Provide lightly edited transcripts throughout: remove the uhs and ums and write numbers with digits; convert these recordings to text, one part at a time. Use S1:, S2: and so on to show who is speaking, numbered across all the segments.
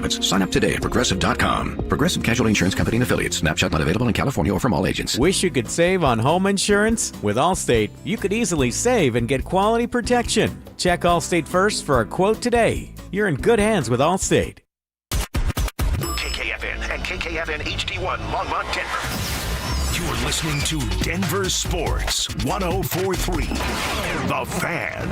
S1: habits. Sign up today at Progressive.com. Progressive Casualty Insurance Company and Affiliates. Snapshot not available in California or from all agents.
S2: Wish you could save on home insurance? With Allstate, you could easily save and get quality protection. Check Allstate first for a quote today. You're in good hands with Allstate.
S3: KKFN and KKFN HD1 Longmont, Denver. You're listening to Denver Sports 104.3. The Fan.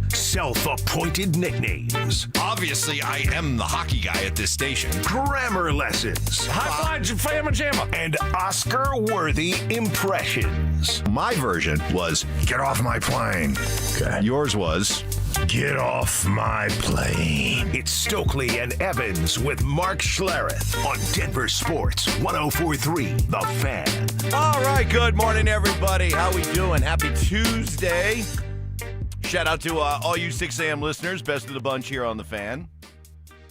S3: Self-appointed nicknames.
S4: Obviously, I am the hockey guy at this station.
S3: Grammar lessons.
S4: High five, Fama Jamma.
S3: And Oscar-worthy impressions.
S4: My version was, get off my plane.
S3: Okay.
S4: Yours was,
S3: Get off my plane. It's Stokley and Evans with Mark Schlereth on Denver Sports 104.3 The Fan.
S5: All right, good morning, everybody. How we doing? Happy Tuesday. Shout out to all you 6 a.m. listeners. Best of the bunch here on The Fan.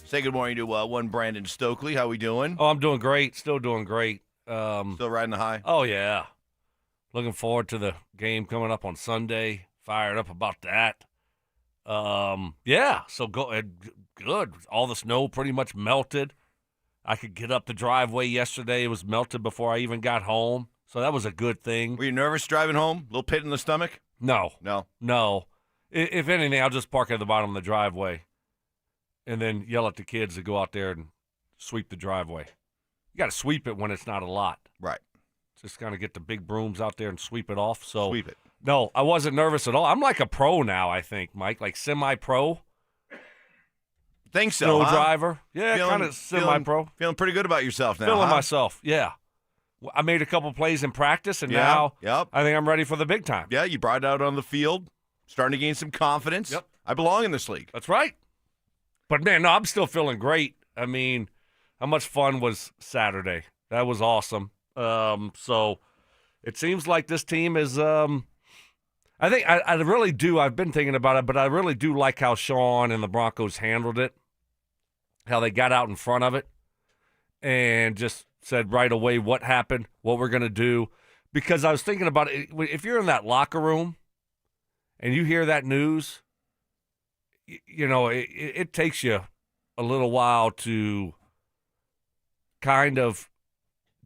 S5: Say good morning to one Brandon Stokley. How we doing?
S6: Oh, I'm doing great. Still doing great.
S5: Still riding the high?
S6: Oh, yeah. Looking forward to the game coming up on Sunday. Fired up about that. Yeah, so good. All the snow pretty much melted. I could get up the driveway yesterday. It was melted before I even got home, so that was a good thing.
S5: Were you nervous driving home? Little pit in the stomach?
S6: No.
S5: No.
S6: If anything, I'll just park at the bottom of the driveway and then yell at the kids to go out there and sweep the driveway. You got to sweep it when it's not a lot.
S5: Right.
S6: Just kind of get the big brooms out there and sweep it off. So
S5: Sweep it.
S6: No, I wasn't nervous at all. I'm like a pro now, I think, Mike, like semi-pro.
S5: Think so,
S6: Snow
S5: huh?
S6: driver. Yeah, kind of semi-pro.
S5: Feeling pretty good about yourself now,
S6: Feeling
S5: huh?
S6: myself, yeah. I made a couple plays in practice, and now I think I'm ready for the big time.
S5: Yeah, you brought it out on the field, starting to gain some confidence.
S6: Yep.
S5: I belong in this league.
S6: That's right. But, man, no, I'm still feeling great. I mean, how much fun was Saturday? That was awesome. So it seems like this team is I think I really do. I've been thinking about it, but I really do like how Sean and the Broncos handled it, how they got out in front of it and just said right away what happened, what we're going to do. Because I was thinking about it, if you're in that locker room and you hear that news, you know, it takes you a little while to kind of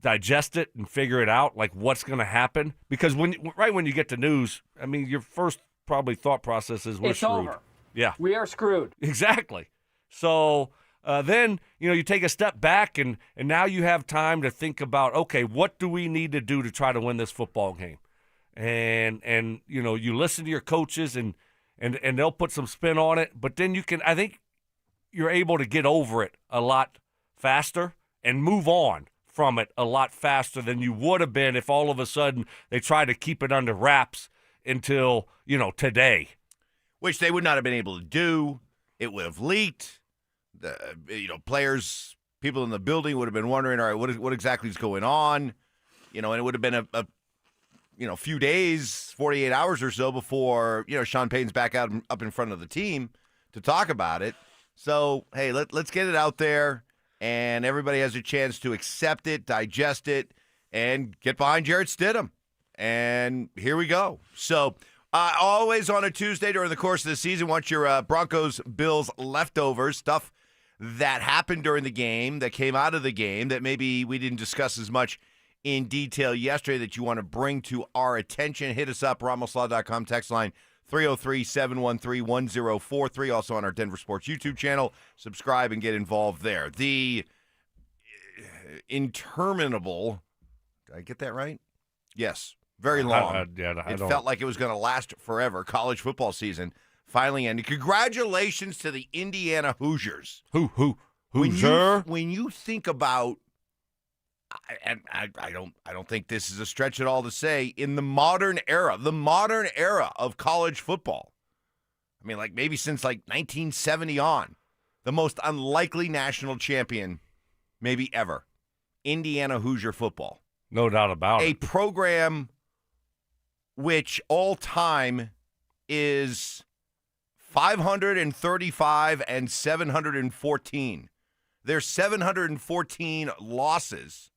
S6: digest it and figure it out, like what's going to happen. Because when you get the news, I mean, your first probably thought process is we're screwed.
S7: Over.
S6: Yeah.
S7: We are screwed.
S6: Exactly. So then, you take a step back and now you have time to think about, okay, what do we need to do to try to win this football game? And you listen to your coaches and they'll put some spin on it, but then I think you're able to get over it a lot faster and move on from it a lot faster than you would have been if all of a sudden they tried to keep it under wraps until, today.
S5: Which they would not have been able to do. It would have leaked. Players, people in the building would have been wondering, all right, what exactly is going on? And it would have been a few days, 48 hours or so before, Sean Payton's back up in front of the team to talk about it. So, hey, let's get it out there. And everybody has a chance to accept it, digest it, and get behind Jarrett Stidham. And here we go. So, always on a Tuesday during the course of the season, want your Broncos, Bills leftovers, stuff that happened during the game, that came out of the game, that maybe we didn't discuss as much in detail yesterday that you want to bring to our attention. Hit us up, RamosLaw.com, text line 303-713-1043. Also on our Denver Sports YouTube channel. Subscribe and get involved there. The interminable, did I get that right? Yes. Very long. It felt like it was going to last forever. College football season finally ended. Congratulations to the Indiana Hoosiers.
S6: Hoosier?
S5: When you think about, and I don't think this is a stretch at all to say, in the modern era of college football, I mean, like maybe since like 1970 on, the most unlikely national champion maybe ever, Indiana Hoosier football.
S6: No doubt about it.
S5: A program which all time is 535 and 714. Their 714 losses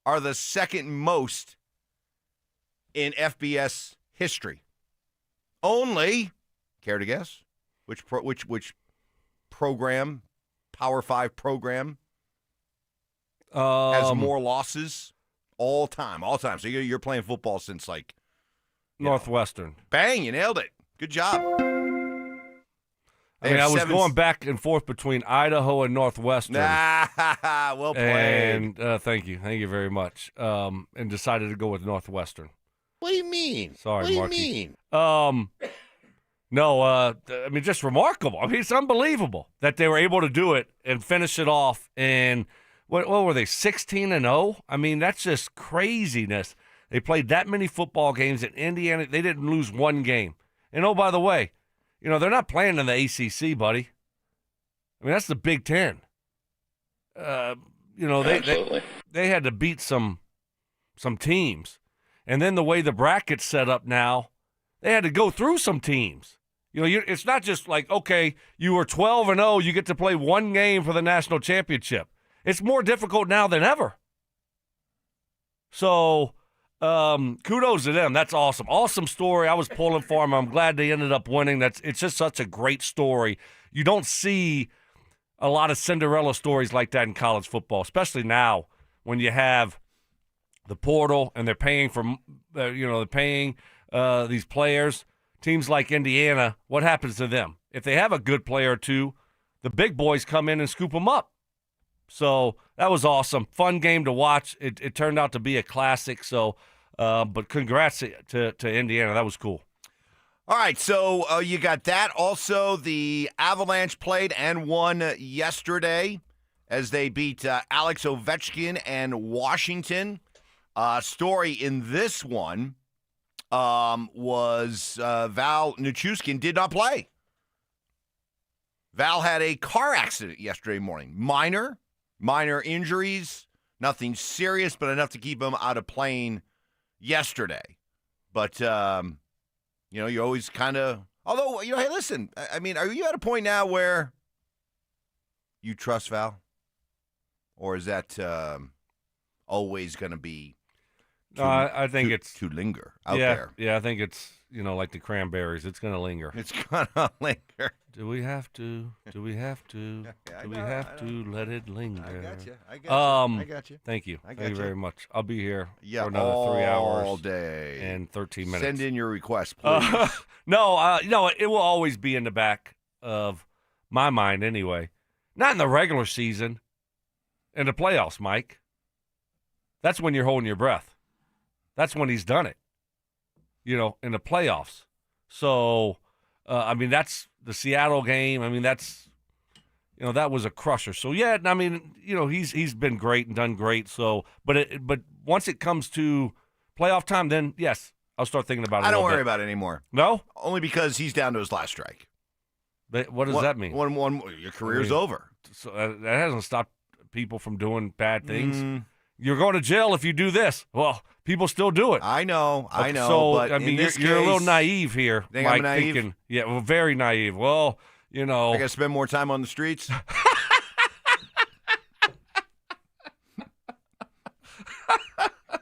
S5: are the second most in FBS history. Only, care to guess, which program, Power 5 program, has more losses all time. So you're playing football since like
S6: Northwestern.
S5: Bang, you nailed it. Good job.
S6: I was going back and forth between Idaho and Northwestern.
S5: Well played.
S6: And thank you very much. And decided to go with Northwestern.
S5: What do you mean?
S6: Sorry,
S5: what do
S6: Marky.
S5: you mean?
S6: No, just remarkable. I mean, it's unbelievable that they were able to do it and finish it off. And what were they, 16-0? I mean, that's just craziness. They played that many football games in Indiana. They didn't lose one game. And, oh, by the way, they're not playing in the ACC, buddy. I mean, that's the Big Ten. They had to beat some teams. And then the way the bracket's set up now, they had to go through some teams. It's not just like, okay, you were 12-0, you get to play one game for the national championship. It's more difficult now than ever. So, kudos to them. That's awesome. Awesome story. I was pulling for them. I'm glad they ended up winning. It's just such a great story. You don't see a lot of Cinderella stories like that in college football, especially now when you have the portal and they're paying for, these players. Teams like Indiana, what happens to them? If they have a good player or two, the big boys come in and scoop them up. So that was awesome. Fun game to watch. It turned out to be a classic. So, but congrats to Indiana. That was cool.
S5: All right, so you got that. Also, the Avalanche played and won yesterday as they beat Alex Ovechkin and Washington. Story in this one was Val Nichushkin did not play. Val had a car accident yesterday morning. Minor injuries, nothing serious, but enough to keep him out of playing yesterday. But, you always kind of, although, hey, listen, I mean, are you at a point now where you trust Val? Or is that always going to be
S6: I think it's
S5: to linger out there?
S6: Yeah, I think it's, like the cranberries. It's going to linger.
S5: It's going to linger.
S6: Do we have to? Do we have to let it linger?
S5: I got you.
S6: Thank you.
S5: Thank
S6: you very much. I'll be here
S5: for
S6: another 3 hours.
S5: All day.
S6: And 13 minutes.
S5: Send in your request, please.
S6: No, it will always be in the back of my mind anyway. Not in the regular season. In the playoffs, Mike. That's when you're holding your breath. That's when he's done it. In the playoffs. So, that's the Seattle game. That's, that was a crusher. So, yeah, he's been great and done great. So, but once it comes to playoff time, then, yes, I'll start thinking about it.
S5: I don't worry about it anymore.
S6: No?
S5: Only because he's down to his last strike.
S6: But what does that mean?
S5: Your career's over.
S6: So that hasn't stopped people from doing bad things. You're going to jail if you do this. Well, people still do it.
S5: I know.
S6: So,
S5: but
S6: you're a little naive here,
S5: think
S6: Mike.
S5: I'm naive?
S6: Thinking, very naive. Well,
S5: I got to spend more time on the streets.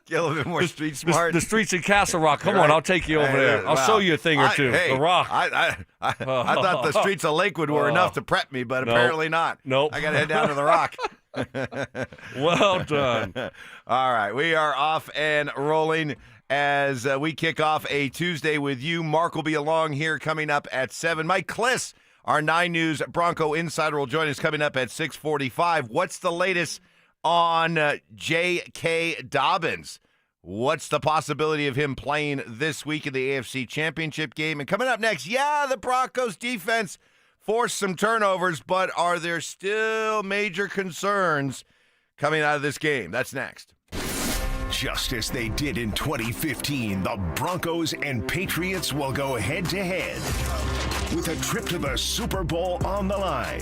S5: Get a little bit more street smart.
S6: The streets in Castle Rock. Come on, I'll take you over there. I'll show you a thing or two. The Rock.
S5: I thought the streets of Lakewood were enough to prep me, but apparently not.
S6: Nope.
S5: I got to head down to the Rock.
S6: Well done.
S5: All right, we are off and rolling as we kick off a Tuesday with you. Mark will be along here coming up at 7. Mike Kliss, our 9 News Bronco insider, will join us coming up at 6:45. What's the latest on J.K. Dobbins? What's the possibility of him playing this week in the AFC Championship game? And coming up next, the Broncos defense forced some turnovers, but are there still major concerns coming out of this game? That's next.
S3: Just as they did in 2015, the Broncos and Patriots will go head-to-head with a trip to the Super Bowl on the line.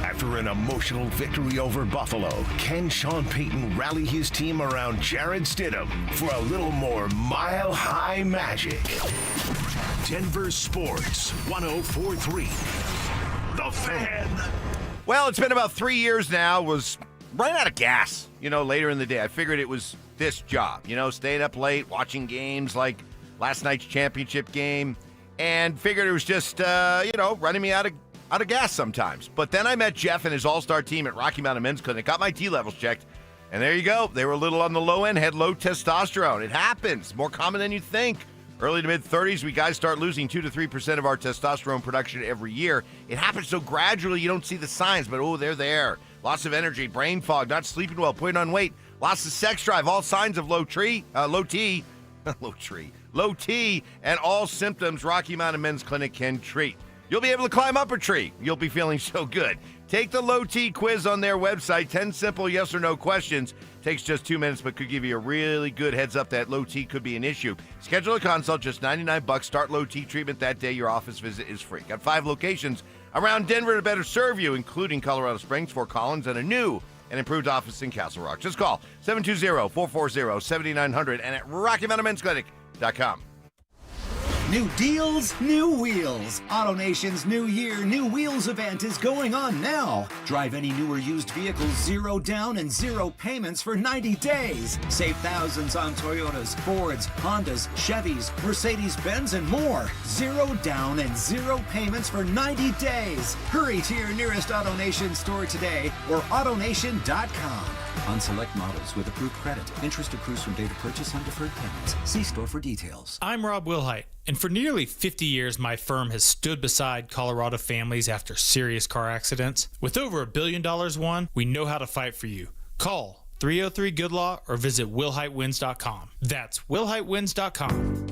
S3: After an emotional victory over Buffalo, can Sean Payton rally his team around Jarrett Stidham for a little more mile-high magic? Denver Sports 104.3. The Fan.
S5: Well, it's been about 3 years now. Was running out of gas, later in the day. I figured it was this job, staying up late, watching games like last night's championship game, and figured it was just, running me out of out of gas sometimes. But then I met Jeff and his all-star team at Rocky Mountain Men's Clinic, got my T levels checked, and there you go. They were a little on the low end, had low testosterone. It happens. More common than you think. Early to mid-30s, we guys start losing 2 to 3% of our testosterone production every year. It happens so gradually you don't see the signs, but they're there. Lots of energy, brain fog, not sleeping well, putting on weight, lots of sex drive, all signs of low T, and all symptoms Rocky Mountain Men's Clinic can treat. You'll be able to climb up a tree. You'll be feeling so good. Take the low T quiz on their website. 10 simple yes or no questions. Takes just 2 minutes, but could give you a really good heads up that low T could be an issue. Schedule a consult, just $99. Start low T treatment that day. Your office visit is free. Got 5 locations around Denver to better serve you, including Colorado Springs, Fort Collins, and a new and improved office in Castle Rock. Just call 720-440-7900 and at RockyMountainMen'sClinic.com.
S7: New deals, new wheels. AutoNation's New Year, New Wheels event is going on now. Drive any new or used vehicle 0 down and 0 payments for 90 days. Save thousands on Toyotas, Fords, Hondas, Chevys, Mercedes-Benz, and more. 0 down and 0 payments for 90 days. Hurry to your nearest AutoNation store today or AutoNation.com. On select models with approved credit. Interest accrues from date of purchase on deferred payments. See store for details.
S8: I'm Rob Wilhite, and for nearly 50 years, my firm has stood beside Colorado families after serious car accidents. With over $1 billion won, we know how to fight for you. Call 303-GOOD-LAW or visit WilhiteWins.com. That's WilhiteWins.com.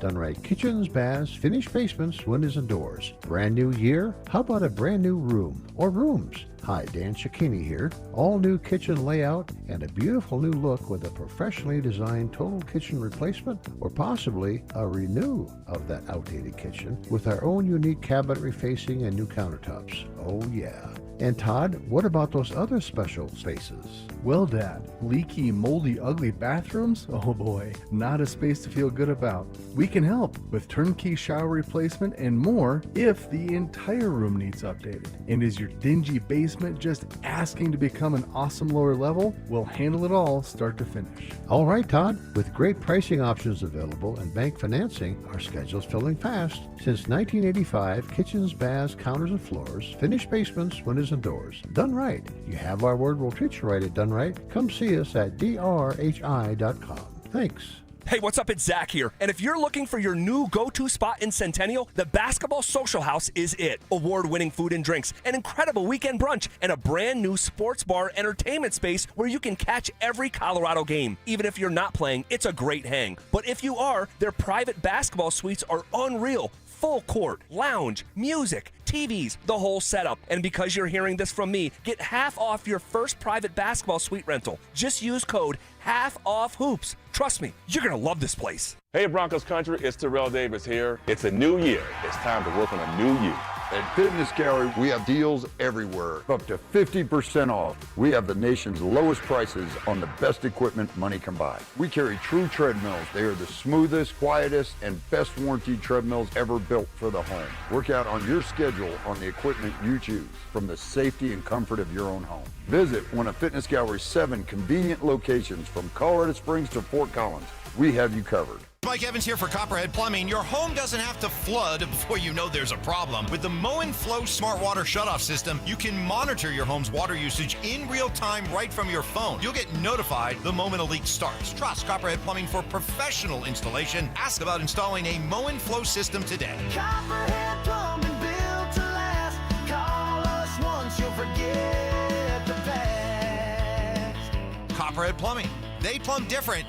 S9: Done right kitchens, baths, finished basements, windows and doors. Brand new year? How about a brand new room or rooms? Hi, Dan Cicchini here. All new kitchen layout and a beautiful new look with a professionally designed total kitchen replacement or possibly a renew of that outdated kitchen with our own unique cabinet refacing and new countertops. Oh yeah. And Todd, what about those other special spaces?
S10: Well, Dad, leaky, moldy, ugly bathrooms? Oh boy, not a space to feel good about. We can help with turnkey shower replacement and more if the entire room needs updated. And is your dingy basement just asking to become an awesome lower level? We'll handle it all start to finish.
S9: All right, Todd. With great pricing options available and bank financing, our schedule's filling fast. Since 1985, kitchens, baths, counters and floors, finished basements, windows and doors. Done right. You have our word, we'll treat you right at Done Right. Come see us at drhi.com. Thanks.
S11: Hey, what's up? It's Zach here. And if you're looking for your new go-to spot in Centennial, the Basketball Social House is it. Award-winning food and drinks, an incredible weekend brunch, and a brand new sports bar entertainment space where you can catch every Colorado game. Even if you're not playing, it's a great hang. But if you are, their private basketball suites are unreal. Full court, lounge, music, TVs, the whole setup. And because you're hearing this from me, get half off your first private basketball suite rental. Just use code HALFOFFHOOPS. Trust me, you're going to love this place.
S12: Hey, Broncos country, it's Terrell Davis here. It's a new year. It's time to work on a new you.
S13: At Fitness Gallery, we have deals everywhere, up to 50% off. We have the nation's lowest prices on the best equipment money can buy. We carry true treadmills. They are the smoothest, quietest, and best warranty treadmills ever built for the home. Work out on your schedule on the equipment you choose from the safety and comfort of your own home. Visit one of Fitness Gallery's 7 convenient locations from Colorado Springs to Fort Collins. We have you covered.
S14: Mike Evans here for Copperhead Plumbing. Your home doesn't have to flood before you know there's a problem. With the Mow and Flow Smart Water Shutoff System, you can monitor your home's water usage in real time right from your phone. You'll get notified the moment a leak starts. Trust Copperhead Plumbing for professional installation. Ask about installing a Mow and Flow system today.
S15: Copperhead Plumbing, built to last. Call us once, you'll forget the past.
S14: Copperhead Plumbing. They plumb different.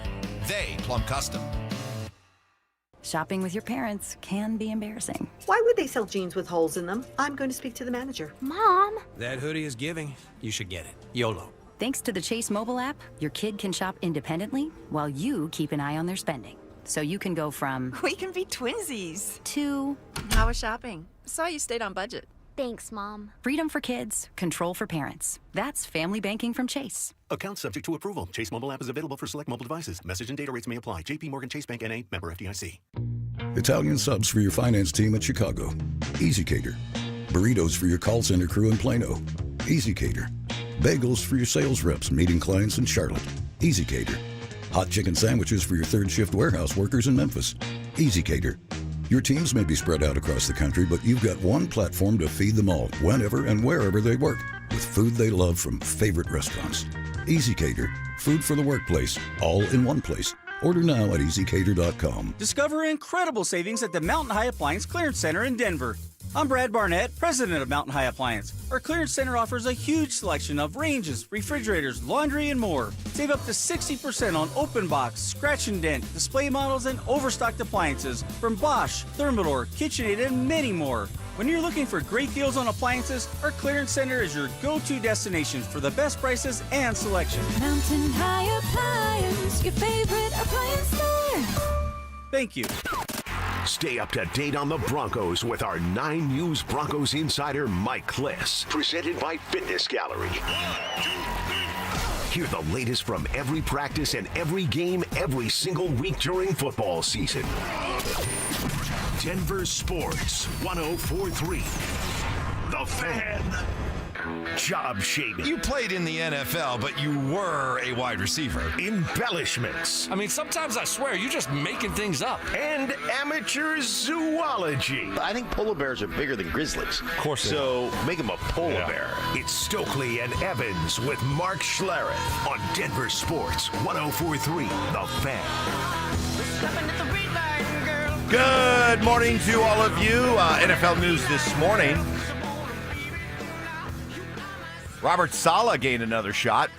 S14: They plumb custom.
S16: Shopping with your parents can be embarrassing.
S17: Why would they sell jeans with holes in them? I'm going to speak to the manager.
S16: Mom!
S18: That hoodie is giving. You should get it. YOLO.
S16: Thanks to the Chase mobile app, your kid can shop independently while you keep an eye on their spending. So you can go from...
S19: We can be twinsies.
S16: ...to...
S19: How was shopping? Saw you stayed on budget.
S16: Thanks, Mom. Freedom for kids, control for parents. That's family banking from Chase.
S20: Account subject to approval. Chase mobile app is available for select mobile devices. Message and data rates may apply. JP Morgan Chase Bank N.A. Member FDIC.
S21: Italian subs for your finance team at Chicago. Easy Cater. Burritos for your call center crew in Plano. Easy Cater. Bagels for your sales reps meeting clients in Charlotte. Easy Cater. Hot chicken sandwiches for your third shift warehouse workers in Memphis. Easy Cater. Your teams may be spread out across the country, but you've got one platform to feed them all whenever and wherever they work with food they love from favorite restaurants. Easy Cater, food for the workplace, all in one place. Order now at easycater.com.
S1: Discover incredible savings at the Mountain High Appliance Clearance Center in Denver. I'm Brad Barnett, president of Mountain High Appliance. Our clearance center offers a huge selection of ranges, refrigerators, laundry, and more. Save up to 60% on open box, scratch and dent, display models, and overstocked appliances from Bosch, Thermador, KitchenAid, and many more. When you're looking for great deals on appliances, our clearance center is your go-to destination for the best prices and selection.
S15: Mountain High Appliance, your favorite appliance store.
S1: Thank you.
S3: Stay up to date on the Broncos with our 9 News Broncos insider, Mike Kliss. Presented by Fitness Gallery. Hear the latest from every practice and every game every single week during football season. Denver Sports 104.3. The Fan. Job shaping.
S14: You played in the NFL, but you were a wide receiver.
S3: Embellishments.
S6: I mean, sometimes I swear you're just making things up.
S3: And amateur zoology.
S22: I think polar bears are bigger than grizzlies.
S6: Of course.
S22: So make them a polar bear.
S3: It's Stokley and Evans with Mark Schlereth on Denver Sports 104.3. The Fan.
S5: Good morning to all of you. NFL news this morning. Robert Saleh gained another shot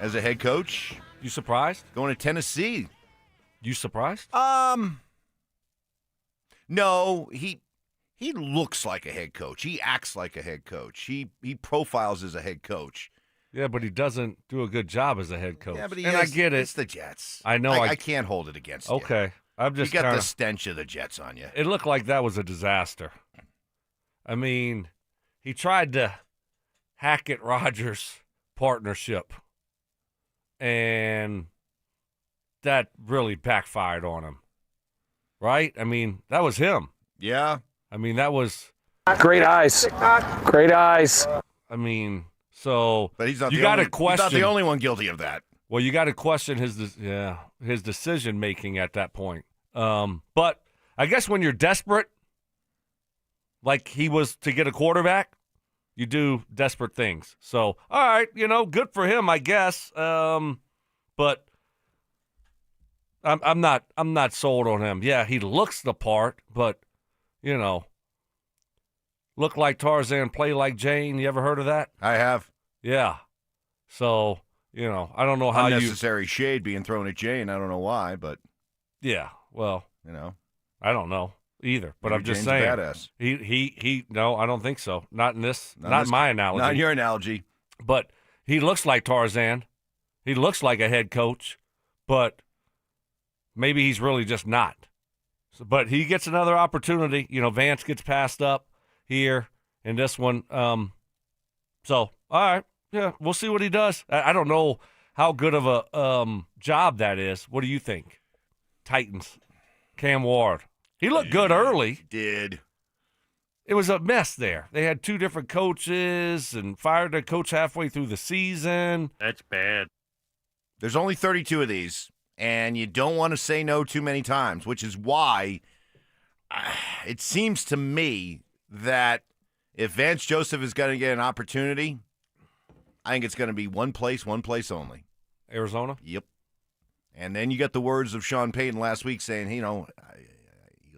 S5: as a head coach.
S6: You surprised?
S5: Going to Tennessee.
S6: You surprised?
S5: No, he looks like a head coach. He acts like a head coach. He profiles as a head coach.
S6: Yeah, but he doesn't do a good job as a head coach.
S5: Yeah, but
S6: I get it.
S5: It's the Jets.
S6: I know.
S5: I can't hold it against you.
S6: Okay. I'm just
S5: you got
S6: kinda,
S5: the stench of the Jets on you.
S6: It looked like that was a disaster. I mean, he tried to Hackett-Rodgers partnership, and that really backfired on him, right? I mean, that was him.
S5: Yeah.
S6: I mean, that was...
S23: Great eyes. Great eyes.
S6: I mean, so...
S5: But he's not,
S6: you
S5: the,
S6: gotta
S5: only,
S6: question,
S5: he's not the only one guilty of that.
S6: Well, you got to question his decision-making at that point. But I guess when you're desperate, like he was to get a quarterback, you do desperate things. So, all right, good for him, I guess. But I'm not sold on him. Yeah, he looks the part, but look like Tarzan, play like Jane. You ever heard of that?
S5: I have.
S6: Yeah. So, I don't know how
S5: unnecessary shade being thrown at Jane. I don't know why, but
S6: yeah. Well, I don't know either, but
S5: maybe
S6: I'm just
S5: Jane's
S6: saying.
S5: a badass.
S6: He no, I don't think so. Not in this. Not in my analogy.
S5: Not in your analogy.
S6: But he looks like Tarzan. He looks like a head coach, but maybe he's really just not. So, but he gets another opportunity. Vance gets passed up here in this one. So all right, yeah, we'll see what he does. I don't know how good of a job that is. What do you think? Titans, Cam Ward. He looked good early.
S5: Did.
S6: It was a mess there. They had 2 different coaches and fired their coach halfway through the season.
S24: That's bad.
S5: There's only 32 of these, and you don't want to say no too many times, which is why it seems to me that if Vance Joseph is going to get an opportunity, I think it's going to be one place only.
S6: Arizona?
S5: Yep. And then you got the words of Sean Payton last week saying,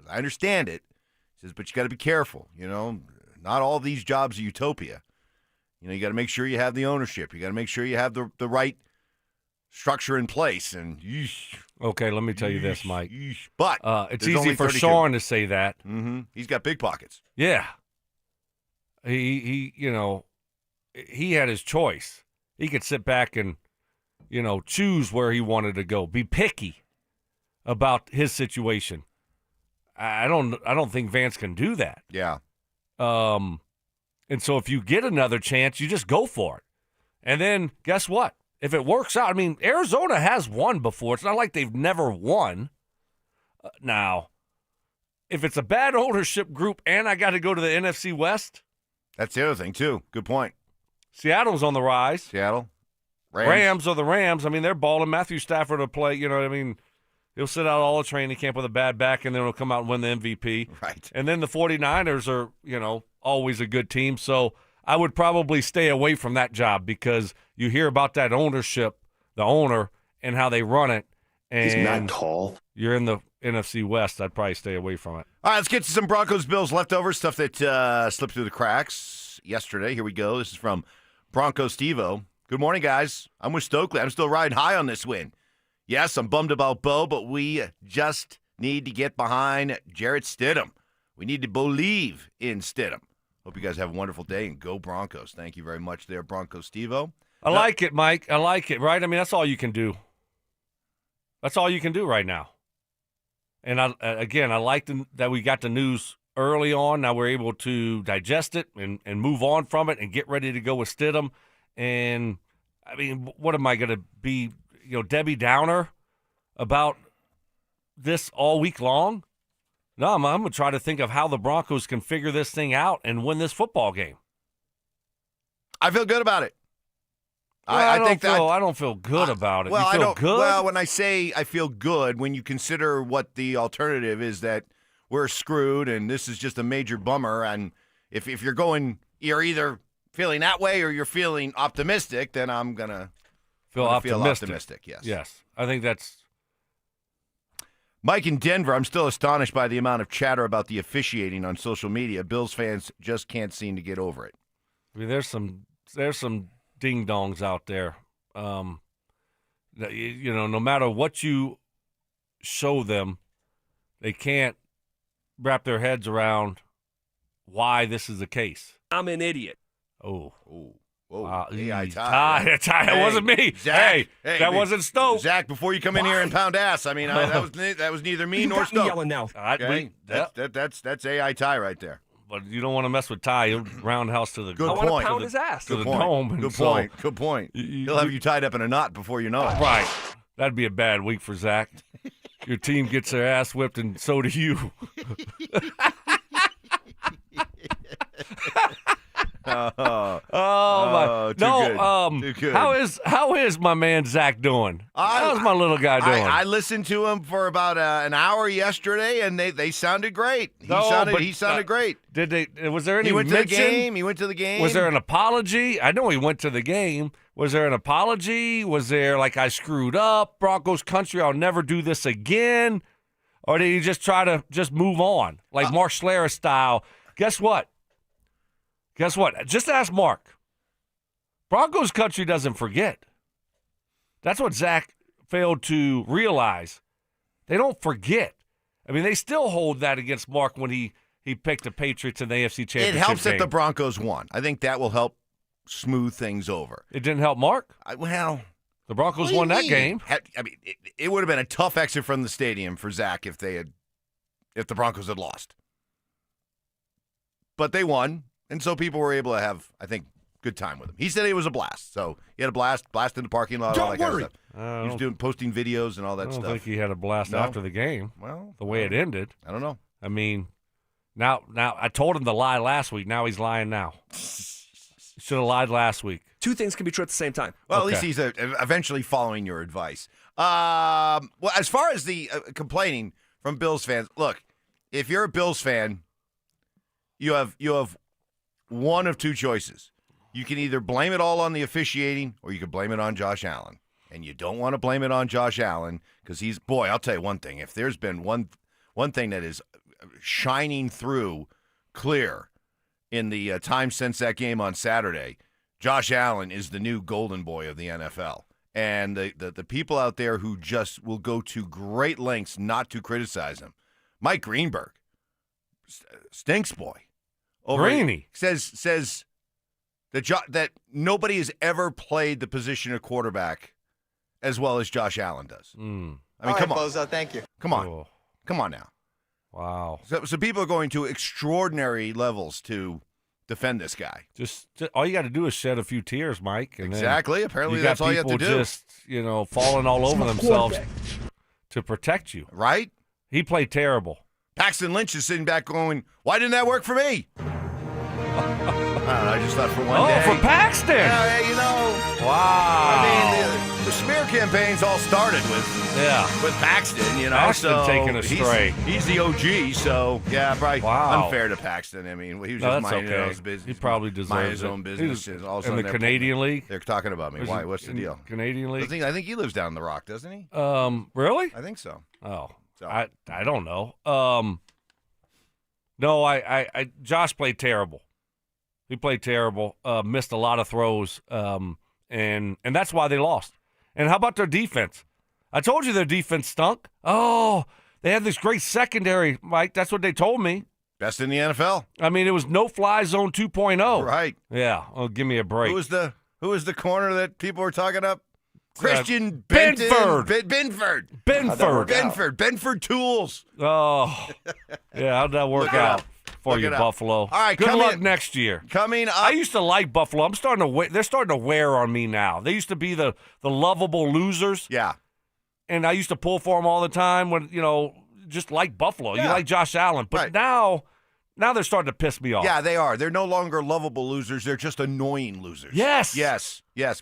S5: I understand it. He says, but you got to be careful. Not all these jobs are utopia. You got to make sure you have the ownership. You got to make sure you have the right structure in place. And
S6: okay, let me tell you this, Mike.
S5: But
S6: it's easy for Sean to say that.
S5: Mm-hmm. He's got big pockets.
S6: Yeah. He he had his choice. He could sit back and choose where he wanted to go. Be picky about his situation. I don't think Vance can do that.
S5: Yeah.
S6: And so if you get another chance, you just go for it. And then guess what? If it works out, Arizona has won before. It's not like they've never won. Now, if it's a bad ownership group and I got to go to the NFC West.
S5: That's the other thing, too. Good point.
S6: Seattle's on the rise.
S5: Seattle.
S6: Rams are the Rams. They're balling. Matthew Stafford will play. He'll sit out all the training camp with a bad back, and then he'll come out and win the MVP.
S5: Right.
S6: And then the 49ers are, always a good team. So I would probably stay away from that job because you hear about that ownership, the owner, and how they run it. And
S22: He's not tall.
S6: You're in the NFC West. I'd probably stay away from it.
S5: All right, let's get to some Broncos-Bills leftovers, stuff that slipped through the cracks yesterday. Here we go. This is from Bronco Steve-O. Good morning, guys. I'm with Stokley. I'm still riding high on this win. Yes, I'm bummed about Bo, but we just need to get behind Jarrett Stidham. We need to believe in Stidham. Hope you guys have a wonderful day, and go Broncos. Thank you very much there, Bronco Steve-O.
S6: I like it, Mike. I like it, right? I mean, that's all you can do. That's all you can do right now. And, I like that we got the news early on. Now we're able to digest it and move on from it and get ready to go with Stidham. And, I mean, what am I going to be, Debbie Downer about this all week long? No, I'm going to try to think of how the Broncos can figure this thing out and win this football game.
S5: I feel good about it.
S6: Well, I don't feel good about it.
S5: Well,
S6: you feel good?
S5: Well, when I say I feel good, when you consider what the alternative is, that we're screwed and this is just a major bummer, and if you're either feeling that way or you're feeling optimistic, then I'm gonna
S6: feel
S5: optimistic. Yes.
S6: Yes. I think that's
S5: Mike in Denver. I'm still astonished by the amount of chatter about the officiating on social media. Bills fans just can't seem to get over it.
S6: I mean, there's some ding-dongs out there. No matter what you show them, they can't wrap their heads around why this is the case.
S11: I'm an idiot.
S6: Oh.
S5: AI
S6: Ty. That wasn't me.
S5: Zach,
S6: hey, that wasn't Stoke.
S5: Zach, before you come in here and pound ass, I mean, that was neither me nor Stoke.
S11: Yelling now.
S5: Okay? That's AI Ty right there.
S6: But you don't want to mess with Ty. He'll roundhouse to the
S5: Good
S11: I
S5: point.
S11: want to pound his ass.
S6: To the dome.
S5: Good point. He'll have you tied up in a knot before you know it.
S6: Right. That'd be a bad week for Zach. Your team gets their ass whipped, and so do you.
S5: Too good.
S6: How is my man Zach doing? How's my little guy doing?
S5: I listened to him for about an hour yesterday, and they sounded great. He sounded great.
S6: Did they? Was there any?
S5: He went to
S6: mention?
S5: the game. He went to the game.
S6: Was there an apology? I know he went to the game. Was there an apology? Was there I screwed up? Broncos country, I'll never do this again? Or did he just try to move on, like Mark Schlereth style? Guess what? Just ask Mark. Broncos country doesn't forget. That's what Zach failed to realize. They don't forget. I mean, they still hold that against Mark when he picked the Patriots in the AFC Championship
S5: It helps
S6: game.
S5: that the Broncos won. I think that will help smooth things over.
S6: It didn't help Mark?
S5: The
S6: Broncos won that game.
S5: I mean, it would have been a tough exit from the stadium for Zach if the Broncos had lost. But they won, and so people were able to have, I think, good time with him. He said it was a blast. So he had a blast in the parking lot, all that kind of stuff. He was posting videos and all that stuff.
S6: I don't think he had a blast after the game.
S5: Well,
S6: the way it ended.
S5: I don't know.
S6: I mean, now I told him to lie last week. Now he's lying now. Should have lied last week.
S11: Two things can be true at the same time.
S5: Well, at least he's eventually following your advice. Well, as far as the complaining from Bills fans, look, if you're a Bills fan, you have one of two choices. You can either blame it all on the officiating or you can blame it on Josh Allen. And you don't want to blame it on Josh Allen because I'll tell you one thing. If there's been one thing that is shining through clear in the time since that game on Saturday, Josh Allen is the new golden boy of the NFL. And the people out there who just will go to great lengths not to criticize him. Mike Greenberg, stinks boy.
S6: Greeny
S5: says that nobody has ever played the position of quarterback as well as Josh Allen does. I mean, come on.
S2: Bozo, thank you.
S5: Come on.
S6: Oh.
S5: Come on now.
S6: Wow.
S5: So people are going to extraordinary levels to defend this guy.
S6: Just all you got to do is shed a few tears, Mike. And
S5: exactly. Apparently that's all you have to do.
S6: People just, falling all over themselves to protect you.
S5: Right?
S6: He played terrible.
S5: Paxton Lynch is sitting back going, why didn't that work for me? I don't know. I just thought for one day.
S6: Oh, for Paxton.
S5: Yeah,
S6: Wow.
S5: I mean, The smear campaigns all started with Paxton, you know.
S6: Paxton taking a stray.
S5: He's the OG, so yeah, probably
S6: Wow.
S5: unfair to Paxton. I mean, he was
S6: No,
S5: just
S6: that's
S5: minding
S6: okay.
S5: his business.
S6: He probably deserves
S5: minding his
S6: it.
S5: own
S6: He
S5: business.
S6: was
S5: All of a
S6: in
S5: sudden
S6: the Canadian League?
S5: They're talking about me.
S6: Was
S5: Why?
S6: he
S5: What's the
S6: in
S5: deal?
S6: Canadian League?
S5: I think he lives down the Rock, doesn't he?
S6: Really?
S5: I think so.
S6: Oh,
S5: So.
S6: I don't know. No, I Josh played terrible. He played terrible. Missed a lot of throws. And that's why they lost. And how about their defense? I told you their defense stunk. Oh, they had this great secondary, Mike. That's what they told me.
S5: Best in the NFL.
S6: I mean, it was no-fly zone 2.0.
S5: Right.
S6: Yeah. Oh, give me a break.
S5: Who was the corner that people were talking up? Christian
S6: Benford.
S5: Benford Tools.
S6: Oh, yeah. How'd that work out for you, Buffalo?
S5: All right,
S6: good luck next year.
S5: Coming up.
S6: I used to like Buffalo. They're starting to wear on me now. They used to be the lovable losers.
S5: Yeah.
S6: And I used to pull for them all the time when, just like Buffalo.
S5: Yeah.
S6: You like Josh Allen. But now they're starting to piss me off.
S5: Yeah, they are. They're no longer lovable losers. They're just annoying losers.
S6: Yes.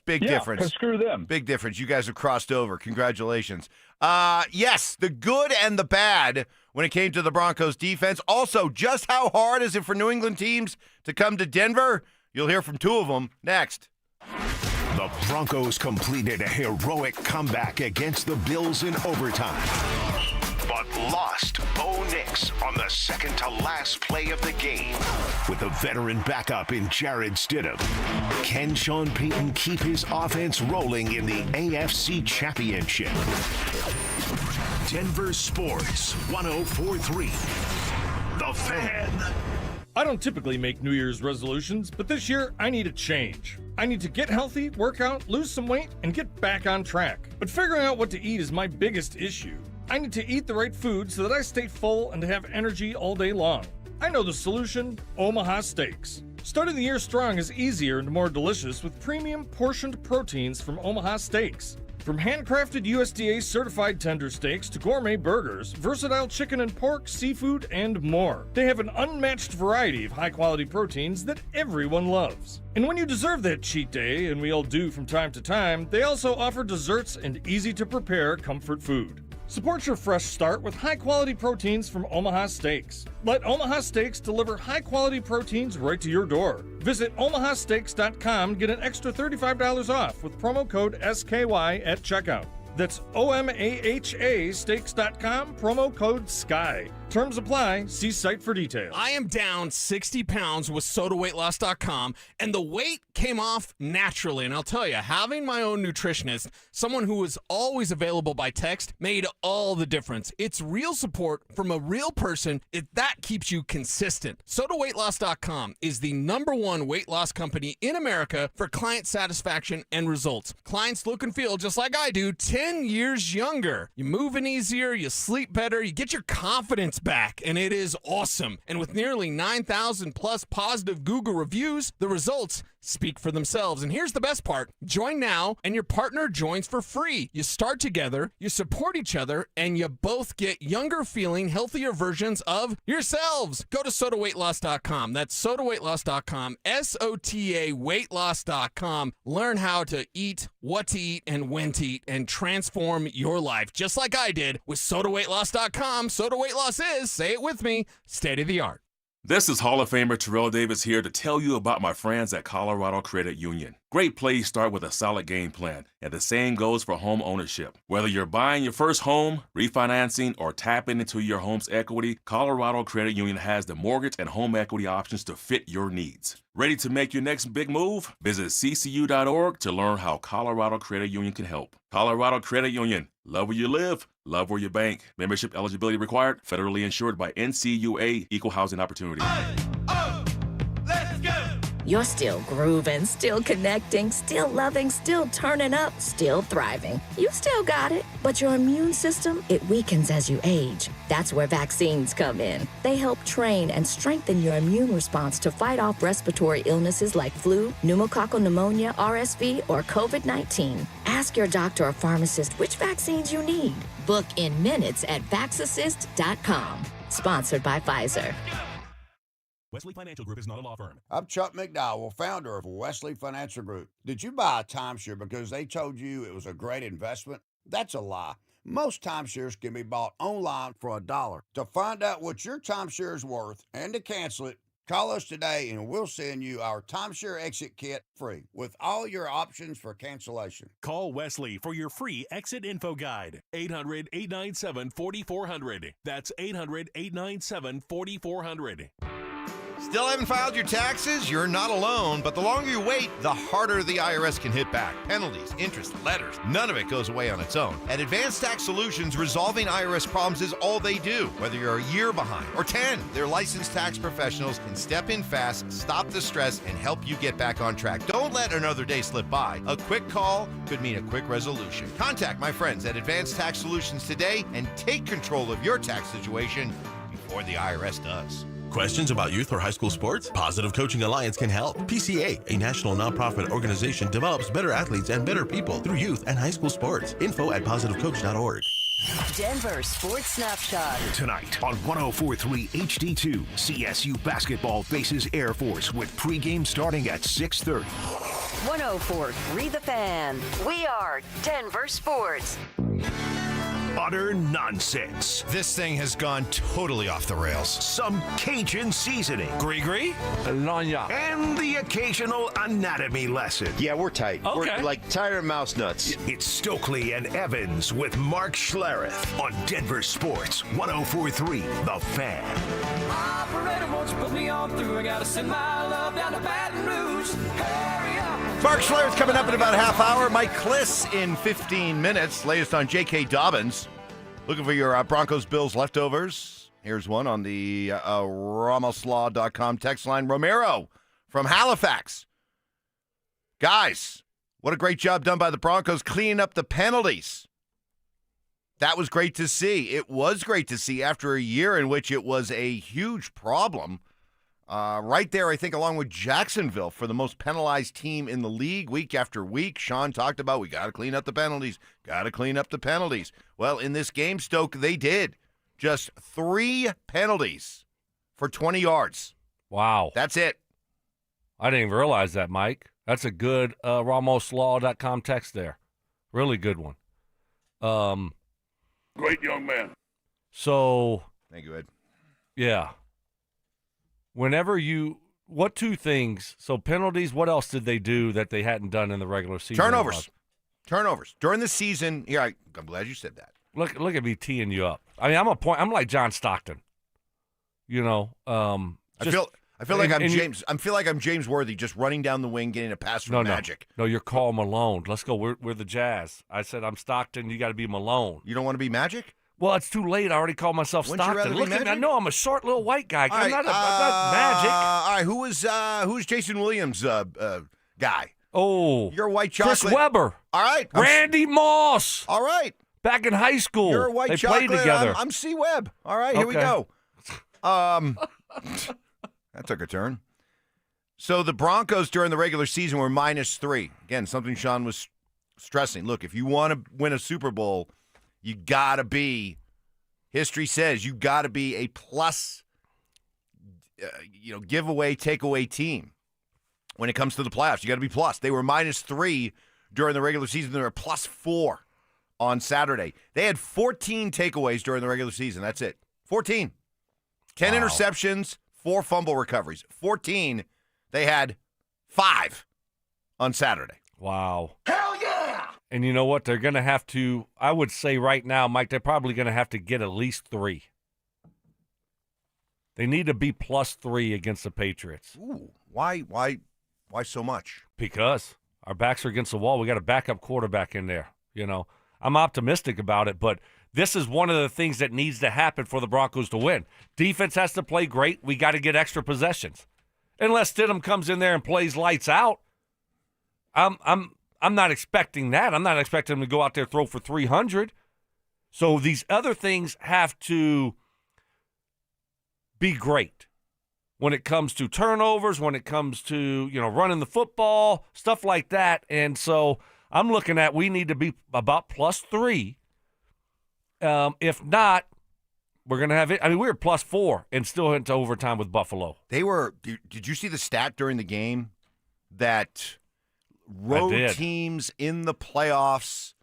S5: Big difference.
S12: Screw them.
S5: Big difference. You guys have crossed over. Congratulations. Yes, the good and the bad when it came to the Broncos defense. Also, just how hard is it for New England teams to come to Denver? You'll hear from two of them next.
S3: The Broncos completed a heroic comeback against the Bills in overtime, but lost Bo Nix on the second-to-last play of the game. With a veteran backup in Jared Stidham, can Sean Payton keep his offense rolling in the AFC Championship? Denver Sports 104.3. The Fan.
S2: I don't typically make New Year's resolutions, but this year I need a change. I need to get healthy, work out, lose some weight, and get back on track. But figuring out what to eat is my biggest issue. I need to eat the right food so that I stay full and have energy all day long. I know the solution: Omaha Steaks. Starting the year strong is easier and more delicious with premium portioned proteins from Omaha Steaks. From handcrafted USDA certified tender steaks to gourmet burgers, versatile chicken and pork, seafood, and more. They have an unmatched variety of high quality proteins that everyone loves. And when you deserve that cheat day, and we all do from time to time, they also offer desserts and easy to prepare comfort food. Support your fresh start with high-quality proteins from Omaha Steaks. Let Omaha Steaks deliver high-quality proteins right to your door. Visit omahasteaks.com and get an extra $35 off with promo code SKY at checkout. That's OMAHA steaks.com, promo code SKY. Terms apply. See site for details.
S4: I am down 60 pounds with SodaWeightLoss.com, and the weight came off naturally. And I'll tell you, having my own nutritionist, someone who is always available by text, made all the difference. It's real support from a real person. That keeps you consistent. SodaWeightLoss.com is the #1 weight loss company in America for client satisfaction and results. Clients look and feel just like I do, 10 years younger. You're moving easier, you sleep better, you get your confidence back, and it is awesome. And with nearly 9,000 plus positive Google reviews, the results speak for themselves. And here's the best part. Join now, and your partner joins for free. You start together, you support each other, and you both get younger feeling, healthier versions of yourselves. Go to SodaWeightLoss.com. That's SodaWeightLoss.com, SOTA weightloss.com. Learn how to eat, what to eat, and when to eat, and transform your life, just like I did with SodaWeightLoss.com. Soda Weight Loss is, say it with me, state of the art.
S7: This is Hall of Famer Terrell Davis here to tell you about my friends at Colorado Credit Union. Great plays start with a solid game plan, and the same goes for home ownership. Whether you're buying your first home, refinancing, or tapping into your home's equity, Colorado Credit Union has the mortgage and home equity options to fit your needs. Ready to make your next big move? Visit ccu.org to learn how Colorado Credit Union can help. Colorado Credit Union. Love where you live, love where you bank. Membership eligibility required. Federally insured by NCUA. Equal housing opportunity.
S24: You're still grooving, still connecting, still loving, still turning up, still thriving. You still got it, but your immune system, it weakens as you age. That's where vaccines come in. They help train and strengthen your immune response to fight off respiratory illnesses like flu, pneumococcal pneumonia, RSV, or COVID-19. Ask your doctor or pharmacist which vaccines you need. Book in minutes at VaxAssist.com. Sponsored by Pfizer.
S20: Wesley Financial Group is not a law firm.
S8: I'm Chuck McDowell, founder of Wesley Financial Group. Did you buy a timeshare because they told you it was a great investment? That's a lie. Most timeshares can be bought online for $1. To find out what your timeshare is worth and to cancel it, call us today and we'll send you our timeshare exit kit free with all your options for cancellation.
S20: Call Wesley for your free exit info guide. 800-897-4400. That's 800-897-4400.
S14: Still haven't filed your taxes? You're not alone, but the longer you wait, the harder the IRS can hit back. Penalties, interest, letters, none of it goes away on its own. At Advanced Tax Solutions, resolving IRS problems is all they do. Whether you're a year behind or 10, their licensed tax professionals can step in fast, stop the stress, and help you get back on track. Don't let another day slip by. A quick call could mean a quick resolution. Contact my friends at Advanced Tax Solutions today and take control of your tax situation before the IRS does.
S9: Questions about youth or high school sports? Positive Coaching Alliance can help. PCA, a national nonprofit organization, develops better athletes and better people through youth and high school sports. Info at positivecoach.org.
S10: Denver Sports Snapshot.
S3: Tonight on 104.3 HD2, CSU basketball faces Air Force with pregame starting at 6:30.
S10: 104.3 The Fan. We are Denver Sports.
S3: Utter nonsense.
S14: This thing has gone totally off the rails.
S3: Some Cajun seasoning.
S6: Gree-gree? Lanya.
S3: And the occasional anatomy lesson.
S22: Yeah, we're tight.
S6: Okay.
S22: We're like tighter mouse nuts.
S3: It's Stokley and Evans with Mark Schlereth on Denver Sports 104.3 The Fan.
S15: Operator, won't you put me on through? I gotta send my love down to Baton Rouge. Hurry up.
S5: Mark Schlereth coming up in about a half hour. Mike Kliss in 15 minutes. Latest on J.K. Dobbins. Looking for your Broncos Bills leftovers. Here's one on the ramoslaw.com text line. Romero from Halifax. Guys, what a great job done by the Broncos cleaning up the penalties. That was great to see. It was great to see after a year in which it was a huge problem. Right there, I think, along with Jacksonville for the most penalized team in the league week after week. Sean talked about we got to clean up the penalties. Got to clean up the penalties. Well, in this game, Stoke, they did. Just 3 penalties for 20 yards.
S6: Wow.
S5: That's it.
S6: I didn't even realize that, Mike. That's a good ramoslaw.com text there. Really good one.
S7: Great young man.
S6: So.
S5: Thank you, Ed.
S6: Yeah. What 2 things? So penalties, what else did they do that they hadn't done in the regular season?
S5: Turnovers. During the season, I'm glad you said that.
S6: Look at me teeing you up. I mean, I'm like John Stockton. You know,
S5: I feel like I'm James Worthy just running down the wing getting a pass from Magic.
S6: No, you're Karl Malone. Let's go. We're the Jazz. I said I'm Stockton. You got to be Malone.
S5: You don't want to be Magic?
S6: Well, it's too late. I already called myself
S5: Wouldn't you rather
S6: Stockton.
S5: be
S6: Look at me. I
S5: Magic?
S6: know I'm a short little white guy.
S5: All
S6: I'm
S5: right,
S6: not Magic.
S5: All right, who's Jason Williams' guy?
S6: Oh,
S5: you're white chocolate.
S6: Chris Webber.
S5: All right,
S6: Randy Moss.
S5: All right,
S6: back in high school.
S5: You're a white
S6: they
S5: chocolate.
S6: played together.
S5: I'm C Webb. All right, here we
S6: Okay.
S5: go. That took a turn. So the Broncos during the regular season were -3. Again, something Sean was stressing. Look, if you want to win a Super Bowl, you got to be, history says, you got to be a plus, giveaway, takeaway team. When it comes to the playoffs, you got to be plus. They were -3 during the regular season. They were +4 on Saturday. They had 14 takeaways during the regular season. That's it. 14. 10 interceptions, 4 fumble recoveries. 14. They had 5 on Saturday.
S6: Wow.
S5: Hell yeah!
S6: And you know what? They're going to have to, I would say right now, Mike, they're probably going to have to get at least 3. They need to be +3 against the Patriots.
S5: Ooh, why so much?
S6: Because our backs are against the wall. We got a backup quarterback in there. You know, I'm optimistic about it, but this is one of the things that needs to happen for the Broncos to win. Defense has to play great. We got to get extra possessions. Unless Stidham comes in there and plays lights out, I'm not expecting that. I'm not expecting him to go out there and throw for 300. So these other things have to be great when it comes to turnovers, when it comes to, running the football, stuff like that. And so I'm looking at we need to be about +3. If not, we're going to have it. I mean, we were +4 and still went to overtime with Buffalo.
S5: They were. Did you see the stat during the game that road teams in the playoffs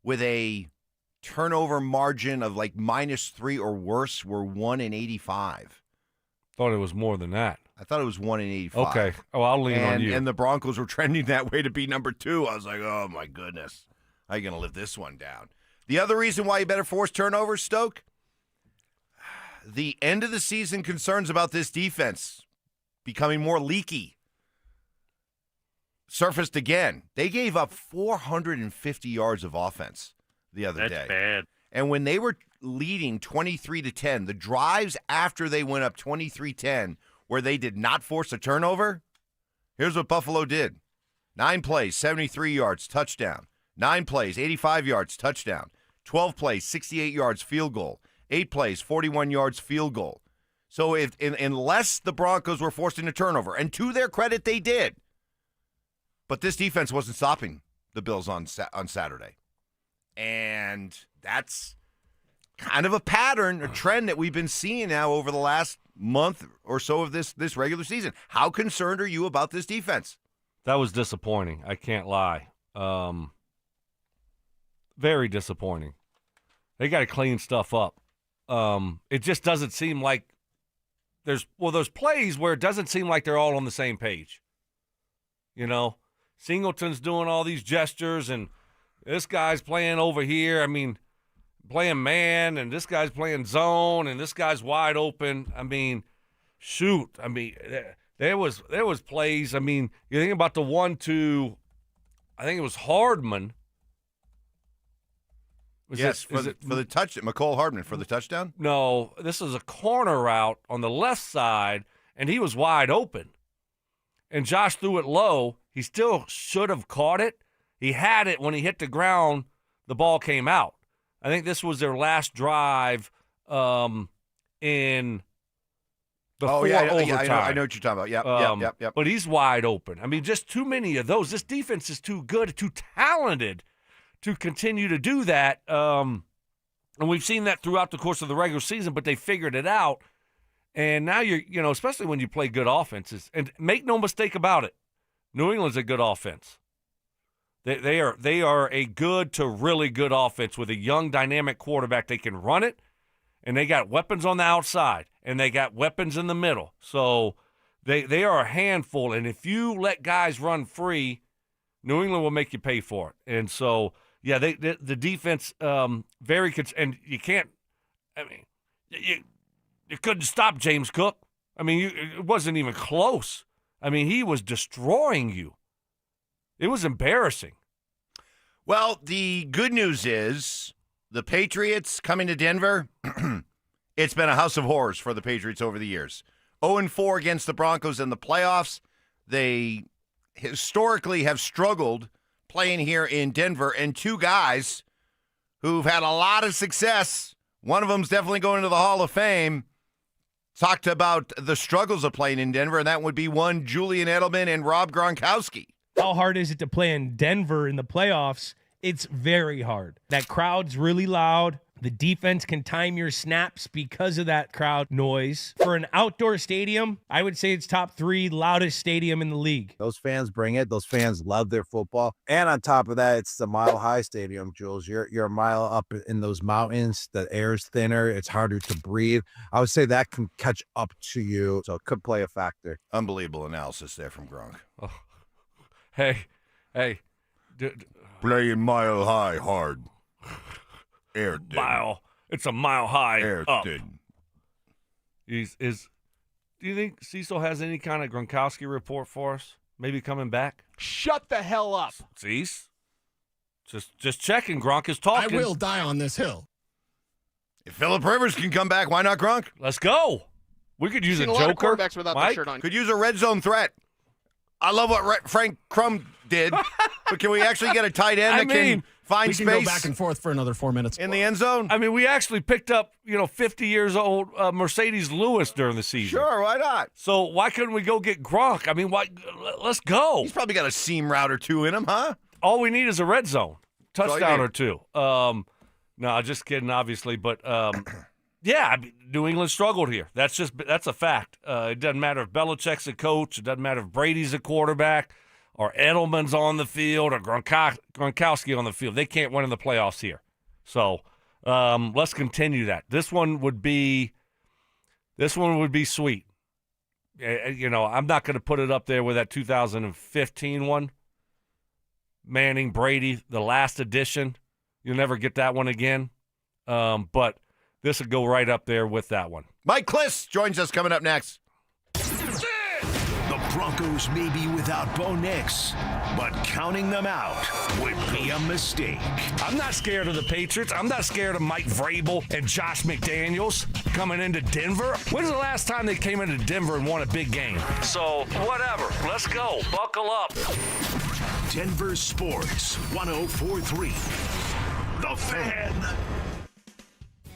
S5: with a turnover margin of like -3 or worse were 1 in 85?
S6: Thought it was more than that.
S5: I thought it was 1 in 85.
S6: Okay. Oh, I'll lean on you.
S5: And the Broncos were trending that way to be number 2. I was like, oh, my goodness. How are you going to live this one down? The other reason why you better force turnovers, Stoke, the end of the season concerns about this defense becoming more leaky surfaced again. They gave up 450 yards of offense the other day.
S13: That's bad.
S5: And when they were leading 23-10, the drives after they went up 23-10, where they did not force a turnover, here's what Buffalo did. 9 plays, 73 yards, touchdown. 9 plays, 85 yards, touchdown. 12 plays, 68 yards, field goal. 8 plays, 41 yards, field goal. So unless the Broncos were forcing a turnover, and to their credit, they did, but this defense wasn't stopping the Bills on Saturday. And that's kind of a pattern, a trend that we've been seeing now over the last month or so of this regular season. How concerned are you about this defense?
S6: That was disappointing. I can't lie. Very disappointing. They got to clean stuff up. It just doesn't seem like there's plays where it doesn't seem like they're all on the same page. You know, Singleton's doing all these gestures, and this guy's playing over here. I mean, playing man, and this guy's playing zone, and this guy's wide open. I mean, shoot. I mean, there was plays. I mean, you think about the 1-2, I think it was Hardman.
S5: For the touchdown. McCole Hardman for the touchdown?
S6: No, this is a corner route on the left side, and he was wide open. And Josh threw it low. He still should have caught it. He had it when he hit the ground. The ball came out. I think this was their last drive in before overtime.
S5: I know what you're talking about. Yep.
S6: But he's wide open. I mean, just too many of those. This defense is too good, too talented to continue to do that. And we've seen that throughout the course of the regular season, but they figured it out. And now especially when you play good offenses, and make no mistake about it, New England's a good offense. They are a good to really good offense with a young, dynamic quarterback. They can run it, and they got weapons on the outside, and they got weapons in the middle. So they are a handful, and if you let guys run free, New England will make you pay for it. And so, yeah, the defense very good, and you can't. I mean, you couldn't stop James Cook. I mean, it wasn't even close. I mean, he was destroying you. It was embarrassing.
S5: Well, the good news is the Patriots coming to Denver, it's been a house of horrors for the Patriots over the years. 0-4 against the Broncos in the playoffs. They historically have struggled playing here in Denver, and 2 guys who've had a lot of success, one of them's definitely going to the Hall of Fame, talked about the struggles of playing in Denver, and that would be one Julian Edelman and Rob Gronkowski.
S17: How hard is it to play in Denver in the playoffs? It's very hard. That crowd's really loud. The defense can time your snaps because of that crowd noise. For an outdoor stadium, I would say it's top 3 loudest stadium in the league.
S18: Those fans bring it. Those fans love their football. And on top of that, it's the Mile High Stadium, Jules. You're a mile up in those mountains. The air's thinner. It's harder to breathe. I would say that can catch up to you, so it could play a factor.
S5: Unbelievable analysis there from Gronk.
S6: Oh. Hey.
S5: Playing mile high hard. Air thin.
S6: It's a mile high
S5: Air
S6: up.
S5: thin.
S6: Do you think Cecil has any kind of Gronkowski report for us? Maybe coming back?
S4: Shut the hell up.
S6: Cease. Just checking. Gronk is talking.
S19: I will die on this hill.
S5: If Phillip Rivers can come back, why not Gronk?
S6: Let's go. We could use a
S25: lot of
S6: joker.
S25: quarterbacks without their shirt on.
S5: Could use a red zone threat. I love what Frank Crum did, but can we actually get a tight end that can find space?
S19: We can go back and forth for another 4 minutes.
S5: In the end zone?
S6: I mean, we actually picked up, 50 years old Mercedes Lewis during the season.
S5: Sure, why not?
S6: So why couldn't we go get Gronk? I mean, why? Let's go.
S5: He's probably got a seam route or 2 in him, huh?
S6: All we need is a red zone touchdown or 2.
S5: need.
S6: No, just kidding, obviously, but Yeah, I mean, New England struggled here. That's a fact. It doesn't matter if Belichick's a coach. It doesn't matter if Brady's a quarterback or Edelman's on the field or Gronkowski on the field. They can't win in the playoffs here. So let's continue that. This one would be sweet. I'm not going to put it up there with that 2015 one. Manning, Brady, the last edition. You'll never get that one again. But this would go right up there with that one.
S5: Mike Kliss joins us coming up next.
S3: The Broncos may be without Bo Nix, but counting them out would be a mistake.
S6: I'm not scared of the Patriots. I'm not scared of Mike Vrabel and Josh McDaniels coming into Denver. When's the last time they came into Denver and won a big game? So, whatever. Let's go. Buckle up.
S3: Denver Sports 104.3. The Fan.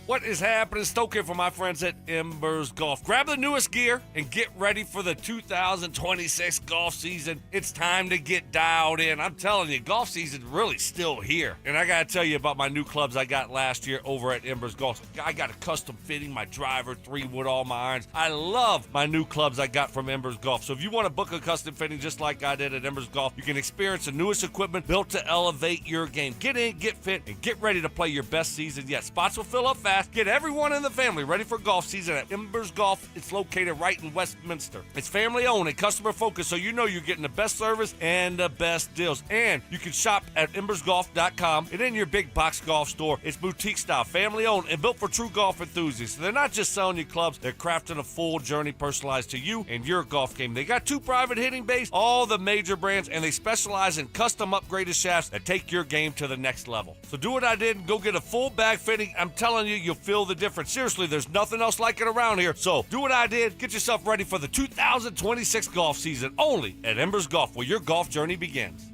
S6: What is happening? Stoke here for my friends at Embers Golf. Grab the newest gear and get ready for the 2026 golf season. It's time to get dialed in. I'm telling you, golf season's really still here. And I got to tell you about my new clubs I got last year over at Embers Golf. I got a custom fitting, my driver, 3-wood, all my irons. I love my new clubs I got from Embers Golf. So if you want to book a custom fitting just like I did at Embers Golf, you can experience the newest equipment built to elevate your game. Get in, get fit, and get ready to play your best season yet. Spots will fill up fast. Get everyone in the family ready for golf season at Embers Golf. It's located right in Westminster. It's family owned and customer focused, so you know you're getting the best service and the best deals. And you can shop at embersgolf.com and in your big box golf store. It's boutique style, family owned, and built for true golf enthusiasts. So they're not just selling you clubs, they're crafting a full journey personalized to you and your golf game. They got 2 private hitting bays, all the major brands, and they specialize in custom upgraded shafts that take your game to the next level. So do what I did and go get a full bag fitting. I'm telling you, you'll feel the difference. Seriously, there's nothing else like it around here. So do what I did. Get yourself ready for the 2026 golf season only at Embers Golf, where your golf journey begins.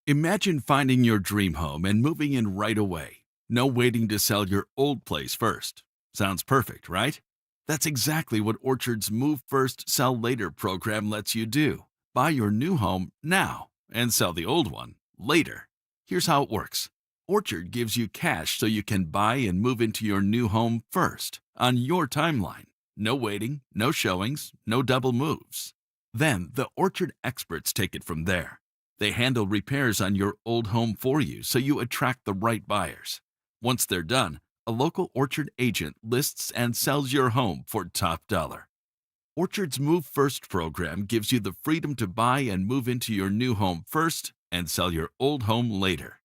S1: Imagine finding your dream home and moving in right away. No waiting to sell your old place first. Sounds perfect, right? That's exactly what Orchard's Move First, Sell Later program lets you do. Buy your new home now and sell the old one later. Here's how it works. Orchard gives you cash so you can buy and move into your new home first, on your timeline. No waiting, no showings, no double moves. Then the Orchard experts take it from there. They handle repairs on your old home for you so you attract the right buyers. Once they're done, a local Orchard agent lists and sells your home for top dollar. Orchard's Move First program gives you the freedom to buy and move into your new home first and sell your old home later.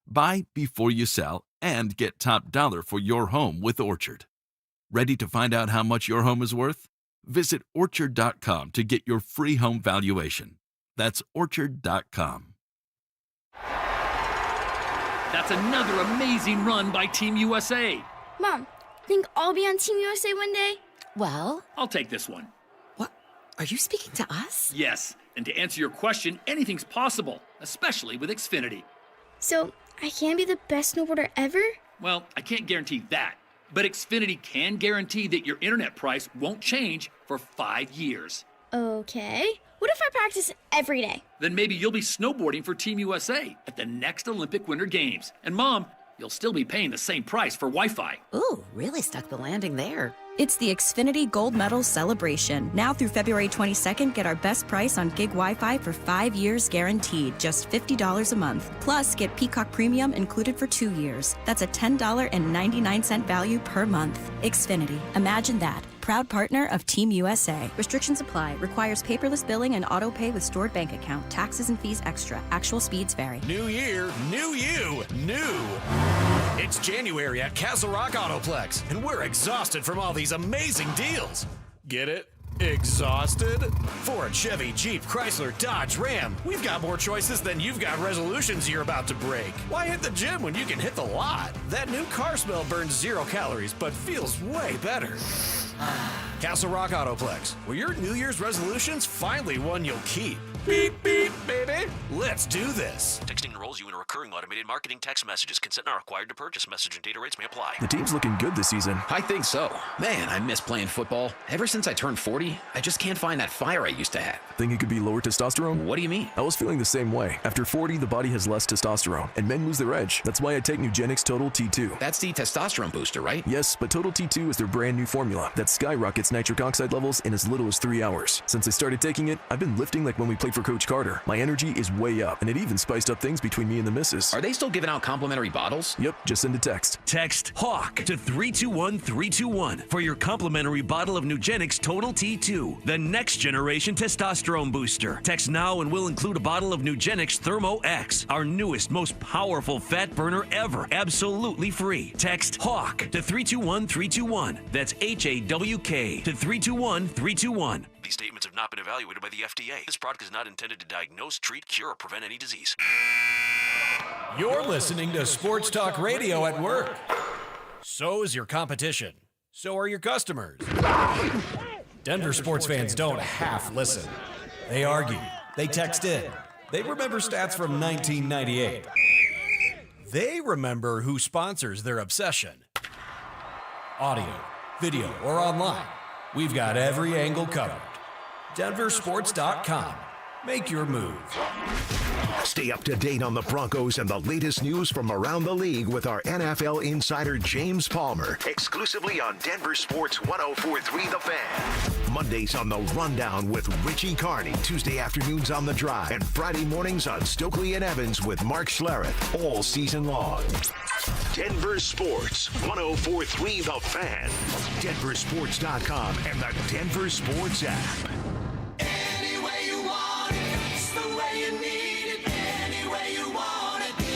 S1: Buy before you sell and get top dollar for your home with Orchard. Ready to find out how much your home is worth? Visit Orchard.com to get your free home valuation. That's Orchard.com.
S13: That's another amazing run by Team USA.
S16: Mom, think I'll be on Team USA one day?
S13: Well, I'll take this one.
S21: What? Are you speaking to us?
S13: Yes, and to answer your question, anything's possible, especially with Xfinity.
S16: So, I can be the best snowboarder ever?
S13: Well, I can't guarantee that, but Xfinity can guarantee that your internet price won't change for 5 years.
S16: Okay. What if I practice every day?
S13: Then maybe you'll be snowboarding for Team USA at the next Olympic Winter Games. And Mom, you'll still be paying the same price for Wi-Fi.
S21: Ooh, really stuck the landing there.
S25: It's the Xfinity Gold Medal Celebration. Now through February 22nd, get our best price on gig Wi-Fi for 5 years guaranteed, just $50 a month. Plus, get Peacock Premium included for 2 years. That's a $10.99 value per month. Xfinity. Imagine that. Proud partner of Team USA. Restrictions apply. Requires paperless billing and auto pay with stored bank account. Taxes and fees extra. Actual speeds vary.
S26: New year, new you, new. It's January at Castle Rock Autoplex, and we're exhausted from all these amazing deals. Get it? Exhausted? Ford, Chevy, Jeep, Chrysler, Dodge, Ram. We've got more choices than you've got resolutions you're about to break. Why hit the gym when you can hit the lot? That new car smell burns 0 calories, but feels way better. Castle Rock Autoplex, where your New Year's resolution's finally one you'll keep. Beep, beep, baby. Let's do this.
S2: Texting enrolls you in recurring automated marketing text messages. Consent not required to purchase. Message and data rates may apply.
S8: The team's looking good this season.
S11: I think so. Man, I miss playing football. Ever since I turned 40, I just can't find that fire I used to have.
S8: Think it could be lower testosterone?
S11: What do you mean?
S8: I was feeling the same way. After 40, the body has less testosterone, and men lose their edge. That's why I take Nugenix Total T2.
S11: That's the testosterone booster, right?
S8: Yes, but Total T2 is their brand new formula that skyrockets nitric oxide levels in as little as 3 hours. Since I started taking it, I've been lifting like when we played for Coach Carter. My energy is way up, and it even spiced up things between me and the missus.
S11: Are they still giving out complimentary bottles?
S8: Yep, just send a text.
S12: Text HAWK to 321-321 for your complimentary bottle of Nugenix Total T2, the next generation testosterone booster. Text now and we'll include a bottle of Nugenix Thermo X, our newest, most powerful fat burner ever, absolutely free. Text HAWK to 321-321. That's HAWK to 321-321.
S2: These statements have not been evaluated by the FDA. This product is not intended to diagnose, treat, cure, or prevent any disease.
S26: You're listening to Sports Talk Radio at work. So is your competition. So are your customers. Denver sports fans don't half listen. They argue. They text in. They remember stats from 1998. They remember who sponsors their obsession. Audio, video, or online. We've got every angle covered. DenverSports.com. Make your move.
S3: Stay up to date on the Broncos and the latest news from around the league with our NFL insider James Palmer, exclusively on Denver Sports 104.3 The Fan. Mondays on The Rundown with Richie Carney, Tuesday afternoons on The Drive, and Friday mornings on Stokley and Evans with Mark Schlereth, all season long. Denver Sports 104.3 The Fan, DenverSports.com, and the Denver Sports app.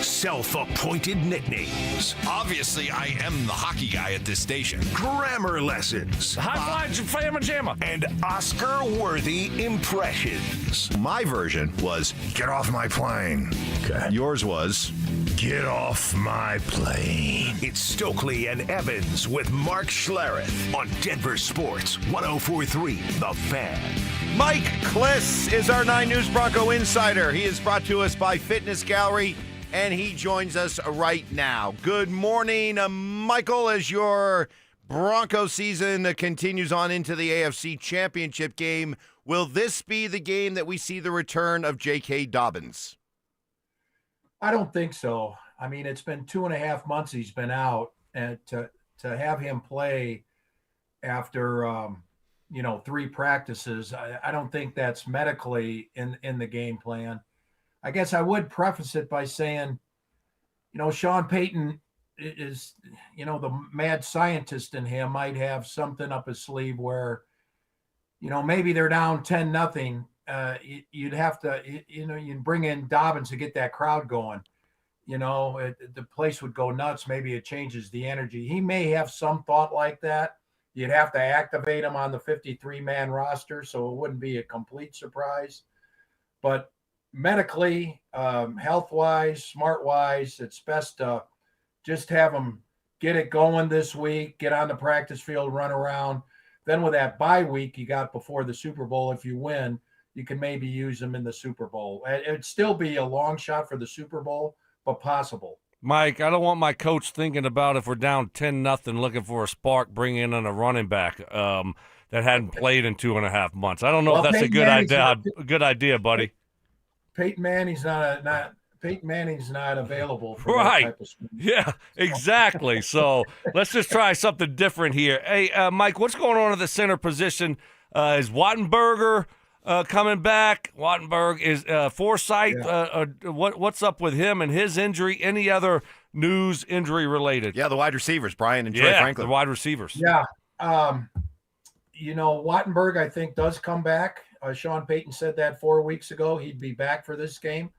S3: Self-appointed nicknames.
S14: Obviously, I am the hockey guy at this station.
S3: Grammar lessons.
S6: High five, Fama Jamma.
S3: And Oscar-worthy impressions.
S22: My version was, get off my plane.
S3: Okay.
S22: Yours was,
S3: Get off my plane. It's Stokley and Evans with Mark Schlereth on Denver Sports 104.3 The Fan.
S5: Mike Kliss is our 9 News Bronco insider. He is brought to us by Fitness Gallery, and he joins us right now. Good morning, Michael, as your Bronco season continues on into the AFC Championship game. Will this be the game that we see the return of J.K. Dobbins?
S23: I don't think so. I mean, it's been 2.5 months he's been out, and to have him play after 3 practices, I don't think that's medically in the game plan. I guess I would preface it by saying, Sean Payton is, the mad scientist in him might have something up his sleeve where, maybe they're down 10-0. You'd have to, you'd bring in Dobbins to get that crowd going. The place would go nuts. Maybe it changes the energy. He may have some thought like that. You'd have to activate him on the 53-man roster, so it wouldn't be a complete surprise. But medically, health-wise, smart-wise, it's best to just have him get it going this week, get on the practice field, run around. Then with that bye week you got before the Super Bowl, if you win, you can maybe use him in the Super Bowl. It'd still be a long shot for the Super Bowl, but possible.
S6: Mike, I don't want my coach thinking about if we're down 10-0 looking for a spark, bringing in a running back that hadn't played in 2.5 months. I don't know if that's a good idea, buddy.
S23: Peyton Manning's not available for
S6: right.
S23: that type of swing.
S6: Yeah, exactly. So let's just try something different here. Hey, Mike, what's going on at the center position? Is Wattenberger coming back? Wattenberg is Forsythe. Yeah. What's up with him and his injury? Any other news injury related?
S5: Yeah, the wide receivers, Brian and Troy Franklin.
S6: The wide receivers.
S23: Yeah. Wattenberg, I think, does come back. Sean Payton said that 4 weeks ago. He'd be back for this game.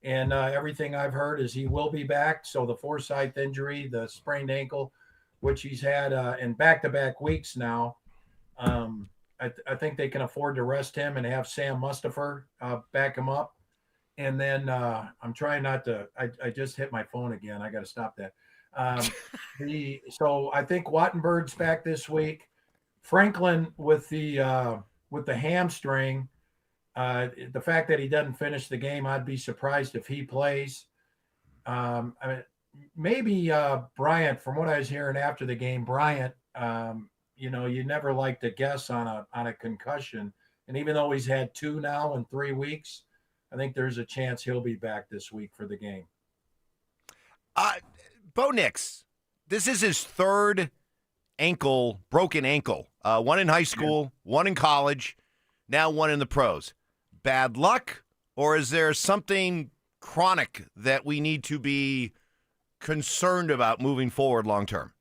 S23: And everything I've heard is he will be back. So the Forsythe injury, the sprained ankle, which he's had in back-to-back weeks now, I think they can afford to rest him and have Sam Mustipher back him up. And then I'm trying not to – I just hit my phone again. I got to stop that. So I think Wattenberg's back this week. Franklin with the hamstring The fact that he doesn't finish the game, I'd be surprised if he plays. I mean, maybe Bryant, from what I was hearing after the game, Bryant, you never like to guess on a concussion. And even though he's had 2 now in 3 weeks, I think there's a chance he'll be back this week for the game.
S5: Bo Nix, this is his 3rd broken ankle. 1 in high school, 1 in college, now 1 in the pros. Bad luck, or is there something chronic that we need to be concerned about moving forward long term?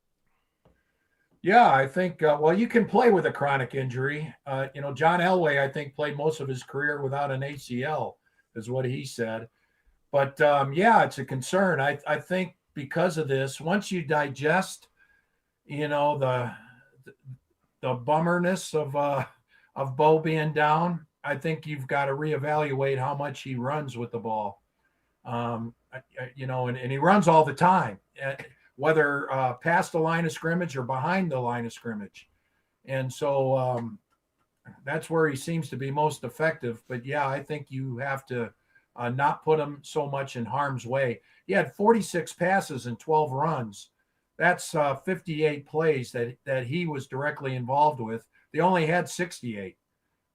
S23: Yeah, I think, you can play with a chronic injury. John Elway, I think, played most of his career without an ACL, is what he said. But, it's a concern. I think because of this, once you digest, the bummerness of Bo being down, I think you've got to reevaluate how much he runs with the ball. And he runs all the time, whether past the line of scrimmage or behind the line of scrimmage. And so that's where he seems to be most effective. But, I think you have to not put him so much in harm's way. He had 46 passes and 12 runs. That's 58 plays that he was directly involved with. They only had 68,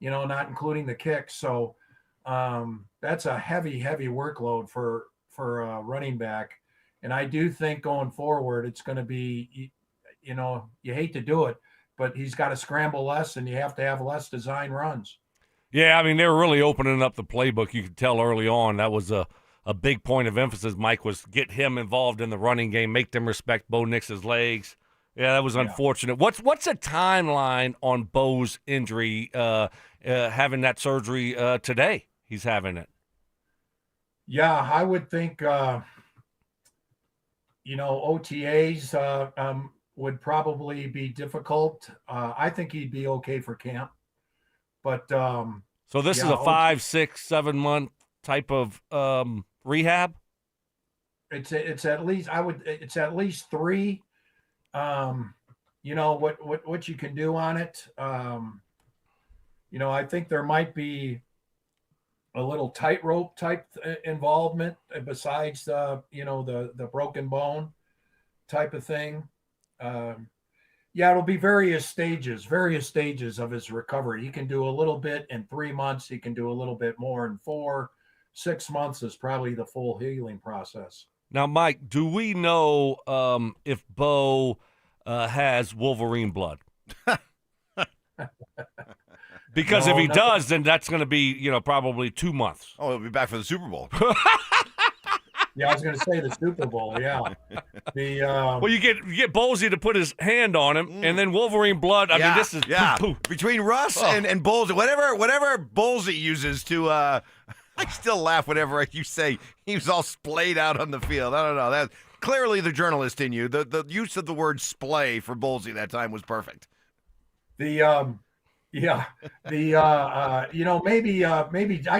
S23: not including the kicks. So that's a heavy workload for a running back. And I do think going forward, it's going to be, you hate to do it, but he's got to scramble less and you have to have less design runs.
S6: Yeah, I mean, they were really opening up the playbook. You could tell early on that was a big point of emphasis, Mike, was get him involved in the running game, make them respect Bo Nix's legs. Yeah, that was unfortunate. What's a timeline on Bo's injury, having that surgery today? He's having it.
S23: Yeah, I would think, OTAs would probably be difficult. I think he'd be okay for camp. But
S6: so this is a 5, 6, 7 month type of rehab.
S23: It's at least it's at least 3. What you can do on it. I think there might be a little tightrope type involvement besides the broken bone type of thing. It'll be various stages of his recovery. He can do a little bit in 3 months. He can do a little bit more in 4. 6 months is probably the full healing process.
S6: Now, Mike, do we know if Bo has Wolverine blood? Because if he does, then that's going to be, probably 2 months.
S5: Oh, he'll be back for the Super Bowl.
S23: Yeah, I was going to say the Super Bowl. Yeah.
S6: Well, you get Bolsey to put his hand on him, and then Wolverine blood. I mean, this is
S5: between Russ and Bolsey, whatever Bolsey uses to. I still laugh whenever you say he was all splayed out on the field. I don't know. That's clearly the journalist in you. The use of the word splay for Bolsey that time was perfect.
S23: Maybe I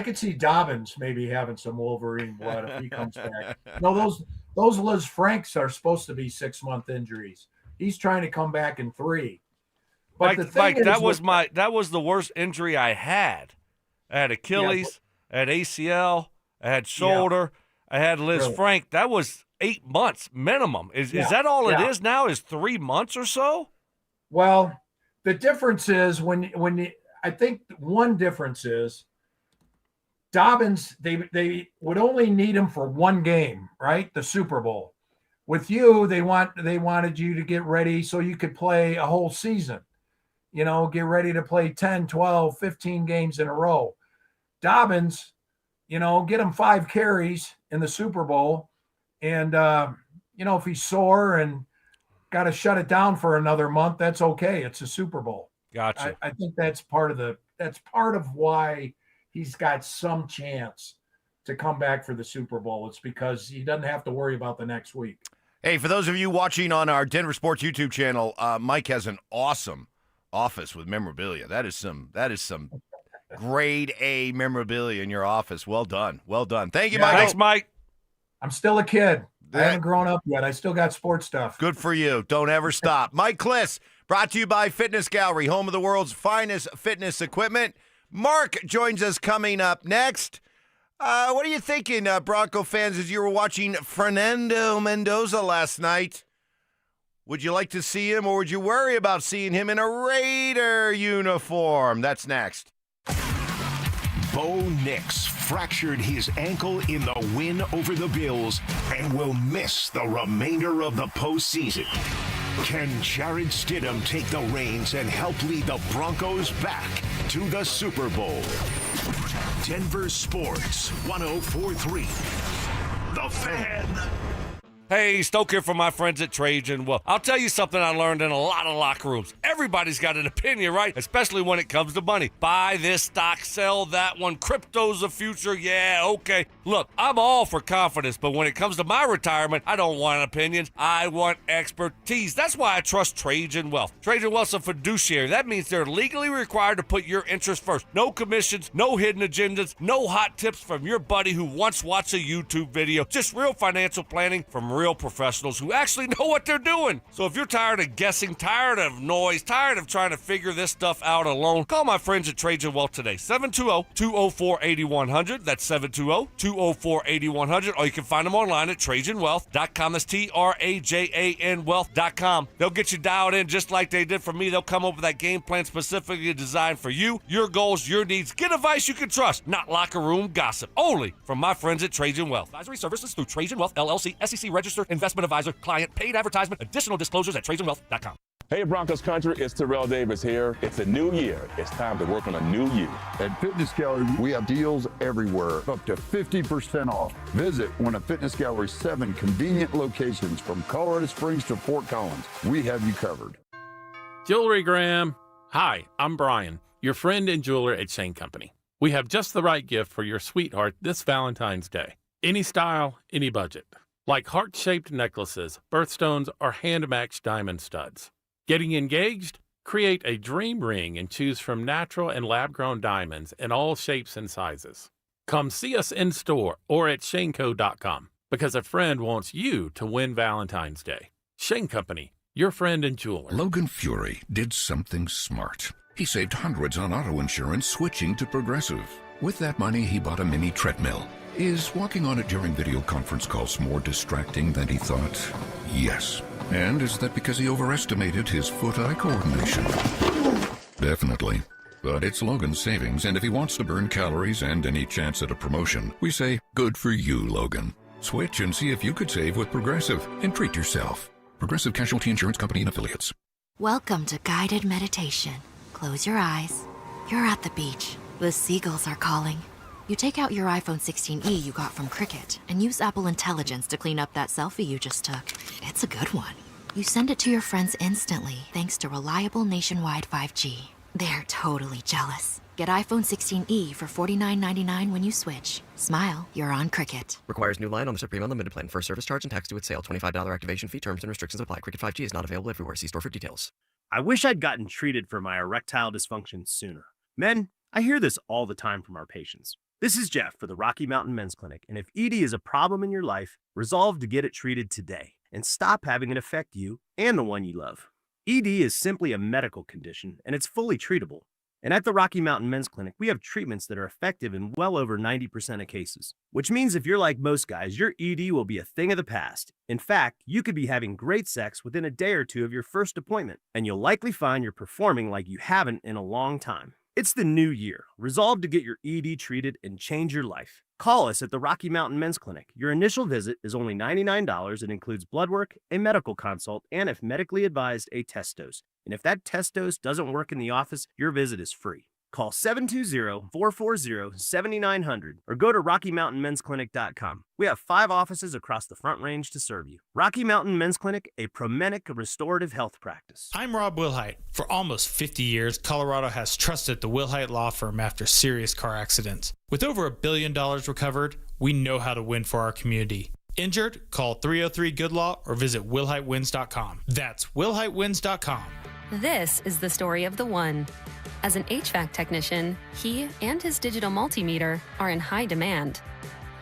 S23: could see Dobbins maybe having some Wolverine blood if he comes back. No, those Liz Franks are supposed to be 6-month injuries. He's trying to come back in 3. But
S6: Mike, that was the worst injury I had. I had Achilles, I had ACL, I had shoulder, I had Liz Frank. That was 8 months minimum. Is that all it is now? Is 3 months or so?
S23: Well, the difference is I think one difference is Dobbins, they would only need him for 1 game, right? The Super Bowl. With you, they wanted you to get ready so you could play a whole season. Get ready to play 10, 12, 15 games in a row. Dobbins, get him 5 carries in the Super Bowl. And, if he's sore and got to shut it down for another month, that's okay. It's a Super Bowl.
S6: Gotcha.
S23: I think that's part of why he's got some chance to come back for the Super Bowl. It's because he doesn't have to worry about the next week.
S5: Hey, for those of you watching on our Denver Sports YouTube channel, Mike has an awesome office with memorabilia. That is some grade A memorabilia in your office. Well done. Thank you, Mike.
S6: Thanks, Mike.
S23: I'm still a kid. I haven't grown up yet. I still got sports stuff.
S5: Good for you. Don't ever stop. Mike Kliss, brought to you by Fitness Gallery, home of the world's finest fitness equipment. Mark joins us coming up next. What are you thinking, Bronco fans, as you were watching Fernando Mendoza last night? Would you like to see him, or would you worry about seeing him in a Raider uniform? That's next.
S3: Bo Nix fractured his ankle in the win over the Bills and will miss the remainder of the postseason. Can Jared Stidham take the reins and help lead the Broncos back to the Super Bowl? Denver Sports 104.3. The Fan.
S6: Hey, Stoke here from my friends at Trajan. Well, I'll tell you something I learned in a lot of locker rooms. Everybody's got an opinion, right? Especially when it comes to money. Buy this stock, sell that one. Crypto's the future. Yeah, okay. Look, I'm all for confidence, but when it comes to my retirement, I don't want opinions. I want expertise. That's why I trust Trajan Wealth. Trajan Wealth's a fiduciary. That means they're legally required to put your interests first. No commissions, no hidden agendas, no hot tips from your buddy who once watched a YouTube video. Just real financial planning from real professionals who actually know what they're doing. So if you're tired of guessing, tired of noise, tired of trying to figure this stuff out alone, call my friends at Trajan Wealth today. 720-204-8100. That's 720-204-8100. Or you can find them online at TrajanWealth.com. That's TRAJAN Wealth.com. They'll get you dialed in just like they did for me. They'll come up with that game plan specifically designed for you, your goals, your needs. Get advice you can trust, not locker room gossip. Only from my friends at Trajan Wealth. Advisory services through Trajan Wealth, LLC, SEC registered investment advisor, client, paid advertisement, additional disclosures at TrajanWealth.com.
S7: Hey, Broncos country, it's Terrell Davis here. It's a new year. It's time to work on a new you.
S9: At Fitness Gallery, we have deals everywhere, up to 50% off. Visit one of Fitness Gallery's 7 convenient locations from Colorado Springs to Fort Collins. We have you covered.
S10: Jewelry Graham. Hi, I'm Brian, your friend and jeweler at Shane Company. We have just the right gift for your sweetheart this Valentine's Day. Any style, any budget. Like heart-shaped necklaces, birthstones, or hand-matched diamond studs. Getting engaged? Create a dream ring and choose from natural and lab-grown diamonds in all shapes and sizes. Come see us in store or at shaneco.com because a friend wants you to win Valentine's Day. Shane Company, your friend and jeweler.
S22: Logan Fury did something smart. He saved hundreds on auto insurance switching to Progressive. With that money, he bought a mini treadmill. Is walking on it during video conference calls more distracting than he thought? Yes. And is that because he overestimated his foot-eye coordination? Definitely. But it's Logan's savings, and if he wants to burn calories and any chance at a promotion, we say, good for you, Logan. Switch and see if you could save with Progressive and treat yourself. Progressive Casualty Insurance Company and Affiliates.
S21: Welcome to guided meditation. Close your eyes. You're at the beach. The seagulls are calling. You take out your iPhone 16e you got from Cricket and use Apple Intelligence to clean up that selfie you just took. It's a good one. You send it to your friends instantly thanks to reliable nationwide 5G. They're totally jealous. Get iPhone 16e for $49.99 when you switch. Smile, you're on Cricket.
S15: Requires new line on the Supreme Unlimited plan. First service charge and tax due at sale. $25 activation fee. Terms and restrictions apply. Cricket 5G is not available everywhere. See store for details.
S20: I wish I'd gotten treated for my erectile dysfunction sooner. Men, I hear this all the time from our patients. This is Jeff for the Rocky Mountain Men's Clinic, and if ED is a problem in your life, resolve to get it treated today and stop having it affect you and the one you love. ED is simply a medical condition, and it's fully treatable. And at the Rocky Mountain Men's Clinic, we have treatments that are effective in well over 90% of cases, which means if you're like most guys, your ED will be a thing of the past. In fact, you could be having great sex within a day or two of your first appointment, and you'll likely find you're performing like you haven't in a long time. It's the new year. Resolve to get your ED treated and change your life. Call us at the Rocky Mountain Men's Clinic. Your initial visit is only $99 and includes blood work, a medical consult, and if medically advised, a test dose. And if that test dose doesn't work in the office, your visit is free. Call 720-440-7900 or go to RockyMountainMen'sClinic.com. We have 5 offices across the Front Range to serve you. Rocky Mountain Men's Clinic, a Promenic restorative health practice.
S24: I'm Rob Wilhite. For almost 50 years, Colorado has trusted the Wilhite Law Firm after serious car accidents. With over $1 billion recovered, we know how to win for our community. Injured? Call 303-GOOD-LAW or visit WilhiteWins.com. That's WilhiteWins.com.
S27: This is the story of the one. As an HVAC technician, he and his digital multimeter are in high demand.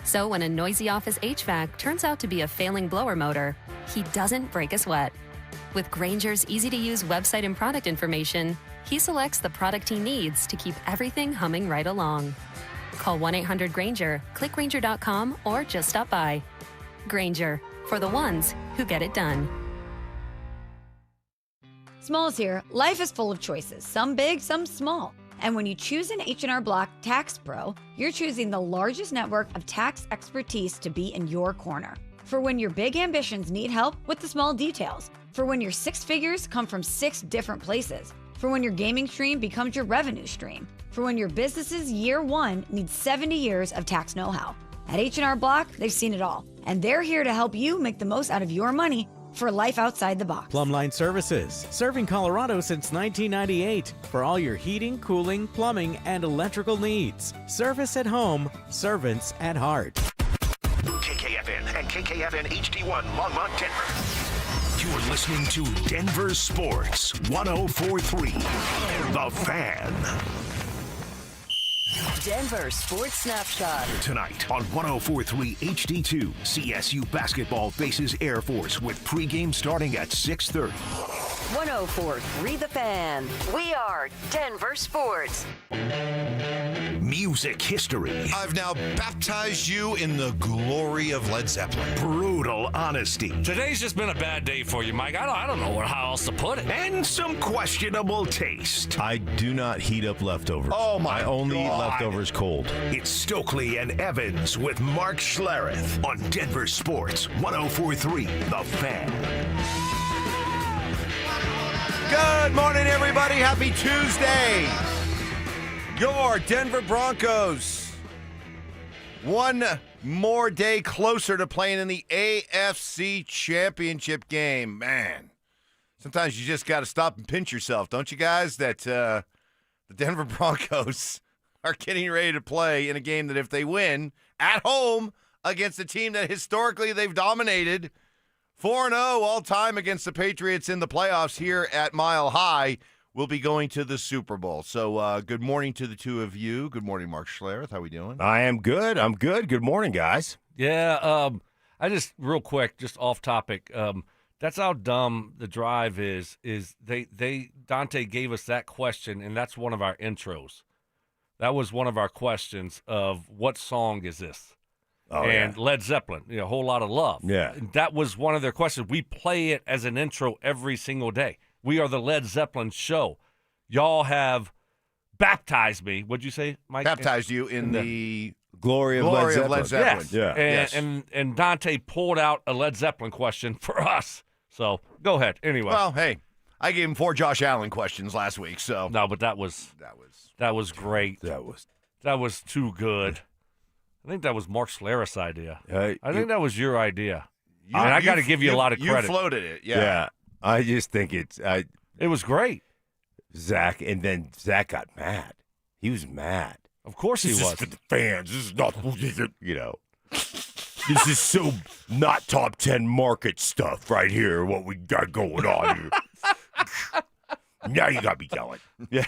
S27: So when a noisy office HVAC turns out to be a failing blower motor, he doesn't break a sweat. With Grainger's easy-to-use website and product information, he selects the product he needs to keep everything humming right along. Call 1-800-GRANGER, click Grainger.com, or just stop by. Grainger, for the ones who get it done.
S1: Smalls here. Life is full of choices, some big, some small. And when you choose an H&R Block Tax Pro, you're choosing the largest network of tax expertise to be in your corner. For when your big ambitions need help with the small details. For when your six figures come from 6 different places. For when your gaming stream becomes your revenue stream. For when your business's year 1 needs 70 years of tax know-how. At H&R Block, they've seen it all. And they're here to help you make the most out of your money for life outside the box.
S4: Plumbline Services, serving Colorado since 1998 for all your heating, cooling, plumbing, and electrical needs. Service at home, servants at heart.
S3: KKFN and KKFN HD1 Longmont, Denver. You're listening to Denver Sports 104.3. The Fan.
S13: Denver Sports Snapshot.
S3: Tonight on 104.3 HD2, CSU basketball faces Air Force with pregame starting at 6:30.
S13: 104.3 The Fan. We are Denver Sports.
S3: Music history.
S14: I've now baptized you in the glory of Led Zeppelin.
S3: Brutal honesty.
S6: Today's just been a bad day for you, Mike. I don't know how else to put it.
S3: And some questionable taste.
S16: I do not heat up leftovers.
S3: Oh, my
S16: I only eat
S3: God.
S16: leftovers cold.
S3: It's Stokley and Evans with Mark Schlereth on Denver Sports 104.3 The Fan.
S5: Good morning, everybody. Happy Tuesday. Your Denver Broncos, one more day closer to playing in the AFC Championship game. Man, sometimes you just got to stop and pinch yourself, don't you guys, that the Denver Broncos are getting ready to play in a game that if they win at home against a team that historically they've dominated, 4-0 all-time against the Patriots in the playoffs here at Mile High, will be going to the Super Bowl. So good morning to the two of you. Good morning, Mark Schlereth. How we doing?
S16: I am good. I'm good. Good morning, guys.
S6: Yeah, I just, real quick, just off topic, that's how dumb the drive is Dante gave us that question, and that's one of our intros. That was one of our questions of what song is this?
S16: Oh,
S6: and
S16: yeah.
S6: Led Zeppelin, a whole lot of love.
S16: Yeah.
S6: That was one of their questions. We play it as an intro every single day. We are the Led Zeppelin show. Y'all have baptized me. What'd you say, Mike?
S5: Baptized you in the
S16: glory of Led Zeppelin.
S6: Yes.
S16: Yeah.
S6: And Dante pulled out a Led Zeppelin question for us. So go ahead. Anyway.
S5: Well, hey, I gave him 4 Josh Allen questions last week. So
S6: no, but that was great. That was too good. I think that was Mark Schlereth's idea. I think that was your idea. I got to give you a lot of credit.
S5: You floated it, yeah.
S16: Yeah. I just think it
S6: was great.
S16: Zach, and then Zach got mad. He was mad.
S6: Of course he was.
S16: This is for the fans. This is not, this is so not top 10 market stuff right here, what we got going on here. Now you got me going.
S6: Yeah.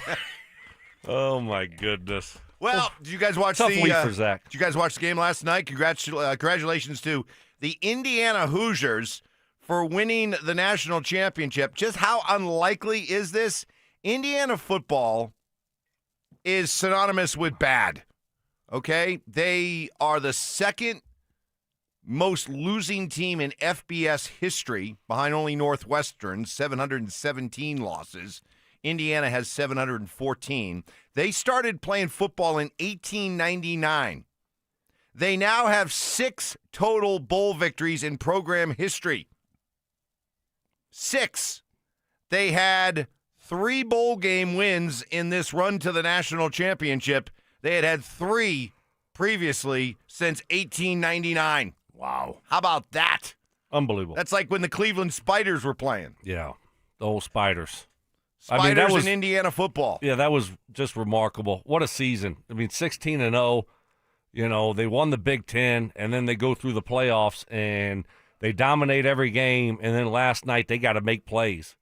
S6: Oh, my goodness.
S5: Well, did you guys watch
S6: Tough week for Zach.
S5: Did you guys watch the game last night? Congratulations to the Indiana Hoosiers for winning the national championship. Just how unlikely is this? Indiana football is synonymous with bad. Okay? They are the second most losing team in FBS history, behind only Northwestern, 717 losses. Indiana has 714. They started playing football in 1899. They now have 6 total bowl victories in program history. 6. They had 3 bowl game wins in this run to the national championship. They had 3 previously since 1899.
S16: Wow.
S5: How about that?
S6: Unbelievable.
S5: That's like when the Cleveland Spiders were playing.
S6: Yeah, the old Spiders.
S5: Spiders in Indiana football.
S6: Yeah, that was just remarkable. What a season. 16-0. They won the Big Ten, and then they go through the playoffs, and they dominate every game, and then last night they got to make plays.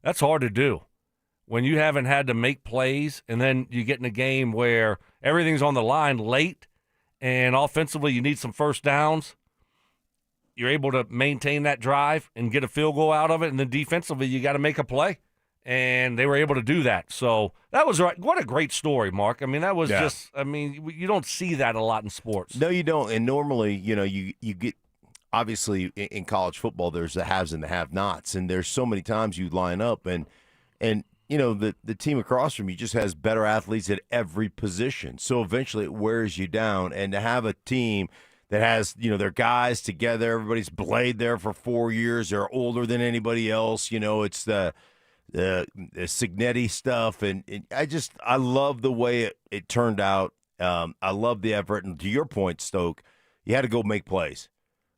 S6: That's hard to do. When you haven't had to make plays, and then you get in a game where everything's on the line late, and offensively you need some first downs, you're able to maintain that drive and get a field goal out of it, and then defensively you got to make a play. and they were able to do that. So that was right. What a great story, Mark. I mean, that was just. I mean, you don't see that a lot in sports.
S16: No, you don't. And normally, you get. Obviously, in college football, there's the haves and the have-nots, and there's so many times you line up, and the team across from you just has better athletes at every position. So eventually, it wears you down, and to have a team that has their guys together, everybody's played there for 4 years, they're older than anybody else. It's the Signetti stuff, and I love the way it turned out. I love the effort, and to your point, Stoke, you had to go make plays.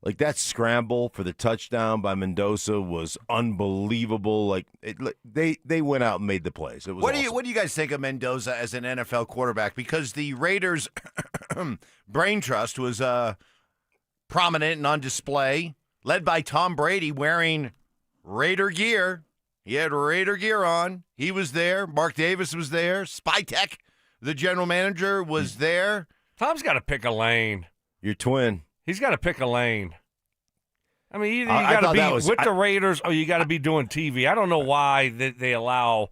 S16: Like that scramble for the touchdown by Mendoza was unbelievable. Like they went out and made the plays. It was awesome.
S5: What do you guys think of Mendoza as an NFL quarterback? Because the Raiders brain trust was prominent and on display, led by Tom Brady wearing Raider gear. He had Raider gear on. He was there. Mark Davis was there. Spytek, the general manager, was there.
S6: Tom's got to pick a lane.
S16: Your twin.
S6: He's got to pick a lane. I mean, either you got to be with the Raiders or you got to be doing TV. I don't know why they allow,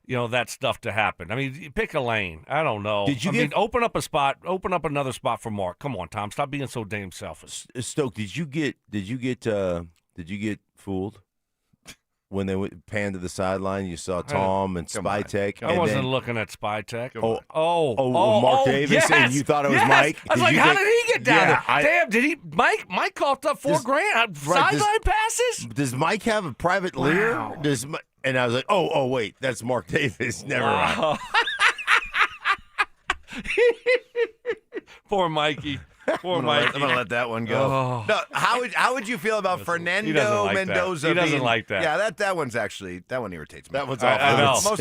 S6: that stuff to happen. I mean, you pick a lane. I don't know. Open up a spot. Open up another spot for Mark. Come on, Tom. Stop being so damn selfish.
S16: Stoke, did you get fooled? When they panned to the sideline, you saw Tom and Spytek.
S6: I wasn't looking at Spytek.
S16: Mark Davis,
S6: yes,
S16: and you thought it was Mike?
S6: I was like, how did he get down there? Damn, did he? Mike coughed up $4,000 sideline passes?
S16: Does Mike have a private leer? And I was like, oh, wait, that's Mark Davis. Never mind.
S6: Poor Mikey.
S5: I'm gonna let that one go.
S6: Oh.
S5: No, how would you feel about Fernando Mendoza?
S6: He doesn't like that.
S5: Yeah, that one's actually irritates me.
S16: That one's awful.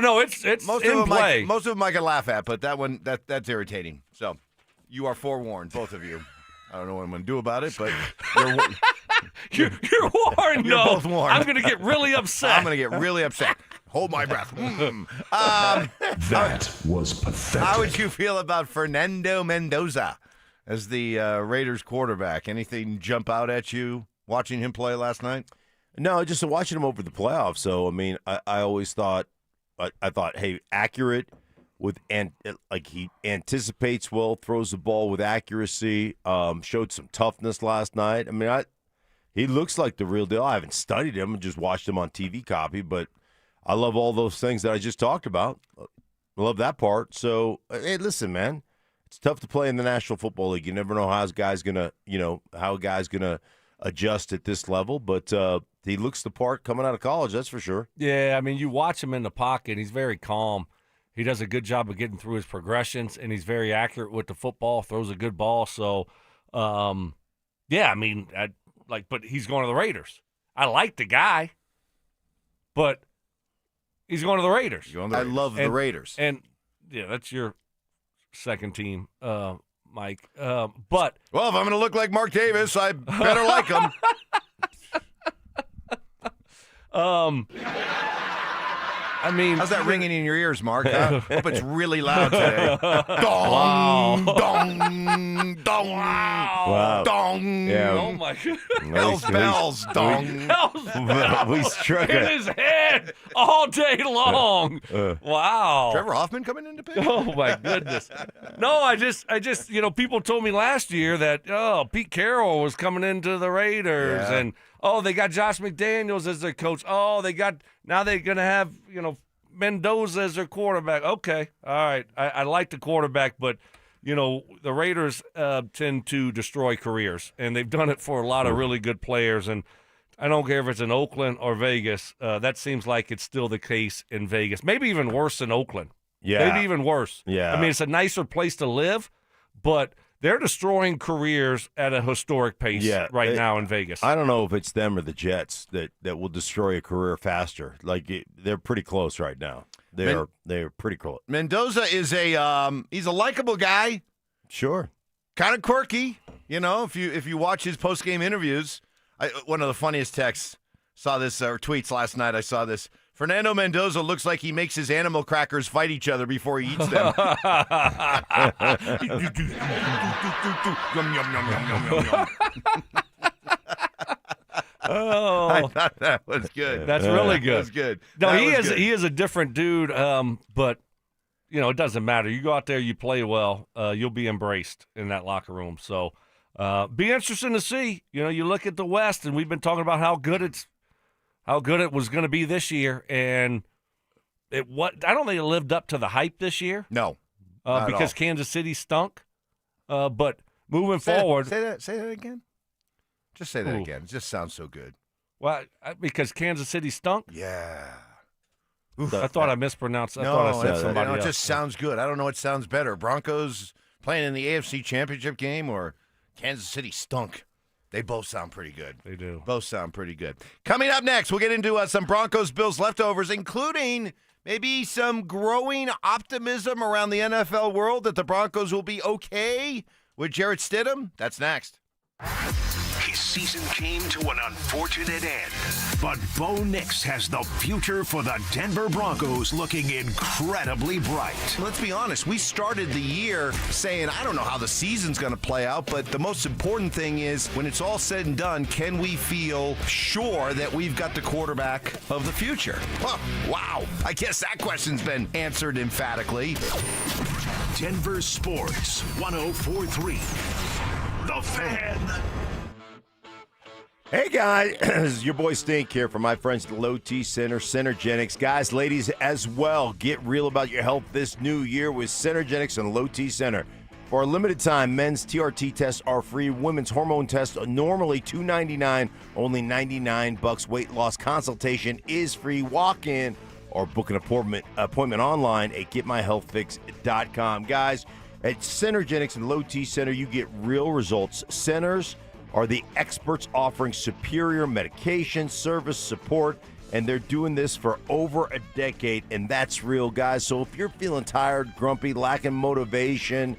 S6: No, it's
S5: most
S6: in
S5: of
S6: play.
S5: Most of them I can laugh at, but that one that's irritating. So you are forewarned, both of you. I don't know what I'm gonna do about it, but
S6: you're warned.
S5: You're both warned.
S6: I'm gonna get really upset.
S5: I'm gonna get really upset. Hold my breath.
S3: That was pathetic.
S5: How would you feel about Fernando Mendoza as the Raiders quarterback? Anything jump out at you watching him play last night?
S16: No, just watching him over the playoffs. So, I mean, I always thought, hey, accurate he anticipates well, throws the ball with accuracy, showed some toughness last night. I mean, he looks like the real deal. I haven't studied him and just watched him on TV copy, but I love all those things that I just talked about. I love that part. So, hey, listen, man. It's tough to play in the National Football League. You never know how a guy's gonna adjust at this level. But he looks the part coming out of college, that's for sure.
S6: Yeah, I mean, you watch him in the pocket. He's very calm. He does a good job of getting through his progressions, and he's very accurate with the football. Throws a good ball. So, yeah, I mean, but he's going to the Raiders. I like the guy, but he's going to the Raiders.
S5: I love the Raiders,
S6: and yeah, that's your second team, Mike. But
S5: if I'm going to look like Mark Davis, I better like him.
S6: I mean,
S5: how's that ringing in your ears, Mark? I hope it's really loud today.
S6: Wow.
S5: Dong, dong,
S16: Wow.
S5: dong.
S16: Yeah.
S6: Oh my God.
S5: Bells, dong.
S16: We struck
S6: in his head all day long. Wow.
S5: Trevor Hoffman coming into pitch?
S6: Oh my goodness. No, I just people told me last year that Pete Carroll was coming into the Raiders and they got Josh McDaniels as their coach. Now they're going to have, Mendoza as their quarterback. Okay. All right. I like the quarterback, but, the Raiders tend to destroy careers, and they've done it for a lot of really good players. And I don't care if it's in Oakland or Vegas. That seems like it's still the case in Vegas. Maybe even worse than Oakland.
S16: Yeah.
S6: Maybe even worse.
S16: Yeah.
S6: I mean, it's a nicer place to live, but they're destroying careers at a historic pace now in Vegas.
S16: I don't know if it's them or the Jets that will destroy a career faster. They're pretty close right now. They're pretty close.
S5: Mendoza is he's a likable guy.
S16: Sure.
S5: Kind of quirky, if you watch his post-game interviews. One of the funniest texts, saw this, or tweets last night, I saw this. Fernando Mendoza looks like he makes his animal crackers fight each other before he eats them.
S6: Oh,
S5: I thought that was good.
S6: That's really good.
S5: That's good.
S6: No,
S5: That
S6: he
S5: was
S6: is.
S5: good.
S6: He is a different dude. But it doesn't matter. You go out there, you play well, you'll be embraced in that locker room. So, be interesting to see. You look at the West, and we've been talking about how good it was going to be this year, and I don't think it lived up to the hype this year.
S5: No,
S6: because Kansas City stunk. But moving forward,
S5: say that again. Just say that again. It just sounds so good.
S6: Well, because Kansas City stunk.
S5: Yeah.
S6: I thought I mispronounced. I
S5: No,
S6: thought I said somebody else.
S5: it just sounds good. I don't know what sounds better. Broncos playing in the AFC Championship game or Kansas City stunk. They both sound pretty good.
S6: They do.
S5: Both sound pretty good. Coming up next, we'll get into some Broncos-Bills leftovers, including maybe some growing optimism around the NFL world that the Broncos will be okay with Jarrett Stidham. That's next.
S3: His season came to an unfortunate end, but Bo Nix has the future for the Denver Broncos looking incredibly bright.
S5: Let's be honest, we started the year saying, I don't know how the season's going to play out, but the most important thing is when it's all said and done, can we feel sure that we've got the quarterback of the future? Huh, wow, I guess that question's been answered emphatically.
S3: Denver Sports 104.3. The Fan.
S16: Hey guys, this is your boy Stink here from my friends at Low T Center, Synergenics. Guys, ladies as well, get real about your health this new year with Synergenics and Low T Center. For a limited time, men's TRT tests are free. Women's hormone tests are normally $299, only $99. Weight loss consultation is free. Walk in or book an appointment online at getmyhealthfix.com. Guys, at Synergenics and Low T Center, you get real results. Centers are the experts offering superior medication, service, support, and they're doing this for over a decade, and that's real, guys. So if you're feeling tired, grumpy, lacking motivation,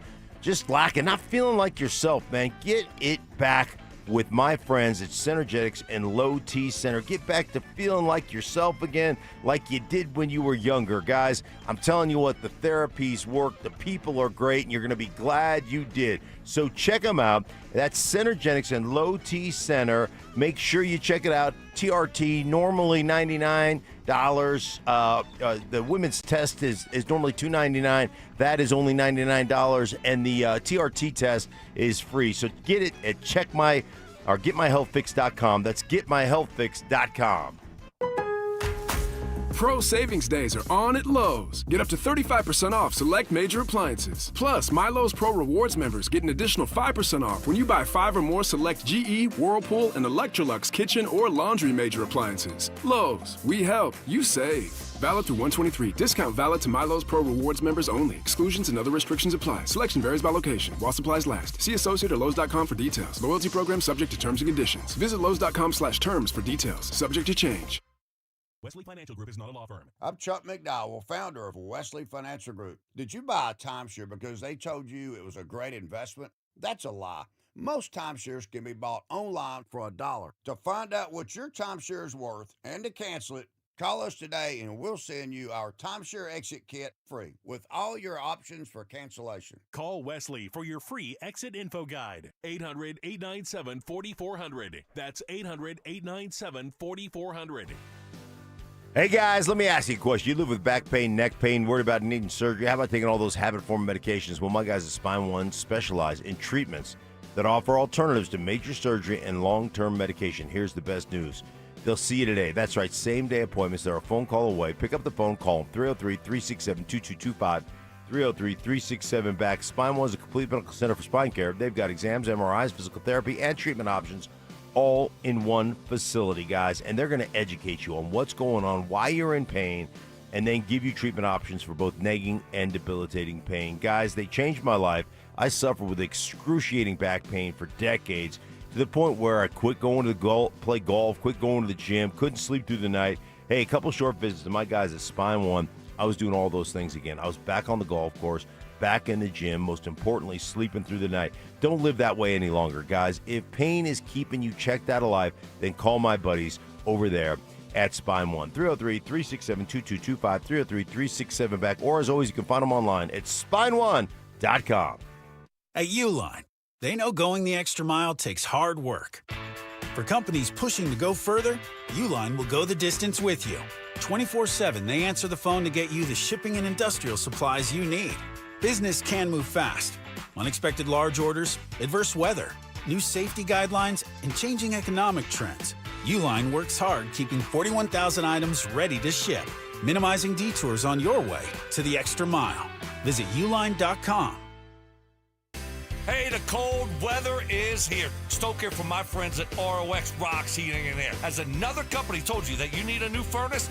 S16: not feeling like yourself, man, get it back with my friends at Synergetics and Low T Center. Get back to feeling like yourself again, like you did when you were younger, guys. I'm telling you what, the therapies work, the people are great, and you're going to be glad you did. So check them out. That's Synergetics and Low T Center. Make sure you check it out. TRT, normally $99. The women's test is normally $299. That is only $99, and the TRT test is free. So get it at getmyhealthfix.com. That's getmyhealthfix.com.
S8: Pro Savings Days are on at Lowe's. Get up to 35% off select major appliances. Plus, My Lowe's Pro Rewards members get an additional 5% off when you buy 5 or more select GE, Whirlpool, and Electrolux kitchen or laundry major appliances. Lowe's, we help, you save. Valid through 123. Discount valid to My Lowe's Pro Rewards members only. Exclusions and other restrictions apply. Selection varies by location. While supplies last. See associate or Lowe's.com for details. Loyalty program subject to terms and conditions. Visit Lowe's.com/terms for details. Subject to change.
S11: Wesley Financial Group is not a law firm.
S12: I'm Chuck McDowell, founder of Wesley Financial Group. Did you buy a timeshare because they told you it was a great investment? That's a lie. Most timeshares can be bought online for $1. To find out what your timeshare is worth and to cancel it, call us today and we'll send you our timeshare exit kit free with all your options for cancellation.
S11: Call Wesley for your free exit info guide. 800-897-4400. That's 800-897-4400.
S16: Hey guys, let me ask you a question. You live with back pain, neck pain, worried about needing surgery. How about taking all those habit-forming medications? Well, my guys at Spine One specialize in treatments that offer alternatives to major surgery and long-term medication. Here's the best news. They'll see you today. That's right, same-day appointments. They're a phone call away. Pick up the phone, call them 303-367-2225, 303-367-BACK. Spine One is a complete medical center for spine care. They've got exams, MRIs, physical therapy, and treatment options all in one facility, guys, and they're going to educate you on what's going on, why you're in pain, and then give you treatment options for both nagging and debilitating pain. Guys, they changed my life. I suffered with excruciating back pain for decades to the point where I quit going to play golf, quit going to the gym, couldn't sleep through the night. Hey, a couple short visits to my guys at Spine One, I was doing all those things again. I was back on the golf course, back in the gym, most importantly, sleeping through the night. Don't live that way any longer, guys. If pain is keeping you checked out of life, then call my buddies over there at Spine One. 303-367-2225, 303-367-BACK, or as always, you can find them online at spineone.com.
S17: At Uline, they know going the extra mile takes hard work.
S2: For companies pushing to go further, Uline will go the distance with you. 24/7, they answer the phone to get you the shipping and industrial supplies you need. Business can move fast. Unexpected large orders, adverse weather, new safety guidelines, and changing economic trends. Uline works hard keeping 41,000 items ready to ship, minimizing detours on your way to the extra mile. Visit uline.com.
S6: Hey, the cold weather is here. Stoke here from my friends at ROX Rocks Heating and Air. Has another company told you that you need a new furnace?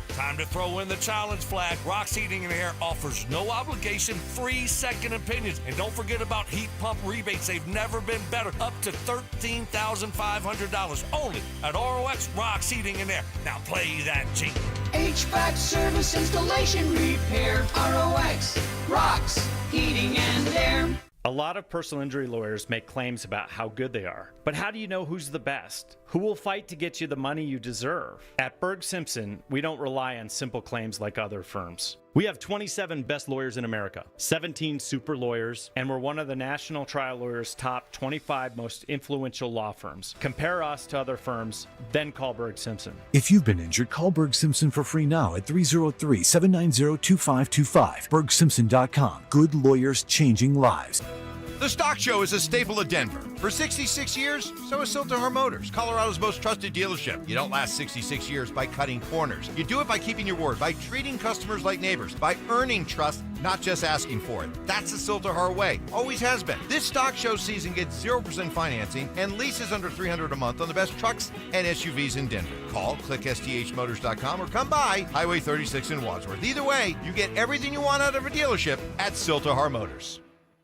S6: Time to throw in the challenge flag. Rocks Heating and Air offers no obligation, free second opinions. And don't forget about heat pump rebates. They've never been better. Up to $13,500 only at ROX Rocks Heating and Air. Now play that jingle.
S17: HVAC service, installation, repair. ROX Rocks Heating and Air.
S18: A lot of personal injury lawyers make claims about how good they are. But how do you know who's the best? Who will fight to get you the money you deserve? At Berg Simpson, we don't rely on simple claims like other firms. We have 27 best lawyers in America, 17 super lawyers, and we're one of the National Trial Lawyers' top 25 most influential law firms. Compare us to other firms, then call Berg Simpson.
S19: If you've been injured, call Berg Simpson for free now at 303-790-2525. BergSimpson.com. Good lawyers changing lives.
S14: The Stock Show is a staple of Denver. For 66 years, so is Siltahar Motors, Colorado's most trusted dealership. You don't last 66 years by cutting corners. You do it by keeping your word, by treating customers like neighbors, by earning trust, not just asking for it. That's the Siltahar way. Always has been. This Stock Show season gets 0% financing and leases under $300 a month on the best trucks and SUVs in Denver. Call, click STHmotors.com, or come by Highway 36 in Wadsworth. Either way, you get everything you want out of a dealership at Siltahar Motors.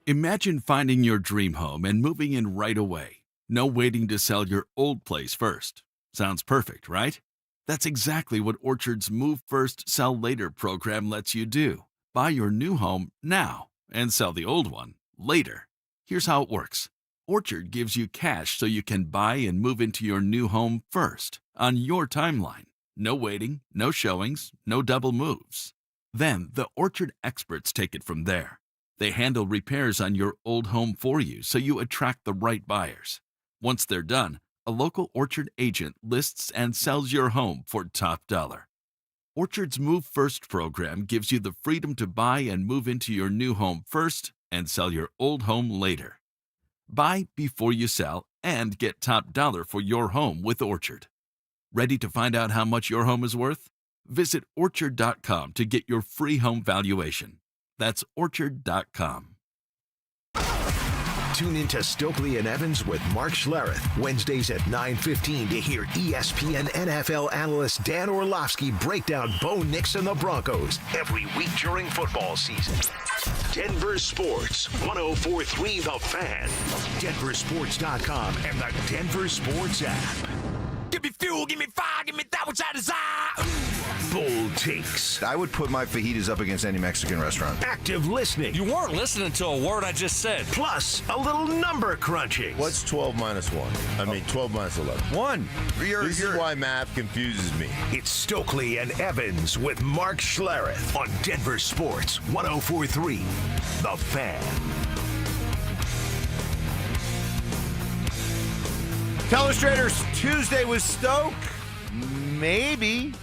S23: Imagine finding your dream home and moving in right away. No waiting to sell your old place first. Sounds perfect, right? That's exactly what Orchard's Move First, Sell Later program lets you do. Buy your new home now and sell the old one later. Here's how it works. Orchard gives you cash so you can buy and move into your new home first, on your timeline. No waiting, no showings, no double moves. Then the Orchard experts take it from there. They handle repairs on your old home for you so you attract the right buyers. Once they're done, a local Orchard agent lists and sells your home for top dollar. Orchard's Move First program gives you the freedom to buy and move into your new home first and sell your old home later. Buy before you sell and get top dollar for your home with Orchard. Ready to find out how much your home is worth? Visit Orchard.com to get your free home valuation. That's Orchard.com.
S3: Tune into Stokley and Evans with Mark Schlereth, Wednesdays at 9:15 to hear ESPN NFL analyst Dan Orlovsky break down Bo Nix and the Broncos every week during football season. Denver Sports, 104.3 The Fan, DenverSports.com, and the Denver Sports app.
S14: Give me fuel, give me fire, give me that which I desire.
S3: Bold takes.
S5: I would put my fajitas up against any Mexican restaurant.
S3: Active listening.
S6: You weren't listening to a word I just said.
S3: Plus, a little number crunching.
S16: What's 12 minus 1? 12 minus 11.
S5: 1.
S16: This is why math confuses me.
S3: It's Stokley and Evans with Mark Schlereth on Denver Sports, 104.3 The Fan.
S5: Teleustrator Tuesday with Stoke. Maybe.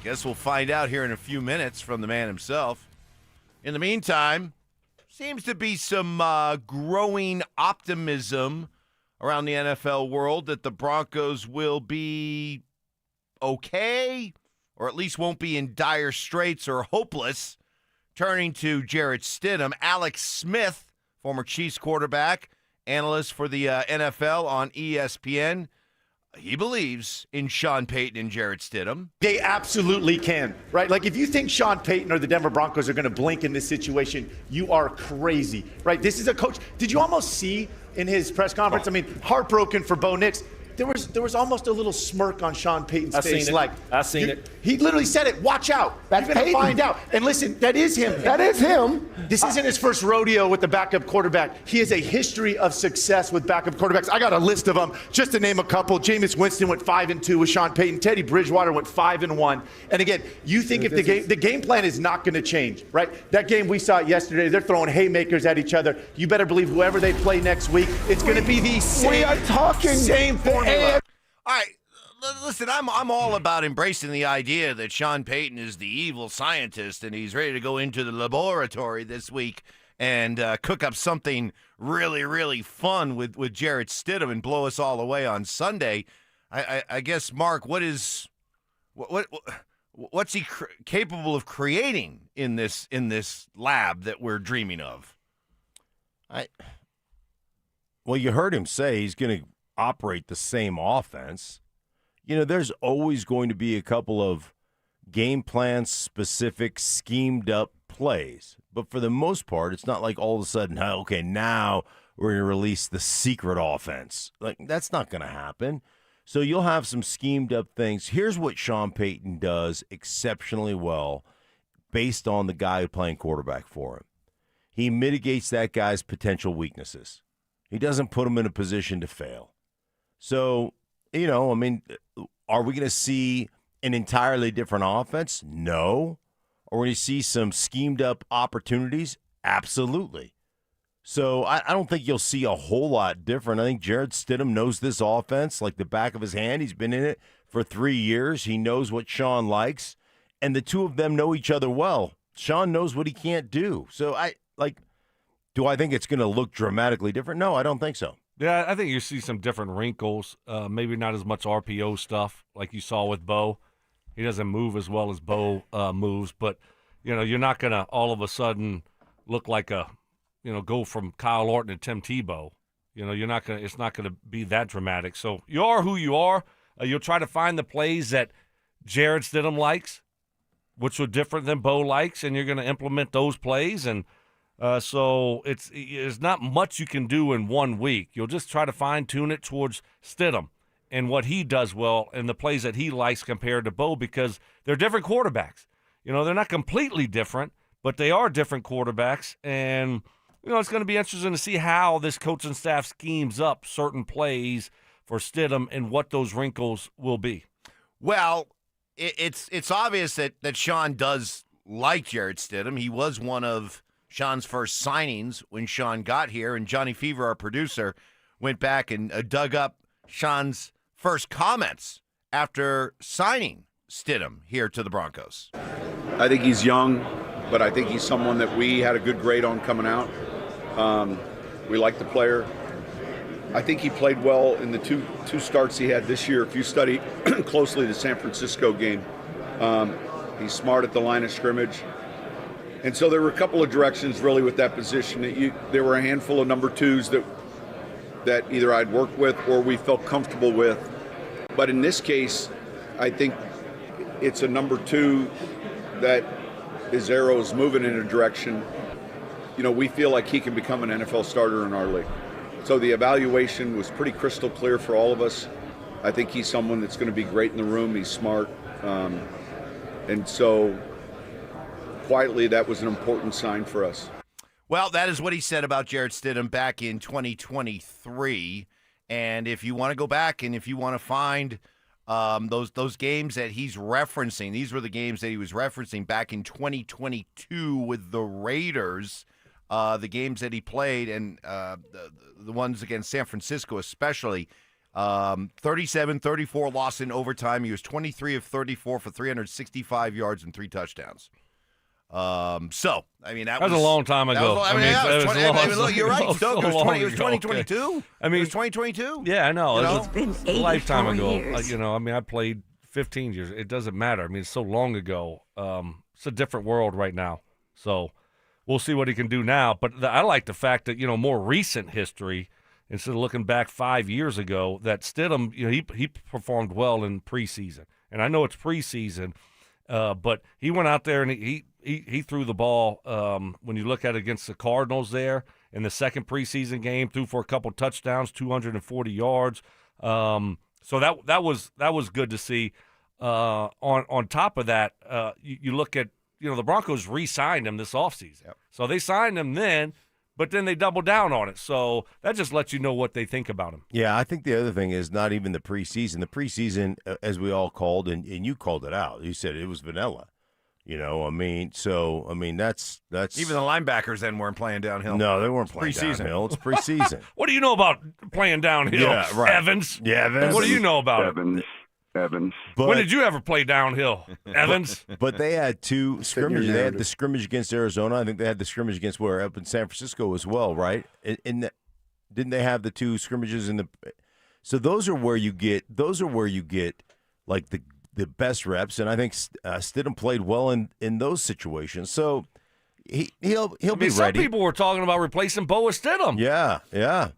S5: Guess we'll find out here in a few minutes from the man himself. In the meantime, seems to be some growing optimism around the NFL world that the Broncos will be okay, or at least won't be in dire straits or hopeless. Turning to Jarrett Stidham, Alex Smith, former Chiefs quarterback, analyst for the NFL on ESPN. He believes in Sean Payton and Jarrett Stidham.
S25: They absolutely can, right? Like, if you think Sean Payton or the Denver Broncos are going to blink in this situation, you are crazy, right? This is a coach. Did you almost see in his press conference? I mean, heartbroken for Bo Nix. There was almost a little smirk on Sean Payton's face.
S10: I've seen it.
S25: He literally said it. Watch out. You're going to find out. And listen, that is him. That is him. This isn't his first rodeo with the backup quarterback. He has a history of success with backup quarterbacks. I got a list of them. Just to name a couple, Jameis Winston went 5-2 with Sean Payton. Teddy Bridgewater went 5-1. And again, you think if the game plan is not going to change, right? That game we saw yesterday, they're throwing haymakers at each other. You better believe whoever they play next week, it's going to be the same format.
S5: All right. Listen, I'm all about embracing the idea that Sean Payton is the evil scientist and he's ready to go into the laboratory this week and cook up something really, really fun with Jarrett Stidham and blow us all away on Sunday. I guess, Mark, what's he capable of creating in this lab that we're dreaming of?
S16: Well, you heard him say he's going to operate the same offense. There's always going to be a couple of game plan specific, schemed up plays. But for the most part, it's not like all of a sudden, okay, now we're going to release the secret offense. Like, that's not going to happen. So you'll have some schemed up things. Here's what Sean Payton does exceptionally well based on the guy playing quarterback for him. He mitigates that guy's potential weaknesses. He doesn't put him in a position to fail. So, are we going to see an entirely different offense? No. Are we going to see some schemed up opportunities? Absolutely. So I don't think you'll see a whole lot different. I think Jarrett Stidham knows this offense like the back of his hand. He's been in it for 3 years. He knows what Sean likes, and the two of them know each other well. Sean knows what he can't do. So do I think it's going to look dramatically different? No, I don't think so.
S6: Yeah, I think you see some different wrinkles. Maybe not as much RPO stuff like you saw with Bo. He doesn't move as well as Bo moves, but you're not going to all of a sudden look like go from Kyle Orton to Tim Tebow. You're not going to. It's not going to be that dramatic. So you are who you are. You'll try to find the plays that Jarrett Stidham likes, which are different than Bo likes, and you're going to implement those plays. And so it's not much you can do in 1 week. You'll just try to fine-tune it towards Stidham and what he does well and the plays that he likes compared to Bo, because they're different quarterbacks. They're not completely different, but they are different quarterbacks. And, it's going to be interesting to see how this coaching staff schemes up certain plays for Stidham and what those wrinkles will be.
S5: Well, it's obvious that Sean does like Jarrett Stidham. He was one of Sean's first signings when Sean got here, and Johnny Fever, our producer, went back and dug up Sean's first comments after signing Stidham here to the Broncos.
S7: I think he's young, but I think he's someone that we had a good grade on coming out. We like the player. I think he played well in the two starts he had this year. If you study closely the San Francisco game, he's smart at the line of scrimmage. And so there were a couple of directions really with that position. There were a handful of number twos that either I'd worked with or we felt comfortable with. But in this case, I think it's a number two that his arrow is moving in a direction. We feel like he can become an NFL starter in our league. So the evaluation was pretty crystal clear for all of us. I think he's someone that's going to be great in the room. He's smart. And so quietly, that was an important sign for us.
S5: Well, that is what he said about Jarrett Stidham back in 2023. And if you want to go back and if you want to find those games that he's referencing, these were the games that he was referencing back in 2022 with the Raiders, the games that he played, and the ones against San Francisco especially. 37-34 loss in overtime. He was 23 of 34 for 365 yards and 3 touchdowns. That was
S6: a long time ago.
S5: You're right, Stoke. It was 2022.
S6: Okay.
S5: It was 2022.
S6: Yeah, I know.
S1: It's been
S6: a lifetime ago.
S1: years.
S6: I played 15 years. It doesn't matter. It's so long ago. It's a different world right now. So we'll see what he can do now. But I like the fact that, more recent history, instead of looking back 5 years ago, that Stidham, he performed well in preseason. And I know it's preseason, but he went out there and he threw the ball. When you look at it against the Cardinals there in the second preseason game, threw for a couple touchdowns, 240 yards. So that was good to see. On top of that, you look at the Broncos re-signed him this offseason.
S5: Yep.
S6: So they signed him then, but then they doubled down on it. So that just lets you know what they think about him.
S16: Yeah, I think the other thing is not even the preseason. The preseason, as we all called, and you called it out, you said it was vanilla. You know, I mean, that's
S5: Even the linebackers then weren't playing downhill.
S16: No, they weren't playing downhill. It's preseason.
S6: What do you know about playing downhill?
S16: Yeah, right.
S6: Evans.
S16: Yeah, Evans.
S6: What do you know about
S9: Evans.
S16: But,
S6: when did you ever play downhill, Evans?
S16: But they had two scrimmages. They had the scrimmage against Arizona. I think they had the scrimmage against up in San Francisco as well, right? Didn't they have the two scrimmages in the? So those are where you get like the best reps, and I think Stidham played well in those situations. So he'll be ready.
S6: Some people were talking about replacing Bo with Stidham.
S16: Yeah.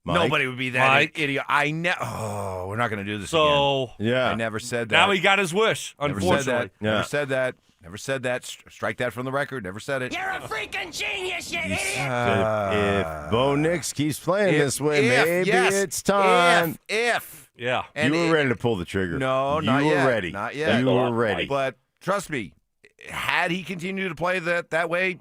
S16: Mike?
S5: Nobody would be that idiot. We're not going to do this again.
S16: Yeah.
S5: I never said that.
S6: Now he got his wish, unfortunately.
S5: Never said that. Never said that. Strike that from the record. Never said it.
S17: You're a freaking genius, you idiot!
S16: If Bo Nix keeps playing this way, maybe it's time.
S5: If.
S6: Yeah.
S5: And
S16: you were ready to pull the trigger.
S5: No, not
S16: you
S5: yet.
S16: were ready.
S5: Not yet.
S16: You were ready.
S5: But trust me, had he continued to play that way,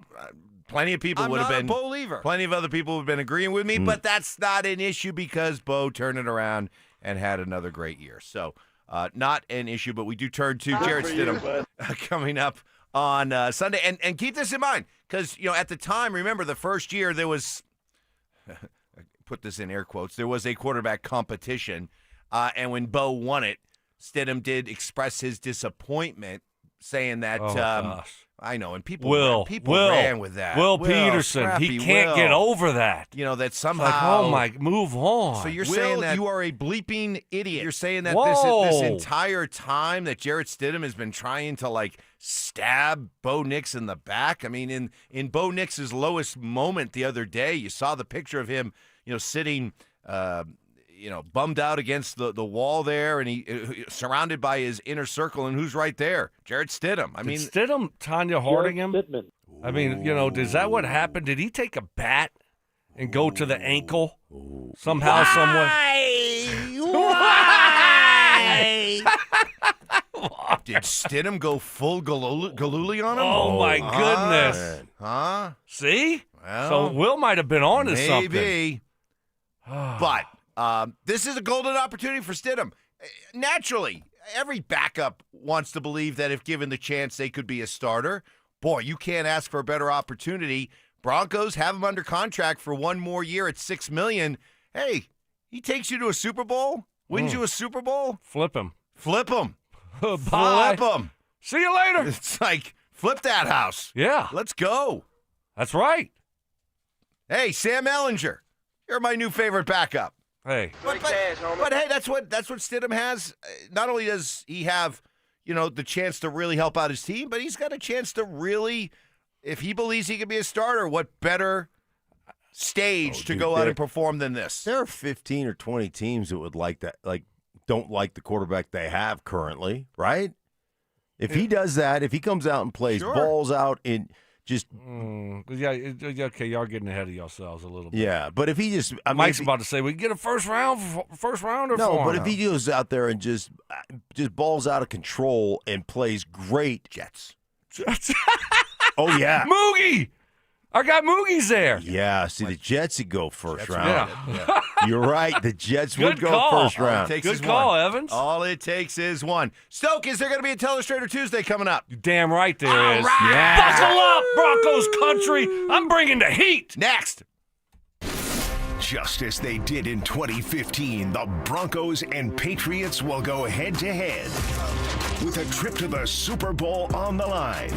S5: plenty of people would have been.
S14: Bo believer.
S5: Plenty of other people would have been agreeing with me, but that's not an issue because Bo turned it around and had another great year. So, not an issue, but we do turn to Jarrett Stidham coming up on Sunday. And keep this in mind because, at the time, remember the first year there was, put this in air quotes, there was a quarterback competition. And when Bo won it, Stidham did express his disappointment, saying that, I know, and people ran with that.
S6: Will Peterson, he can't get over that.
S5: That somehow.
S6: Move on.
S5: So you're saying that you are a bleeping idiot. You're saying that this entire time that Jarrett Stidham has been trying to stab Bo Nix in the back. I mean, in Bo Nix's lowest moment the other day, you saw the picture of him, sitting. Bummed out against the wall there, and he surrounded by his inner circle, and who's right there? Jarrett Stidham.
S6: Did Stidham Tanya Harding him? I mean, is that what happened? Did he take a bat and go to the ankle somehow, someway?
S5: Why? Did Stidham go full Galooly on him?
S6: Oh, my goodness.
S5: Huh?
S6: See?
S5: Well,
S6: so Will might have been on to something.
S5: Maybe. But this is a golden opportunity for Stidham. Naturally, every backup wants to believe that if given the chance, they could be a starter. Boy, you can't ask for a better opportunity. Broncos have him under contract for one more year at $6 million. Hey, he takes you to a Super Bowl, wins you a Super Bowl.
S6: Flip him.
S5: Flip him.
S6: Bye.
S5: Flip him.
S6: See you later.
S5: It's like, flip that house.
S6: Yeah.
S5: Let's go.
S6: That's right.
S5: Hey, Sam Ellinger, you're my new favorite backup.
S6: Hey.
S5: But hey, that's what Stidham has. Not only does he have, the chance to really help out his team, but he's got a chance to really, if he believes he can be a starter, what better stage to go out and perform than this?
S16: There are 15 or 20 teams that would like that, don't like the quarterback they have currently, right? If he does that, if he comes out and plays balls out in just
S6: okay, y'all getting ahead of yourselves a little bit.
S16: Yeah, but if he just
S6: Mike's about to say we get a first rounder
S16: but if he goes out there and just balls out of control and plays great
S5: Jets.
S16: Oh yeah.
S6: Moogie! I got Moogie's there.
S16: Yeah, see the Jets would go first round.
S6: Yeah.
S16: You're right. The Jets would go
S6: call.
S16: first round.
S6: Good call, Evans.
S5: All it takes is one. Stoke, is there going to be a Teleustrator Tuesday coming up?
S6: You're damn right there is.
S5: Right.
S6: Yeah. Buckle up, Broncos country. I'm bringing the heat.
S5: Next.
S3: Just as they did in 2015, the Broncos and Patriots will go head-to-head with a trip to the Super Bowl on the line.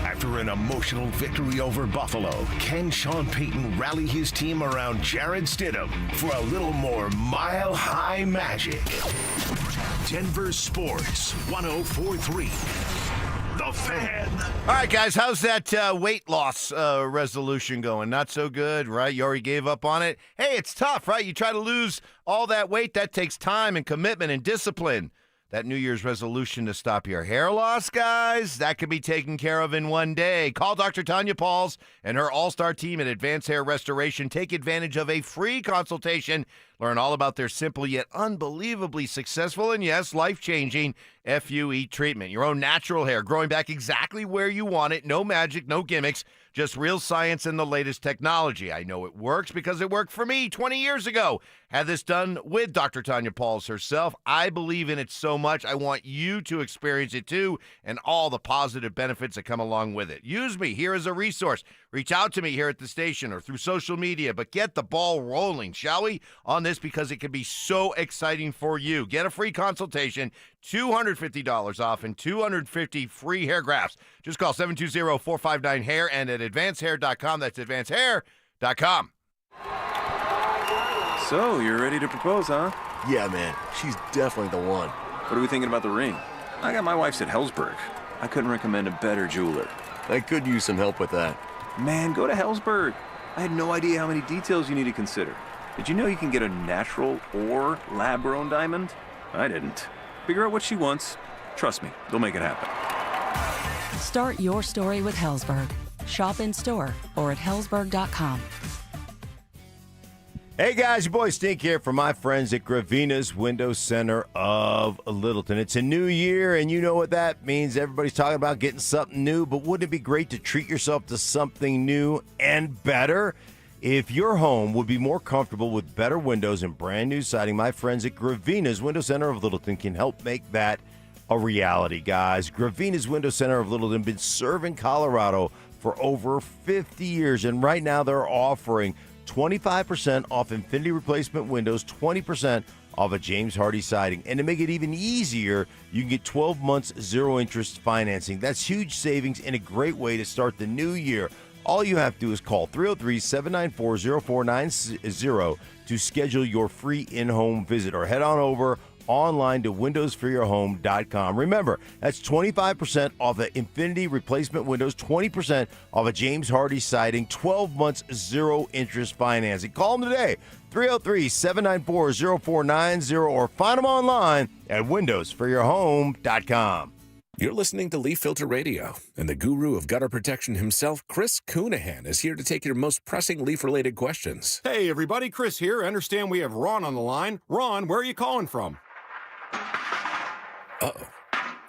S3: After an emotional victory over Buffalo, can Sean Payton rally his team around Jarrett Stidham for a little more mile-high magic? Denver Sports 104.3. The Fan.
S5: All right, guys, how's that weight loss resolution going? Not so good, right? You already gave up on it. Hey, it's tough, right? You try to lose all that weight. That takes time and commitment and discipline. That New Year's resolution to stop your hair loss, guys, that could be taken care of in one day. Call Dr. Tanya Pauls and her all-star team at Advanced Hair Restoration. Take advantage of a free consultation. Learn all about their simple yet unbelievably successful and, yes, life-changing FUE treatment. Your own natural hair growing back exactly where you want it. No magic, no gimmicks, just real science and the latest technology. I know it works because it worked for me 20 years ago. Had this done with Dr. Tanya Pauls herself. I believe in it so much. I want you to experience it too, and all the positive benefits that come along with it. Use me here as a resource. Reach out to me here at the station or through social media, but get the ball rolling, shall we, on this, because it can be so exciting for you. Get a free consultation, $250 off, and 250 free hair grafts. Just call 720-459-HAIR and at advancehair.com. That's advancehair.com.
S9: So, you're ready to propose, huh?
S16: Yeah, man. She's definitely the one.
S9: What are we thinking about the ring? I got my wife's at Hellsberg. I couldn't recommend a better jeweler.
S16: I could use some help with that.
S9: Man, go to Hellsberg. I had no idea how many details you need to consider. Did you know you can get a natural or lab-grown diamond? I didn't. Figure out what she wants. Trust me, they'll make it happen.
S15: Start your story with Hellsberg. Shop in store or at hellsberg.com.
S16: Hey guys, your boy Stink here from my friends at Gravina's Window Center of Littleton. It's a new year, and you know what that means. Everybody's talking about getting something new, but wouldn't it be great to treat yourself to something new and better? If your home would be more comfortable with better windows and brand new siding, my friends at Gravina's Window Center of Littleton can help make that a reality, guys. Gravina's Window Center of Littleton has been serving Colorado for over 50 years, and right now they're offering 25% off Infinity replacement windows, 20% off a James Hardy siding. And to make it even easier, you can get 12 months zero-interest financing. That's huge savings and a great way to start the new year. All you have to do is call 303-794-0490 to schedule your free in-home visit, or head on over online to windowsforyourhome.com. Remember, that's 25% off the Infinity replacement windows, 20% off a James Hardy siding, 12 months zero-interest financing. Call them today, 303-794-0490, or find them online at windowsforyourhome.com.
S20: You're listening to Leaf Filter Radio, and the guru of gutter protection himself, Chris Coonahan, is here to take your most pressing leaf-related questions.
S21: Hey, everybody, Chris here. I understand we have Ron on the line. Ron, where are you calling from?
S20: Uh-oh.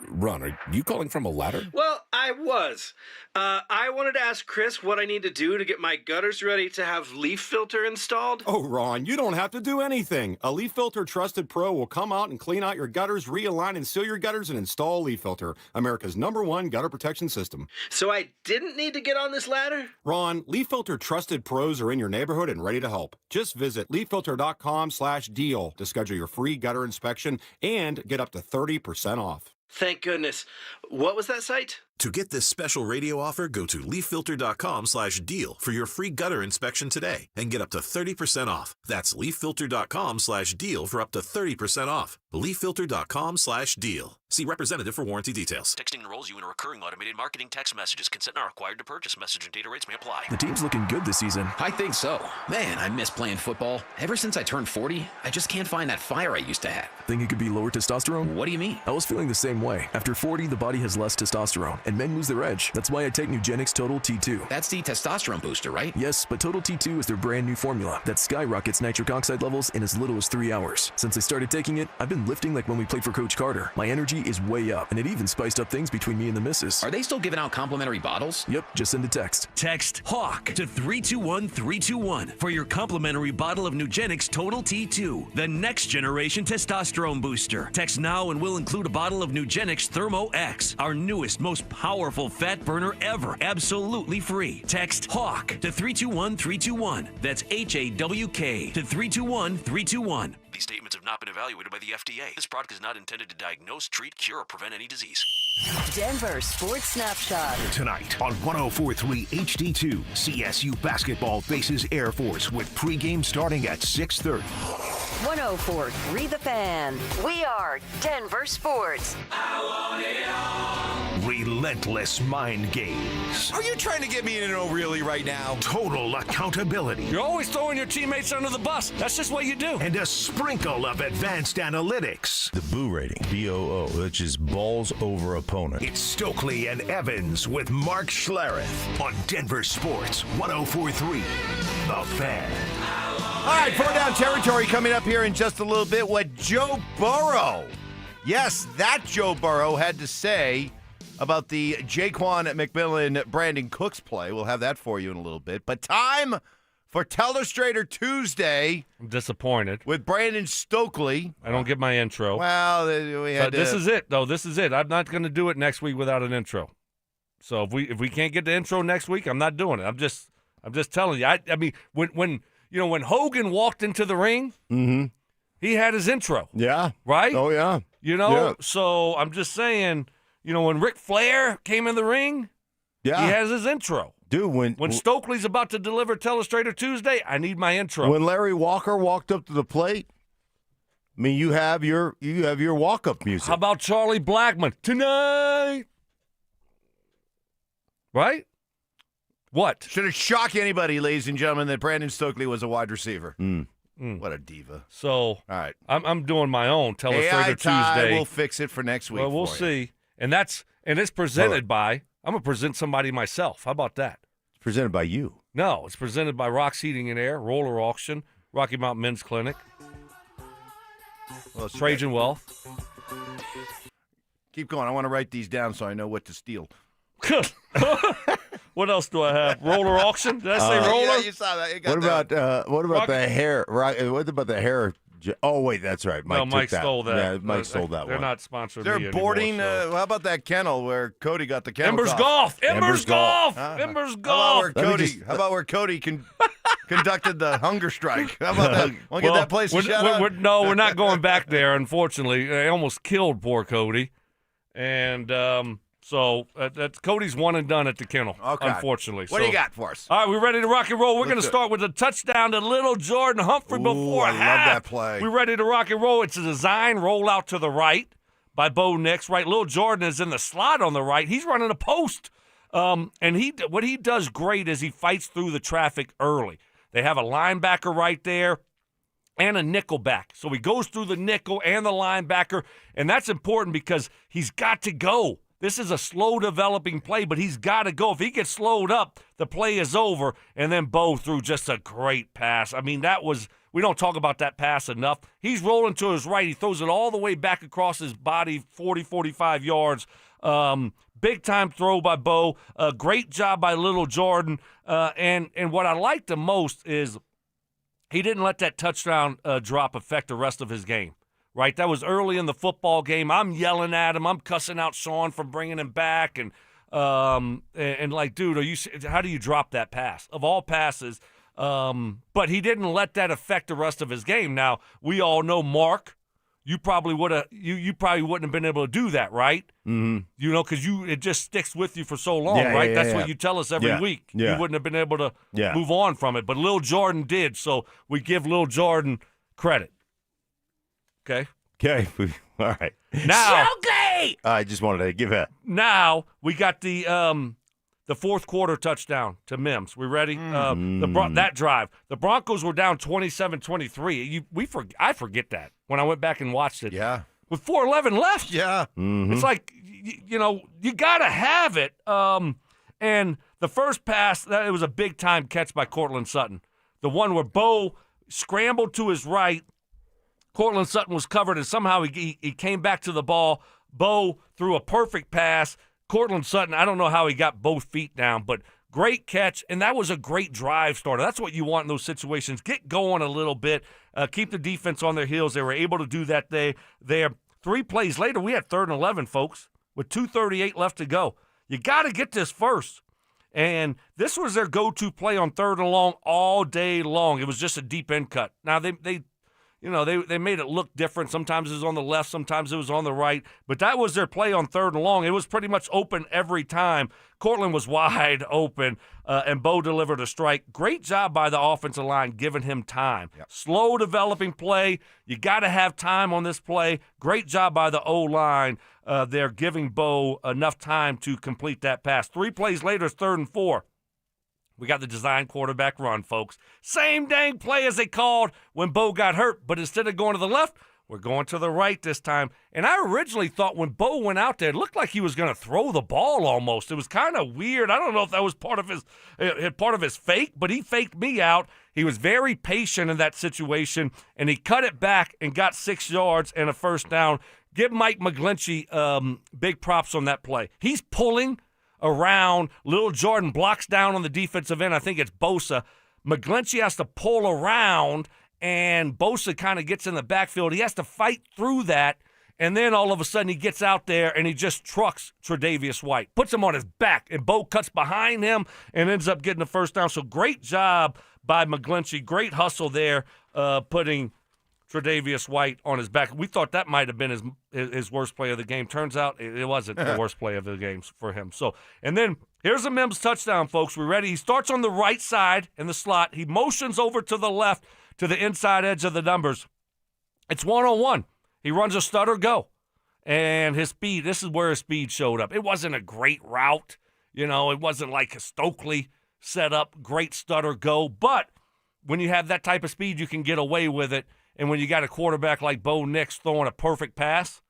S20: Ron, are you calling from a ladder?
S22: Well, I was. I wanted to ask Chris what I need to do to get my gutters ready to have Leaf Filter installed.
S21: Oh, Ron, you don't have to do anything. A Leaf Filter Trusted Pro will come out and clean out your gutters, realign and seal your gutters, and install Leaf Filter, America's #1 gutter protection system.
S22: So I didn't need to get on this ladder?
S21: Ron, Leaf Filter Trusted Pros are in your neighborhood and ready to help. Just visit leaffilter.com/deal to schedule your free gutter inspection and get up to 30% off.
S22: Thank goodness. What was that site?
S11: To get this special radio offer, go to leaffilter.com/deal for your free gutter inspection today and get up to 30% off. That's leaffilter.com/deal for up to 30% off. leaffilter.com/deal. See representative for warranty details.
S24: Texting enrolls you in a recurring automated marketing text messages. Consent not required to purchase. Message and data rates may apply.
S20: The team's looking good this season.
S26: I think so. Man, I miss playing football. Ever since I turned 40, I just can't find that fire I used to have.
S20: Think it could be lower testosterone?
S26: What do you mean?
S20: I was feeling the same way. After 40, the body has less testosterone, and men lose their edge. That's why I take Nugenix Total T2.
S26: That's the testosterone booster, right?
S20: Yes, but Total T2 is their brand new formula that skyrockets nitric oxide levels in as little as 3 hours. Since I started taking it, I've been lifting like when we played for Coach Carter. My energy is way up, and it even spiced up things between me and the missus.
S26: Are they still giving out complimentary bottles?
S20: Yep, just send a text.
S28: Text HAWK to 321-321 for your complimentary bottle of Nugenix Total T2, the next generation testosterone booster. Text now and we'll include a bottle of Nugenix Thermo X, our newest, most powerful fat burner ever, absolutely free. Text HAWK to 321-321. That's HAWK to 321-321.
S24: These statements have not been evaluated by the FDA. This product is not intended to diagnose, treat, cure, or prevent any disease.
S13: Denver Sports Snapshot.
S3: Tonight on 104.3 HD2, CSU basketball faces Air Force with pregame starting at 6:30.
S13: 104.3 The Fan. We are Denver Sports.
S3: Relentless mind games.
S14: Are you trying to get me in an really right now?
S3: Total accountability.
S6: You're always throwing your teammates under the bus. That's just what you do.
S3: And a sprinkle of advanced analytics.
S16: The Boo rating, BOO, which is balls over opponent.
S3: It's Stokley and Evans with Mark Schlereth on Denver Sports 104.3 The Fan.
S5: All right, 4 down territory coming up here in just a little bit. What Joe Burrow, yes, that Joe Burrow had to say about the Jaquan McMillan, Brandon Cooks play. We'll have that for you in a little bit. But time for Teleustrator Tuesday.
S6: I'm disappointed.
S5: With Brandon Stokley.
S6: I don't get my intro.
S5: Well,
S6: this is it, though. This is it. I'm not going to do it next week without an intro. So if we can't get the intro next week, I'm not doing it. I'm just telling you. I mean, when Hogan walked into the ring, he had his intro.
S16: Yeah.
S6: Right?
S16: Oh, yeah.
S6: So I'm just saying, when Ric Flair came in the ring, he has his intro.
S16: Dude,
S6: when Stokely's about to deliver Teleustrator Tuesday, I need my intro.
S16: When Larry Walker walked up to the plate, I mean, you have your walk-up music.
S6: How about Charlie Blackmon? Tonight. Right? What?
S5: Should it shock anybody, ladies and gentlemen, that Brandon Stokley was a wide receiver? What a diva.
S6: So,
S5: all right.
S6: I'm doing my own Teleustrator Tuesday.
S5: We'll fix it for next week.
S6: Well, we'll see. And it's presented by, I'm going to present somebody myself. How about that?
S16: It's presented by you.
S6: No, it's presented by Rock's Heating and Air, Roller Auction, Rocky Mountain Men's Clinic, Cajun Wealth.
S5: Keep going. I want to write these down so I know what to steal.
S6: What else do I have? Roller Auction? Did I say roller?
S5: Yeah, you saw that.
S16: What about the hair? Right? What about the hair? Oh wait, that's right.
S6: Mike stole that.
S16: Yeah, Mike stole that
S6: They're
S16: one.
S6: not sponsoring
S5: They're
S6: me
S5: boarding.
S6: anymore, so.
S5: How about that kennel where Cody got the kennel?
S6: Embers Golf. Embers Golf. Embers Golf.
S5: How about where Cody conducted the hunger strike? How about that? Want to get that place a shout out?
S6: No, we're not going back there. Unfortunately, they almost killed poor Cody, and so that's Cody's one and done at the kennel.
S5: Okay.
S6: Unfortunately.
S5: What do you got for us?
S6: All right, we ready to rock and roll? We're going to start with a touchdown to little Jordan Humphrey before half.
S5: I love that play.
S6: We ready to rock and roll? It's a design rollout to the right by Bo Nix. Right, little Jordan is in the slot on the right. He's running a post, and what he does great is he fights through the traffic early. They have a linebacker right there and a nickel back. So he goes through the nickel and the linebacker, and that's important because he's got to go. This is a slow-developing play, but he's got to go. If he gets slowed up, the play is over, and then Bo threw just a great pass. I mean, we don't talk about that pass enough. He's rolling to his right. He throws it all the way back across his body, 40, 45 yards. Big-time throw by Bo. Great job by little Jordan. And what I like the most is he didn't let that touchdown drop affect the rest of his game. Right, that was early in the football game. I'm yelling at him. I'm cussing out Sean for bringing him back, and like, dude, how do you drop that pass of all passes? But he didn't let that affect the rest of his game. Now we all know Mark. You probably would have. You probably wouldn't have been able to do that, right? Mm-hmm. Because it just sticks with you for so long, right? That's what you tell us every week.
S16: Yeah.
S6: You wouldn't have been able to move on from it, but Lil Jordan did. So we give Lil Jordan credit. Okay.
S16: All right.
S6: Now,
S16: I just wanted to give it.
S6: Now we got the fourth quarter touchdown to Mims. We ready? That drive. The Broncos were down 27-23. I forget that when I went back and watched it.
S5: Yeah.
S6: With 4:11 left.
S5: Yeah.
S16: Mm-hmm.
S6: It's like you got to have it. And the first pass, it was a big time catch by Cortland Sutton. The one where Bo scrambled to his right. Cortland Sutton was covered, and somehow he came back to the ball. Bo threw a perfect pass. Cortland Sutton, I don't know how he got both feet down, but great catch, and that was a great drive starter. That's what you want in those situations. Get going a little bit. Keep the defense on their heels. They were able to do that there. 3 plays later, we had 3rd and 11, folks, with 2:38 left to go. You got to get this first. And this was their go-to play on 3rd and long all day long. It was just a deep end cut. Now, they made it look different. Sometimes it was on the left, sometimes it was on the right. But that was their play on 3rd and long. It was pretty much open every time. Cortland was wide open, and Bo delivered a strike. Great job by the offensive line giving him time. Yep. Slow developing play. You got to have time on this play. Great job by the O-line. They're giving Bo enough time to complete that pass. 3 plays later, it's 3rd and 4. We got the design quarterback run, folks. Same dang play as they called when Bo got hurt, but instead of going to the left, We're going to the right this time. And I originally thought when Bo went out there, it looked like he was going to throw the ball almost. It was kind of weird. I don't know if that was part of his fake, but he faked me out. He was very patient in that situation, and he cut it back and got 6 yards and a first down. Give Mike McGlinchey big props on that play. He's pulling around. Little Jordan blocks down on the defensive end. I think it's Bosa. McGlinchey has to pull around, and Bosa kind of gets in the backfield. He has to fight through that, and then all of a sudden he gets out there and he just trucks Tre'Davious White, puts him on his back, and Bo cuts behind him and ends up getting the first down. So great job by McGlinchey. Great hustle there, putting Tre'Davious White on his back. We thought that might have been his worst play of the game. Turns out it wasn't the worst play of the game for him. So, and then here's a Mims touchdown, folks. We ready? He starts on the right side in the slot. He motions over to the left to the inside edge of the numbers. It's one-on-one. He runs a stutter go. And his speed, this is where his speed showed up. It wasn't a great route. You know, it wasn't like a Stokley set up, great stutter go. But when you have that type of speed, you can get away with it. And when you got a quarterback like Bo Nix throwing a perfect pass,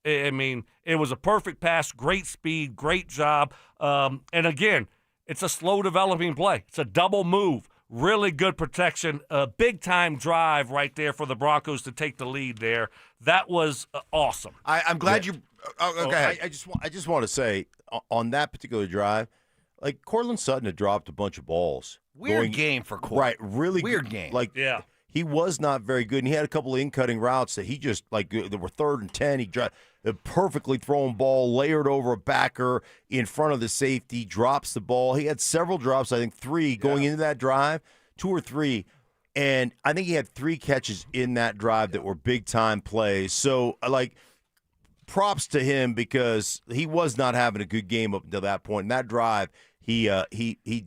S6: I mean, it was a perfect pass, great speed, great job. And again, it's a slow developing play. It's a double move. Really good protection, a big-time drive right there for the Broncos to take the lead there. That was awesome.
S5: I'm glad you go ahead.
S16: I just want to say, on that particular drive, like Cortland Sutton had dropped a bunch of balls.
S5: Weird game for Cortland.
S16: Right, really
S5: weird game.
S16: Like,
S6: yeah.
S16: He was not very good, and he had a couple of in-cutting routes that he just, like, there were 3rd and 10. He dropped a perfectly thrown ball, layered over a backer in front of the safety, drops the ball. He had several drops, I think 3 going into that drive, 2 or 3. And I think he had 3 catches in that drive that were big-time plays. So, like, props to him because he was not having a good game up until that point. In that drive, he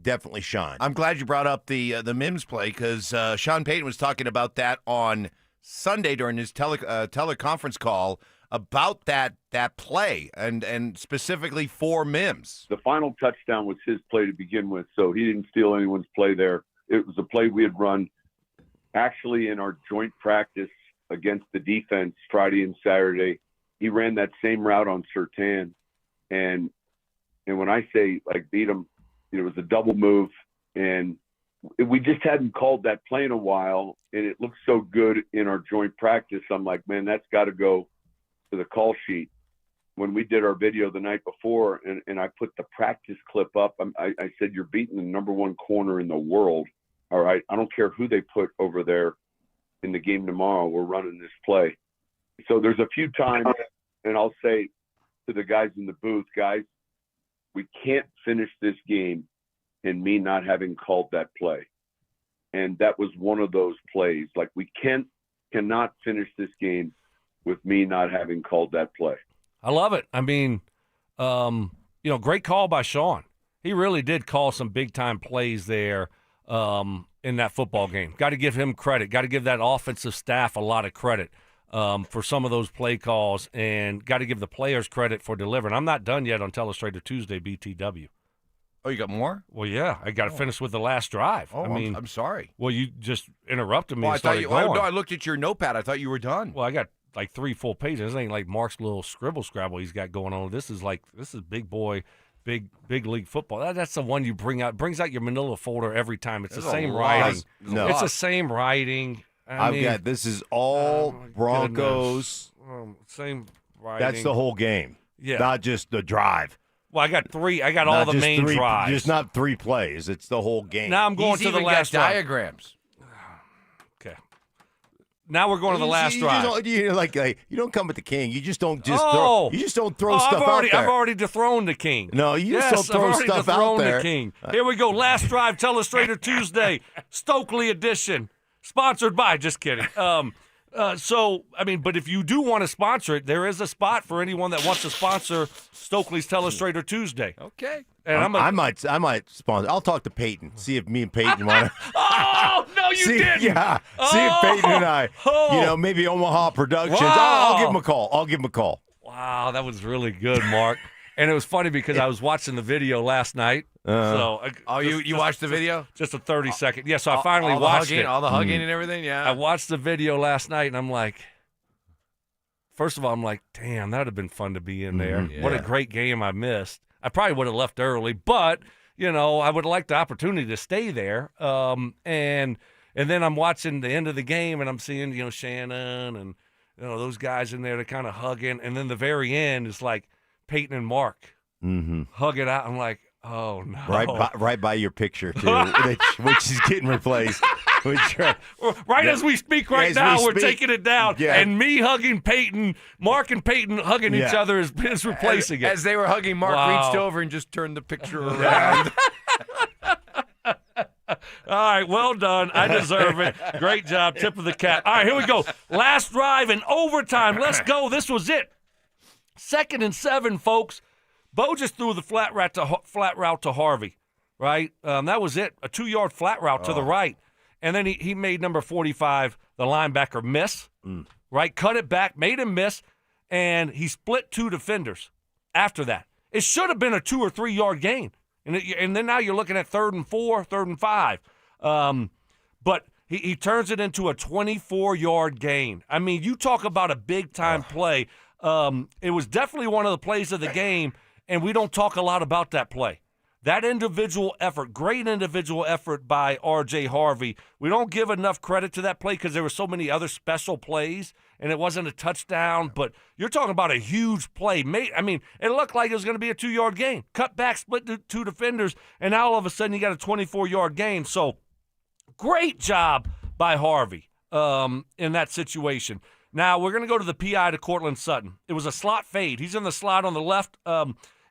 S16: definitely shined.
S5: I'm glad you brought up the Mims play because Sean Payton was talking about that on Sunday during his teleconference call about that play and specifically for Mims.
S7: The final touchdown was his play to begin with, so he didn't steal anyone's play there. It was a play we had run actually in our joint practice against the defense Friday and Saturday. He ran that same route on Surtain, and when I say, like, beat him, it was a double move, and we just hadn't called that play in a while, and it looked so good in our joint practice. I'm like, man, that's got to go to the call sheet. When we did our video the night before, and I put the practice clip up, I said, you're beating the number 1 corner in the world, all right? I don't care who they put over there in the game tomorrow. We're running this play. So there's a few times, and I'll say to the guys in the booth, guys, we can't finish this game in me not having called that play. And that was one of those plays. Like, we cannot finish this game with me not having called that play.
S6: I love it. I mean, great call by Sean. He really did call some big-time plays there in that football game. Got to give him credit. Got to give that offensive staff a lot of credit for some of those play calls, and got to give the players credit for delivering. I'm not done yet on Teleustrator Tuesday, BTW.
S5: Oh, you got more?
S6: Well, yeah. I got to finish with the last drive.
S5: Oh, I'm sorry.
S6: Well, you just interrupted me
S5: and
S6: started going.
S5: No, I looked at your notepad. I thought you were done.
S6: Well, I got like 3 full pages. This ain't like Mark's little scrabble he's got going on. This is big boy, big league football. That's the one you bring out. Brings out your manila folder every time. It's the same writing.
S16: No.
S6: It's the same writing.
S16: This is all Broncos.
S6: Same writing.
S16: That's the whole game.
S6: Yeah.
S16: Not just the drive.
S6: Well, I got 3. I got all the main drives.
S16: Just not 3 plays. It's the whole game.
S6: Now I'm going to the last drive.
S5: Diagrams.
S6: Okay. Now we're going to the last drive.
S16: You don't come with the king. You just don't throw. You just don't throw stuff out there.
S6: I've already dethroned the king.
S16: No, you just don't throw stuff out there.
S6: The king. Here we go. Last drive. Teleustrator Tuesday, Stokley edition. Sponsored by. Just kidding. But if you do want to sponsor it, there is a spot for anyone that wants to sponsor Stokley's Teleustrator Tuesday.
S5: Okay.
S6: And
S16: I might sponsor. I'll talk to Payton. See if me and Payton want to.
S6: Oh no, you didn't.
S16: Yeah. See if Payton and I, maybe Omaha Productions.
S6: Wow.
S16: I'll give him a call.
S6: Wow, that was really good, Mark. And it was funny because I was watching the video last night.
S5: You watched the video?
S6: Just a 30-second. Yeah, so I finally watched it.
S5: All the hugging and everything, yeah.
S6: I watched the video last night, and I'm like, first of all, I'm like, damn, that would have been fun to be in there.
S5: Yeah.
S6: What a great game I missed. I probably would have left early, but, I would have liked the opportunity to stay there. And then I'm watching the end of the game, and I'm seeing, Shannon and, those guys in there to kind of hugging. And then the very end is like Payton and Mark hug it out. I'm like, oh, no.
S16: Right by your picture, too, which is getting replaced.
S6: As we speak now, we're taking it down.
S16: Yeah.
S6: And me hugging Payton, Mark and Payton hugging each other is replacing it.
S2: As they were hugging, Mark reached over and just turned the picture around.
S6: All right, well done. I deserve it. Great job. Tip of the cap. All right, here we go. Last drive in overtime. Let's go. This was it. 2nd and 7, folks. Bo just threw the flat route to Harvey, right? That was it. A 2-yard flat route to the right. And then he made number 45, the linebacker, miss, right? Cut it back, made him miss, and he split 2 defenders after that. It should have been a 2 or 3 yard gain. And then now you're looking at 3rd and 4, 3rd and 5. But he turns it into a 24-yard gain. I mean, you talk about a big-time play. It was definitely one of the plays of the game, and we don't talk a lot about that play. That individual effort, great individual effort by R.J. Harvey. We don't give enough credit to that play because there were so many other special plays, and it wasn't a touchdown. But you're talking about a huge play. It looked like it was going to be a 2-yard gain. Cut back, split 2 defenders, and now all of a sudden you got a 24-yard gain. So great job by Harvey in that situation. Now we're going to go to the PI to Cortland Sutton. It was a slot fade. He's in the slot on the left.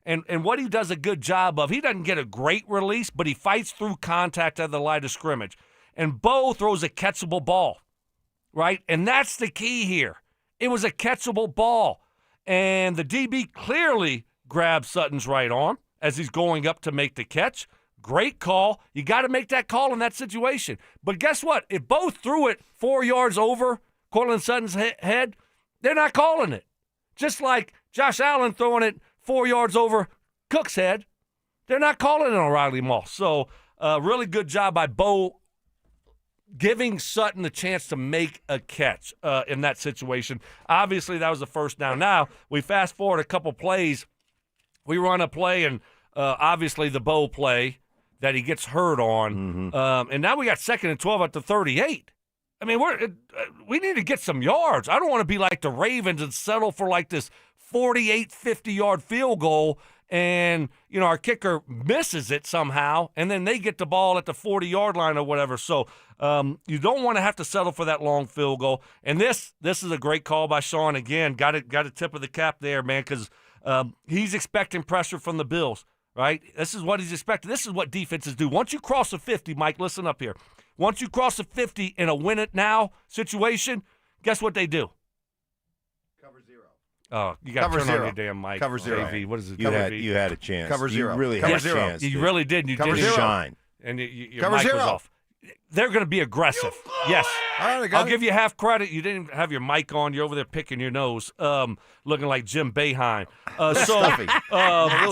S6: And what he does a good job of, he doesn't get a great release, but he fights through contact at the line of scrimmage. And Bo throws a catchable ball, right? And that's the key here. It was a catchable ball. And the DB clearly grabs Sutton's right arm as he's going up to make the catch. Great call. You got to make that call in that situation. But guess what? If Bo threw it 4 yards over Cortland Sutton's head, they're not calling it. Just like Josh Allen throwing it 4 yards over Cook's head, they're not calling it on Riley Moss. So really good job by Bo giving Sutton the chance to make a catch in that situation. Obviously, that was the first down. Now, we fast forward a couple plays. We run a play, and obviously the Bo play that he gets hurt on. And now we got 2nd and 12 at the 38. I mean, we need to get some yards. I don't want to be like the Ravens and settle for like this 48, 50-yard field goal, and, our kicker misses it somehow, and then they get the ball at the 40-yard line or whatever. So you don't want to have to settle for that long field goal. And this is a great call by Sean. Again, got a tip of the cap there, man, because he's expecting pressure from the Bills, right? This is what he's expecting. This is what defenses do. Once you cross a 50, Mike, listen up here. Once you cross a 50 in a win-it-now situation, guess what they do? Oh, you got to turn on your damn mic.
S5: Cover zero.
S6: JV, what is it?
S16: You had a chance.
S5: Cover zero.
S16: You really
S5: Cover
S16: had
S5: zero.
S16: a chance.
S6: You really did. You
S5: Cover
S6: did
S5: zero.
S16: Shine.
S6: And your
S5: Cover
S6: mic
S5: zero.
S6: was off. They're going to be aggressive. Yes.
S5: All right, I got
S6: I'll
S5: it.
S6: give you half credit. You didn't have your mic on. You're over there picking your nose, looking like Jim Boeheim.
S5: Stuffy.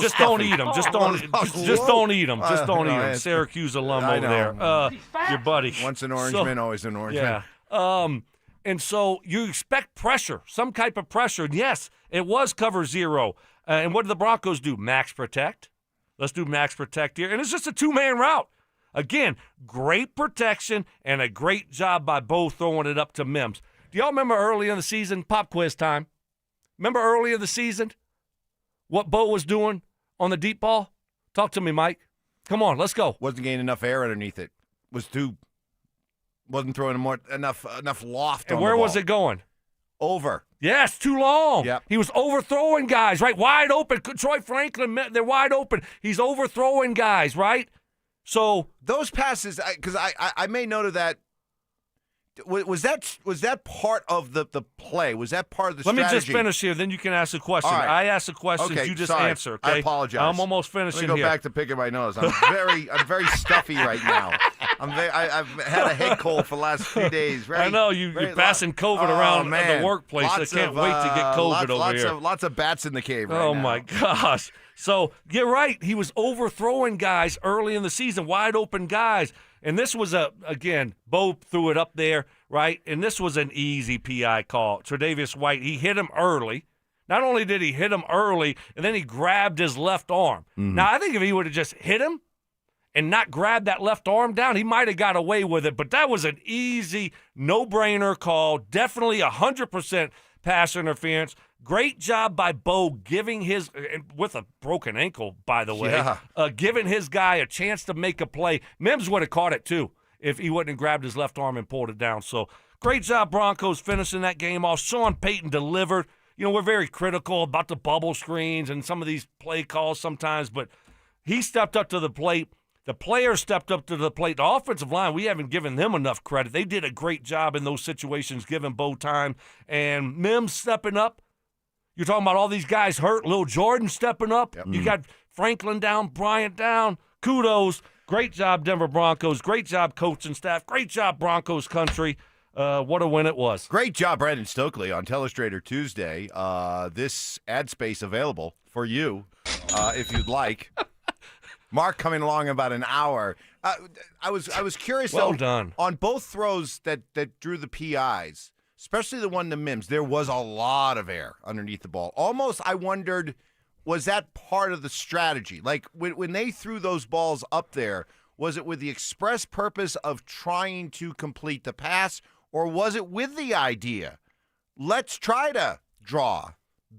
S6: Just don't eat them. Just don't eat them. Just don't eat them.
S5: it's-
S6: Syracuse alum
S5: I
S6: over
S5: know.
S6: there. Your buddy.
S5: Once an Orangeman, always an Orangeman.
S6: Yeah. And so you expect pressure, some type of pressure. And yes, it was cover zero. And what did the Broncos do? Max protect. Let's do max protect here. And it's just a 2-man route. Again, great protection and a great job by Bo throwing it up to Mims. Do y'all remember early in the season, pop quiz time? Remember early in the season what Bo was doing on the deep ball? Talk to me, Mike. Come on, let's go.
S5: Wasn't getting enough air underneath it. Wasn't throwing enough loft
S6: And
S5: on
S6: where
S5: the ball.
S6: was it going?
S5: Over.
S6: Yes, too long.
S5: Yep.
S6: He was overthrowing guys, right? Wide open. Troy Franklin, they're wide open. He's overthrowing guys, right? So
S5: those passes, because I made note of that. Was that part of the play? Was that part of the strategy?
S6: Let me just finish here, then you can ask a question.
S5: All right.
S6: I asked a question,
S5: Okay,
S6: you just
S5: sorry.
S6: answer. Okay?
S5: I apologize.
S6: I'm almost finishing
S5: Let me go
S6: here.
S5: back to picking my nose. I'm very stuffy right now. I've had a head cold for the last few days.
S6: I know you're passing COVID around the workplace. I can't wait to get COVID over here.
S5: Lots of bats in the cave right now.
S6: Oh, my gosh. So, you're right. He was overthrowing guys early in the season, wide open guys. And this was, again, Bo threw it up there, right? And this was an easy PI call. Tre'Davious White, he hit him early. Not only did he hit him early, and then he grabbed his left arm. Now, I think if he would have just hit him and not grabbed that left arm down, he might have got away with it. But that was an easy, no-brainer call. Definitely 100% pass interference. Great job by Bo giving his, with a broken ankle, by the way, giving his guy a chance to make a play. Mims would have caught it, too, if he wouldn't have grabbed his left arm and pulled it down. So great job, Broncos, finishing that game off. Sean Payton delivered. You know, we're very critical about the bubble screens and some of these play calls sometimes, but he stepped up to the plate. The players stepped up to the plate. The offensive line, we haven't given them enough credit. They did a great job in those situations, giving Bo time. And Mims stepping up. You're talking about all these guys hurt. Lil Jordan stepping up. Yep. You got Franklin down, Bryant down. Kudos. Great job, Denver Broncos. Great job, coaching staff. Great job, Broncos country. What a win it was.
S5: Great job, Brandon Stokley, on Teleustrator Tuesday. This ad space available for you if you'd like. Mark coming along in about an hour. I was curious,
S6: well
S5: though,
S6: done.
S5: On both throws that drew the PIs, especially the one to Mims, there was a lot of air underneath the ball. Almost, I wondered, was that part of the strategy? Like, when they threw those balls up there, was it with the express purpose of trying to complete the pass, or was it with the idea, let's try to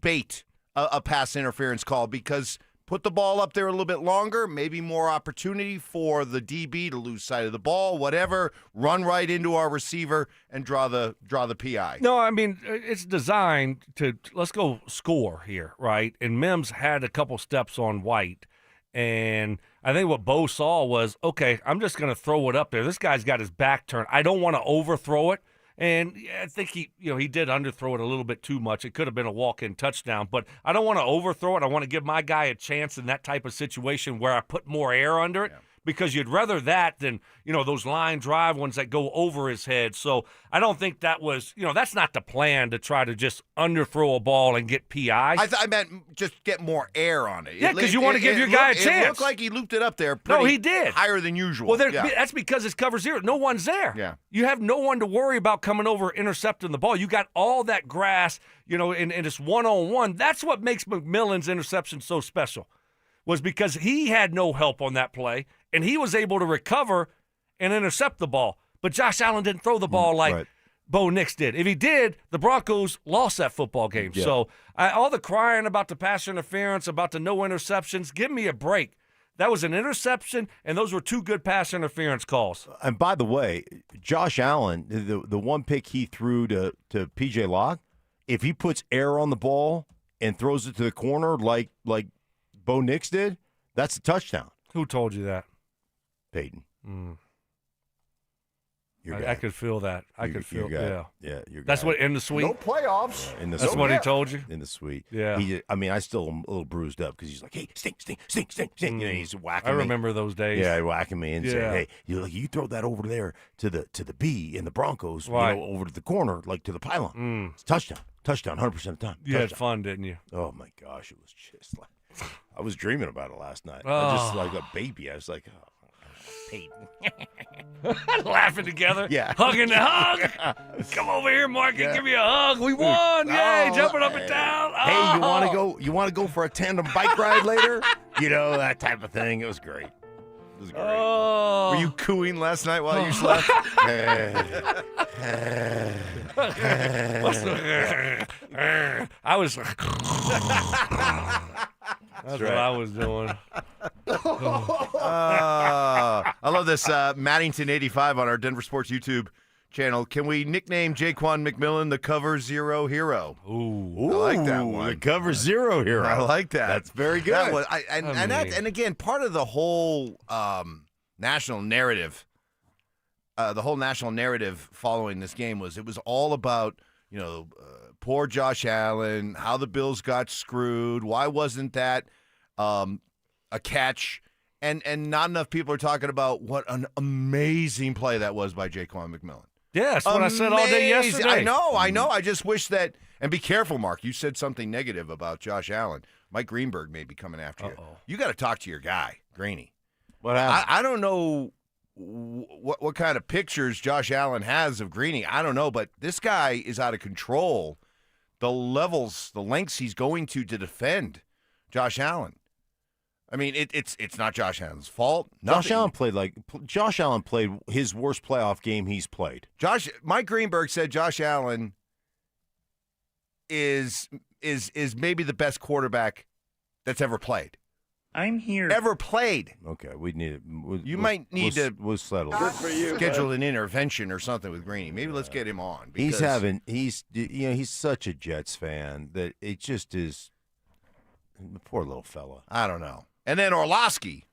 S5: bait a pass interference call, because put the ball up there a little bit longer, maybe more opportunity for the DB to lose sight of the ball, whatever, run right into our receiver and draw the PI.
S6: No, I mean, it's designed to, let's go score here, right? And Mims had a couple steps on White, and I think what Bo saw was, okay, I'm just going to throw it up there. This guy's got his back turned. I don't want to overthrow it. And I think he did underthrow it a little bit too much. It could have been a walk-in touchdown, but I don't want to overthrow it. I want to give my guy a chance in that type of situation where I put more air under it. Because you'd rather that than, those line drive ones that go over his head. So I don't think that was, that's not the plan, to try to just underthrow a ball and get PI.
S5: I meant just get more air on it.
S6: Yeah, because you want to give your guy a chance.
S5: It looked like he looped it up there
S6: he did.
S5: higher than usual.
S6: Well, that's because it's cover zero. No one's there.
S5: Yeah.
S6: You have no one to worry about coming over intercepting the ball. You got all that grass, and it's one-on-one. That's what makes McMillan's interception so special, was because he had no help on that play, and he was able to recover and intercept the ball. But Josh Allen didn't throw the ball like Bo Nix did. If he did, the Broncos lost that football game. Yeah. So all the crying about the pass interference, about the no interceptions, give me a break. That was an interception, and those were two good pass interference calls.
S16: And by the way, Josh Allen, the one pick he threw to P.J. Locke, if he puts air on the ball and throws it to the corner like Bo Nix did, that's a touchdown.
S6: Who told you that?
S16: Payton.
S6: I could feel that. I could feel it.
S16: Yeah,
S6: that's what in the suite.
S5: No playoffs.
S6: That's what he told you
S16: in the suite.
S6: Yeah.
S16: I still am a little bruised up because he's like, "Hey, stink." He's whacking me.
S6: I remember those days.
S16: Yeah, whacking me and saying, "Hey, you throw that over there to the B in the Broncos, over to the corner, like to the pylon. It's touchdown, 100% of the time."
S6: You had fun, didn't you?
S16: Oh my gosh, it was just like I was dreaming about it last night. I just like a baby. I was like, oh. Payton.
S6: Laughing together.
S16: Yeah.
S6: Hugging the hug. Come over here, Mark, and give me a hug. We won. Yay. Jumping up and down.
S16: Hey, you want to go for a tandem bike ride later? That type of thing. It was great. It was great.
S5: Were you cooing last night while you slept?
S6: I was. That's what I was doing.
S5: I love this Maddington85 on our Denver Sports YouTube channel. Can we nickname Jaquan McMillan the Cover Zero Hero?
S16: Ooh,
S5: I like that one.
S16: The Cover Zero Hero.
S5: I like that.
S16: That's very good.
S5: That was, and again, part of the whole national narrative, following this game was all about poor Josh Allen, how the Bills got screwed. Why wasn't that a catch? And not enough people are talking about what an amazing play that was by Jaquan McMillan.
S6: Yeah, that's what I said all day yesterday.
S5: I know. I just wish that – and be careful, Mark. You said something negative about Josh Allen. Mike Greenberg may be coming after you. You got to talk to your guy, Greeny.
S16: What happened?
S5: I don't know what kind of pictures Josh Allen has of Greeny, I don't know, but this guy is out of control. The lengths he's going to defend Josh Allen. I mean, it's not Josh Allen's fault.
S16: Josh Allen played his worst playoff game he's played.
S5: Mike Greenberg said Josh Allen is maybe the best quarterback that's ever played.
S4: I'm here.
S5: Ever played.
S16: Okay, we need it.
S5: You might need to
S16: settle.
S5: Good for you, schedule an intervention or something with Greeny. Maybe let's get him on.
S16: He's such a Jets fan that it just is. Poor little fella.
S5: I don't know. And then Orlowski.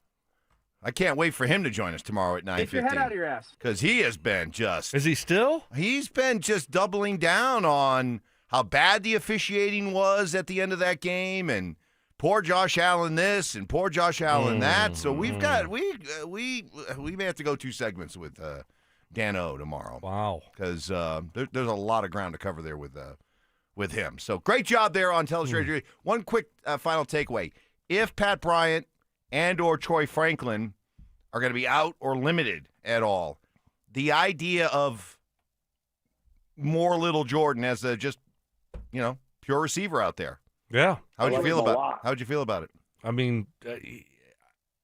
S5: I can't wait for him to join us tomorrow at 9:15.
S4: Get your head out of your ass.
S5: Because he has been just.
S6: Is he still?
S5: He's been just doubling down on how bad the officiating was at the end of that game, and poor Josh Allen this and poor Josh Allen that. So we may have to go 2 segments with Dan O tomorrow.
S6: Wow.
S5: Because there's a lot of ground to cover there with him. So great job there on Teleustrator. One quick final takeaway. If Pat Bryant and or Troy Franklin are going to be out or limited at all, the idea of more Little Jordan as a just, pure receiver out there.
S6: Yeah.
S5: How'd you feel about it?
S6: I mean,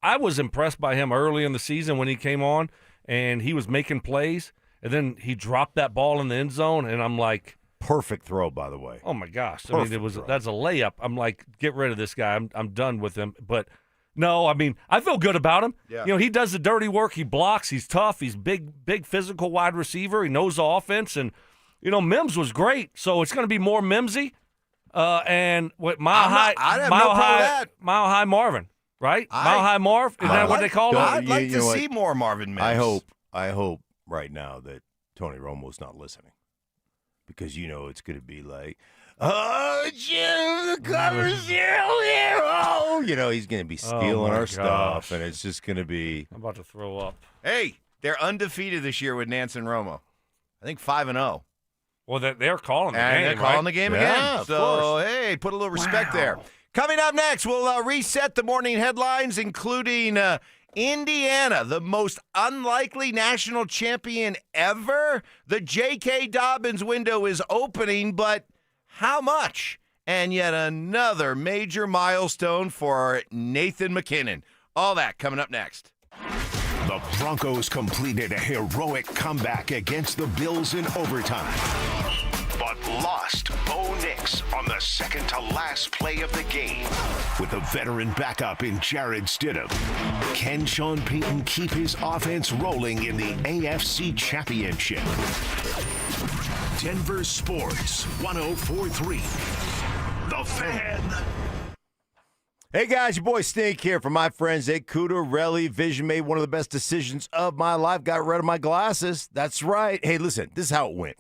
S6: I was impressed by him early in the season when he came on and he was making plays, and then he dropped that ball in the end zone, and I'm like,
S16: perfect throw, by the way.
S6: Oh my gosh!
S16: Perfect
S6: that's a layup. I'm like, get rid of this guy. I'm done with him. But no, I mean, I feel good about him.
S5: Yeah.
S6: He does the dirty work. He blocks. He's tough. He's big physical wide receiver. He knows the offense, and Mims was great. So it's going to be more Mimsy. And what Mile High Marvin, right? Mile High Marv. Is that what they call him?
S5: I'd like to see more Marvin Mims.
S16: I hope right now that Tony Romo's not listening. Because it's going to be like, oh, Jim, the cover zero hero. He's going to be stealing our stuff, and it's just going to be.
S6: I'm about to throw up.
S5: Hey, they're undefeated this year with Nance and Romo. I think 5-0.
S6: Well, they're calling the game.
S5: They're calling the game again.
S16: Yeah,
S5: So, hey, put a little respect there. Coming up next, we'll reset the morning headlines, including Indiana, the most unlikely national champion ever. The J.K. Dobbins window is opening, but how much? And yet another major milestone for Nathan McKinnon. All that coming up next.
S3: The Broncos completed a heroic comeback against the Bills in overtime, but lost Bo Nix on the second-to-last play of the game. With a veteran backup in Jared Stidham, can Sean Payton keep his offense rolling in the AFC Championship? Denver Sports 104.3. The Fan.
S16: Hey guys, your boy Stink here from my friends at Cudarelli Vision. Made one of the best decisions of my life. Got rid of my glasses. That's right. Hey, listen, this is how it went.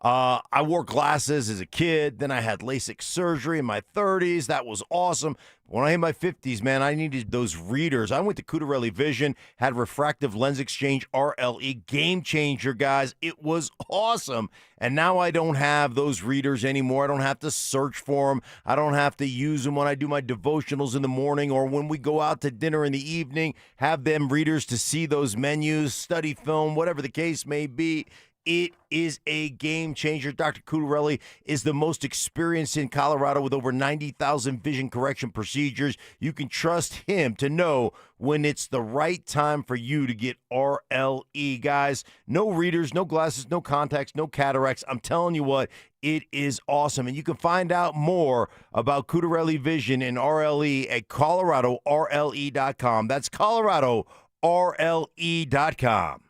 S16: I wore glasses as a kid. Then I had LASIK surgery in my 30s. That was awesome. When I hit my 50s, man, I needed those readers. I went to Cudarelli Vision, had refractive lens exchange, RLE, game changer, guys. It was awesome. And now I don't have those readers anymore. I don't have to search for them. I don't have to use them when I do my devotionals in the morning or when we go out to dinner in the evening, have them readers to see those menus, study film, whatever the case may be. It is a game changer. Dr. Cudarelli is the most experienced in Colorado with over 90,000 vision correction procedures. You can trust him to know when it's the right time for you to get RLE, guys. No readers, no glasses, no contacts, no cataracts. I'm telling you what, it is awesome. And you can find out more about Cudarelli Vision and RLE at ColoradoRLE.com. That's ColoradoRLE.com.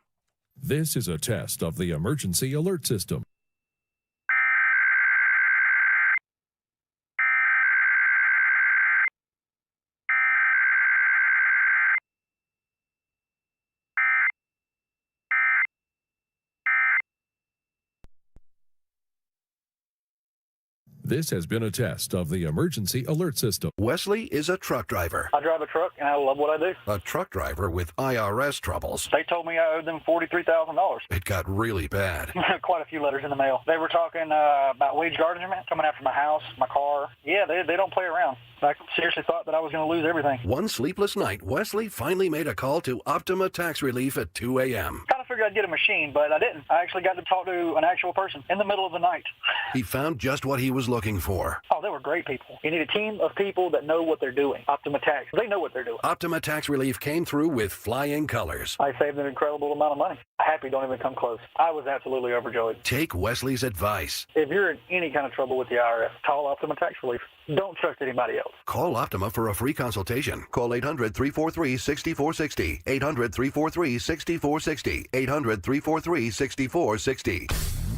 S8: This is a test of the emergency alert system. This has been a test of the emergency alert system.
S1: Wesley is a truck driver.
S10: I drive a truck, and I love what I do.
S1: A truck driver with IRS troubles.
S10: They told me I owed them $43,000.
S1: It got really bad.
S10: Quite a few letters in the mail. They were talking about wage garnishment, coming after my house, my car. Yeah, they don't play around. I seriously thought that I was going to lose everything.
S1: One sleepless night, Wesley finally made a call to Optima Tax Relief at 2 a.m.
S10: Kind of figured I'd get a machine, but I didn't. I actually got to talk to an actual person in the middle of the night.
S1: He found just what he was looking for.
S10: Oh, they were great people. You need a team of people that know what they're doing. Optima Tax, they know what they're doing.
S1: Optima Tax Relief came through with flying colors.
S10: I saved an incredible amount of money. Happy don't even come close. I was absolutely overjoyed.
S1: Take Wesley's advice.
S10: If you're in any kind of trouble with the IRS, call Optima Tax Relief. Don't trust anybody else.
S1: Call Optima for a free consultation. Call 800-343-6460. 800-343-6460. 800-343-6460.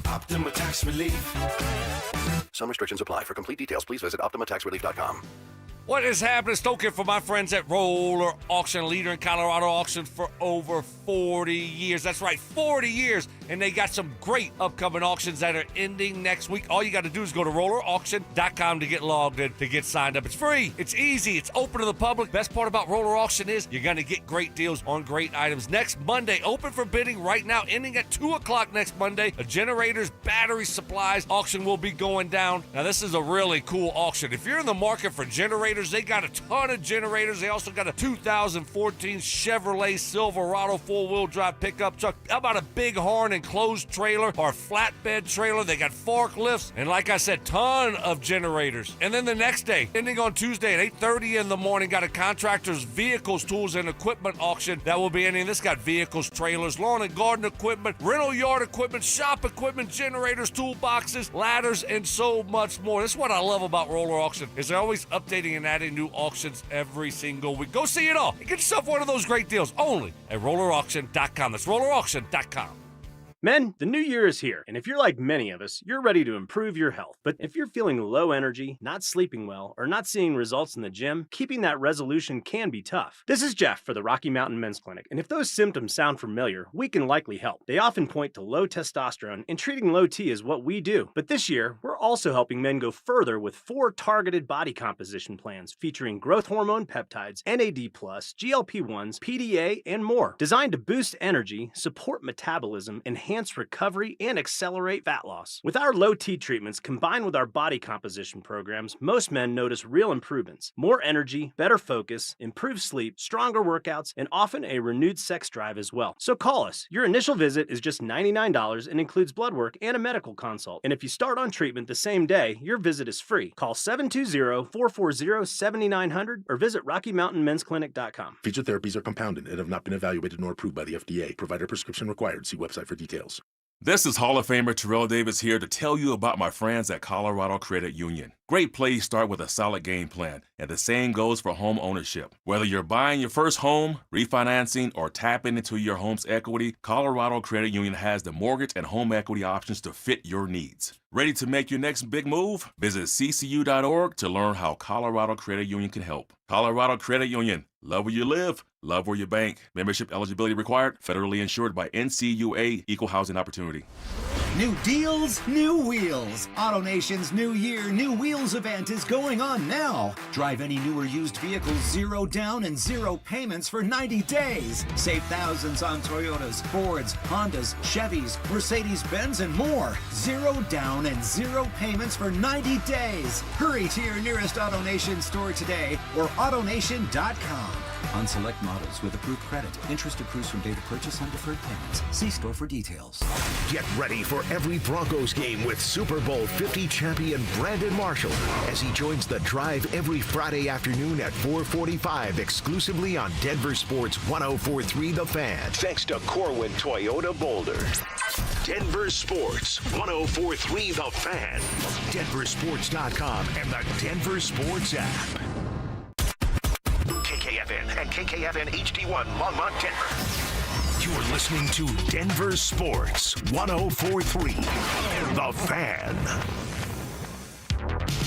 S3: Optima Tax Relief.
S1: Some restrictions apply. For complete details, please visit OptimaTaxRelief.com.
S6: What is happening? Stoking for my friends at Roller Auction, leader in Colorado auction for over 40 years. That's right, 40 years. And they got some great upcoming auctions that are ending next week. All you got to do is go to rollerauction.com to get logged in, to get signed up. It's free. It's easy. It's open to the public. Best part about Roller Auction is you're going to get great deals on great items. Next Monday, open for bidding right now, ending at 2 o'clock next Monday. A generators, battery supplies auction will be going down. Now, this is a really cool auction. If you're in the market for generators, they got a ton of generators. They also got a 2014 Chevrolet Silverado four-wheel drive pickup truck. How about a Bighorn enclosed trailer or a flatbed trailer? They got forklifts. And like I said, ton of generators. And then the next day, ending on Tuesday at 8:30 in the morning, got a contractor's vehicles, tools, and equipment auction that will be ending. This got vehicles, trailers, lawn and garden equipment, rental yard equipment, shop equipment, generators, toolboxes, ladders, and so much more. This is what I love about Roller Auction, is they're always updating and adding new auctions every single week. Go see it all and get yourself one of those great deals only at rollerauction.com. That's rollerauction.com.
S12: Men, the new year is here, and if you're like many of us, you're ready to improve your health. But if you're feeling low energy, not sleeping well, or not seeing results in the gym, keeping that resolution can be tough. This is Jeff for the Rocky Mountain Men's Clinic, and if those symptoms sound familiar, we can likely help. They often point to low testosterone, and treating low T is what we do. But this year, we're also helping men go further with 4 targeted body composition plans featuring growth hormone peptides, NAD+, GLP-1s, PDA, and more, designed to boost energy, support metabolism, enhance recovery, and accelerate fat loss. With our low T treatments combined with our body composition programs, most men notice real improvements. More energy, better focus, improved sleep, stronger workouts, and often a renewed sex drive as well. So call us. Your initial visit is just $99 and includes blood work and a medical consult. And if you start on treatment the same day, your visit is free. Call 720-440-7900 or visit RockyMountainMen'sClinic.com.
S18: Featured therapies are compounded and have not been evaluated nor approved by the FDA. Provider prescription required. See website for details.
S19: This is Hall of Famer Terrell Davis here to tell you about my friends at Colorado Credit Union. Great plays start with a solid game plan, and the same goes for home ownership. Whether you're buying your first home, refinancing, or tapping into your home's equity, Colorado Credit Union has the mortgage and home equity options to fit your needs. Ready to make your next big move? Visit ccu.org to learn how Colorado Credit Union can help. Colorado Credit Union. Love where you live, love where you bank. Membership eligibility required. Federally insured by NCUA. Equal housing opportunity.
S23: New deals, new wheels. AutoNation's New Year, New Wheels event is going on now. Drive any new or used vehicle 0 down and 0 payments for 90 days. Save thousands on Toyotas, Fords, Hondas, Chevys, Mercedes-Benz, and more. 0 down and 0 payments for 90 days. Hurry to your nearest AutoNation store today or AutoNation.com. On select models with approved credit. Interest accrues from date of purchase and deferred payments. See store for details.
S3: Get ready for every Broncos game with Super Bowl 50 champion Brandon Marshall as he joins the drive every Friday afternoon at 4:45 exclusively on Denver Sports 104.3 The Fan. Thanks to Corwin Toyota Boulder. Denver Sports 104.3 The Fan. DenverSports.com and the Denver Sports app. KKFN and KKFN HD1 Longmont, Denver. You're listening to Denver Sports 104.3 The Fan.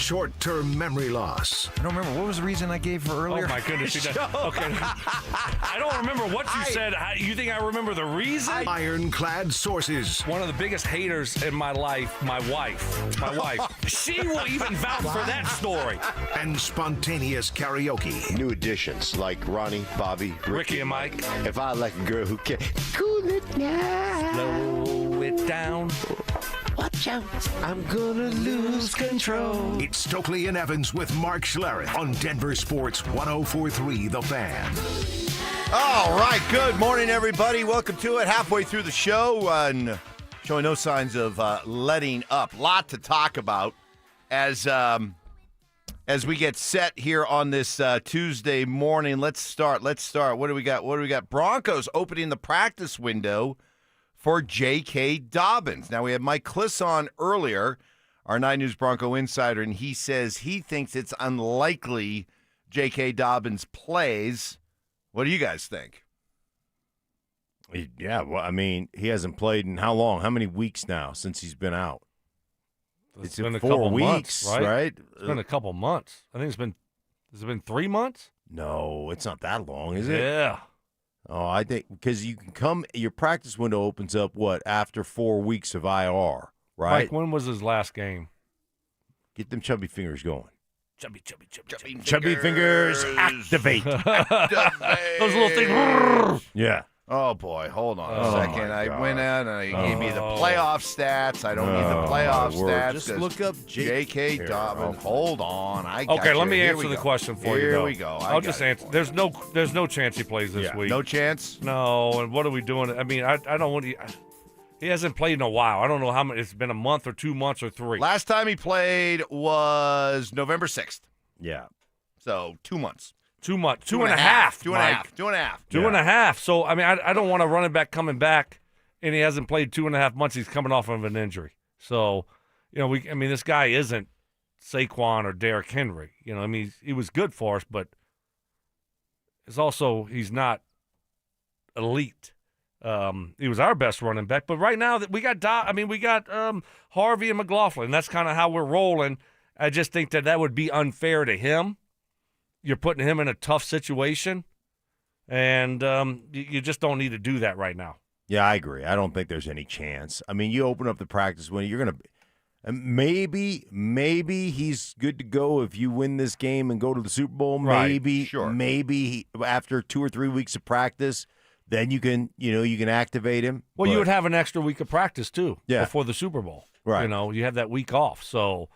S3: short-term memory loss.
S5: I don't remember. What was the reason I gave for earlier?
S6: Oh, my goodness. Okay. I don't remember what you said. You think I remember the reason?
S3: Ironclad sources.
S6: One of the biggest haters in my life, my wife. My wife. She will even vouch for that story.
S3: And spontaneous karaoke.
S16: New additions like Ronnie, Bobby,
S6: Ricky and Mike.
S16: If I like a girl who can cool it down.
S6: Slow it down.
S16: Watch out, I'm gonna lose control.
S3: It's Stokley and Evans with Mark Schlereth on Denver Sports 104.3 The Fan.
S5: All right, good morning, everybody. Welcome to it. Halfway through the show, and showing no signs of letting up. Lot to talk about as we get set here on this Tuesday morning. Let's start. What do we got? Broncos opening the practice window for J.K. Dobbins. Now, we had Mike Kliss on earlier, our 9 News Bronco insider, and he says he thinks it's unlikely J.K. Dobbins plays. What do you guys think?
S16: Yeah, well, I mean, he hasn't played in how long? How many weeks now since he's been out?
S6: It's been
S16: 4 weeks, right?
S6: It's been a couple months. I think has it been 3 months?
S16: No, it's not that long, is it?
S6: Yeah.
S16: Oh, I think because you can come, your practice window opens up, after 4 weeks of IR, right?
S6: Mike, when was his last game?
S16: Get them chubby fingers going.
S6: Chubby
S16: fingers, activate.
S6: Those little things.
S16: Yeah.
S5: Oh, boy, hold on a second. I went out and he gave me the playoff stats. I don't need the playoff stats.
S16: Just look up
S5: J.K. Dobbins. Hold on.
S6: Okay, let me answer the question for you,
S5: Here
S6: though.
S5: we go.
S6: I'll just answer. There's no chance he plays this week.
S5: No chance?
S6: No, and what are we doing? I mean, I don't want to. He hasn't played in a while. I don't know how many. It's been a month or 2 months or 3.
S5: Last time he played was November 6th.
S16: Yeah.
S5: So 2 months.
S6: 2 months. Two and a half.
S5: Two and a half.
S6: So, I mean, I don't want a running back coming back, and he hasn't played 2.5 months. He's coming off of an injury. So, this guy isn't Saquon or Derrick Henry. He was good for us, but he's not elite. He was our best running back. But right now, we got Harvey and McLaughlin. That's kind of how we're rolling. I just think that would be unfair to him. You're putting him in a tough situation, and you just don't need to do that right now.
S16: Yeah, I agree. I don't think there's any chance. I mean, you open up the practice when you're going to maybe he's good to go if you win this game and go to the Super Bowl. Maybe,
S5: sure.
S16: Maybe after 2 or 3 weeks of practice, then you can activate him.
S6: Well, you would have an extra week of practice too before the Super Bowl.
S16: Right.
S6: You have that week off, so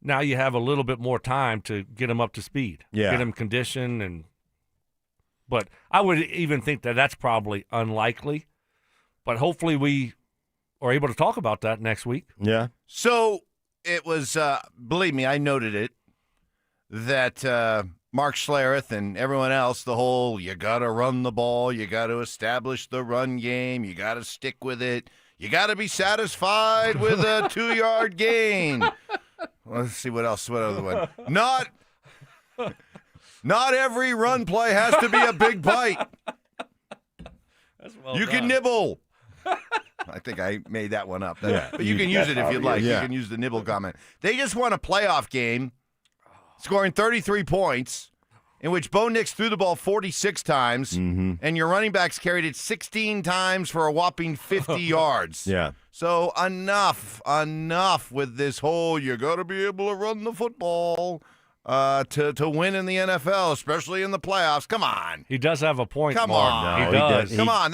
S6: now you have a little bit more time to get him up to speed, get him conditioned, but I would even think that that's probably unlikely. But hopefully we are able to talk about that next week.
S16: Yeah.
S5: So it was, believe me, I noted it, that Mark Schlereth and everyone else, the whole you got to run the ball, you got to establish the run game, you got to stick with it, you got to be satisfied with a 2-yard gain. Let's see what else. What other one? Not every run play has to be a big bite.
S6: That's well
S5: you
S6: done.
S5: can nibble. I think I made that one up. But you can use it if you'd like.
S16: Yeah.
S5: You can use the nibble comment. They just won a playoff game, scoring 33 points, in which Bo Nix threw the ball 46 times, and your running backs carried it 16 times for a whopping 50 yards.
S16: Yeah.
S5: So enough with this whole you got to be able to run the football to win in the NFL, especially in the playoffs. Come on.
S6: He does have a point,
S5: Come
S6: Mark.
S5: on.
S6: No, he does.
S5: Come on.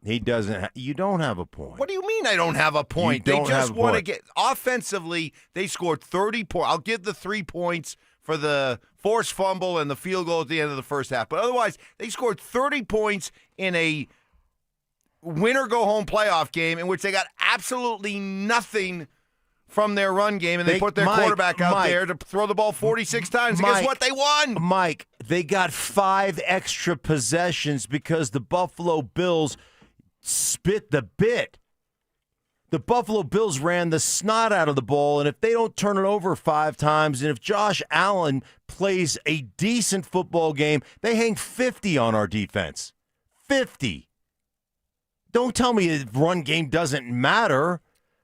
S16: He doesn't. You don't have a point.
S5: What do you mean I don't have a point?
S16: You
S5: They
S16: don't
S5: just
S16: have a
S5: want to
S16: point.
S5: get offensively. They scored 30 points. I'll give the 3 points for the forced fumble and the field goal at the end of the first half. But otherwise, they scored 30 points in a win-or-go-home playoff game in which they got absolutely nothing from their run game, and they put their quarterback out there to throw the ball 46 times. And guess what? They won.
S16: Mike, they got 5 extra possessions because the Buffalo Bills spit the bit. The Buffalo Bills ran the snot out of the ball, and if they don't turn it over 5 times, and if Josh Allen plays a decent football game, they hang 50 on our defense. 50. Don't tell me the run game doesn't matter.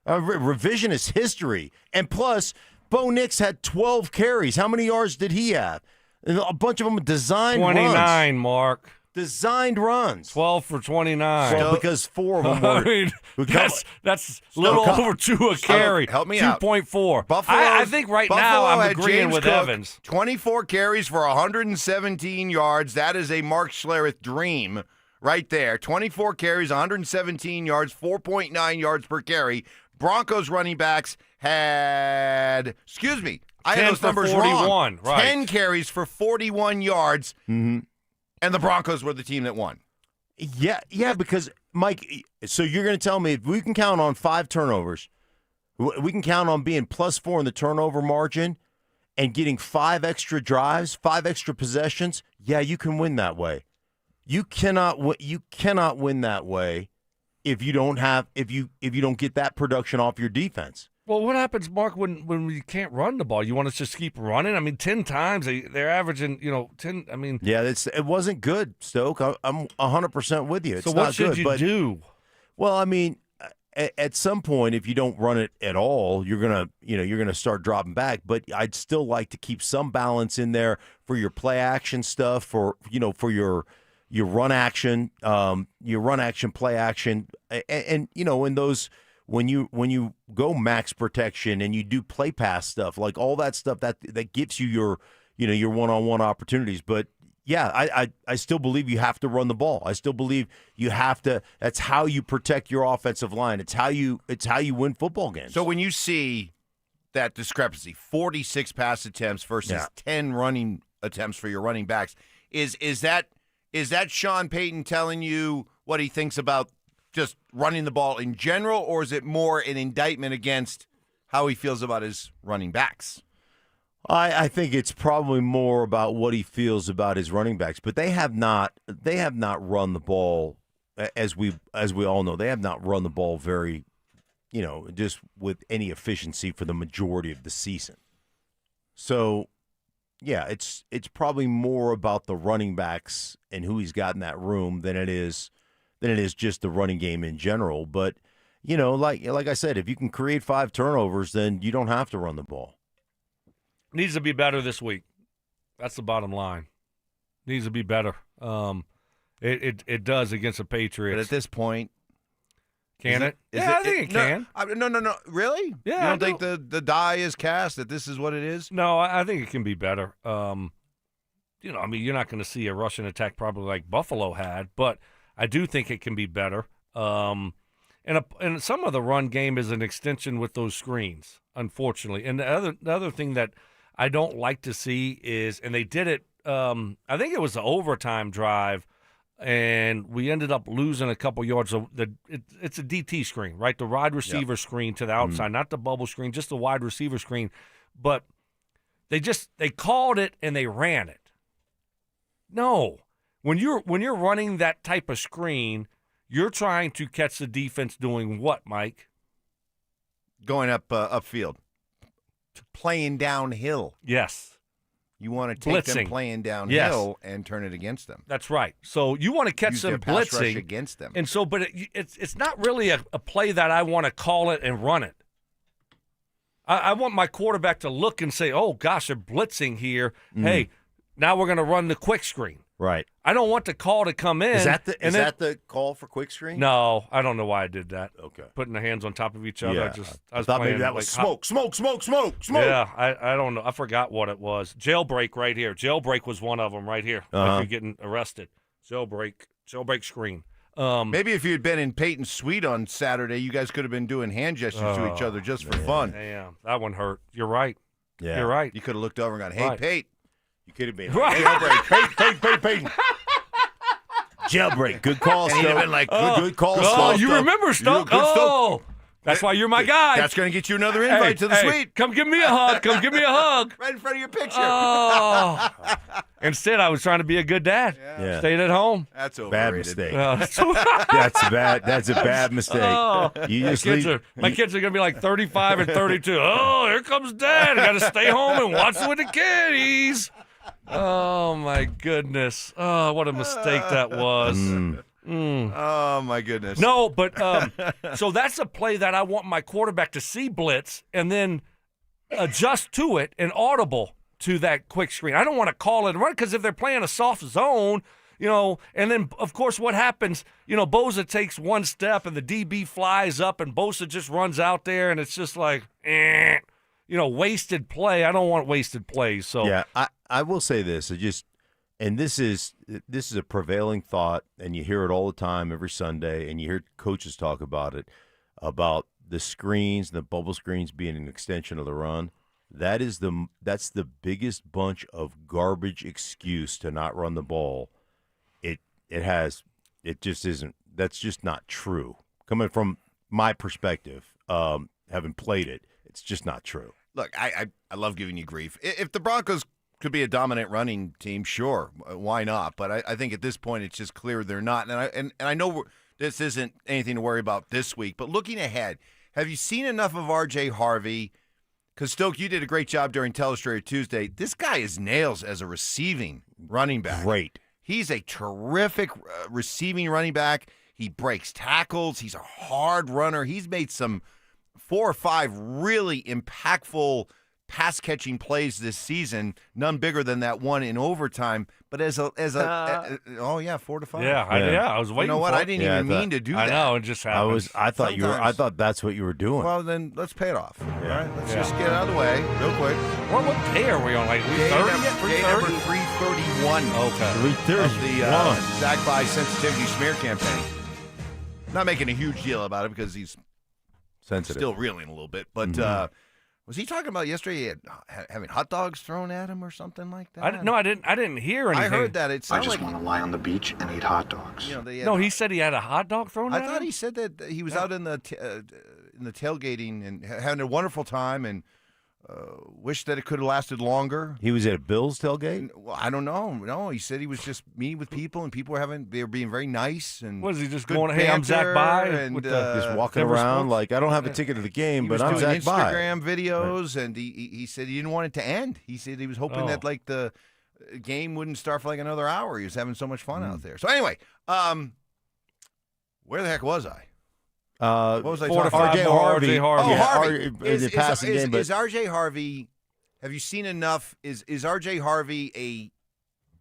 S16: Revisionist history. And plus, Bo Nix had 12 carries. How many yards did he have? And a bunch of them designed
S6: 29,
S16: runs.
S6: Mark.
S16: Designed runs.
S6: 12 for 29.
S16: Well, because 4 of them were.
S6: I mean, that's a little over 2 a carry.
S5: Help me out.
S6: 2.4.
S5: Buffalo.
S6: I think right now I'm agreeing with Evans.
S5: 24 carries for 117 yards. That is a Mark Schlereth dream right there. 24 carries, 117 yards, 4.9 yards per carry. Broncos running backs had, I had those numbers
S6: 41,
S5: wrong.
S6: right.
S5: 10 carries for 41 yards, and the Broncos were the team that won.
S16: Yeah, because, Mike, so you're going to tell me if we can count on 5 turnovers, we can count on being +4 in the turnover margin and getting 5 extra drives, 5 extra possessions, yeah, you can win that way. You cannot win that way if you don't get that production off your defense.
S6: Well, what happens, Mark, when you can't run the ball? You want us to just keep running? I mean, 10 times they're averaging, 10. I mean,
S16: yeah, it wasn't good, Stoke. I'm 100% with you. It's
S6: so what
S16: not
S6: should
S16: good,
S6: you do?
S16: Well, I mean, at some point, if you don't run it at all, you're gonna start dropping back. But I'd still like to keep some balance in there for your play action stuff, for your run action, play action, and in those. When you go max protection and you do play pass stuff, like all that stuff that gives you your one-on-one opportunities. But yeah, I still believe you have to run the ball. I still believe you have to. That's how you protect your offensive line. It's how you win football games.
S5: So when you see that discrepancy, 46 pass attempts versus 10 running attempts for your running backs, is that Sean Payton telling you what he thinks about just running the ball in general, or is it more an indictment against how he feels about his running backs?
S16: I think it's probably more about what he feels about his running backs, but they have not run the ball, as we all know. They have not run the ball very, just with any efficiency for the majority of the season. So, yeah, it's probably more about the running backs and who he's got in that room than it is just the running game in general. But, like I said, if you can create 5 turnovers, then you don't have to run the ball.
S6: Needs to be better this week. That's the bottom line. Needs to be better. It does against the Patriots.
S5: But at this point,
S6: can it? I think it can.
S5: No. Really?
S6: Yeah.
S5: You don't think the die is cast that this is what it is?
S6: No, I think it can be better. You're not going to see a rushing attack probably like Buffalo had, but I do think it can be better. And some of the run game is an extension with those screens, unfortunately. And the other thing that I don't like to see is, and they did it, I think it was the overtime drive, and we ended up losing a couple yards. It's a DT screen, right? The wide receiver screen to the outside, not the bubble screen, just the wide receiver screen. But they called it and they ran it. No. When you're running that type of screen, you're trying to catch the defense doing what, Mike?
S5: Going upfield. Playing downhill.
S6: Yes.
S5: You want to take them playing downhill and turn it against them.
S6: That's right. So you want to catch them
S5: pass
S6: blitzing
S5: rush against them.
S6: And so, but it's not really a play that I want to call it and run it. I want my quarterback to look and say, "Oh gosh, they're blitzing here. Hey, now we're going to run the quick screen."
S16: Right.
S6: I don't want the call to come in.
S16: Is that the call for quick screen?
S6: No, I don't know why I did that.
S16: Okay.
S6: Putting the hands on top of each other.
S16: Yeah.
S6: I was
S16: thought
S6: playing,
S16: maybe that was smoke.
S6: Yeah, I don't know. I forgot what it was. Jailbreak right here. Jailbreak was one of them right here. Like you're getting arrested. Jailbreak screen.
S5: Maybe if you had been in Payton's suite on Saturday, you guys could have been doing hand gestures to each other just for fun.
S6: Damn, that one hurt. You're right.
S16: Yeah.
S6: You're right.
S5: You could have looked over and gone, "Hey,
S6: Right.
S5: Pate."
S16: You could have been
S6: right.
S16: Jailbreak. Payton. Jailbreak. Good call,
S5: And he'd have been like, good call,
S6: Oh,
S5: Stoke.
S6: you remember Stoke? Oh, that's why you're my guy.
S5: That's going to get you another invite to the suite.
S6: Come give me a hug. Come give me a hug.
S5: Right in front of your picture.
S6: Oh. Instead, I was trying to be a good dad.
S16: Yeah.
S6: Stayed at home.
S5: That's overrated.
S16: Bad mistake.
S6: That's
S16: That's a bad mistake.
S6: Oh,
S16: You just
S6: my kids are going to be like 35 and 32. Oh, here comes Dad. I got to stay home and watch with the kiddies. Oh, my goodness. Oh, what a mistake that was.
S5: Oh, my goodness.
S6: No, but so that's a play that I want my quarterback to see blitz and then adjust to it and audible to that quick screen. I don't want to call it a run because if they're playing a soft zone, and then, of course, what happens, Bosa takes one step and the DB flies up and Bosa just runs out there and it's just like, wasted play. I don't want wasted plays. So
S16: yeah, I will say this. And this is a prevailing thought, and you hear it all the time every Sunday, and you hear coaches talk about it, about the screens, the bubble screens being an extension of the run. That's the biggest bunch of garbage excuse to not run the ball. It just isn't. That's just not true. Coming from my perspective, having played it, it's just not true.
S5: Look, I love giving you grief. If the Broncos could be a dominant running team, sure, why not? But I think at this point it's just clear they're not. And I know this isn't anything to worry about this week, but looking ahead, have you seen enough of R.J. Harvey? Because, Stoke, you did a great job during Teleustrator Tuesday. This guy is nails as a receiving running back.
S16: Great.
S5: He's a terrific receiving running back. He breaks tackles. He's a hard runner. He's made some 4 or 5 really impactful pass-catching plays this season, none bigger than that one in overtime. But 4 to 5.
S6: Yeah, I was waiting.
S5: You know what?
S6: For
S5: I didn't even mean to do that.
S6: I know, it just happened.
S16: I thought that's what you were doing.
S5: Well, then let's pay it off. All right, let's just get it out of the way real quick.
S6: What day are we on? Like 330?
S5: Day number 331.
S6: Okay.
S16: 331
S5: of the Zach By Sensitivity Smear campaign. Not making a huge deal about it because he's
S16: sensitive,
S5: still reeling a little bit, but. Was he talking about yesterday having hot dogs thrown at him or something like that?
S6: I didn't hear anything.
S5: I heard that. It sounded like
S9: want to lie on the beach and eat hot dogs.
S6: He said he had a hot dog thrown at him?
S5: I thought he said that he was out in the tailgating and having a wonderful time and wished that it could have lasted longer.
S16: He was at a Bills tailgate?
S5: Well, I don't know. No, he said he was just meeting with people and people they were being very nice. And
S6: was he just going, hey, I'm Zach By?
S5: And
S16: just walking around like, I don't have a ticket to the game, but I'm Zach By.
S5: Instagram videos, and he said he didn't want it to end. He said he was hoping that like the game wouldn't start for like another hour. He was having so much fun out there. So anyway, where the heck was I? What was I talking about?
S16: R.J. Harvey.
S5: Oh, Harvey.
S16: Is
S5: R.J. Harvey, have you seen enough? Is R.J. Harvey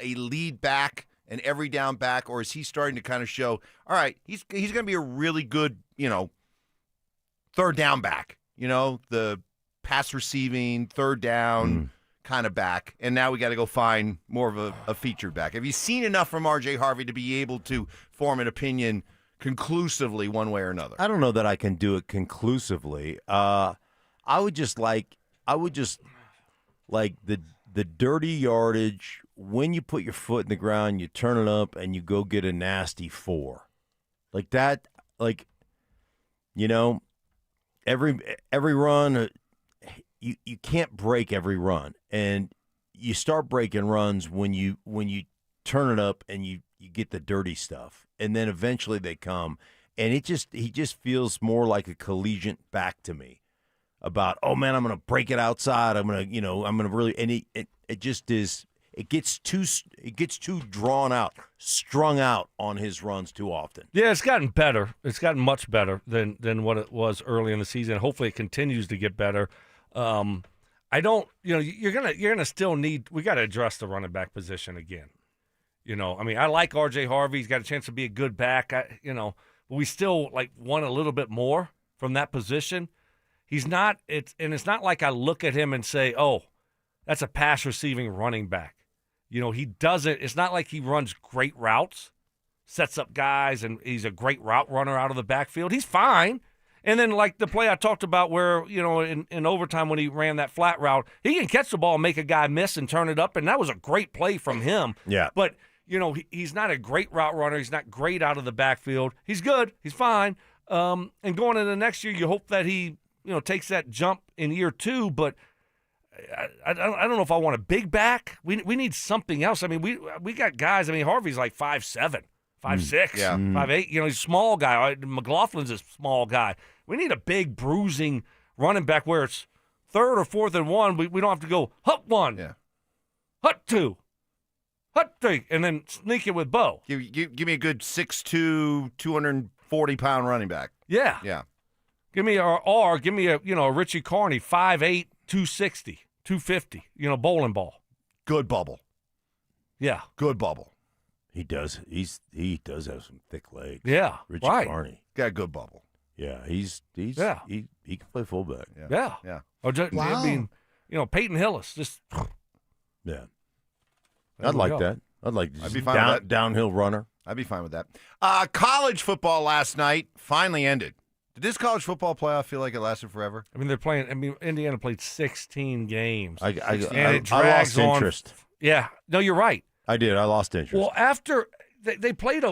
S5: a lead back, an every down back, or is he starting to kind of show, all right, he's going to be a really good, third down back, the pass receiving, third down kind of back, and now we got to go find more of a featured back. Have you seen enough from R.J. Harvey to be able to form an opinion conclusively one way or another?
S16: I don't know that I can do it conclusively. I would just like the dirty yardage when you put your foot in the ground, you turn it up and you go get a nasty 4. Like that, every run, you can't break every run. And you start breaking runs when you turn it up and you get the dirty stuff, and then eventually they come, and he just feels more like a collegiate back to me. About, oh man, I'm gonna break it outside. I'm gonna really, and it just is. It gets too drawn out, strung out on his runs too often.
S6: Yeah, it's gotten better. It's gotten much better than what it was early in the season. Hopefully, it continues to get better. I don't, you're gonna still need. We got to address the running back position again. I like R.J. Harvey. He's got a chance to be a good back. But we still want a little bit more from that position. He's not. It's not like I look at him and say, "Oh, that's a pass receiving running back." He doesn't. It's not like he runs great routes, sets up guys, and he's a great route runner out of the backfield. He's fine. And then like the play I talked about where, in overtime when he ran that flat route, he can catch the ball and make a guy miss and turn it up, and that was a great play from him.
S16: Yeah.
S6: But he's not a great route runner. He's not great out of the backfield. He's good. He's fine. And going into the next year, you hope that he, takes that jump in year 2. But I don't know if I want a big back. We need something else. I mean, we got guys. I mean, Harvey's like 5'7", 5'6", 5'8". He's a small guy. McLaughlin's a small guy. We need a big bruising running back where it's 3rd or 4th and 1. We don't have to go hut 1, hut 2. Hut 3, and then sneak it with Bo.
S5: Give me a good 6'2", 240-pound running back.
S6: Yeah.
S5: Yeah.
S6: Give me a Richie Carney, 5'8", 260, 250, bowling ball.
S5: Good bubble.
S6: Yeah.
S5: Good bubble.
S16: He does. He does have some thick legs.
S6: Yeah,
S16: Richie
S6: right.
S16: Carney.
S5: Got a good bubble.
S16: Yeah, he can play fullback.
S6: Yeah. Or just,
S16: Wow.
S6: I mean, Peyton Hillis, just
S16: Yeah.
S6: There
S16: I'd
S6: we
S16: like
S6: go.
S16: that. I'd like
S5: I'd be fine with that.
S16: Downhill runner.
S5: I'd be fine with that. College football last night finally ended. Did this college football playoff feel like it lasted forever?
S6: I mean, they're playing. I mean, Indiana played 16 games.
S16: I
S6: and it
S16: lost
S6: drags on.
S16: interest.
S6: Yeah, no, you're right.
S16: I did. I lost interest.
S6: Well, after they played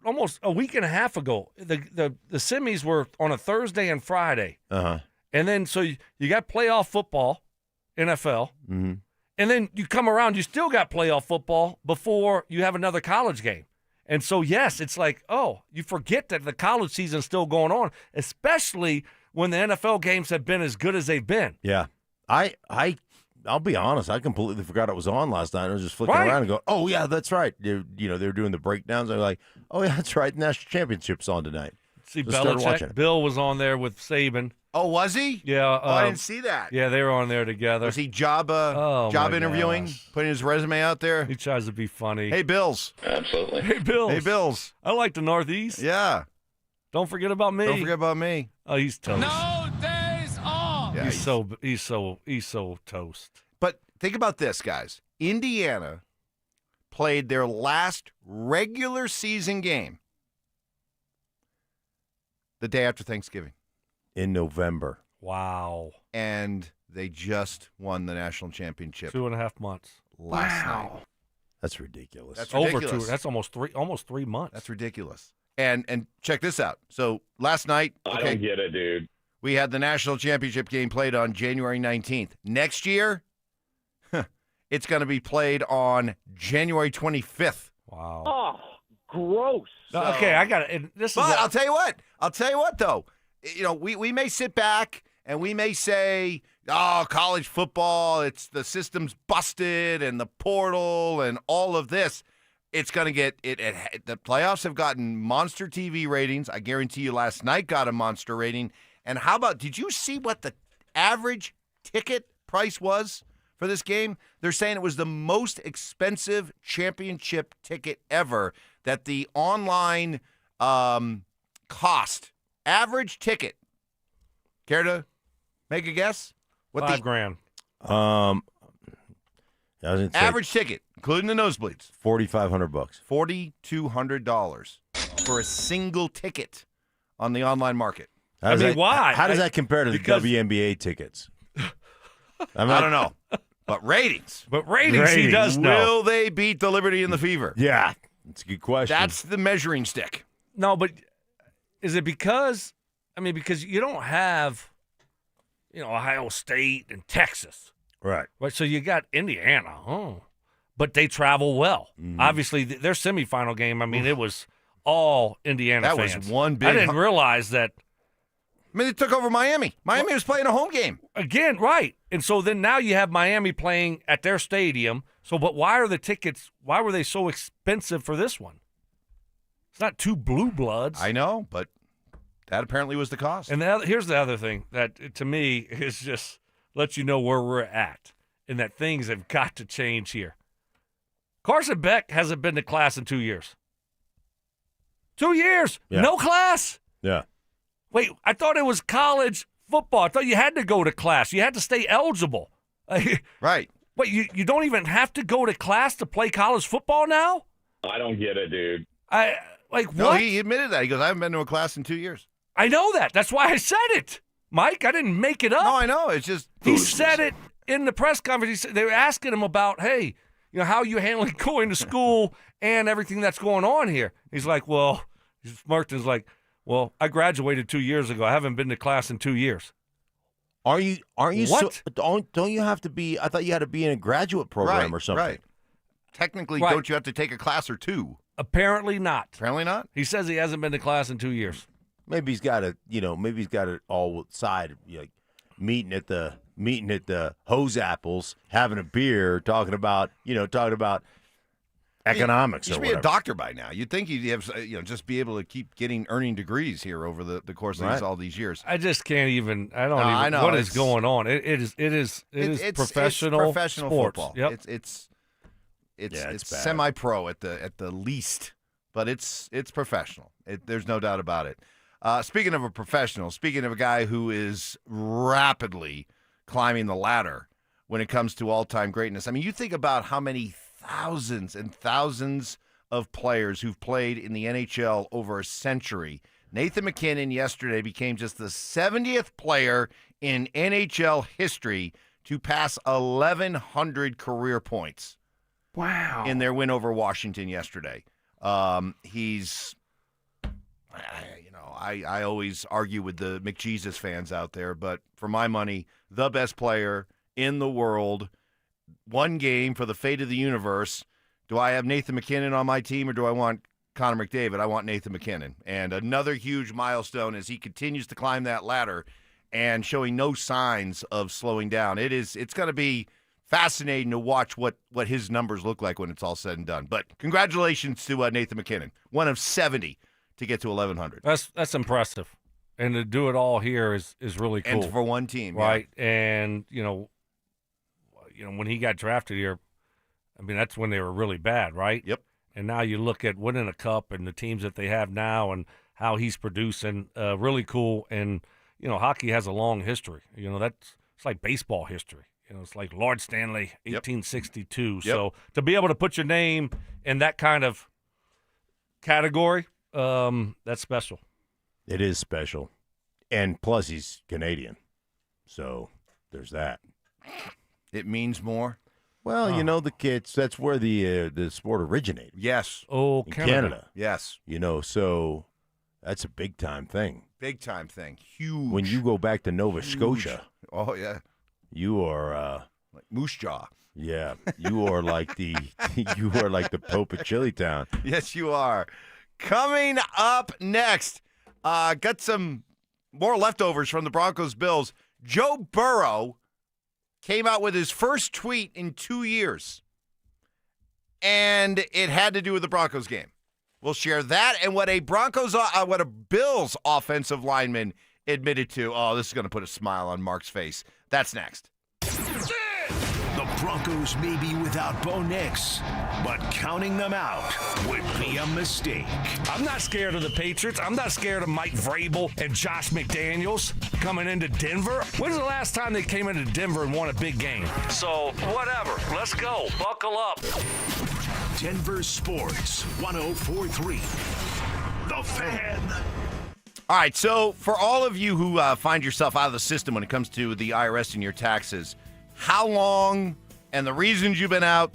S6: almost a week and a half ago, the semis were on a Thursday and Friday, and then so you got playoff football, NFL,
S16: Mm-hmm.
S6: and then you come around, you still got playoff football before you have another college game. And so, yes, it's like, oh, you forget that the college season's still going on, especially when the NFL games have been as good as they've been.
S16: Yeah. I'll be honest. I completely forgot it was on last night. I was just flicking
S6: Right.
S16: around and going, "Oh yeah, that's right." They were doing the breakdowns. I was like, "Oh yeah, that's right. The national championship's on tonight."
S6: See,
S16: So I started watching
S6: Belichick,
S16: it.
S6: Bill was on there with Saban.
S5: Oh, was he?
S6: Yeah.
S5: Oh, I didn't see that.
S6: Yeah, they were on there together.
S5: Was he job
S6: my
S5: interviewing,
S6: gosh.
S5: putting his resume out there?
S6: He tries to be funny.
S5: Hey, Bills.
S11: Absolutely.
S6: Hey, Bills.
S5: Hey, Bills.
S6: I like the Northeast.
S5: Yeah.
S6: Don't forget about me.
S5: Don't forget about me.
S6: Oh, he's toast.
S11: No days off.
S5: Yeah,
S6: he's so toast.
S5: But think about this, guys. Indiana played their last regular season game the day after Thanksgiving.
S16: In November.
S6: Wow.
S5: And they just won the national championship
S6: 2.5 months.
S5: last night.
S16: That's ridiculous.
S5: That's
S6: Over
S5: ridiculous.
S6: That's almost 3 months.
S5: That's ridiculous. And check this out. So last night,
S11: I don't get it, dude.
S5: we had the national championship game played on January 19th. Next year, it's going to be played on January 25th.
S6: Wow.
S11: Oh, gross.
S6: No, okay, I got it.
S5: But I'll tell you what, though. We may sit back and we may say, oh, college football, the system's busted and the portal and all of this. It's going to get it. The playoffs have gotten monster TV ratings. I guarantee you last night got a monster rating. And how about, did you see what the average ticket price was for this game? They're saying it was the most expensive championship ticket ever that the online cost. Average ticket. Care to make a guess? What
S6: $5,000.
S16: I was gonna say
S5: average ticket, including the nosebleeds?
S16: $4,500.
S5: $4,200 for a single ticket on the online market.
S6: Why?
S16: How does that compare to the WNBA tickets?
S5: I don't know. But ratings.
S6: He does know.
S5: Will they beat the Liberty and the Fever?
S16: Yeah, that's a good question.
S5: That's the measuring stick.
S6: No, but is it because you don't have, Ohio State and Texas.
S16: Right.
S6: So you got Indiana, but they travel well.
S5: Mm-hmm.
S6: Obviously, their semifinal game, it was all Indiana
S5: That
S6: fans.
S5: was one big.
S6: I didn't realize that.
S5: They took over Miami. Miami was playing a home game.
S6: Again, right. And so then now you have Miami playing at their stadium. So, but why were they so expensive for this one? It's not two blue bloods.
S5: I know, but that apparently was the cost.
S6: And here's the other thing that, to me, is just lets you know where we're at and that things have got to change here. Carson Beck hasn't been to class in 2 years. 2 years.
S16: Yeah.
S6: No class.
S16: Yeah.
S6: Wait, I thought it was college football. I thought you had to go to class. You had to stay eligible.
S5: Right.
S6: Wait, you don't even have to go to class to play college football now?
S11: I don't get it, dude.
S5: No,
S6: what?
S5: he admitted that. He goes, I haven't been to a class in 2 years.
S6: I know that. That's why I said it. Mike, I didn't make it up.
S5: No, I know. It's just
S6: He said it in the press conference. They were asking him about, hey, how are you handling going to school and everything that's going on here? He's like, well, Martin's like, well, I graduated 2 years ago. I haven't been to class in 2 years.
S16: Aren't you?
S6: What?
S16: Don't you have to be? I thought you had to be in a graduate program or something.
S5: Right. Technically,
S6: Right.
S5: don't you have to take a class or two?
S6: Apparently not.
S5: Apparently not.
S6: He says he hasn't been to class in 2 years.
S16: Maybe he's got it all side, like meeting at the Hose Apples, having a beer, talking about economics
S5: You
S16: or
S5: should be
S16: whatever.
S5: a doctor by now. You'd think you'd have, just be able to keep earning degrees here over the course of all these years.
S6: I just can't even. I don't
S5: No,
S6: even.
S5: I know,
S6: what is
S5: it's-
S6: going on? It is professional.
S5: It's professional
S6: sports.
S5: football.
S6: Yep.
S5: It's
S16: bad.
S5: semi-pro at the least, but it's professional. There's no doubt about it. Speaking of a professional, speaking of a guy who is rapidly climbing the ladder when it comes to all-time greatness. I mean, you think about how many thousands and thousands of players who've played in the NHL over a century. Nathan MacKinnon yesterday became just the 70th player in NHL history to pass 1,100 career points.
S4: Wow.
S5: In their win over Washington yesterday. He's, I always argue with the McJesus fans out there, but for my money, the best player in the world, one game for the fate of the universe. Do I have Nathan MacKinnon on my team or do I want Connor McDavid? I want Nathan MacKinnon. And another huge milestone as he continues to climb that ladder and showing no signs of slowing down. It's going to be fascinating to watch what his numbers look like when it's all said and done. But congratulations to Nathan MacKinnon, one of 70 to get to 1,100.
S6: That's impressive, and to do it all here is really cool.
S5: And for one team,
S6: right? Yeah. And when he got drafted here, I mean that's when they were really bad, right?
S5: Yep.
S6: And now you look at winning a cup and the teams that they have now and how he's producing, really cool. And hockey has a long history. It's like baseball history. It's like Lord Stanley, 1862. Yep. So to be able to put your name in that kind of category, that's special.
S16: It is special. And plus, he's Canadian. So there's that.
S5: It means more?
S16: Well, the kids, that's where the sport originated.
S5: Yes.
S6: Oh,
S16: in Canada.
S5: Yes.
S16: So that's a big-time thing.
S5: Big-time thing. Huge.
S16: When you go back to Nova Scotia.
S5: Oh, yeah.
S16: You are
S5: like Moose Jaw.
S16: Yeah, you are like the Pope of Chilitown.
S5: Yes, you are. Coming up next, got some more leftovers from the Broncos Bills. Joe Burrow came out with his first tweet in 2 years, and it had to do with the Broncos game. We'll share that and what a Bills offensive lineman admitted to. Oh, this is going to put a smile on Mark's face. That's next.
S3: The Broncos may be without Bo Nix, but counting them out would be a mistake.
S6: I'm not scared of the Patriots. I'm not scared of Mike Vrabel and Josh McDaniels coming into Denver. When's the last time they came into Denver and won a big game? So, whatever. Let's go. Buckle up.
S3: Denver Sports 104.3. The Fan.
S5: All right, so for all of you who find yourself out of the system when it comes to the IRS and your taxes, how long and the reasons you've been out,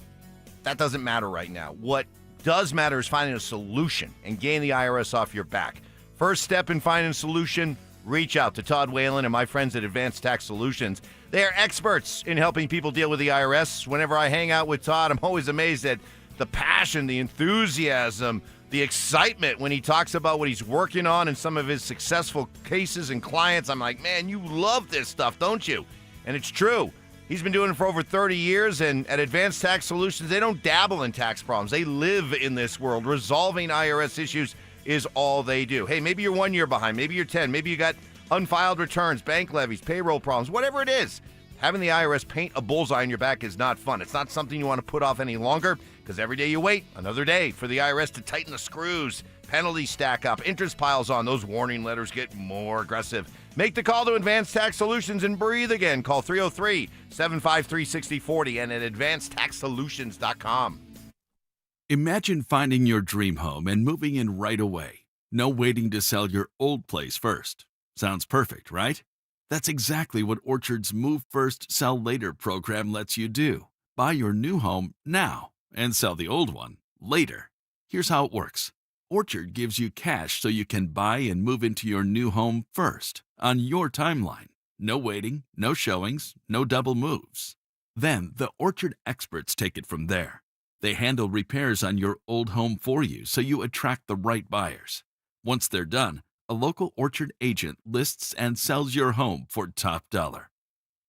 S5: that doesn't matter right now. What does matter is finding a solution and getting the IRS off your back. First step in finding a solution, reach out to Todd Whalen and my friends at Advanced Tax Solutions. They are experts in helping people deal with the IRS. Whenever I hang out with Todd, I'm always amazed at the passion, the enthusiasm, the excitement when he talks about what he's working on and some of his successful cases and clients. I'm like, man, you love this stuff, don't you? And it's true. He's been doing it for over 30 years, and at Advanced Tax Solutions, they don't dabble in tax problems. They live in this world. Resolving IRS issues is all they do. Hey, maybe you're 1 year behind. Maybe you're 10. Maybe you got unfiled returns, bank levies, payroll problems, whatever it is. Having the IRS paint a bullseye on your back is not fun. It's not something you want to put off any longer, because every day you wait, another day for the IRS to tighten the screws. Penalties stack up, interest piles on, those warning letters get more aggressive. Make the call to Advanced Tax Solutions and breathe again. Call 303-753-6040 and at advancedtaxsolutions.com.
S15: Imagine finding your dream home and moving in right away. No waiting to sell your old place first. Sounds perfect, right? That's exactly what Orchard's Move First, Sell Later program lets you do. Buy your new home now and sell the old one later. Here's how it works. Orchard gives you cash so you can buy and move into your new home first, on your timeline. No waiting, no showings, no double moves. Then the Orchard experts take it from there. They handle repairs on your old home for you so you attract the right buyers. Once they're done, a local Orchard agent lists and sells your home for top dollar.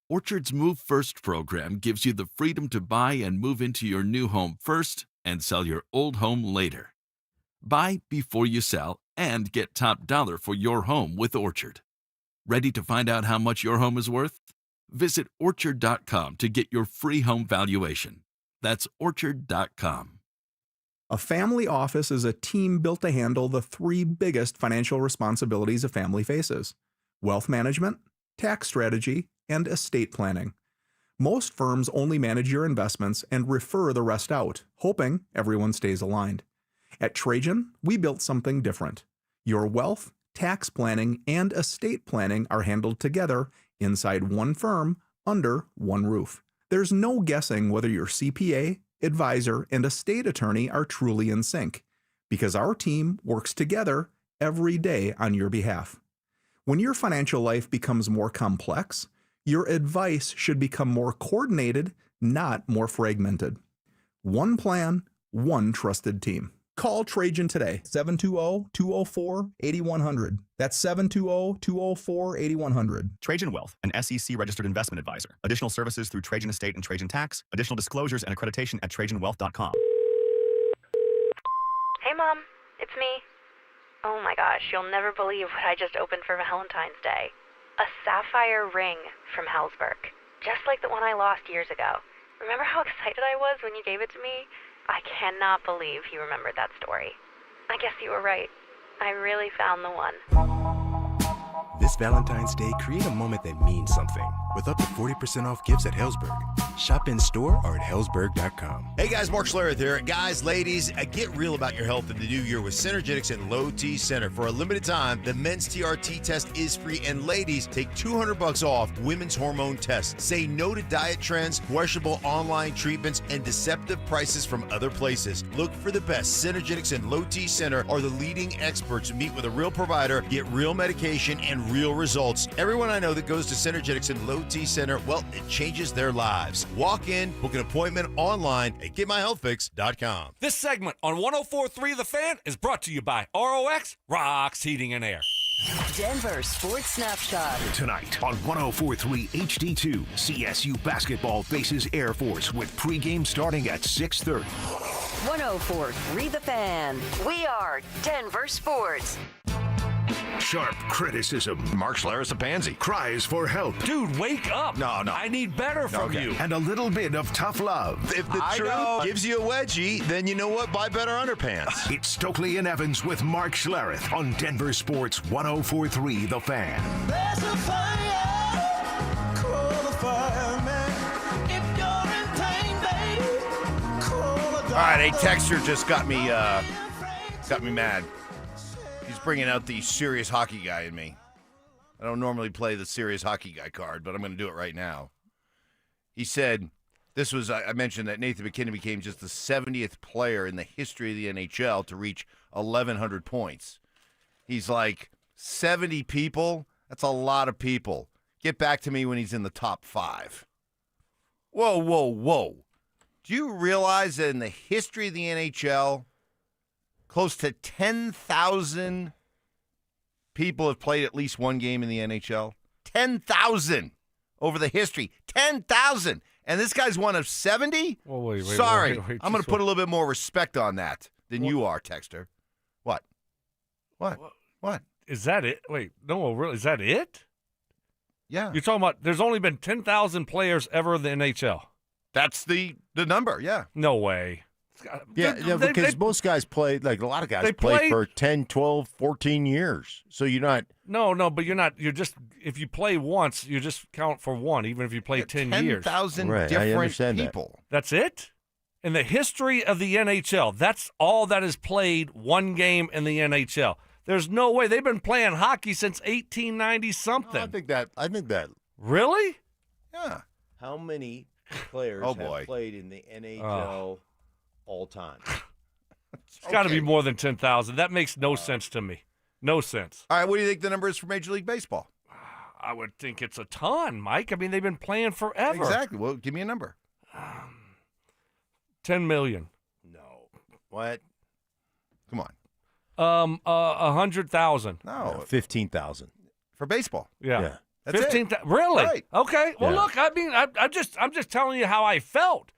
S15: Orchard's Move First program gives you the freedom to buy and move into your new home first and sell your old home later. Buy before you sell and get top dollar for your home with Orchard. Ready to find out how much your home is worth? Visit Orchard.com to get your free home valuation. That's Orchard.com.
S17: A family office is a team built to handle the three biggest financial responsibilities a family faces: wealth management, tax strategy, and estate planning. Most firms only manage your investments and refer the rest out, hoping everyone stays aligned. At Trajan, we built something different. Your wealth, tax planning, and estate planning are handled together inside one firm, under one roof. There's no guessing whether your CPA, advisor, and estate attorney are truly in sync, because our team works together every day on your behalf. When your financial life becomes more complex, your advice should become more coordinated, not more fragmented. One plan, one trusted team. Call Trajan today, 720-204-8100. That's 720-204-8100.
S20: Trajan Wealth, an SEC-registered investment advisor. Additional services through Trajan Estate and Trajan Tax. Additional disclosures and accreditation at TrajanWealth.com.
S21: Hey, Mom. It's me. Oh, my gosh. You'll never believe what I just opened for Valentine's Day. A sapphire ring from Hellsberg. Just like the one I lost years ago. Remember how excited I was when you gave it to me? I cannot believe you remembered that story. I guess you were right. I really found the one.
S22: This Valentine's Day, create a moment that means something with up to 40% off gifts at Hellsberg. Shop in store or at Hellsberg.com.
S16: Hey guys, Mark Schlereth here. Guys, ladies, get real about your health in the new year with Synergetics and Low T Center. For a limited time, the men's TRT test is free, and ladies, take $200 off women's hormone tests. Say no to diet trends, questionable online treatments, and deceptive prices from other places. Look for the best. Synergetics and Low T Center are the leading experts. Meet with a real provider, get real medication, and real results. Everyone I know that goes to Synergetics and Low T Center, well, it changes their lives. Walk in, book an appointment online at getmyhealthfix.com.
S6: This segment on 104.3 The Fan is brought to you by ROX Rocks Heating and Air.
S13: Denver Sports Snapshot.
S3: Tonight on 104.3 HD2, CSU basketball faces Air Force with pregame starting at 6:30.
S13: 104.3 The Fan. We are Denver Sports.
S3: Sharp criticism.
S5: Mark Schlereth a pansy.
S3: Cries for help.
S6: Dude, wake up.
S5: No.
S6: I need better from you.
S3: And a little bit of tough love.
S16: If the truth gives you a wedgie, then you know what? Buy better underpants.
S3: It's Stokley and Evans with Mark Schlereth on Denver Sports 104.3 The Fan.
S25: There's a fire, call the fireman. If you're in pain, baby, call the doctor.
S16: All right, a texter just got me mad. He's bringing out the serious hockey guy in me. I don't normally play the serious hockey guy card, but I'm going to do it right now. He said, I mentioned that Nathan McKinnon became just the 70th player in the history of the NHL to reach 1,100 points. He's like, 70 people? That's a lot of people. Get back to me when he's in the top 5. Whoa. Do you realize that in the history of the NHL, close to 10,000 people have played at least one game in the NHL? 10,000 over the history. 10,000. And this guy's one of 70?
S6: Well, wait,
S16: Sorry.
S6: wait,
S16: I'm going to put a little bit more respect on that than you are, Texter. What?
S6: Is that it? Wait, no, really, is that it?
S16: Yeah.
S6: You're talking about there's only been 10,000 players ever in the NHL.
S16: That's the number, yeah.
S6: No way.
S16: Because most guys play, like a lot of guys play for 10, 12, 14 years. So you're not.
S6: No, but you're not. You're just, if you play once, you just count for one, even if you play 10 years.
S16: 10,000 right, different people.
S6: That's it? In the history of the NHL, that's all that is played one game in the NHL. There's no way. They've been playing hockey since 1890-something.
S16: I think that.
S6: Really?
S16: Yeah. How many players have played in the NHL all time?
S6: It's got to be more than 10,000. That makes no sense to me. No sense.
S16: All right, what do you think the number is for Major League Baseball?
S6: I would think it's a ton, Mike. I mean, they've been playing forever.
S16: Exactly. Well, give me a number.
S6: 10 million.
S16: No. What? Come on.
S6: 100,000.
S16: No. 15,000. For baseball.
S6: Yeah.
S16: That's
S6: 15,000. Really?
S16: Right.
S6: Okay. Well,
S16: Yeah.
S6: look, I mean, I'm just telling you how I felt.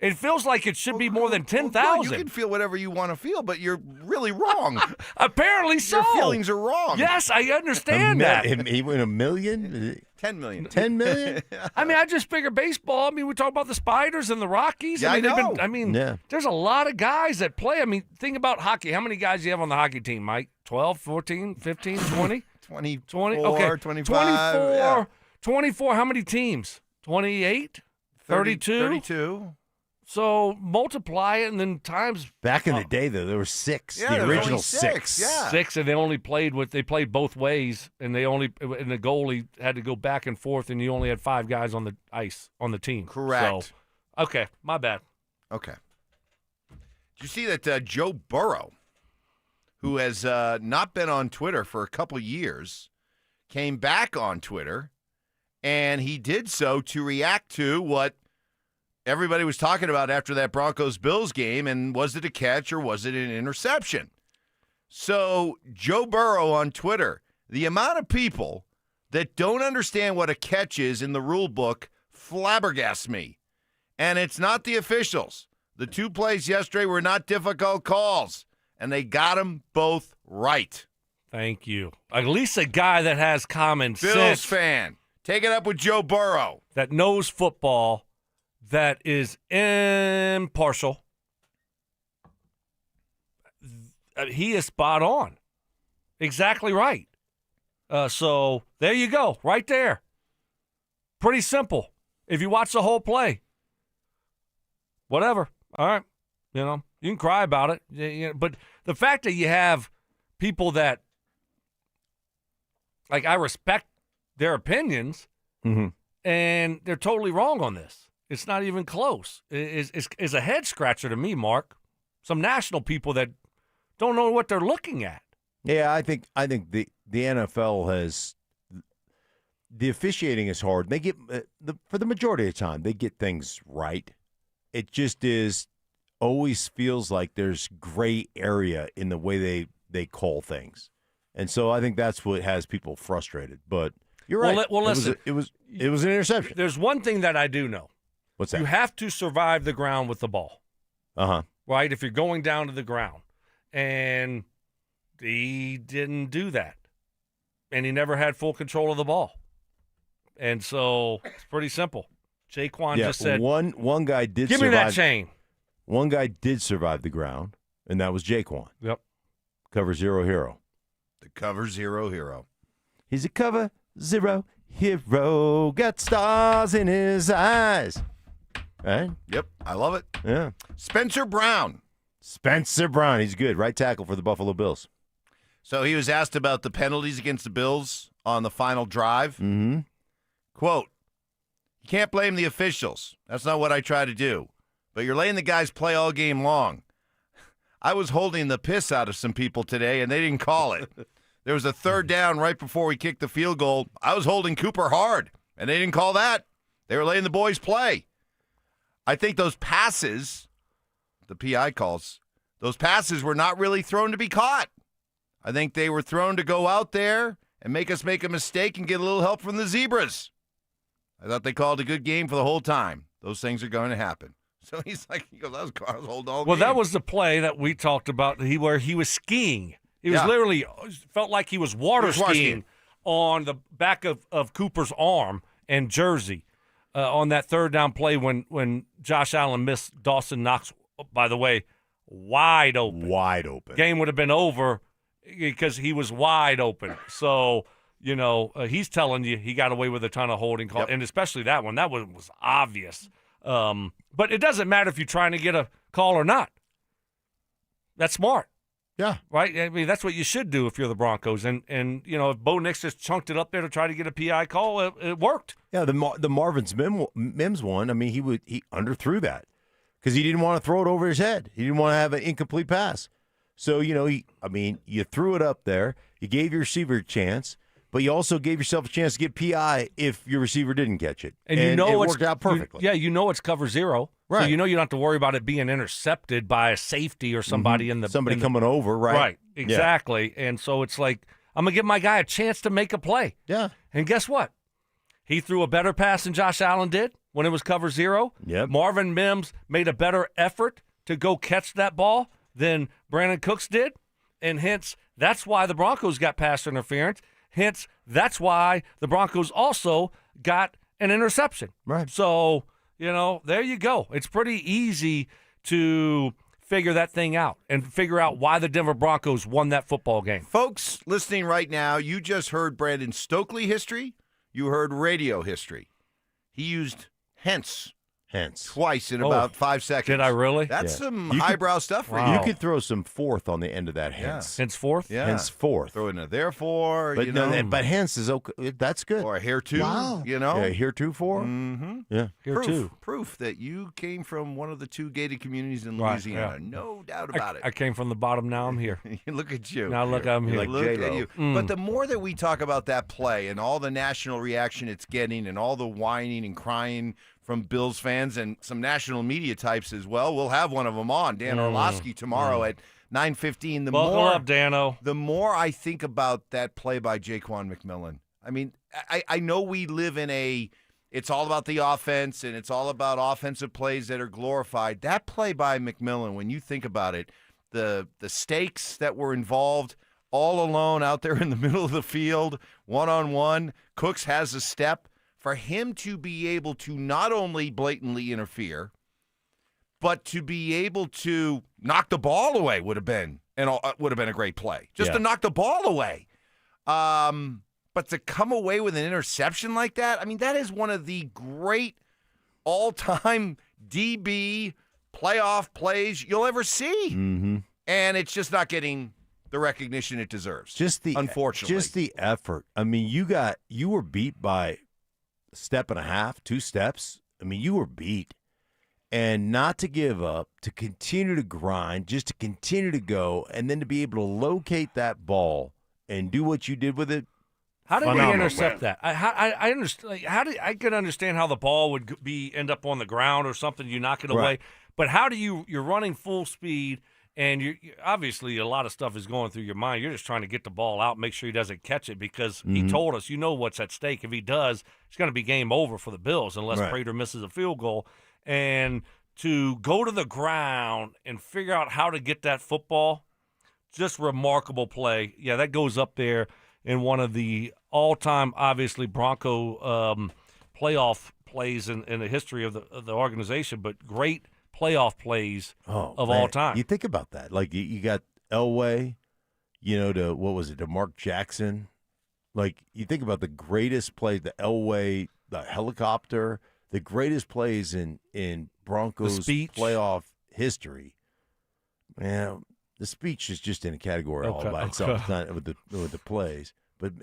S6: It feels like it should be more than
S5: You
S6: 10,000.
S5: can feel whatever you want to feel, but you're really wrong.
S6: Apparently so.
S5: Your feelings are wrong.
S6: Yes, I understand that.
S16: He went $1 million?
S5: 10 million.
S16: 10 million?
S6: I mean, I just figure baseball. I mean, we talk about the Spiders and the Rockies.
S5: Yeah,
S6: I mean,
S5: I know.
S16: Yeah.
S6: There's a lot of guys that play. I mean, think about hockey. How many guys do you have on the hockey team, Mike? 12, 14, 15, 20?
S5: 24,
S6: okay.
S5: 25.
S6: 24.
S5: Yeah.
S6: 24. How many teams? 28? 32?
S5: 32.
S6: So multiply it and then times.
S16: Back in the day, though, there were 6.
S5: Yeah,
S16: the
S5: there was
S16: original
S5: only 6. Yeah.
S6: 6, and they played both ways, and the goalie had to go back and forth, and you only had 5 guys on the ice on the team.
S5: Correct.
S6: So, okay, my bad.
S5: Okay. Did you see that Joe Burrow, who has not been on Twitter for a couple years, came back on Twitter, and he did so to react to what everybody was talking about after that Broncos-Bills game, and was it a catch or was it an interception? So Joe Burrow on Twitter, the amount of people that don't understand what a catch is in the rule book flabbergasts me. And it's not the officials. The 2 plays yesterday were not difficult calls, and they got them both right.
S6: Thank you. At least a guy that has common
S5: Bills
S6: sense.
S5: fan. Take it up with Joe Burrow.
S6: That knows football, that is impartial. He is spot on. Exactly right. So there you go, right there. Pretty simple. If you watch the whole play, whatever. All right. You can cry about it. But the fact that you have people that, like, I respect their opinions, and they're totally wrong on this. It's not even close. It's a head scratcher to me, Mark. Some national people that don't know what they're looking at.
S16: Yeah, I think the NFL has the officiating is hard. They get for the majority of the time they get things right. It just always feels like there's gray area in the way they call things, and so I think that's what has people frustrated. But you're right.
S6: Well, listen,
S16: it was an interception.
S6: There's one thing that I do know.
S16: What's that?
S6: You have to survive the ground with the ball. Right? If you're going down to the ground. And he didn't do that. And he never had full control of the ball. And so it's pretty simple. Jaquan just said,
S16: one guy did
S6: give
S16: survive.
S6: me that chain.
S16: One guy did survive the ground, and that was Jaquan.
S6: Yep.
S16: Cover 0 hero.
S5: The cover 0 hero.
S16: He's a cover 0 hero. Got stars in his eyes. Right?
S5: Yep, I love it.
S16: Yeah.
S5: Spencer Brown.
S16: He's good. Right tackle for the Buffalo Bills.
S5: So he was asked about the penalties against the Bills on the final drive.
S16: Mm-hmm.
S5: Quote, you can't blame the officials. That's not what I try to do. But you're letting the guys play all game long. I was holding the piss out of some people today, and they didn't call it. There was a 3rd down right before we kicked the field goal. I was holding Cooper hard, and they didn't call that. They were letting the boys play. I think those passes, the PI calls, those passes were not really thrown to be caught. I think they were thrown to go out there and make us make a mistake and get a little help from the Zebras. I thought they called a good game for the whole time. Those things are going to happen. So he goes, I was holding all game.
S6: Well, that was the play that we talked about where he was skiing. He was literally felt like he was water skiing on the back of Cooper's arm and jersey on that 3rd down play when Josh Allen missed Dawson Knox, by the way, wide open.
S16: Wide open.
S6: Game would have been over because he was wide open. So, he's telling you he got away with a ton of holding calls, and especially that one. That one was obvious. But it doesn't matter if you're trying to get a call or not. That's smart.
S16: Yeah.
S6: Right? I mean, that's what you should do if you're the Broncos. And if Bo Nix just chunked it up there to try to get a PI call, it worked.
S16: Yeah, the Marvin's Mims one, I mean, he underthrew that because he didn't want to throw it over his head. He didn't want to have an incomplete pass. So, you threw it up there. You gave your receiver a chance, but you also gave yourself a chance to get PI if your receiver didn't catch it. And it worked out perfectly.
S6: It's cover 0.
S16: Right.
S6: So you don't have to worry about it being intercepted by a safety or somebody
S16: coming over, right?
S6: Right, exactly. Yeah. And so it's like, I'm going to give my guy a chance to make a play.
S16: Yeah.
S6: And guess what? He threw a better pass than Josh Allen did. when it was cover zero.
S16: Yep.
S6: Marvin Mims made a better effort to go catch that ball than Brandon Cooks did, and hence that's why the Broncos got pass interference. Hence, that's why the Broncos also got an interception.
S16: Right.
S6: So, there you go. It's pretty easy to figure that thing out and figure out why the Denver Broncos won that football game.
S5: Folks listening right now, you just heard Brandon Stokley history. You heard radio history. He used hence twice in about 5 seconds.
S6: Did I really?
S5: That's some highbrow stuff for you.
S16: You could throw some fourth on the end of that hence.
S6: Henceforth?
S5: Yeah.
S16: Henceforth.
S5: Throw in a therefore,
S16: But but hence is okay. That's good.
S5: Or a hereto,
S16: Yeah, heretofore.
S5: Mm-hmm.
S16: Yeah.
S5: Proof that you came from one of the 2 gated communities in Louisiana.
S6: Yeah.
S5: No doubt about it.
S6: I came from the bottom. Now I'm here.
S5: Look at you.
S6: Now look, I'm here.
S5: Look at you. But the more that we talk about that play and all the national reaction it's getting and all the whining and crying from Bills fans and some national media types as well, we'll have one of them on, Dan Orlovsky, tomorrow at 9:15.
S6: Buckle up, Dano.
S5: The more I think about that play by Jaquan McMillan, I mean, I know we live in it's all about the offense and it's all about offensive plays that are glorified. That play by McMillan, when you think about it, the stakes that were involved, all alone out there in the middle of the field, one-on-one, Cooks has a step. For him to be able to not only blatantly interfere, but to be able to knock the ball away would have been a great play. Just to knock the ball away. But to come away with an interception like that, I mean, that is one of the great all-time DB playoff plays you'll ever see.
S16: Mm-hmm.
S5: And it's just not getting the recognition it deserves. Unfortunately.
S16: Just the effort. I mean, you were beat by step and a half, 2 steps. I mean, you were beat. And not to give up, to continue to grind, just to continue to go, and then to be able to locate that ball and do what you did with it.
S6: How did he intercept that? I understand. I could understand how the ball would end up on the ground or something. You knock it away, but how do you're running full speed? And you obviously a lot of stuff is going through your mind. You're just trying to get the ball out, make sure he doesn't catch it because he told us, what's at stake. If he does, it's going to be game over for the Bills unless Prater misses a field goal. And to go to the ground and figure out how to get that football, just remarkable play. Yeah, that goes up there in one of the all-time, obviously, Bronco playoff plays in the history of the organization, but great playoff plays of all time.
S16: You think about that. Like, you got Elway, to Mark Jackson. Like, you think about the greatest plays, the Elway, the helicopter, the greatest plays in Broncos playoff history. Man, the speech is just in a category all by itself. It's not with the plays. But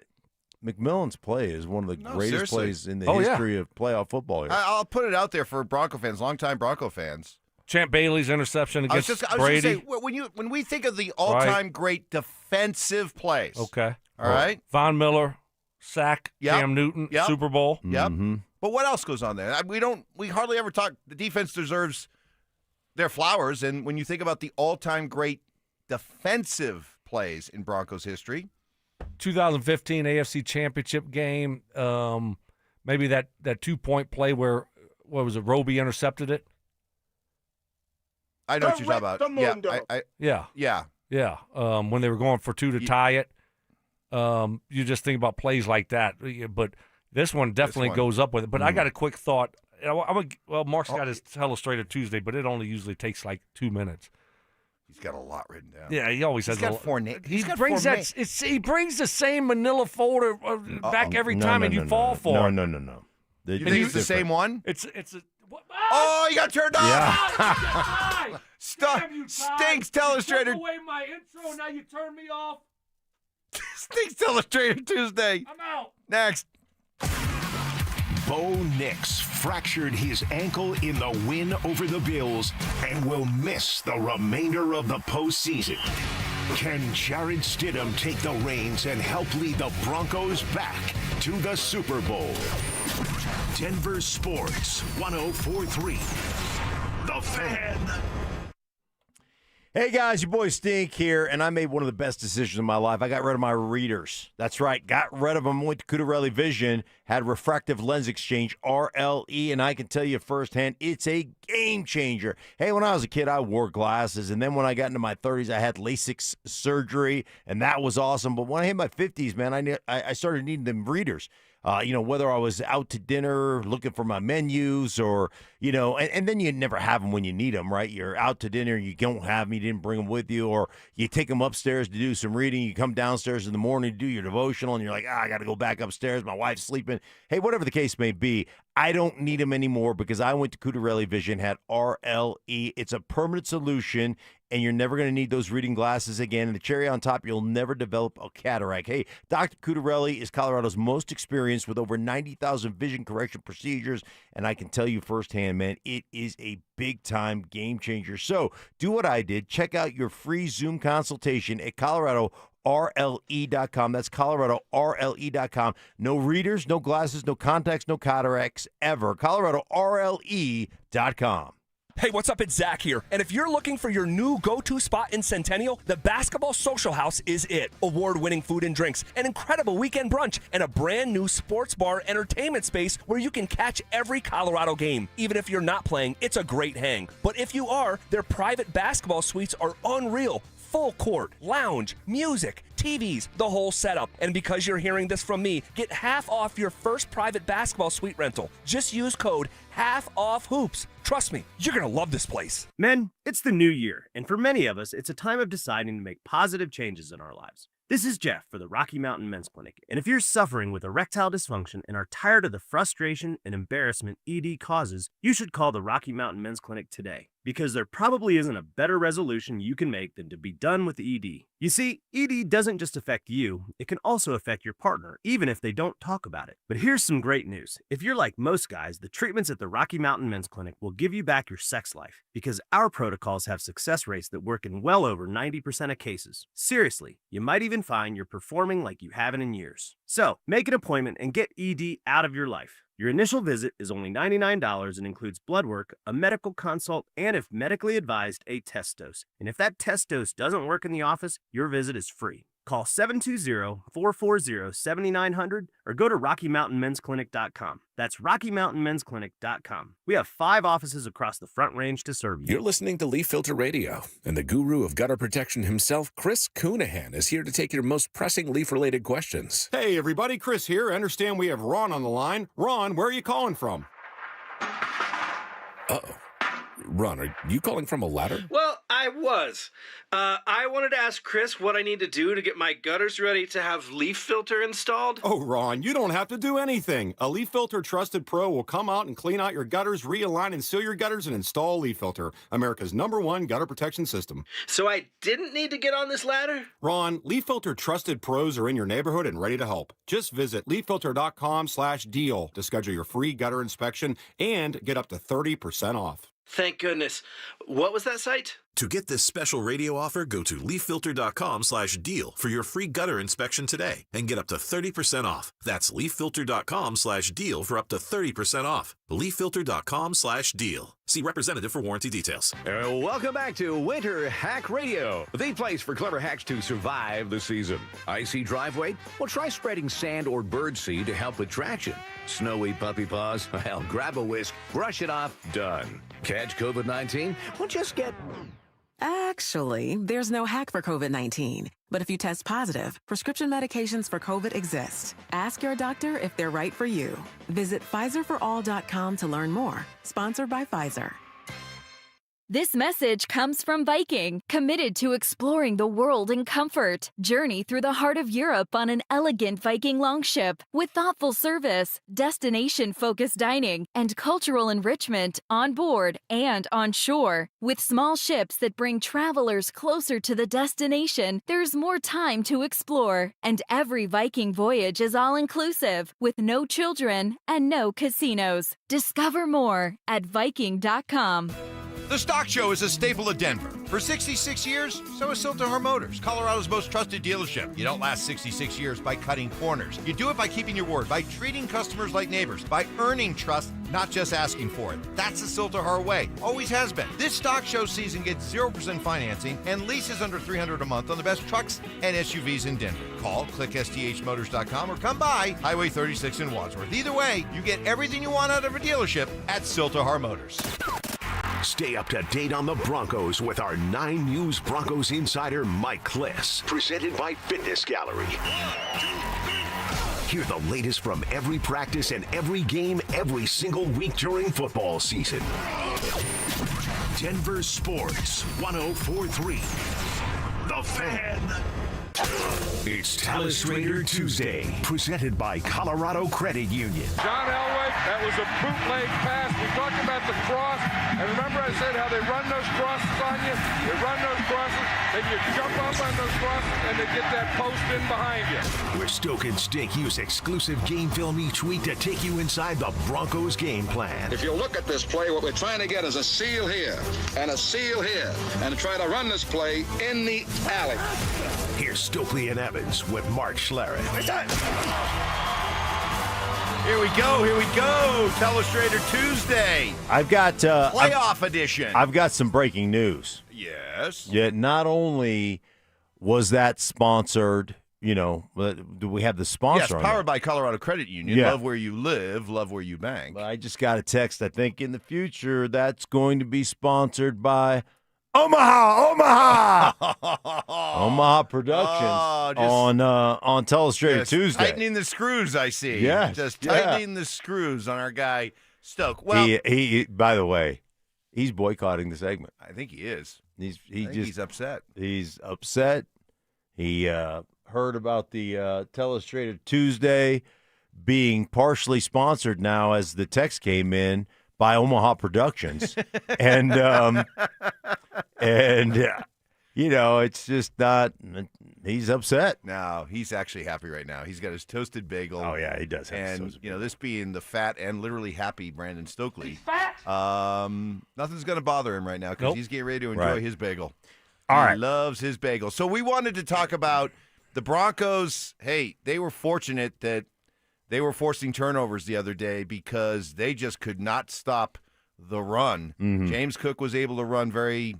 S16: McMillan's play is one of the greatest plays in the history of playoff football here.
S5: I'll put it out there for Bronco fans, longtime Bronco fans.
S6: Champ Bailey's interception against Brady.
S5: I was just going to say, when we think of the all-time great defensive plays.
S6: Okay.
S5: All right.
S6: Von Miller, sack, Cam Newton, Super Bowl.
S5: Yep. But what else goes on there? We hardly ever talk. The defense deserves their flowers. And when you think about the all-time great defensive plays in Broncos history,
S6: 2015 AFC Championship game, maybe that 2-point play where, what was it, Roby intercepted it?
S5: I know what you're talking about.
S6: Yeah. When they were going for 2 to tie it, you just think about plays like that. But this one definitely goes up with it. But I got a quick thought. Mark's got his Teleustrator Tuesday, but it only usually takes like 2 minutes.
S5: He's got a lot written down.
S6: Yeah, he always has.
S5: He's got 4 names.
S6: He brings the same Manila folder back every time, and you fall for it.
S16: No.
S5: You think it's the same one?
S6: It's
S5: you got turned off.
S6: Yeah.
S5: Stinks Teleustrator.
S6: You took away my intro, now you turn me off.
S5: Stinks Teleustrator Tuesday.
S6: I'm out.
S5: Next.
S3: Bo Nix fractured his ankle in the win over the Bills and will miss the remainder of the postseason. Can Jared Stidham take the reins and help lead the Broncos back to the Super Bowl? Denver Sports 104.3. The Fan.
S16: Hey guys, your boy Stink here, and I made one of the best decisions of my life. I got rid of my readers. That's right, got rid of them. Went to Cutarelli Vision, had refractive lens exchange, RLE, and I can tell you firsthand, it's a game changer. Hey, when I was a kid, I wore glasses, and then when I got into my 30s, I had LASIK surgery, and that was awesome. But when I hit my 50s, man, I started needing them readers. Whether I was out to dinner looking for my menus or, and then you never have them when you need them, right? You're out to dinner, you don't have them, you didn't bring them with you, or you take them upstairs to do some reading, you come downstairs in the morning to do your devotional, and you're like, I got to go back upstairs, my wife's sleeping. Hey, whatever the case may be, I don't need them anymore because I went to Cutarelli Vision, had RLE. It's a permanent solution, and you're never going to need those reading glasses again. And the cherry on top, you'll never develop a cataract. Hey, Dr. Cutarelli is Colorado's most experienced with over 90,000 vision correction procedures, and I can tell you firsthand, man, it is a big-time game changer. So do what I did. Check out your free Zoom consultation at ColoradoRLE.com. That's ColoradoRLE.com. No readers, no glasses, no contacts, no cataracts ever. ColoradoRLE.com.
S2: Hey, what's up? It's Zach here. And if you're looking for your new go-to spot in Centennial, the Basketball Social House is it. Award-winning food and drinks, an incredible weekend brunch, and a brand new sports bar entertainment space where you can catch every Colorado game. Even if you're not playing, it's a great hang. But if you are, their private basketball suites are unreal. Full court, lounge, music, TVs, the whole setup. And because you're hearing this from me, get half off your first private basketball suite rental. Just use code HALFOFFHOOPS. Trust me, you're going to love this place.
S12: Men, it's the new year, and for many of us, it's a time of deciding to make positive changes in our lives. This is Jeff for the Rocky Mountain Men's Clinic, and if you're suffering with erectile dysfunction and are tired of the frustration and embarrassment ED causes, you should call the Rocky Mountain Men's Clinic today, because there probably isn't a better resolution you can make than to be done with ED. You see, ED doesn't just affect you, it can also affect your partner, even if they don't talk about it. But here's some great news. If you're like most guys, the treatments at the Rocky Mountain Men's Clinic will give you back your sex life, because our protocols have success rates that work in well over 90% of cases. Seriously, you might even find you're performing like you haven't in years. So, make an appointment and get ED out of your life. Your initial visit is only $99 and includes blood work, a medical consult, and if medically advised, a test dose. And if that test dose doesn't work in the office, your visit is free. Call 720-440-7900 or go to RockyMountainMen'sClinic.com. That's RockyMountainMen'sClinic.com. We have 5 offices across the Front Range to serve you.
S7: You're listening to Leaf Filter Radio, and the guru of gutter protection himself, Chris Coonahan, is here to take your most pressing leaf-related questions.
S8: Hey, everybody, Chris here. I understand we have Ron on the line. Ron, where are you calling from?
S7: Uh-oh. Ron, are you calling from a ladder?
S14: Well, I was. I wanted to ask Chris what I need to do to get my gutters ready to have leaf filter installed.
S8: Oh, Ron, you don't have to do anything. A Leaf Filter Trusted Pro will come out and clean out your gutters, realign and seal your gutters, and install Leaf Filter, America's #1 gutter protection system.
S14: So I didn't need to get on this ladder?
S8: Ron, Leaf Filter Trusted Pros are in your neighborhood and ready to help. Just visit leaffilter.com/deal to schedule your free gutter inspection and get up to 30% off.
S14: Thank goodness. What was that site?
S24: To get this special radio offer, go to leaffilter.com/deal for your free gutter inspection today and get up to 30% off. That's leaffilter.com/deal for up to 30% off. leaffilter.com/deal. See representative for warranty details.
S26: Welcome back to Winter Hack Radio, the place for clever hacks to survive the season. Icy driveway? Well, try spreading sand or birdseed to help with traction. Snowy puppy paws? Well, grab a whisk, brush it off, done. Catch COVID-19? Well, just get...
S27: Actually, there's no hack for COVID-19. But if you test positive, prescription medications for COVID exist. Ask your doctor if they're right for you. Visit PfizerForAll.com to learn more. Sponsored by Pfizer.
S28: This message comes from Viking, committed to exploring the world in comfort. Journey through the heart of Europe on an elegant Viking longship with thoughtful service, destination-focused dining, and cultural enrichment on board and on shore. With small ships that bring travelers closer to the destination, there's more time to explore. And every Viking voyage is all-inclusive, with no children and no casinos. Discover more at Viking.com.
S5: The Stock Show is a staple of Denver. For 66 years, so is Silterhar Motors, Colorado's most trusted dealership. You don't last 66 years by cutting corners. You do it by keeping your word, by treating customers like neighbors, by earning trust, not just asking for it. That's the Silterhar way. Always has been. This Stock Show season gets 0% financing and leases under $300 a month on the best trucks and SUVs in Denver. Call, click STHmotors.com, or come by Highway 36 in Wadsworth. Either way, you get everything you want out of a dealership at Silterhar Motors.
S3: Stay up to date on the Broncos with our 9 News Broncos insider, Mike Kliss. Presented by Fitness Gallery. Hear the latest from every practice and every game every single week during football season. Denver Sports 104.3. The Fan. It's Teleustrator Tuesday, presented by Colorado Credit Union.
S1: John Elway, that was a bootleg pass. We talked about the cross, and remember I said how they run those crosses on you? They run those crosses, then you jump up on those crosses, and they get that post in behind you.
S3: Where Stoke and Stink use exclusive game film each week to take you inside the Broncos game plan.
S4: If you look at this play, what we're trying to get is a seal here and a seal here, and try to run this play in the alley.
S3: Here's Stokley and Evans with Mark Schlereth.
S5: Here we go. Teleustrator Tuesday.
S16: I've got
S5: playoff edition.
S16: I've got some breaking news.
S5: Yes.
S16: Yet not only was that sponsored, do we have the sponsor?
S5: Yes, powered by Colorado Credit Union.
S16: Yeah.
S5: Love where you live, love where you bank.
S16: But I just got a text. I think in the future that's going to be sponsored by Omaha Productions on Teleustrator Tuesday.
S5: Tightening the screws, I see.
S16: Yeah,
S5: just tightening the screws on our guy Stoke. Well,
S16: he by the way, he's boycotting the segment.
S5: I think he is.
S16: He's
S5: upset.
S16: He's upset. He heard about the Teleustrator Tuesday being partially sponsored now as the text came in by Omaha Productions, and it's just not. He's upset.
S5: No, he's actually happy right now. He's got his toasted bagel.
S16: Oh yeah, he does.
S5: And this being the fat and literally happy Brandon Stokley, nothing's going to bother him right now because he's getting ready to enjoy his bagel. He loves his bagel. So we wanted to talk about the Broncos. Hey, they were fortunate that they were forcing turnovers the other day because they just could not stop the run.
S16: Mm-hmm.
S5: James Cook was able to run very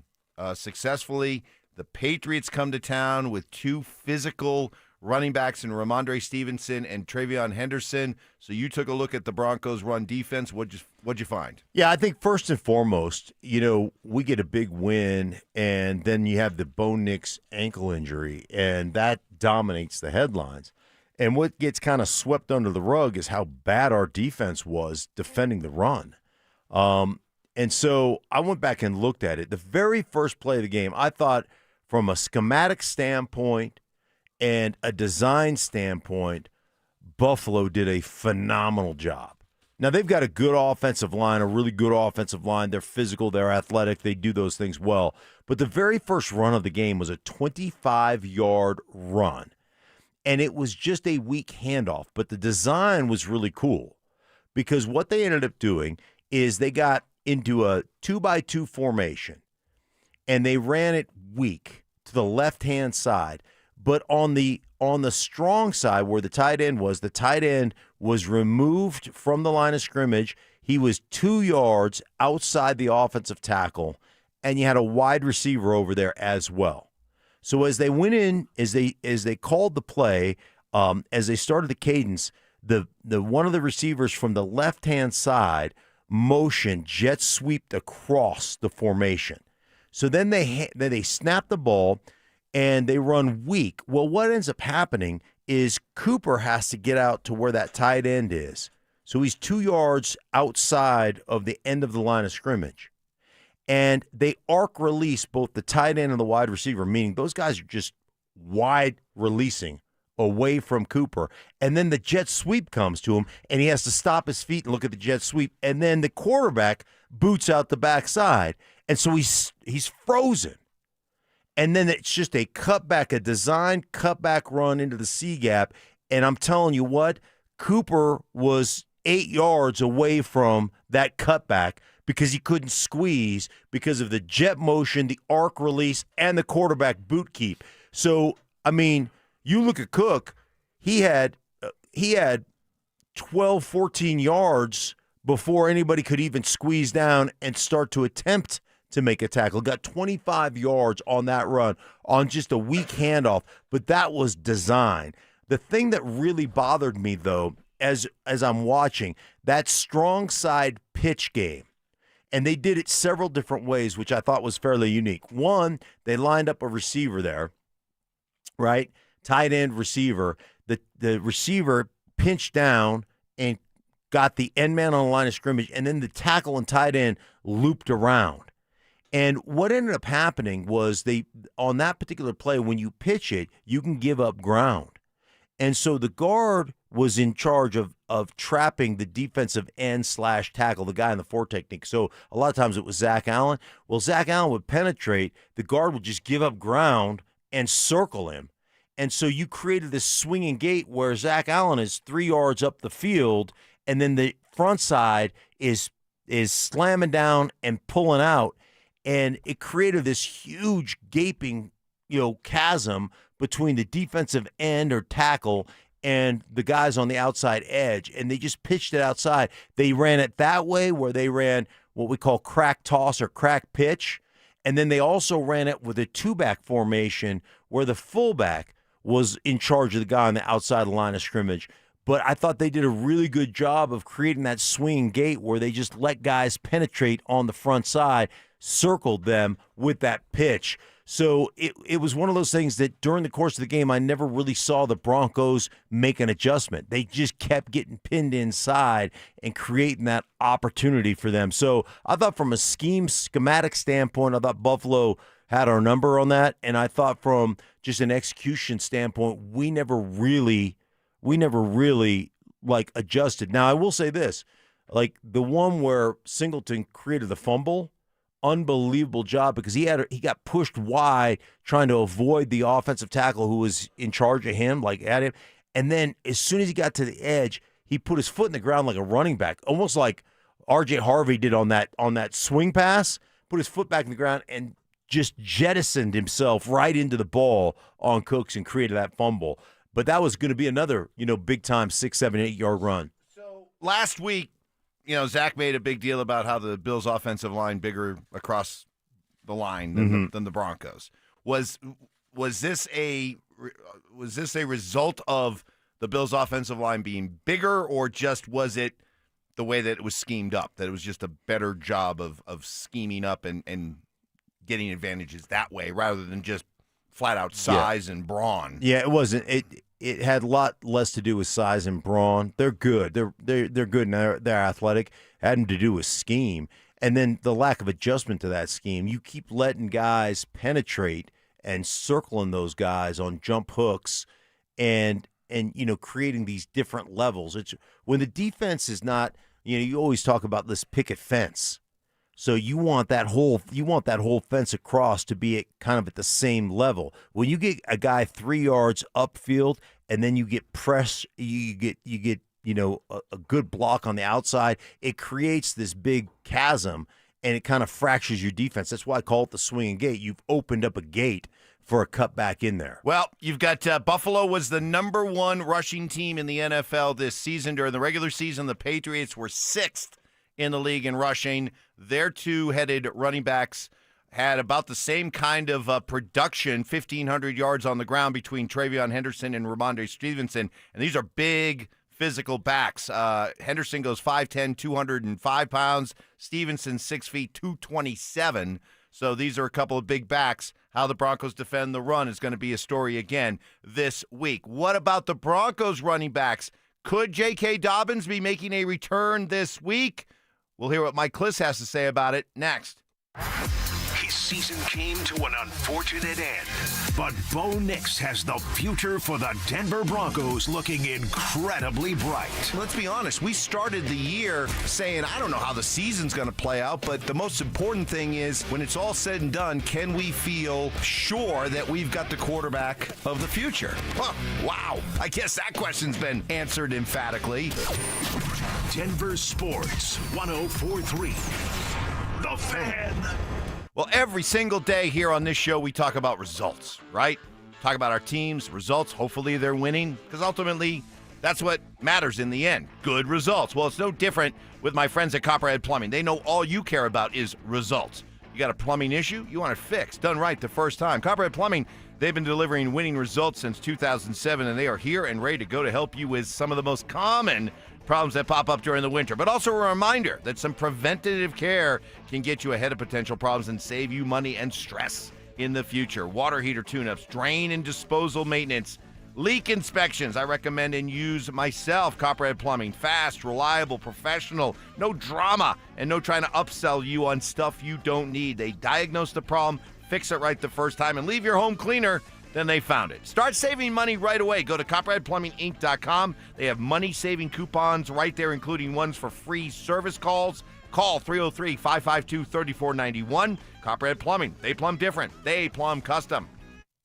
S5: successfully. The Patriots come to town with 2 physical running backs in Ramondre Stevenson and Travion Henderson. So you took a look at the Broncos' run defense. What'd you find?
S16: Yeah, I think first and foremost, we get a big win, and then you have the Bo Nix ankle injury, and that dominates the headlines. And what gets kind of swept under the rug is how bad our defense was defending the run. And so I went back and looked at it. The very first play of the game, I thought from a schematic standpoint and a design standpoint, Buffalo did a phenomenal job. Now, they've got a good offensive line, a really good offensive line. They're physical, they're athletic, they do those things well. But the very first run of the game was a 25-yard run. And it was just a weak handoff, but the design was really cool because what they ended up doing is they got into a 2-by-2 formation, and they ran it weak to the left-hand side. But on the strong side where the tight end was removed from the line of scrimmage. He was 2 yards outside the offensive tackle, and you had a wide receiver over there as well. So as they went in, as they called the play, as they started the cadence, the one of the receivers from the left-hand side motion jet sweeped across the formation. So then they snap the ball and they run weak. Well, what ends up happening is Cooper has to get out to where that tight end is. So he's 2 yards outside of the end of the line of scrimmage. And they arc release both the tight end and the wide receiver, meaning those guys are just wide releasing away from Cooper. And then the jet sweep comes to him, and he has to stop his feet and look at the jet sweep. And then the quarterback boots out the backside. And so he's frozen. And then it's just a cutback, a designed cutback run into the C gap. And I'm telling you what, Cooper was 8 yards away from that cutback because he couldn't squeeze because of the jet motion, the arc release, and the quarterback boot keep. So, I mean, you look at Cook, he had 12, 14 yards before anybody could even squeeze down and start to attempt to make a tackle. Got 25 yards on that run on just a weak handoff, but that was design. The thing that really bothered me, though, as I'm watching, that strong side pitch game, and they did it several different ways, which I thought was fairly unique. One, they lined up a receiver there, right? Tight end receiver. The receiver pinched down and got the end man on the line of scrimmage, and then the tackle and tight end looped around. And what ended up happening was on that particular play, when you pitch it, you can give up ground. And so the guard was in charge of trapping the defensive end / tackle, the guy in the 4 technique. So a lot of times it was Zach Allen. Well, Zach Allen would penetrate. The guard would just give up ground and circle him. And so you created this swinging gate where Zach Allen is 3 yards up the field, and then the front side is slamming down and pulling out. And it created this huge gaping, chasm between the defensive end or tackle and the guys on the outside edge. And they just pitched it outside. They ran it that way, where they ran what we call crack toss or crack pitch. And then they also ran it with a 2-back formation where the fullback was in charge of the guy on the outside line of scrimmage. But I thought they did a really good job of creating that swinging gate where they just let guys penetrate on the front side, circled them with that pitch. So it was one of those things that during the course of the game, I never really saw the Broncos make an adjustment. They just kept getting pinned inside and creating that opportunity for them. So I thought from a schematic standpoint, I thought Buffalo had our number on that. And I thought from just an execution standpoint, we never really like adjusted. Now, I will say this, like the one where Singleton created the fumble, unbelievable job, because he got pushed wide trying to avoid the offensive tackle who was in charge of him, like at him. And then as soon as he got to the edge, he put his foot in the ground like a running back, almost like R.J. Harvey did on that swing pass, put his foot back in the ground and just jettisoned himself right into the ball on Cooks and created that fumble. But that was going to be another, big-time 6, 7, 8-yard run.
S5: So last week, Zach made a big deal about how the Bills' offensive line bigger across the line than the Broncos. Was this a result of the Bills' offensive line being bigger, or just was it the way that it was schemed up, that it was just a better job of scheming up and getting advantages that way rather than just flat-out size and brawn?
S16: Yeah, it wasn't. It had a lot less to do with size and brawn. They're good. They're good and they're athletic. It had to do with scheme. And then the lack of adjustment to that scheme. You keep letting guys penetrate and circling those guys on jump hooks and creating these different levels. It's when the defense is not, you always talk about this picket fence. So you want that whole fence across to be at the same level. When you get a guy 3 yards upfield and then you get press, you get a good block on the outside, it creates this big chasm and it kind of fractures your defense. That's why I call it the swinging gate. You've opened up a gate for a cutback in there.
S5: Well, you've got Buffalo was the number 1 rushing team in the NFL this season. During the regular season, the Patriots were 6th in the league in rushing. Their 2-headed running backs had about the same kind of production, 1,500 yards on the ground between Travion Henderson and Ramondre Stevenson. And these are big physical backs. Henderson goes 5'10", 205 pounds. Stevenson 6 feet, 227. So these are a couple of big backs. How the Broncos defend the run is going to be a story again this week. What about the Broncos running backs? Could J.K. Dobbins be making a return this week? We'll hear what Mike Kliss has to say about it next.
S3: His season came to an unfortunate end, but Bo Nix has the future for the Denver Broncos looking incredibly bright.
S5: Let's be honest, we started the year saying, I don't know how the season's going to play out, but the most important thing is when it's all said and done, can we feel sure that we've got the quarterback of the future? Well, wow, I guess that question's been answered emphatically.
S3: Denver Sports 104.3. Fan.
S5: Well, every single day here on this show, we talk about results, right? Talk about our teams, results. Hopefully they're winning, because ultimately that's what matters in the end. Good results. Well, it's no different with my friends at Copperhead Plumbing. They know all you care about is results. You got a plumbing issue? You want it fixed, done right the first time. Copperhead Plumbing, they've been delivering winning results since 2007, and they are here and ready to go to help you with some of the most common problems that pop up during the winter. But also a reminder that some preventative care can get you ahead of potential problems and save you money and stress in the future. Water heater tune-ups, drain and disposal maintenance, leak inspections. I recommend and use myself. Copperhead Plumbing. Fast, reliable, professional, no drama, and no trying to upsell you on stuff you don't need. They diagnose the problem, fix it right the first time, and leave your home cleaner than they found it. Start saving money right away. Go to CopperheadPlumbingInc.com. They have money-saving coupons right there, including ones for free service calls. Call 303-552-3491. Copperhead Plumbing. They plumb different. They plumb custom.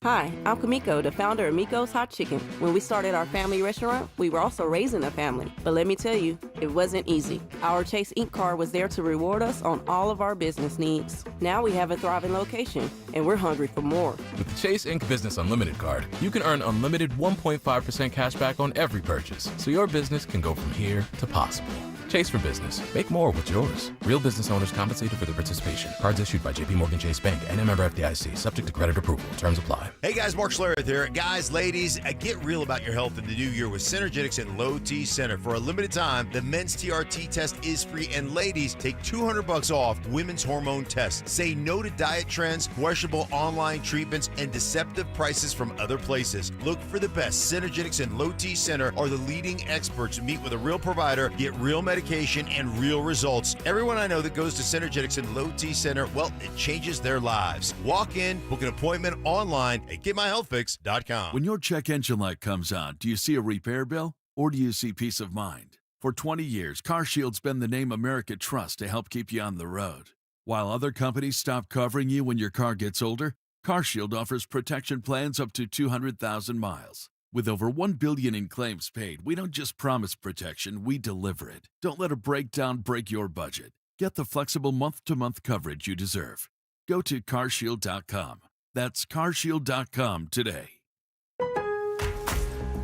S9: Hi, I'm Kamiko, the founder of Miko's Hot Chicken. When we started our family restaurant, we were also raising a family. But let me tell you, it wasn't easy. Our Chase Inc. card was there to reward us on all of our business needs. Now we have a thriving location, and we're hungry for more.
S10: With the Chase Inc. Business Unlimited card, you can earn unlimited 1.5% cash back on every purchase, so your business can go from here to possible. Chase for business. Make more with yours. Real business owners compensated for their participation. Cards issued by JPMorgan Chase Bank and a member FDIC. Subject to credit approval. Terms apply.
S11: Hey guys, Mark Schlereth here. Guys, ladies, get real about your health in the new year with Synergetics and Low T Center. For a limited time, the men's TRT test is free, and ladies, take $200 off women's hormone tests. Say no to diet trends, questionable online treatments, and deceptive prices from other places. Look for the best. Synergetics and Low T Center are the leading experts. Meet with a real provider, get real medication, and real results. Everyone I know that goes to Synergetics and Low T Center, well, it changes their lives. Walk in, book an appointment online at GetMyHealthFix.com.
S15: When your check engine light comes on, do you see a repair bill or do you see peace of mind? For 20 years, CarShield's been the name America trusts to help keep you on the road. While other companies stop covering you when your car gets older, CarShield offers protection plans up to 200,000 miles. With over $1 billion in claims paid, we don't just promise protection, we deliver it. Don't let a breakdown break your budget. Get the flexible month-to-month coverage you deserve. Go to CarShield.com. That's CarShield.com today.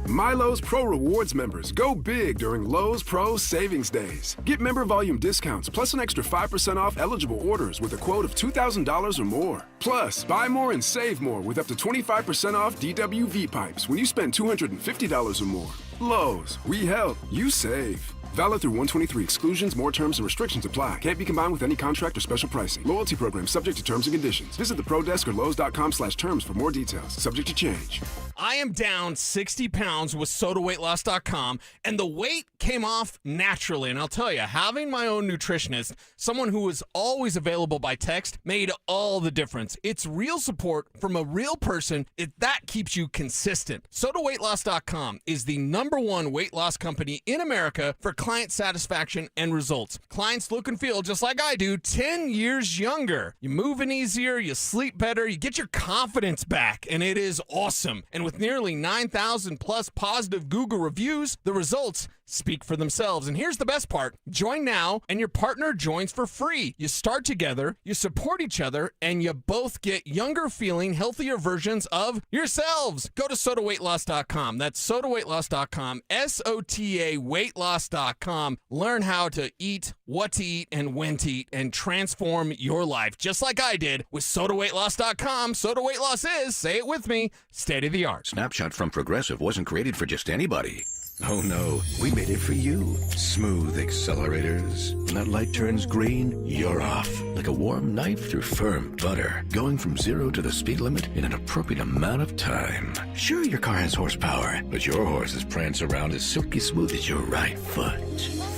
S17: Milo's Pro Rewards members go big during Lowe's Pro Savings Days. Get member volume discounts plus an extra 5% off eligible orders with a quote of $2,000 or more. Plus, buy more and save more with up to 25% off DWV pipes when you spend $250 or more. Lowe's, we help, you save. Valid through 123. Exclusions, more terms and restrictions apply. Can't be combined with any contract or special pricing. Loyalty program subject to terms and conditions. Visit the Pro Desk or Lowe's.com/terms for more details. Subject to change.
S18: I am down 60 pounds with SodaWeightLoss.com, and the weight came off naturally. And I'll tell you, having my own nutritionist, someone who is always available by text, made all the difference. It's real support from a real person. That keeps you consistent. SodaWeightLoss.com is the #1 weight loss company in America for client satisfaction and results. Clients look and feel just like I do, 10 years younger. You're moving easier, you sleep better, you get your confidence back, and it is awesome. And with nearly 9,000 plus positive Google reviews, the results speak for themselves. And here's the best part. Join now and your partner joins for free. You start together, you support each other, and you both get younger feeling, healthier versions of yourselves. Go to SodaWeightLoss.com. That's SodaWeightLoss.com, SOTA weightloss.com. Learn how to eat, what to eat, and when to eat, and transform your life, just like I did with SodaWeightLoss.com. Soda Weight Loss is, say it with me, state of the art.
S26: Snapshot from Progressive wasn't created for just anybody. Oh no, we made it for you. Smooth accelerators. When that light turns green, you're off. Like a warm knife through firm butter. Going from 0 to the speed limit in an appropriate amount of time. Sure, your car has horsepower, but your horses prance around as silky smooth as your right foot.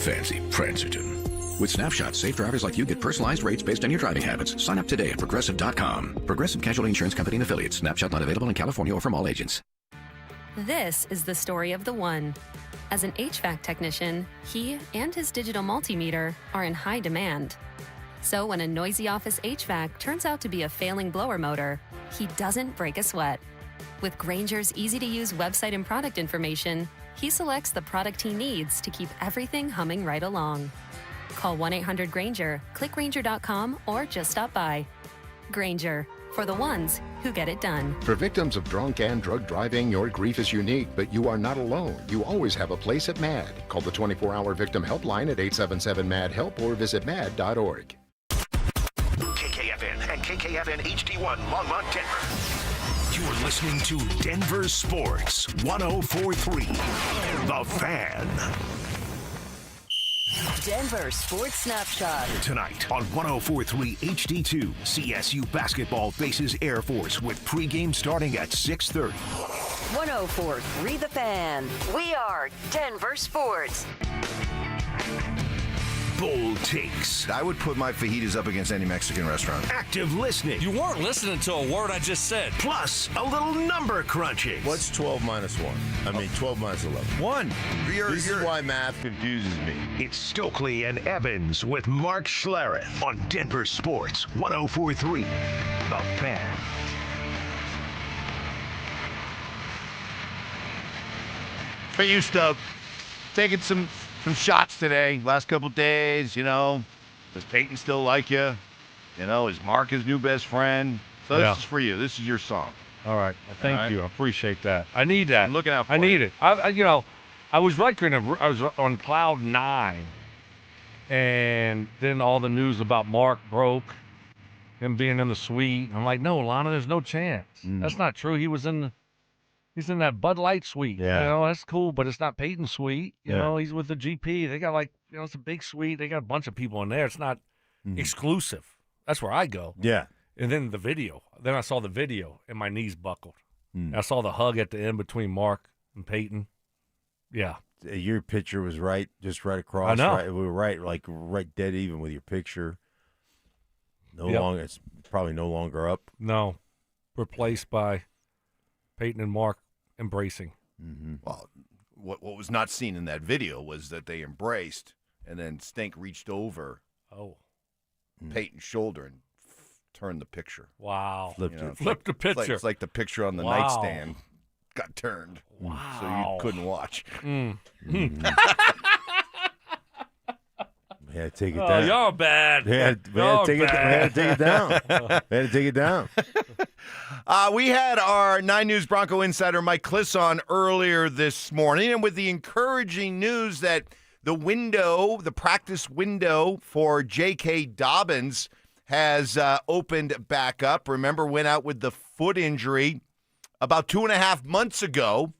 S26: Fancy Prancerton. With Snapshot, safe drivers like you get personalized rates based on your driving habits. Sign up today at Progressive.com. Progressive Casualty Insurance Company and Affiliates. Snapshot not available in California or from all agents.
S19: This is the story of the one. As an HVAC technician, he and his digital multimeter are in high demand. So when a noisy office HVAC turns out to be a failing blower motor, he doesn't break a sweat. With Grainger's easy-to-use website and product information, he selects the product he needs to keep everything humming right along. Call 1-800-GRANGER, click Grainger.com, or just stop by. Grainger, for the ones who get it done.
S2: For victims of drunk and drug driving, your grief is unique, but you are not alone. You always have a place at MAD. Call the 24-hour victim helpline at 877-MAD-HELP or visit mad.org.
S3: KKFN and KKFN HD1 Longmont, Denver. You're listening to Denver Sports 104.3. The Fan.
S6: Denver Sports Snapshot.
S3: Tonight on 104.3 HD2, CSU basketball faces Air Force with pregame starting at 6:30.
S6: 104.3 The Fan. We are Denver Sports.
S3: Bold takes.
S5: I would put my fajitas up against any Mexican restaurant.
S3: Active listening.
S13: You weren't listening to a word I just said.
S3: Plus, a little number crunching.
S16: What's 12 minus 1? 12 minus 11.
S5: 1.
S16: This is why math confuses me.
S3: It's Stokley and Evans with Mark Schlereth on Denver Sports 104.3. The Fan.
S5: But you, Stoke, taking some shots today, last couple days, does Payton still like you? Is Mark his new best friend? So this is for you. This is your song.
S20: All right. Thank you. I appreciate that. I need that.
S5: I'm looking out for
S20: I need it. I was like I was on cloud 9, and then all the news about Mark broke, him being in the suite. I'm like, no, Lana, there's no chance. That's not true. He's in that Bud Light suite.
S16: Yeah.
S20: That's cool, but it's not Payton's suite. He's with the GP. They got it's a big suite. They got a bunch of people in there. It's not exclusive. That's where I go.
S16: Yeah.
S20: And then the video. Then I saw the video, and my knees buckled. I saw the hug at the end between Mark and Payton. Yeah.
S16: Your picture was just right across.
S20: I know.
S16: Right, we were right dead even with your picture. Longer. It's probably no longer up.
S20: No. Replaced by Payton and Mark embracing.
S16: Mm-hmm.
S5: Well, what was not seen in that video was that they embraced, and then Stink reached over Payton's shoulder and turned the picture.
S20: Wow.
S5: Flipped
S20: the picture.
S5: It's like the picture on the nightstand got turned.
S20: Wow.
S5: So you couldn't watch.
S16: We had to take it
S20: Oh,
S16: down.
S20: y'all bad.
S16: We had to take it down. We had to take it down.
S5: We had our 9 News Bronco insider Mike Kliss on earlier this morning, and with the encouraging news that the practice window for J.K. Dobbins has opened back up. Remember, went out with the foot injury about 2.5 months ago.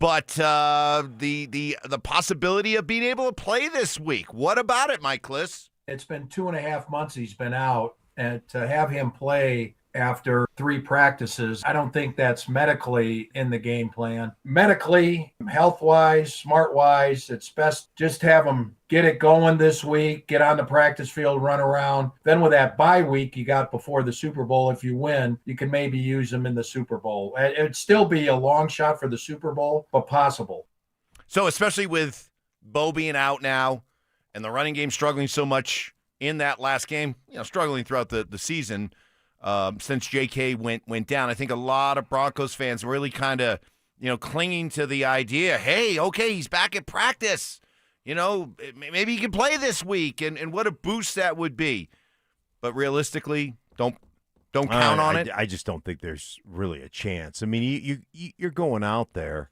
S5: But the possibility of being able to play this week. What about it, Mike Kliss?
S21: It's been 2.5 months he's been out, and to have him play after 3 practices, I don't think that's medically in the game plan. Medically, health-wise, smart-wise, it's best just have him get it going this week, get on the practice field, run around. Then with that bye week you got before the Super Bowl, if you win, you can maybe use him in the Super Bowl. It'd still be a long shot for the Super Bowl, but possible.
S5: So especially with Bo being out now and the running game struggling so much in that last game, struggling throughout the season, since J.K. went down, I think a lot of Broncos fans really kind of, clinging to the idea, hey, okay, he's back at practice. Maybe he can play this week, and what a boost that would be. But realistically, don't count on it.
S16: I just don't think there's really a chance. I mean, you're going out there.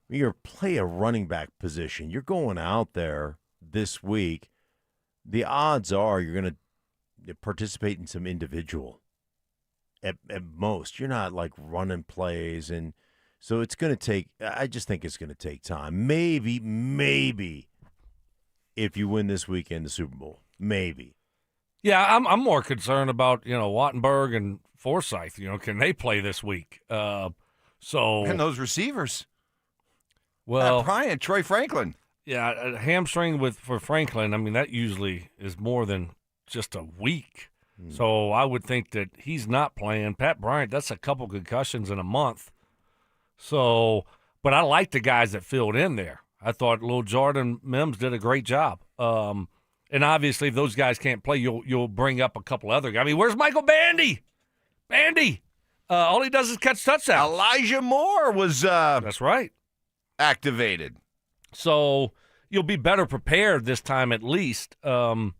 S16: You're play a running back position. You're going out there this week. The odds are you're going to participate in some individual. At most, you're not like running plays, and so it's going to take. I just think it's going to take time. Maybe if you win this weekend, the Super Bowl, maybe.
S20: Yeah, I'm more concerned about Wattenberg and Forsythe. Can they play this week? And
S5: those receivers.
S20: Well,
S5: Bryant, Troy Franklin.
S20: Yeah, a hamstring for Franklin. I mean, that usually is more than just a week. So I would think that he's not playing. Pat Bryant, that's a couple concussions in a month. So, but I like the guys that filled in there. I thought little Jordan Mims did a great job. And obviously, if those guys can't play, you'll bring up a couple other guys. I mean, where's Michael Bandy? All he does is catch touchdowns.
S5: Elijah Moore was
S20: that's right,
S5: activated.
S20: So, you'll be better prepared this time at least. And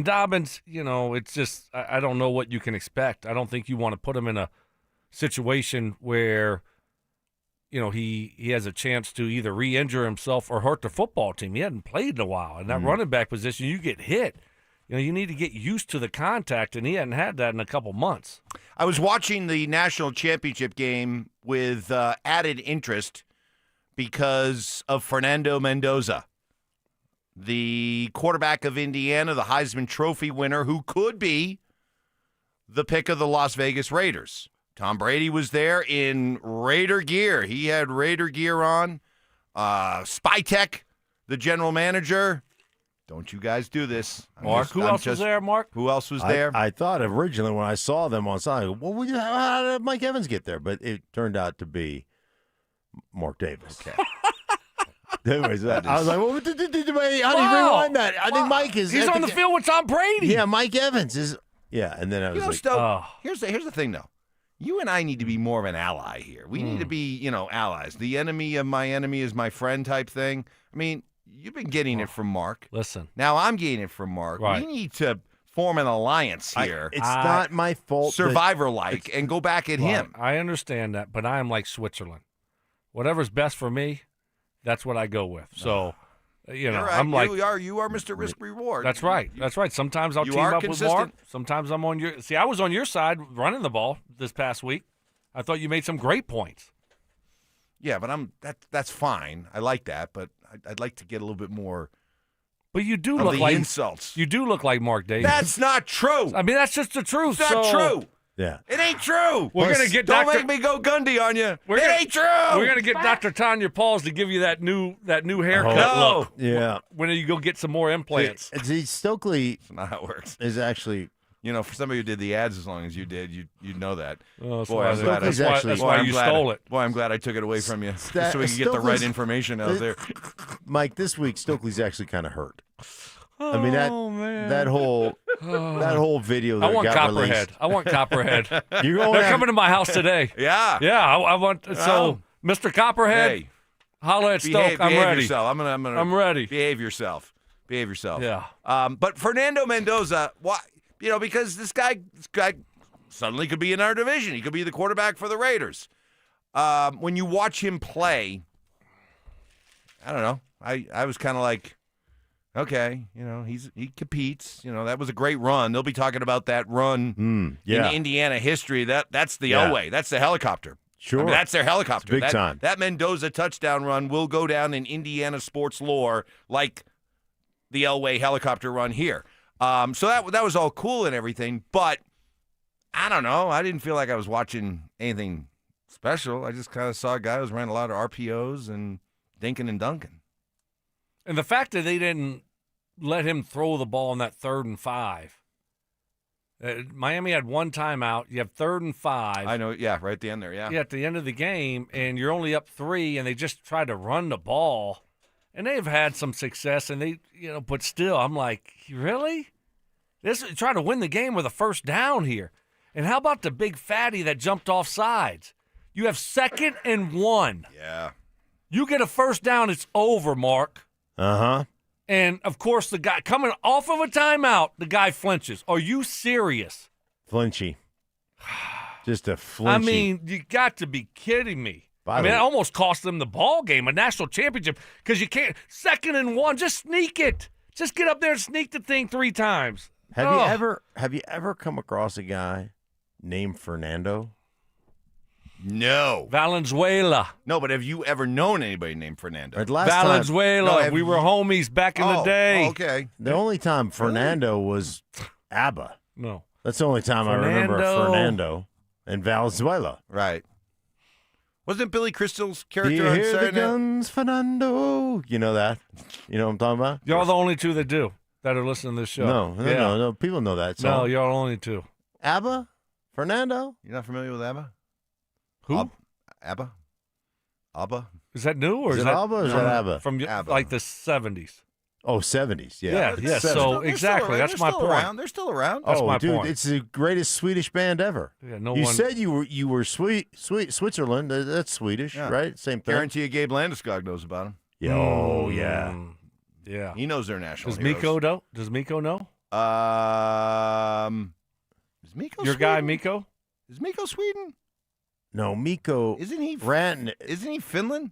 S20: Dobbins, it's just I don't know what you can expect. I don't think you want to put him in a situation where he has a chance to either re-injure himself or hurt the football team. He hadn't played in a while. In that running back position, you get hit. You need to get used to the contact, and he hadn't had that in a couple months.
S5: I was watching the national championship game with added interest because of Fernando Mendoza, the quarterback of Indiana, the Heisman Trophy winner, who could be the pick of the Las Vegas Raiders. Tom Brady was there in Raider gear. He had Raider gear on. Spytek, the general manager. Don't you guys do this.
S20: Mark, who else was there, Mark?
S5: Who else was there?
S16: I thought originally when I saw them on Sunday, how did Mike Evans get there? But it turned out to be Mark Davis.
S5: Okay.
S16: Anyways, I was like, how do you rewind that? I think Mike is.
S20: He's on the field with Tom Brady.
S16: Yeah, Mike Evans is. Yeah, and then I was
S5: here's the thing, though. You and I need to be more of an ally here. We need to be, allies. The enemy of my enemy is my friend type thing. I mean, you've been getting it from Mark.
S20: Listen.
S5: Now I'm getting it from Mark.
S20: Right.
S5: We need to form an alliance here.
S16: It's not my fault.
S5: Survivor-like, and go back at him.
S20: I understand that, but I am like Switzerland. Whatever's best for me, that's what I go with. So,
S5: You're right.
S20: I'm like
S5: you are Mr. Risk Reward.
S20: That's right. That's right. Sometimes I'll
S5: You
S20: team
S5: are
S20: up
S5: consistent.
S20: with Mark. Sometimes I'm on your. See, I was on your side running the ball this past week. I thought you made some great points.
S5: Yeah, but that's fine. I like that, but I'd like to get a little bit more.
S20: But you do
S5: of
S20: look
S5: the
S20: like
S5: insults.
S20: You do look like Mark Davis.
S5: That's not true.
S20: I mean, that's just the truth.
S5: It's not true.
S16: Yeah.
S5: It ain't true.
S20: We're gonna get
S5: Don't
S20: Dr.
S5: make me go Gundy on you. Ain't true.
S20: We're gonna get Dr. Tanya Pauls to give you that new haircut
S5: No.
S20: look.
S16: Yeah.
S20: When you go get some more implants.
S16: See, Stokley
S5: That's not how it works.
S16: is actually.
S5: For somebody who did the ads as long as you did, you'd know that.
S20: Oh,
S5: Boy, I'm glad
S20: that's why you stole it.
S5: Boy, I'm glad I took it away from you, just so we can get the right information out there.
S16: Mike, this week Stokely's actually kind of hurt. I mean that whole video that
S20: I want
S16: got
S20: Copperhead.
S16: released.
S20: I want Copperhead.
S16: They're
S20: coming to my house today.
S5: Yeah.
S20: Yeah, I want so Mr. Copperhead.
S5: Hey,
S20: holla at Stoke. I'm
S5: behave
S20: ready.
S5: Yourself. I'm
S20: ready.
S5: Behave yourself. Behave yourself.
S20: Yeah.
S5: But Fernando Mendoza, why? Because this guy suddenly could be in our division. He could be the quarterback for the Raiders. When you watch him play, I don't know. I was kind of like, okay, he competes. That was a great run. They'll be talking about that run in Indiana history. That's the Elway. That's the helicopter.
S16: Sure.
S5: That's their helicopter.
S16: It's big time.
S5: That Mendoza touchdown run will go down in Indiana sports lore like the Elway helicopter run here. So that was all cool and everything, but I don't know. I didn't feel like I was watching anything special. I just kind of saw a guy who was running a lot of RPOs and dinking and dunking.
S20: And the fact that they didn't let him throw the ball on that 3rd and 5. Miami had one timeout. You have 3rd and 5.
S5: I know. Yeah, right at the end there. Yeah.
S20: Yeah, at the end of the game, and you're only up 3, and they just tried to run the ball. And they've had some success, and they, but still, I'm like, really? This is trying to win the game with a first down here. And how about the big fatty that jumped off sides? You have 2nd and 1.
S5: Yeah.
S20: You get a first down, it's over, Mark.
S16: Uh-huh.
S20: And, of course, the guy coming off of a timeout, the guy flinches. Are you serious?
S16: Flinchy. Just a flinchy.
S20: I mean, you got to be kidding me. It almost cost them the ball game, a national championship, because you can't. 2nd and 1, just sneak it. Just get up there and sneak the thing 3 times.
S16: Have you ever come across a guy named Fernando?
S5: No.
S20: Valenzuela.
S5: No, but have you ever known anybody named Fernando?
S20: Valenzuela. We were homies back in the day.
S5: Okay.
S16: The only time Fernando was ABBA.
S20: No.
S16: That's the only time I remember Fernando and Valenzuela.
S5: Right. Wasn't Billy Crystal's
S16: Do
S5: character
S16: you
S5: on
S16: hear the
S5: Saturday Night?
S16: guns, Fernando? You know that? You know what I'm talking about?
S20: Y'all the only 2 that do, that are listening to this show.
S16: No. People know that song.
S20: No, y'all only 2.
S16: ABBA? Fernando?
S5: You're not familiar with ABBA?
S20: Who?
S5: ABBA?
S20: Is that new or
S16: Is it ABBA or is that ABBA?
S20: From
S5: ABBA.
S20: like the 70s.
S16: Oh, 70s,
S20: Yeah. So exactly, that's my point.
S5: They're still around.
S20: That's my
S16: dude,
S20: point.
S16: it's the greatest Swedish band ever.
S20: Yeah, no
S16: you
S20: one.
S16: said you were Switzerland. That's Swedish,
S5: Yeah.
S16: right? Same thing.
S5: Guarantee you Gabe Landeskog knows about him.
S16: Yeah, oh, yeah.
S20: Yeah.
S5: He knows they're national
S20: Does
S5: heroes.
S20: Miko know? Does Miko know?
S5: Is Miko
S20: Your
S5: Sweden?
S20: guy, Miko?
S5: Is Miko Sweden?
S16: No, Miko.
S5: Isn't he
S16: Ranton?
S5: Isn't he Finland?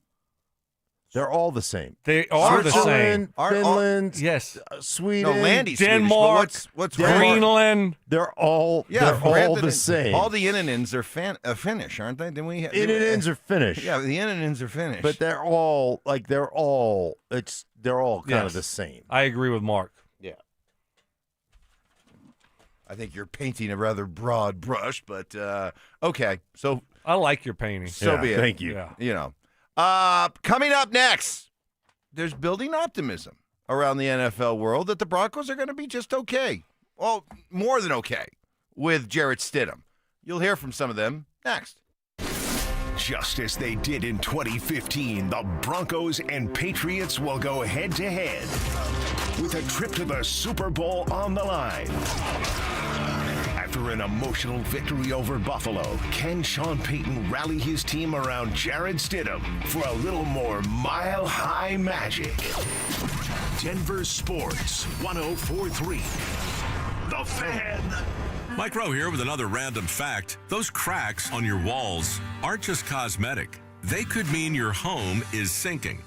S16: They're all the same.
S20: They are the same.
S16: Finland,
S20: yes,
S16: Sweden,
S5: No, Landy's
S20: Denmark,
S5: Swedish, but what's
S20: Greenland.
S16: They're all
S5: Yeah,
S16: they're all the
S5: Rantanen-
S16: same.
S5: All the Inninens are Finnish, aren't they? Didn't we?
S16: Inninens are Finnish.
S5: Yeah, the Inninens are Finnish.
S16: But they're all they're all kind of the same.
S20: I agree with Mark.
S16: Yeah.
S5: I think you're painting a rather broad brush, but okay. So
S20: I like your painting.
S5: So be it.
S16: Thank you.
S20: Yeah.
S5: You know. Coming up next, there's building optimism around the NFL world that the Broncos are going to be just okay. Well, more than okay with Jarrett Stidham. You'll hear from some of them next.
S3: Just as they did in 2015, the Broncos and Patriots will go head-to-head with a trip to the Super Bowl on the line. After an emotional victory over Buffalo, can Sean Payton rally his team around Jarrett Stidham for a little more mile-high magic? Denver Sports 104.3. The Fan.
S7: Mike Rowe here with another random fact. Those cracks on your walls aren't just cosmetic. They could mean your home is sinking.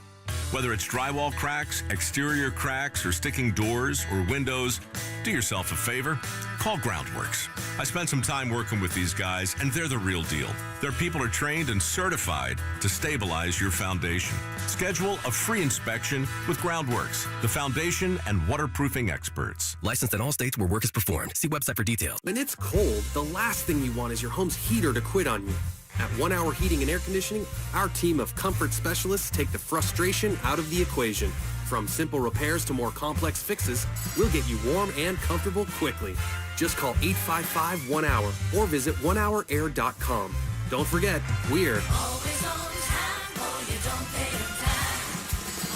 S7: Whether it's drywall cracks, exterior cracks, or sticking doors or windows, do yourself a favor. Call Groundworks. I spent some time working with these guys, and they're the real deal. Their people are trained and certified to stabilize your foundation. Schedule a free inspection with Groundworks, the foundation and waterproofing experts.
S8: Licensed in all states where work is performed. See website for details.
S12: When it's cold, the last thing you want is your home's heater to quit on you. At 1 Hour Heating and Air Conditioning, our team of comfort specialists take the frustration out of the equation. From simple repairs to more complex fixes, we'll get you warm and comfortable quickly. Just call 855-1HOUR or visit onehourair.com. Don't forget, we're
S14: Always on time or you don't pay your time.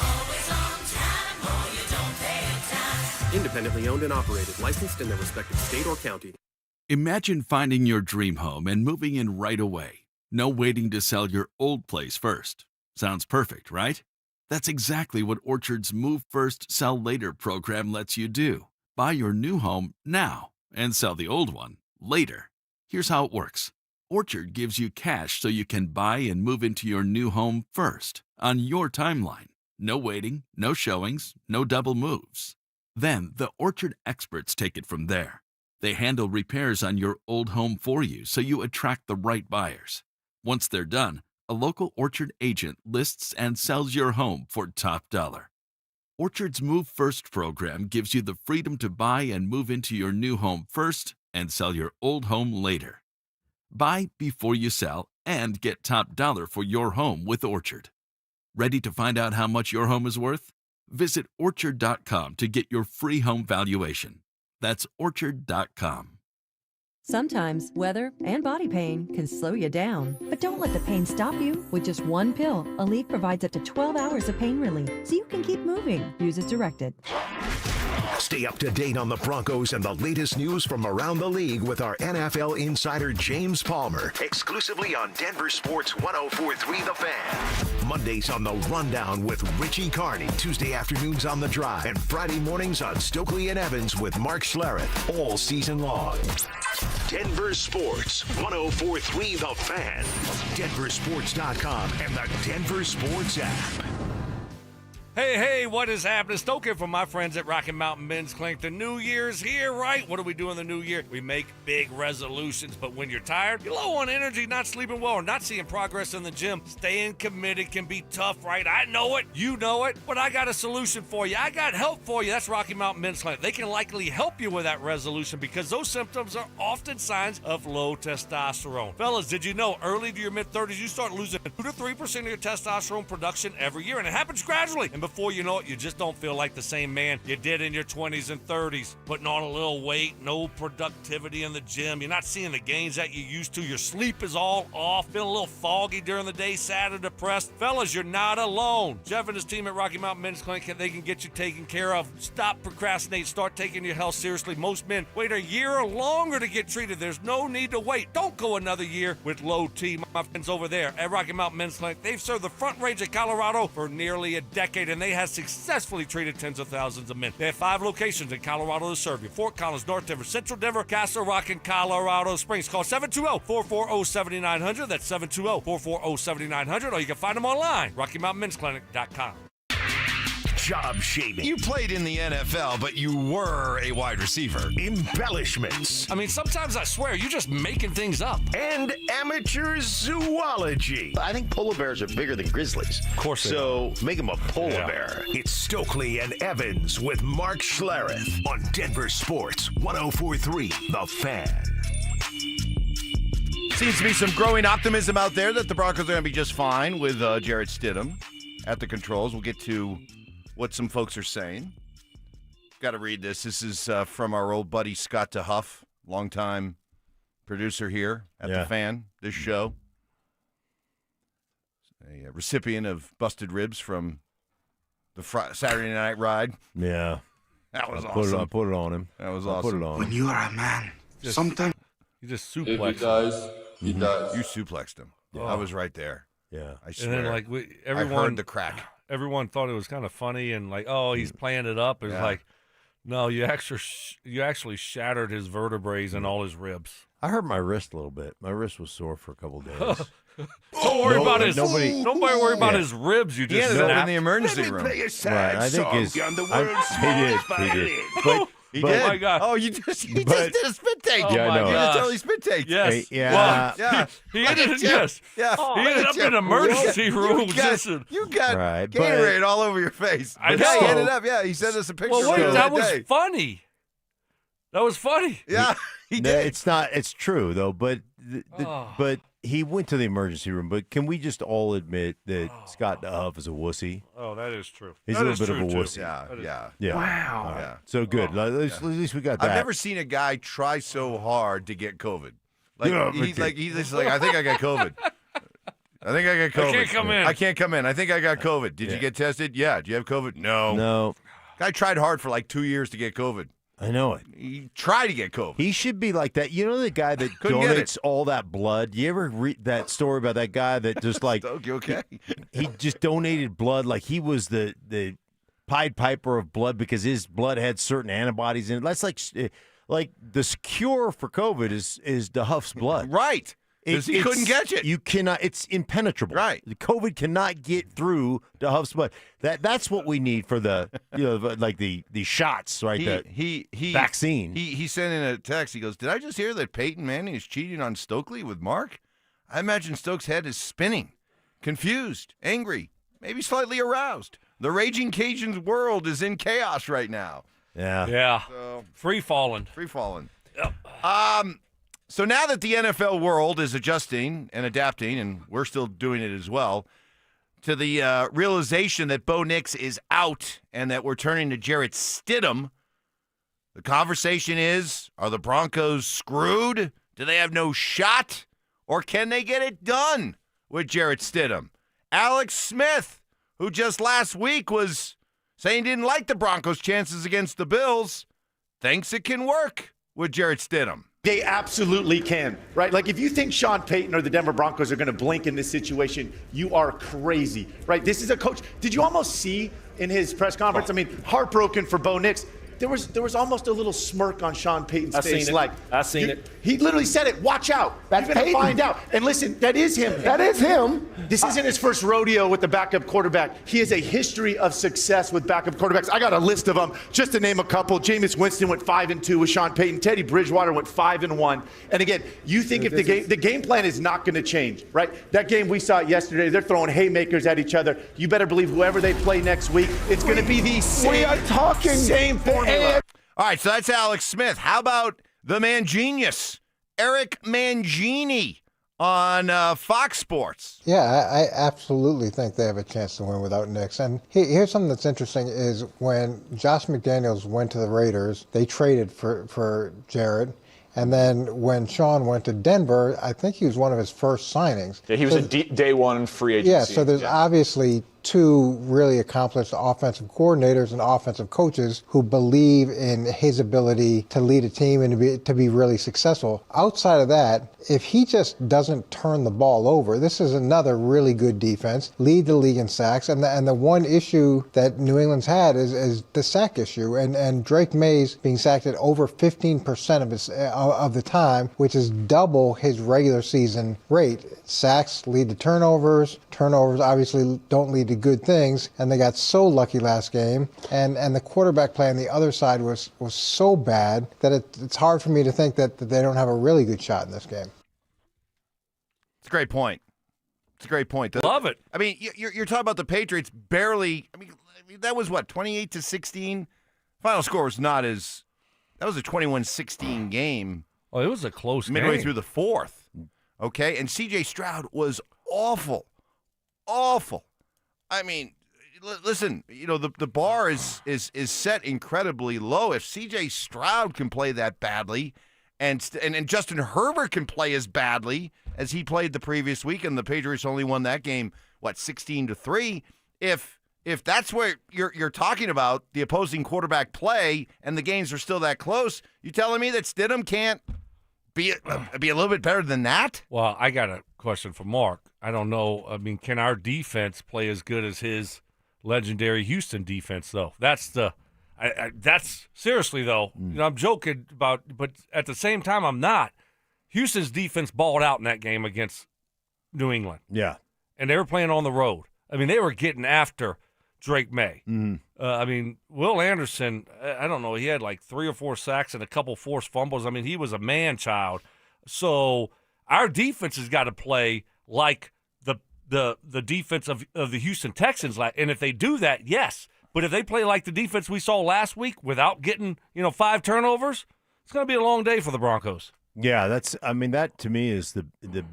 S14: Always on time or you don't pay your time.
S12: independently owned and operated, licensed in their respective state or county.
S15: Imagine finding your dream home and moving in right away. No waiting to sell your old place first. Sounds perfect, right? That's exactly what Orchard's Move First, Sell Later program lets you do. Buy your new home now and sell the old one later. Here's how it works. Orchard gives you cash so you can buy and move into your new home first, on your timeline. No waiting, no showings, no double moves. Then the Orchard experts take it from there. They handle repairs on your old home for you so you attract the right buyers. Once they're done, a local Orchard agent lists and sells your home for top dollar. Orchard's Move First program gives you the freedom to buy and move into your new home first and sell your old home later. Buy before you sell and get top dollar for your home with Orchard. Ready to find out how much your home is worth? Visit Orchard.com to get your free home valuation. That's Orchard.com.
S22: Sometimes weather and body pain can slow you down. But don't let the pain stop you. With just one pill, Aleve provides up to 12 hours of pain relief, so you can keep moving. Use as directed.
S3: Stay up to date on the Broncos and the latest news from around the league with our NFL insider James Palmer, exclusively on Denver Sports 104.3 The Fan. Mondays on The Rundown with Richie Carney, Tuesday afternoons on The Drive, and Friday mornings on Stokley and Evans with Mark Schlereth, all season long. Denver Sports 104.3 The Fan, DenverSports.com, and the Denver Sports app.
S20: Hey, what is happening? Stoke here from my friends at Rocky Mountain Men's Clinic. The new year's here, right? What do we do in the new year? We make big resolutions, but when you're tired, you're low on energy, not sleeping well, or not seeing progress in the gym, staying committed can be tough, right? I know it, you know it, but I got a solution for you. I got help for you. That's Rocky Mountain Men's Clinic. They can likely help you with that resolution because those symptoms are often signs of low testosterone. Fellas, did you know early to your mid-30s, you start losing 2 to 3% of your testosterone production every year, and it happens gradually. And before you know it, you just don't feel like the same man you did in your 20s and 30s. Putting on a little weight, no productivity in the gym. You're not seeing the gains that you used to. Your sleep is all off. Feeling a little foggy during the day, sad or depressed. Fellas, you're not alone. Jeff and his team at Rocky Mountain Men's Clinic, they can get you taken care of. Stop procrastinating. Start taking your health seriously. Most men wait a year or longer to get treated. There's no need to wait. Don't go another year with low T. My friends over there at Rocky Mountain Men's Clinic, they've served the Front Range of Colorado for nearly a decade, and and they have successfully treated tens of thousands of men. They have 5 locations in Colorado to serve you. Fort Collins, North Denver, Central Denver, Castle Rock, and Colorado Springs. Call 720-440-7900. That's 720-440-7900. Or you can find them online, RockyMountainMen'sClinic.com.
S3: Job shaming.
S5: You played in the NFL, but you were a wide receiver.
S3: Embellishments.
S13: I mean, sometimes I swear you're just making things up.
S3: And amateur zoology.
S1: I think polar bears are bigger than grizzlies.
S20: Of course they
S1: So make them a polar bear.
S3: It's Stokley and Evans with Mark Schlereth on Denver Sports 104.3 The Fan.
S5: Seems to be some growing optimism out there that the Broncos are going to be just fine with Jarrett Stidham at the controls. We'll get to what some folks are saying. Got to read this. This is from our old buddy Scott DeHuff, longtime producer here at The Fan, this show. A recipient of busted ribs from the Saturday Night Ride.
S16: Yeah.
S5: That was awesome.
S16: I put it on him.
S5: That was
S16: I
S5: awesome.
S16: put it on
S4: When
S16: him.
S4: you are a man, sometimes
S20: You just suplexed
S4: he dies.
S5: You suplexed him.
S20: Yeah.
S5: I was right there.
S16: Yeah.
S5: I swear.
S20: And then, like,
S5: I
S20: everyone
S5: heard the crack.
S20: Everyone thought it was kind of funny and like, oh, he's playing it up. It's like, no, you actually shattered his vertebrae and all his ribs.
S16: I hurt my wrist a little bit. My wrist was sore for a couple of days.
S20: Don't worry about his.
S16: nobody
S20: worry about his ribs. You
S5: He
S20: just
S5: ended up in
S20: snapped.
S5: the emergency room.
S3: Play a sad
S16: Right, I think
S3: song
S16: his-
S3: on the
S16: I-
S3: world's
S16: he did,
S3: smallest
S16: he did.
S3: violin.
S5: He
S16: But-
S5: did.
S20: Oh my God.
S5: Oh, he just did
S16: But-
S5: a spit take.
S20: Oh
S16: Yeah, I
S20: my
S16: know.
S5: He
S20: gosh.
S5: just totally spit take.
S20: Yes.
S16: Yeah.
S20: Well,
S5: Yeah.
S20: he ended up. Yes.
S5: Yeah.
S20: He ended up in an emergency room.
S5: You got
S16: Right, but-
S5: Gatorade all over your face.
S20: I
S5: Yeah, he
S20: know.
S5: ended up. Yeah, he sent us a picture.
S20: Well, wait,
S5: the
S20: that
S5: other
S20: was
S5: day.
S20: funny. That was funny.
S5: Yeah, he
S16: No,
S5: did.
S16: it's not. It's true though. But but he went to the emergency room. But can we just all admit that Scott DeHuff is a wussy?
S20: Oh, that is true.
S16: He's
S20: That
S16: a
S20: is
S16: little bit of a
S20: true, too.
S16: wussy.
S5: Yeah.
S16: Yeah.
S4: Wow.
S16: All right.
S5: Yeah.
S16: So good. At least we got that.
S5: I've never seen a guy try so hard to get COVID. Like
S16: Yeah,
S5: he's just like, I think I got COVID. I think I got COVID.
S20: I can't come in.
S5: I can't come in. I think I got COVID. Did you get tested? Yeah. Do you have COVID? No.
S16: No.
S5: Guy tried hard for like 2 years to get COVID.
S16: I know it.
S5: He tried to get COVID.
S16: He should be like that. You know the guy that
S5: Couldn't get
S16: donates all that blood? You ever read that story about that guy that just like
S5: You okay?
S16: he just donated blood like he was the Pied Piper of blood because his blood had certain antibodies in it. That's like the cure for COVID is DeHuff's blood.
S5: Right. Because he couldn't catch it.
S16: You cannot. It's impenetrable.
S5: Right.
S16: The COVID cannot get through DeHuff's blood. That's what we need for the like the shots, right?
S5: He
S16: vaccine.
S5: He sent in a text. He goes, "Did I just hear that Payton Manning is cheating on Stokley with Mark? I imagine Stokes' head is spinning, confused, angry, maybe slightly aroused. The raging Cajuns world is in chaos right now."
S16: Yeah.
S20: Yeah.
S5: So,
S20: Free falling.
S5: Yep. So now that the NFL world is adjusting and adapting, and we're still doing it as well, to the realization that Bo Nix is out and that we're turning to Jarrett Stidham, the conversation is, are the Broncos screwed? Do they have no shot? Or can they get it done with Jarrett Stidham? Alex Smith, who just last week was saying he didn't like the Broncos' chances against the Bills, thinks it can work with Jarrett Stidham.
S1: They absolutely can, right? Like, if you think Sean Payton or the Denver Broncos are going to blink in this situation, you are crazy, right? This is a coach. Did you almost see in his press conference? I mean, heartbroken for Bo Nix. There was almost a little smirk on Sean Payton's face. Like,
S4: I seen it.
S1: He literally said it. Watch out.
S4: That's
S1: You're going to
S4: Payton.
S1: find out. And listen, that is him.
S4: That is him.
S1: This isn't his first rodeo with the backup quarterback. He has a history of success with backup quarterbacks. I got a list of them, just to name a couple. Jameis Winston went 5-2 with Sean Payton. Teddy Bridgewater went 5-1. And again, you think if the game plan is not going to change, right? That game we saw yesterday, they're throwing haymakers at each other. You better believe whoever they play next week, it's going to be the same formula.
S5: All right, so that's Alex Smith. How about the man genius, Eric Mangini on Fox Sports?
S9: Yeah, I absolutely think they have a chance to win without Nix. And here's something that's interesting is when Josh McDaniels went to the Raiders, they traded for Jared. And then when Sean went to Denver, I think he was one of his first signings.
S23: Yeah, he was a day one free agency.
S9: Yeah, so there's obviously two really accomplished offensive coordinators and offensive coaches who believe in his ability to lead a team and to be really successful. Outside of that, if he just doesn't turn the ball over, this is another really good defense, lead the league in sacks, and the one issue that New England's had is the sack issue, and Drake May's being sacked at over 15% of the time, which is double his regular season rate. Sacks lead to turnovers. Turnovers obviously don't lead to good things, and they got so lucky last game. And the quarterback play on the other side was so bad that it's hard for me to think that they don't have a really good shot in this game.
S5: It's a great point. It's a great point.
S20: Love it.
S5: I mean, you're talking about the Patriots barely. I mean, that was what, 28-16. Final score was not as. That was a 21-16 game.
S20: Oh, it was a close
S5: midway
S20: game.
S5: through the fourth. Okay, and C.J. Stroud was awful. I mean, listen, the bar is set incredibly low. If C.J. Stroud can play that badly, and Justin Herbert can play as badly as he played the previous week, and the Patriots only won that game, 16-3. If that's what you're talking about, the opposing quarterback play, and the games are still that close, you telling me that Stidham can't be a little bit better than that?
S20: Well, I got a question for Mark. I don't know. I mean, can our defense play as good as his legendary Houston defense, though? That's seriously, though. I'm joking about, but at the same time, I'm not. Houston's defense balled out in that game against New England.
S16: Yeah.
S20: And they were playing on the road. I mean, they were getting after Drake May. I mean, Will Anderson, I don't know, he had like 3 or 4 sacks and a couple forced fumbles. I mean, he was a man-child. So our defense has got to play like the defense of the Houston Texans. And if they do that, yes. But if they play like the defense we saw last week without getting, 5 turnovers, it's going to be a long day for the Broncos.
S16: Yeah, that to me is the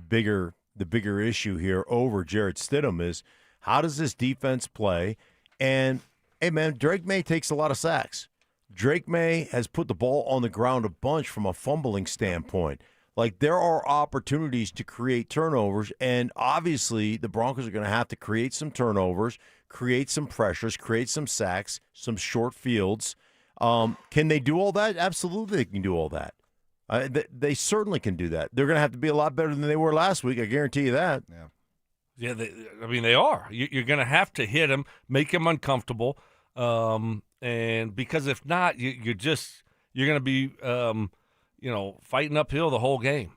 S16: bigger issue here over Jarrett Stidham is how does this defense play? And hey man, Drake May takes a lot of sacks. Drake May has put the ball on the ground a bunch from a fumbling standpoint. Like there are opportunities to create turnovers, and obviously the Broncos are going to have to create some turnovers, create some pressures, create some sacks, some short fields. Can they do all that? Absolutely, they can do all that. They certainly can do that. They're going to have to be a lot better than they were last week. I guarantee you that.
S20: Yeah, they are. You're going to have to hit them, make them uncomfortable, and because if not, you're going to be, fighting uphill the whole game.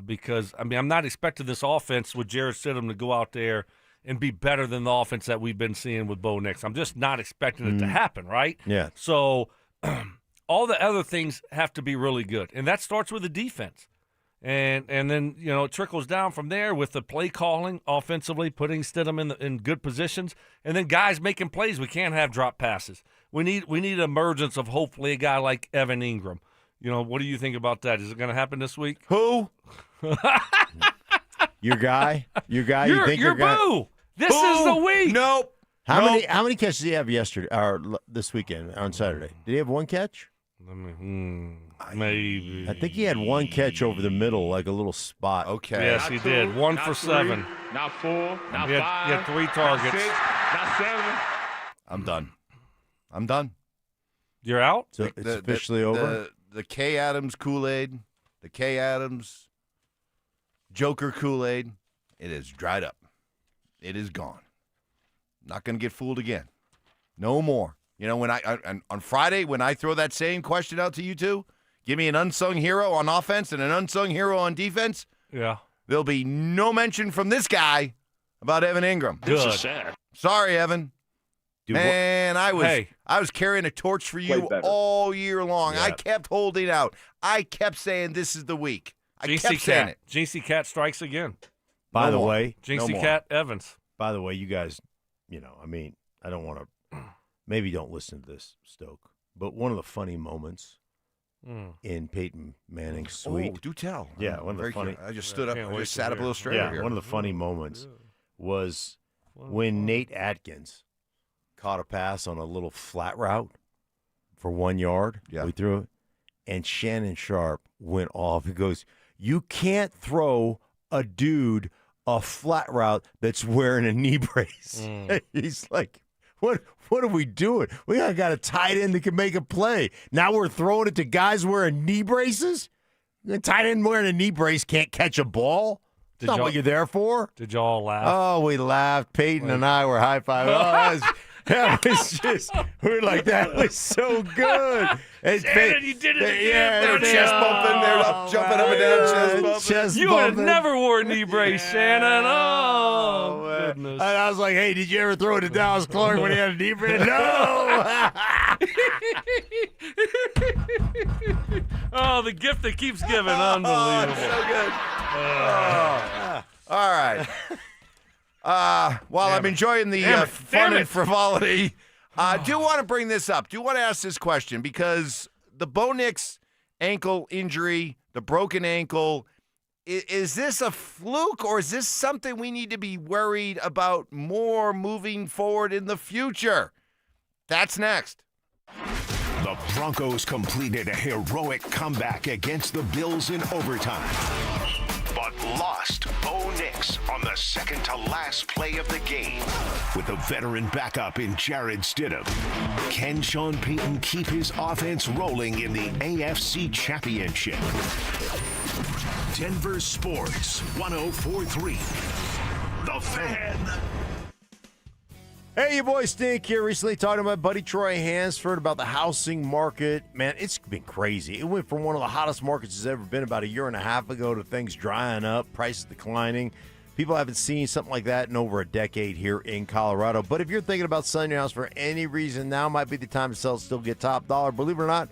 S20: Because I'm not expecting this offense with Jarrett Stidham to go out there and be better than the offense that we've been seeing with Bo Nix. I'm just not expecting it to happen, right?
S16: Yeah.
S20: So all the other things have to be really good, and that starts with the defense. And then, it trickles down from there with the play calling offensively, putting Stidham in good positions, and then guys making plays. We can't have drop passes. We need emergence of hopefully a guy like Evan Ingram. What do you think about that? Is it going to happen this week?
S5: Who?
S16: Your guy? You think
S20: your boo. This is the week.
S5: Nope.
S16: How many catches did he have yesterday or this weekend on Saturday? Did he have one catch?
S20: Maybe.
S16: I think he had one catch over the middle, like a little spot.
S5: Okay.
S20: Yes, he did. 1 for 7.
S10: Not 4. Not 5.
S20: He had 3 targets.
S10: Not 6. Not 7.
S5: I'm done.
S20: You're out?
S16: So it's officially over?
S5: The K. Adams Kool-Aid, the K. Adams Joker Kool-Aid, it is dried up. It is gone. Not going to get fooled again. No more. When on Friday, when I throw that same question out to you two, give me an unsung hero on offense and an unsung hero on defense.
S20: Yeah.
S5: There'll be no mention from this guy about Evan Ingram.
S20: Good.
S5: Sorry, Evan. Man, I was carrying a torch for you all year long.
S16: Yeah.
S5: I kept holding out. I kept saying this is the week. I kept saying it.
S20: Jinxie Cat strikes again.
S16: By the way,
S20: Jinxie Cat Evans.
S16: By the way, you guys, I don't want to. Maybe don't listen to this, Stoke. But one of the funny moments in Peyton Manning's suite.
S5: Oh, do tell.
S16: Yeah, one of the funny.
S5: I just stood up. I just sat up a little straighter here.
S16: One of the funny moments was when Nate Atkins caught a pass on a little flat route for 1 yard.
S5: Yeah.
S16: We threw it. And Shannon Sharp went off. He goes, "You can't throw a dude a flat route that's wearing a knee brace. He's like, what are we doing? We got a tight end that can make a play. Now we're throwing it to guys wearing knee braces? The tight end wearing a knee brace can't catch a ball? That's not what you're there for.
S20: Did y'all laugh?
S16: Oh, we laughed. Peyton and I were high-fiving. That was just, we were like, that was so good.
S20: Shannon, you did it again.
S16: Yeah,
S5: They're chest bumping. They're jumping up and down, chest bumping.
S20: You would have never wore a knee brace, Shannon. Oh, goodness.
S16: I was like, hey, did you ever throw it to Dallas Clark when he had a knee brace? No.
S20: Oh, the gift that keeps giving. Unbelievable.
S5: So good. All right. While I'm enjoying the fun and frivolity, do want to bring this up. Do want to ask this question because the Bo Nix ankle injury, the broken ankle, is this a fluke or is this something we need to be worried about more moving forward in the future? That's next.
S3: The Broncos completed a heroic comeback against the Bills in overtime, but lost Bo Nix on the second-to-last play of the game. With the veteran backup in Jared Stidham, can Sean Payton keep his offense rolling in the AFC Championship? Denver Sports 104.3. The Fan.
S16: Hey, your boy Stink here. Recently talking to my buddy Troy Hansford about the housing market. Man, it's been crazy. It went from one of the hottest markets it's ever been about a year and a half ago to things drying up, prices declining. People haven't seen something like that in over a decade here in Colorado. But if you're thinking about selling your house for any reason, now might be the time to sell, still get top dollar. Believe it or not,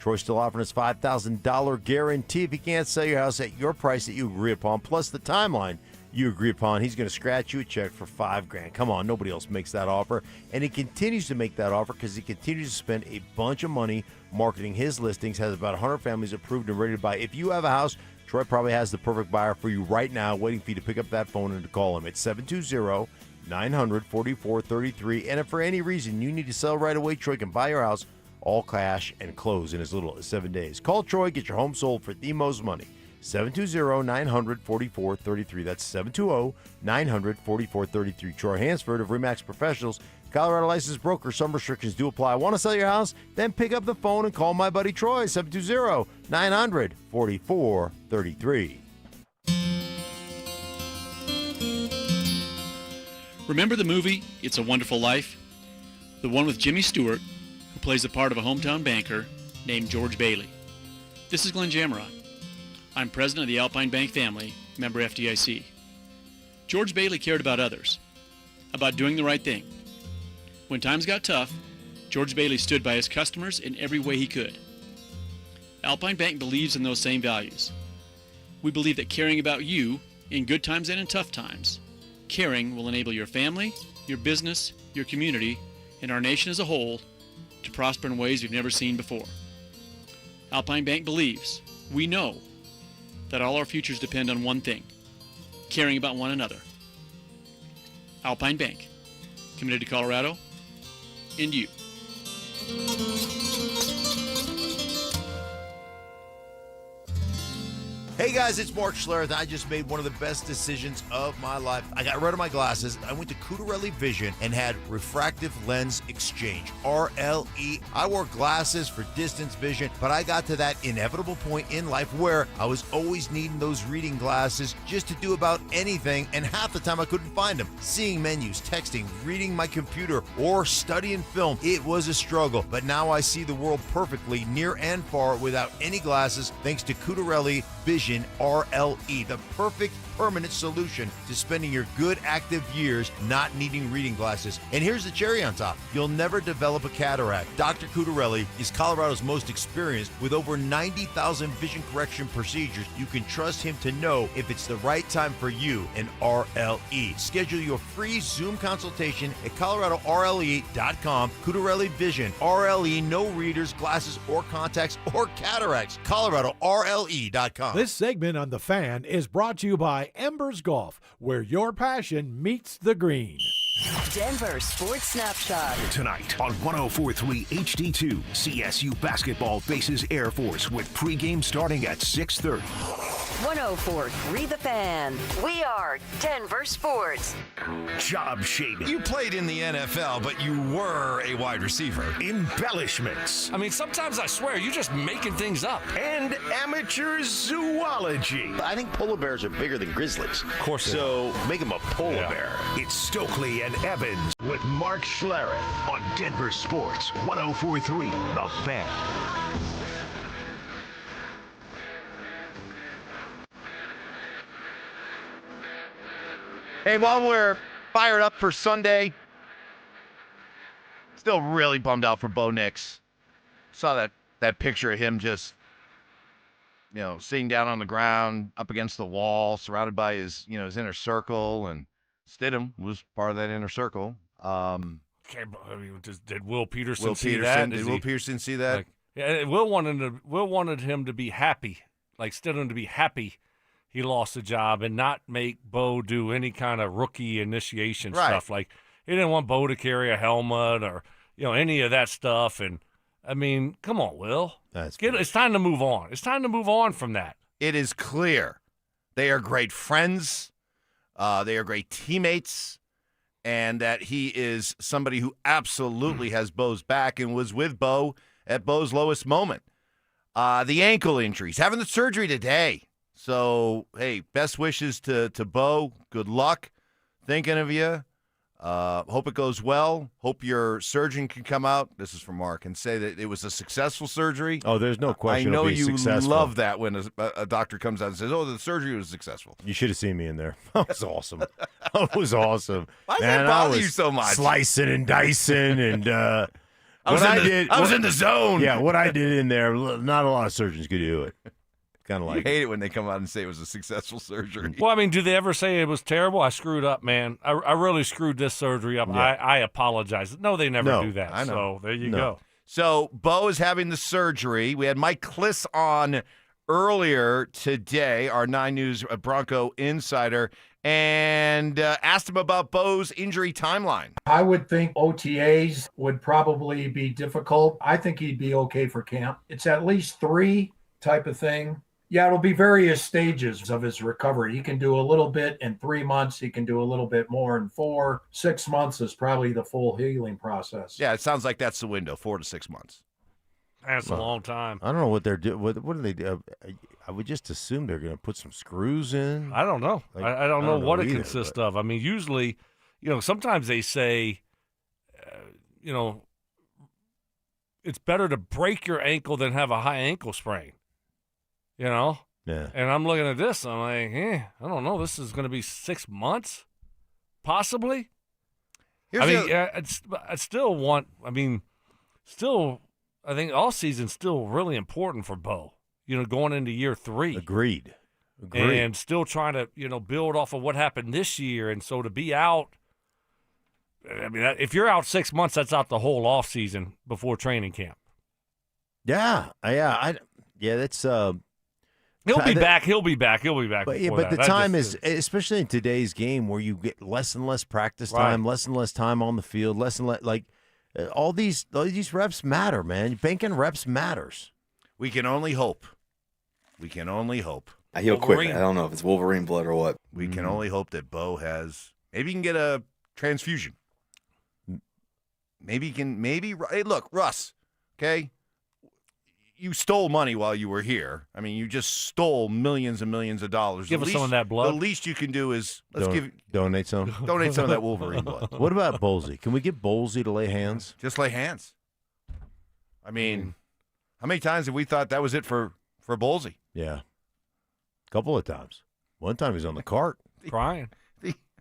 S16: Troy's still offering his $5,000 guarantee. If you can't sell your house at your price that you agree upon, plus the timeline you agree upon, he's going to scratch you a check for $5,000. Come on, nobody else makes that offer. And he continues to make that offer because he continues to spend a bunch of money marketing his listings, has about 100 families approved and ready to buy. If you have a house, Troy probably has the perfect buyer for you right now, waiting for you to pick up that phone and to call him. It's 720-900-4433. And if for any reason you need to sell right away, Troy can buy your house all cash and close in as little as 7 days. Call Troy, get your home sold for the most money. 720-900-4433. That's 720-900-4433. Troy Hansford of RE/MAX Professionals, Colorado licensed broker. Some restrictions do apply. Want to sell your house? Then pick up the phone and call my buddy Troy, 720-900-4433.
S11: Remember the movie It's a Wonderful Life? The one with Jimmy Stewart, who plays the part of a hometown banker named George Bailey. This is Glenn Jammerot. I'm president of the Alpine Bank family, member FDIC. George Bailey cared about others, about doing the right thing. When times got tough, George Bailey stood by his customers in every way he could. Alpine Bank believes in those same values. We believe that caring about you in good times and in tough times, caring will enable your family, your business, your community, and our nation as a whole to prosper in ways you've never seen before. Alpine Bank believes, we know, that all our futures depend on one thing, caring about one another. Alpine Bank, committed to Colorado and you.
S16: Hey guys, it's Mark Schlereth. I just made one of the best decisions of my life. I got rid of my glasses. I went to Cutarelli Vision and had refractive lens exchange, RLE. I wore glasses for distance vision, but I got to that inevitable point in life where I was always needing those reading glasses just to do about anything, and half the time I couldn't find them. Seeing menus, texting, reading my computer, or studying film, it was a struggle. But now I see the world perfectly, near and far, without any glasses, thanks to Cutarelli Vision RLE, the perfect permanent solution to spending your good active years not needing reading glasses. And here's the cherry on top. You'll never develop a cataract. Dr. Cutarelli is Colorado's most experienced with over 90,000 vision correction procedures. You can trust him to know if it's the right time for you and RLE. Schedule your free Zoom consultation at coloradorle.com. Cutarelli Vision, RLE, no readers, glasses, or contacts, or cataracts. coloradorle.com.
S17: This segment on The Fan is brought to you by Embers Golf, where your passion meets the green.
S6: Denver Sports Snapshot.
S3: Tonight on 104.3 HD2, CSU basketball faces Air Force with pregame starting at 6:30.
S6: 104.3 The Fan. We are Denver Sports.
S3: Job shading.
S13: You played in the NFL, but you were a wide receiver.
S3: Embellishments.
S13: I mean, sometimes I swear you're just making things up.
S3: And amateur zoology.
S18: I think polar bears are bigger than grizzlies.
S20: Of course.
S18: So make them a polar bear.
S3: It's Stokley and Evans with Mark Schlereth on Denver Sports 104.3 The Fan.
S5: Hey, while we're fired up for Sunday, still really bummed out for Bo Nix. Saw that picture of him just, sitting down on the ground, up against the wall, surrounded by his inner circle, and Stidham was part of that inner circle.
S20: Did Will Peterson see that?
S5: Did Will Peterson see that?
S20: Will wanted him to be happy, like Stidham to be happy he lost the job and not make Bo do any kind of rookie initiation stuff. Like, he didn't want Bo to carry a helmet or, any of that stuff. And, I mean, come on, Will. It's time to move on. It's time to move on from that.
S5: It is clear they are great friends. They are great teammates. And that he is somebody who absolutely has Bo's back and was with Bo at Bo's lowest moment. The ankle injuries, having the surgery today. So, hey, best wishes to Bo. Good luck. Thinking of you. Hope it goes well. Hope your surgeon can come out. This is from Mark, and say that it was a successful surgery.
S16: Oh, there's no question.
S5: I know
S16: it'll be
S5: you
S16: successful.
S5: love that when a doctor comes out and says, "Oh, the surgery was successful."
S16: You should have seen me in there. That was awesome. That was awesome.
S5: Why does that bother you so much?
S16: Slicing and dicing and.
S5: I was in the zone.
S16: Yeah, what I did in there, not a lot of surgeons could do it. Kind of
S5: You
S16: like
S5: hate it when they come out and say it was a successful surgery.
S20: Well, I mean, do they ever say it was terrible? I screwed up, man. I really screwed this surgery up.
S16: Yeah.
S20: I apologize. No, they never do that.
S5: I know.
S20: So there you go.
S5: So Bo is having the surgery. We had Mike Kliss on earlier today, our 9 News Bronco insider, and asked him about Bo's injury timeline.
S21: I would think OTAs would probably be difficult. I think he'd be okay for camp. It's at least 3 type of thing. Yeah, it'll be various stages of his recovery. He can do a little bit in 3 months. He can do a little bit more in 4. 6 months is probably the full healing process.
S5: Yeah, it sounds like that's the window, 4 to 6 months.
S20: That's a long time.
S16: I don't know what they're doing. What do they do? I would just assume they're going to put some screws in.
S20: I don't know.
S16: Like,
S20: I don't know what it
S16: either,
S20: consists of. I mean, usually, sometimes they say, it's better to break your ankle than have a high ankle sprain.
S16: Yeah.
S20: And I'm looking at this. I'm like, I don't know. This is going to be 6 months, possibly. I think all season's still really important for Bo. Going into year 3.
S16: Agreed.
S20: And still trying to, build off of what happened this year. And so to be out, I mean, if you're out 6 months, that's out the whole off season before training camp.
S16: Yeah. That's.
S20: He'll be back. He'll be back.
S16: But the time is, especially in today's game, where you get less and less practice time, less and less time on the field, less and less all these reps matter, man. Banking reps matters.
S5: We can only hope.
S4: I heal quick. I don't know if it's Wolverine blood or what.
S5: We can only hope that Bo maybe he can get a transfusion. Hey, look, Russ, okay? You stole money while you were here. I mean, you just stole millions and millions of dollars.
S20: Give us some of that blood.
S5: The least you can do is
S16: donate some.
S5: Donate some of that Wolverine blood.
S16: What about Bolsey? Can we get Bolsey to lay hands?
S5: Just lay hands. I mean, how many times have we thought that was it for Bolsey?
S16: Yeah. A couple of times. One time he was on the cart.
S20: Crying.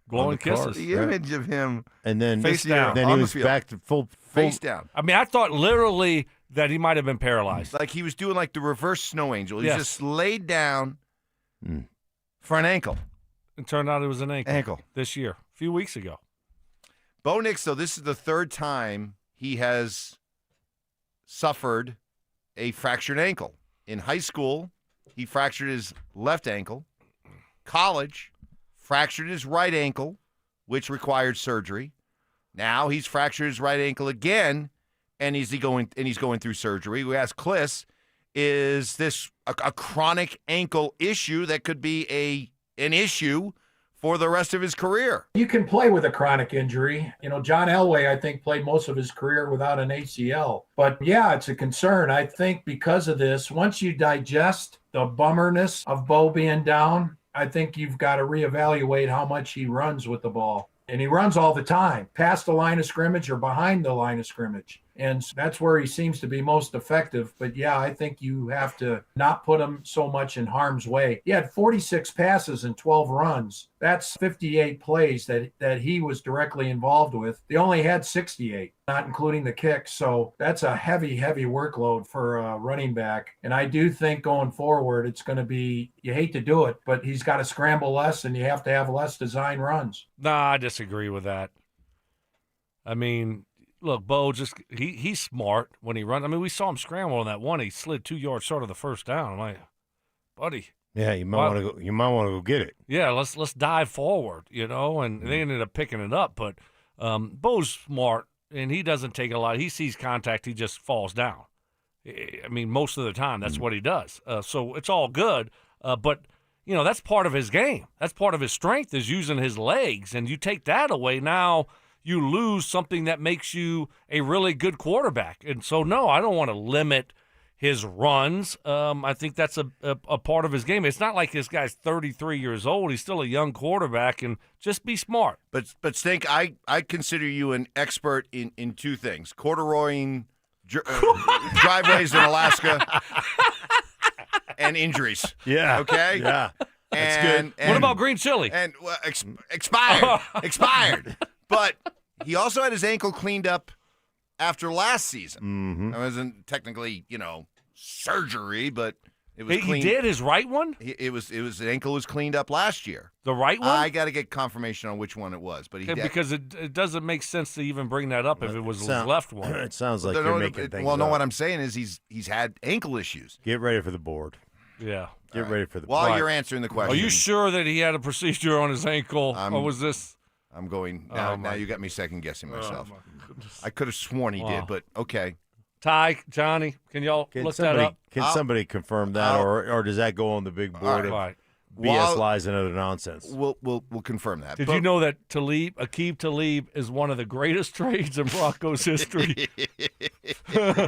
S20: Blowing kisses.
S5: The image of him.
S16: And then
S20: face down.
S16: Then he was back to full
S5: face down.
S20: I mean, I thought literally that he might have been paralyzed.
S5: Like he was doing like the reverse snow angel. He just laid down for an ankle.
S20: It turned out it was an ankle. This year, a few weeks ago.
S5: Bo Nix, though, this is the 3rd time he has suffered a fractured ankle. In high school, he fractured his left ankle. College, fractured his right ankle, which required surgery. Now he's fractured his right ankle again, and he's going through surgery. We asked Kliss, is this a chronic ankle issue that could be an issue for the rest of his career.
S21: You can play with a chronic injury. John Elway, I think, played most of his career without an ACL. But yeah, it's a concern. I think because of this, once you digest the bummerness of Bo being down, I think you've got to reevaluate how much he runs with the ball. And he runs all the time, past the line of scrimmage or behind the line of scrimmage. And that's where he seems to be most effective. But yeah, I think you have to not put him so much in harm's way. He had 46 passes and 12 runs. That's 58 plays that he was directly involved with. They only had 68, not including the kicks. So that's a heavy, heavy workload for a running back. And I do think going forward, it's going to be, you hate to do it, but he's got to scramble less and you have to have less design runs.
S20: Nah, I disagree with that. I mean, look, Bo he's smart when he runs. I mean, we saw him scramble on that one. He slid 2 yards short of the first down. I'm like, buddy.
S16: Yeah, you might want to go. You might want to go get it.
S20: Yeah, let's dive forward, and they ended up picking it up. But Bo's smart, and he doesn't take a lot. He sees contact, he just falls down. I mean, most of the time, that's what he does. So it's all good. But that's part of his game. That's part of his strength is using his legs, and you take that away now. You lose something that makes you a really good quarterback. And so, no, I don't want to limit his runs. I think that's a part of his game. It's not like this guy's 33 years old. He's still a young quarterback, and just be smart.
S5: But Stink, I consider you an expert in two things: corduroying driveways in Alaska and injuries.
S16: Yeah.
S5: Okay?
S16: Yeah. That's good.
S20: What about green chili?
S5: And expired. But he also had his ankle cleaned up after last season.
S16: Mm-hmm.
S5: It wasn't technically, surgery, but it was
S20: He
S5: clean.
S20: did his right one?
S5: The ankle was cleaned up last year.
S20: The right one?
S5: I got to get confirmation on which one it was, but he did.
S20: Because it doesn't make sense to even bring that up if it was his left one.
S16: It sounds like you're making things
S5: Well, no,
S16: up.
S5: what I'm saying is he's had ankle issues.
S16: Get ready for the board.
S20: Yeah.
S16: Get ready for the
S5: While
S16: board.
S5: you're answering the question.
S20: Are you sure that he had a procedure on his ankle, or was this?
S5: I'm going now. You got me second guessing myself.
S20: Oh, my goodness.
S5: I could have sworn he did, but okay.
S20: Ty, Johnny, can y'all look that up?
S16: Can somebody confirm that, or does that go on the big board?
S20: Right.
S16: BS lies and other nonsense.
S5: We'll confirm that.
S20: Did you know that Aqib Talib is one of the greatest trades in Broncos history?
S16: No.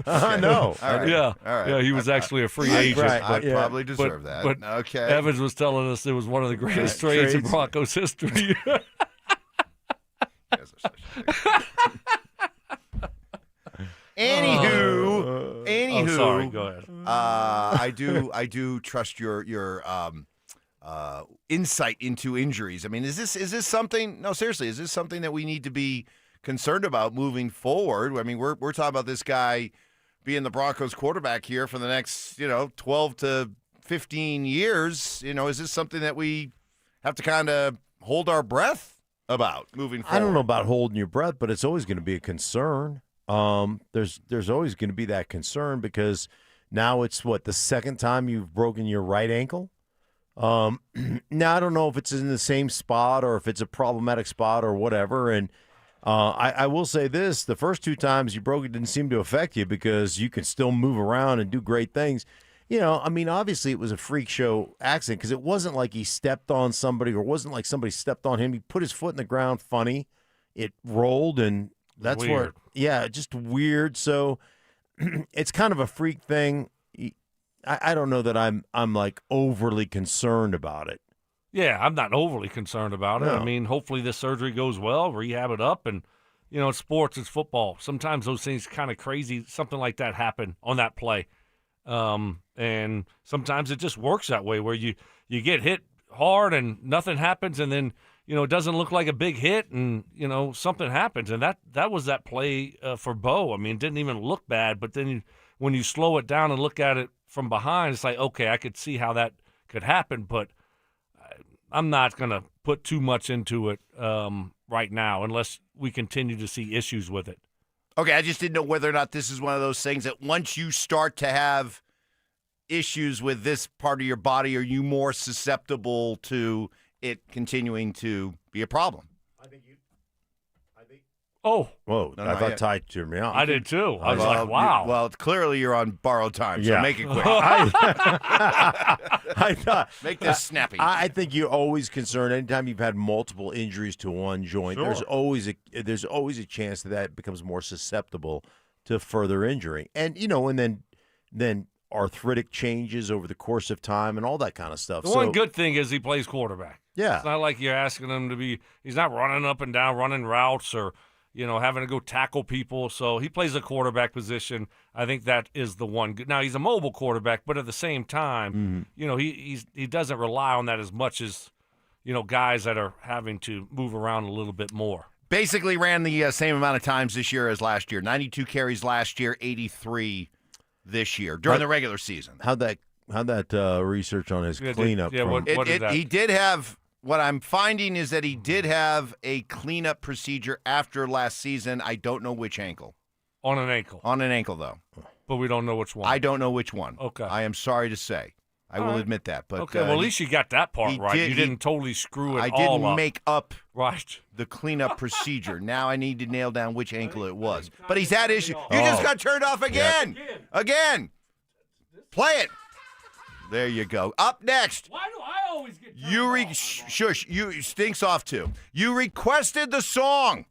S5: All right.
S20: Yeah.
S5: All right.
S20: Yeah, he was actually a free agent.
S5: I probably deserve that.
S20: But
S5: okay.
S20: Evans was telling us it was one of the greatest trades in Broncos history.
S5: Anywho,
S20: sorry. Go ahead.
S5: I do trust your insight into injuries. I mean, is this something? No, seriously, is this something that we need to be concerned about moving forward? I mean, we're talking about this guy being the Broncos quarterback here for the next 12 to 15 years. Is this something that we have to kind of hold our breath about moving forward?
S16: I don't know about holding your breath, but it's always going to be a concern. There's always going to be that concern because now it's the second time you've broken your right ankle. Now I don't know if it's in the same spot or if it's a problematic spot or whatever. And I will say this: the first two times you broke it didn't seem to affect you because you can still move around and do great things. I mean, obviously it was a freak show accident because it wasn't like he stepped on somebody or wasn't like somebody stepped on him. He put his foot in the ground funny. It rolled and. That's
S20: weird.
S16: Just weird. So it's kind of a freak thing. I don't know that I'm like overly concerned about it.
S20: Yeah, I'm not overly concerned about it.
S16: No.
S20: I mean, hopefully this surgery goes well, rehab it up, and it's sports, it's football. Sometimes those things kind of crazy, something like that happen on that play, and sometimes it just works that way where you get hit hard and nothing happens, and then. It doesn't look like a big hit, and something happens, and that was that play for Bo. I mean, it didn't even look bad, but then when you slow it down and look at it from behind, it's like, okay, I could see how that could happen, but I'm not going to put too much into it right now unless we continue to see issues with it.
S5: Okay, I just didn't know whether or not this is one of those things that once you start to have issues with this part of your body, are you more susceptible to it continuing to be a problem?
S20: Oh.
S16: Whoa.
S5: No,
S16: I
S5: not
S16: thought
S5: yet.
S16: Ty turned me on.
S20: I did too. I was like, wow.
S5: Well, clearly you're on borrowed time, so
S16: Yeah.
S5: make it quick.
S16: I thought
S5: Make this snappy.
S16: I think you're always concerned anytime you've had multiple injuries to one joint.
S5: Sure.
S16: There's always a chance that becomes more susceptible to further injury, and and then arthritic changes over the course of time and all that kind of stuff.
S20: The one good thing is he plays quarterback.
S16: Yeah.
S20: It's not like you're asking him to be – he's not running up and down, running routes or, having to go tackle people. So he plays a quarterback position. I think that is the one. Now, he's a mobile quarterback, but at the same time, he doesn't rely on that as much as, guys that are having to move around a little bit more.
S5: Basically ran the same amount of times this year as last year. 92 carries last year, 83 this year during the regular season.
S16: How'd that research on his cleanup?
S20: What is that?
S5: He did have – what I'm finding is that he did have a cleanup procedure after last season. I don't know which ankle.
S20: On an ankle.
S5: On an ankle, though.
S20: But we don't know which one.
S5: I don't know which one.
S20: Okay.
S5: I am sorry to say. I will admit that. But
S20: okay, well, at least you got that part right. You didn't totally screw it all up.
S5: I didn't make up
S20: right
S5: the cleanup procedure. Now I need to nail down which ankle it was. But he's had issues. You just got turned off again. Yeah. Again. Play it. There you go. Up next.
S20: Why do I always get turned off?
S5: Shush. You stinks off too. You requested the song,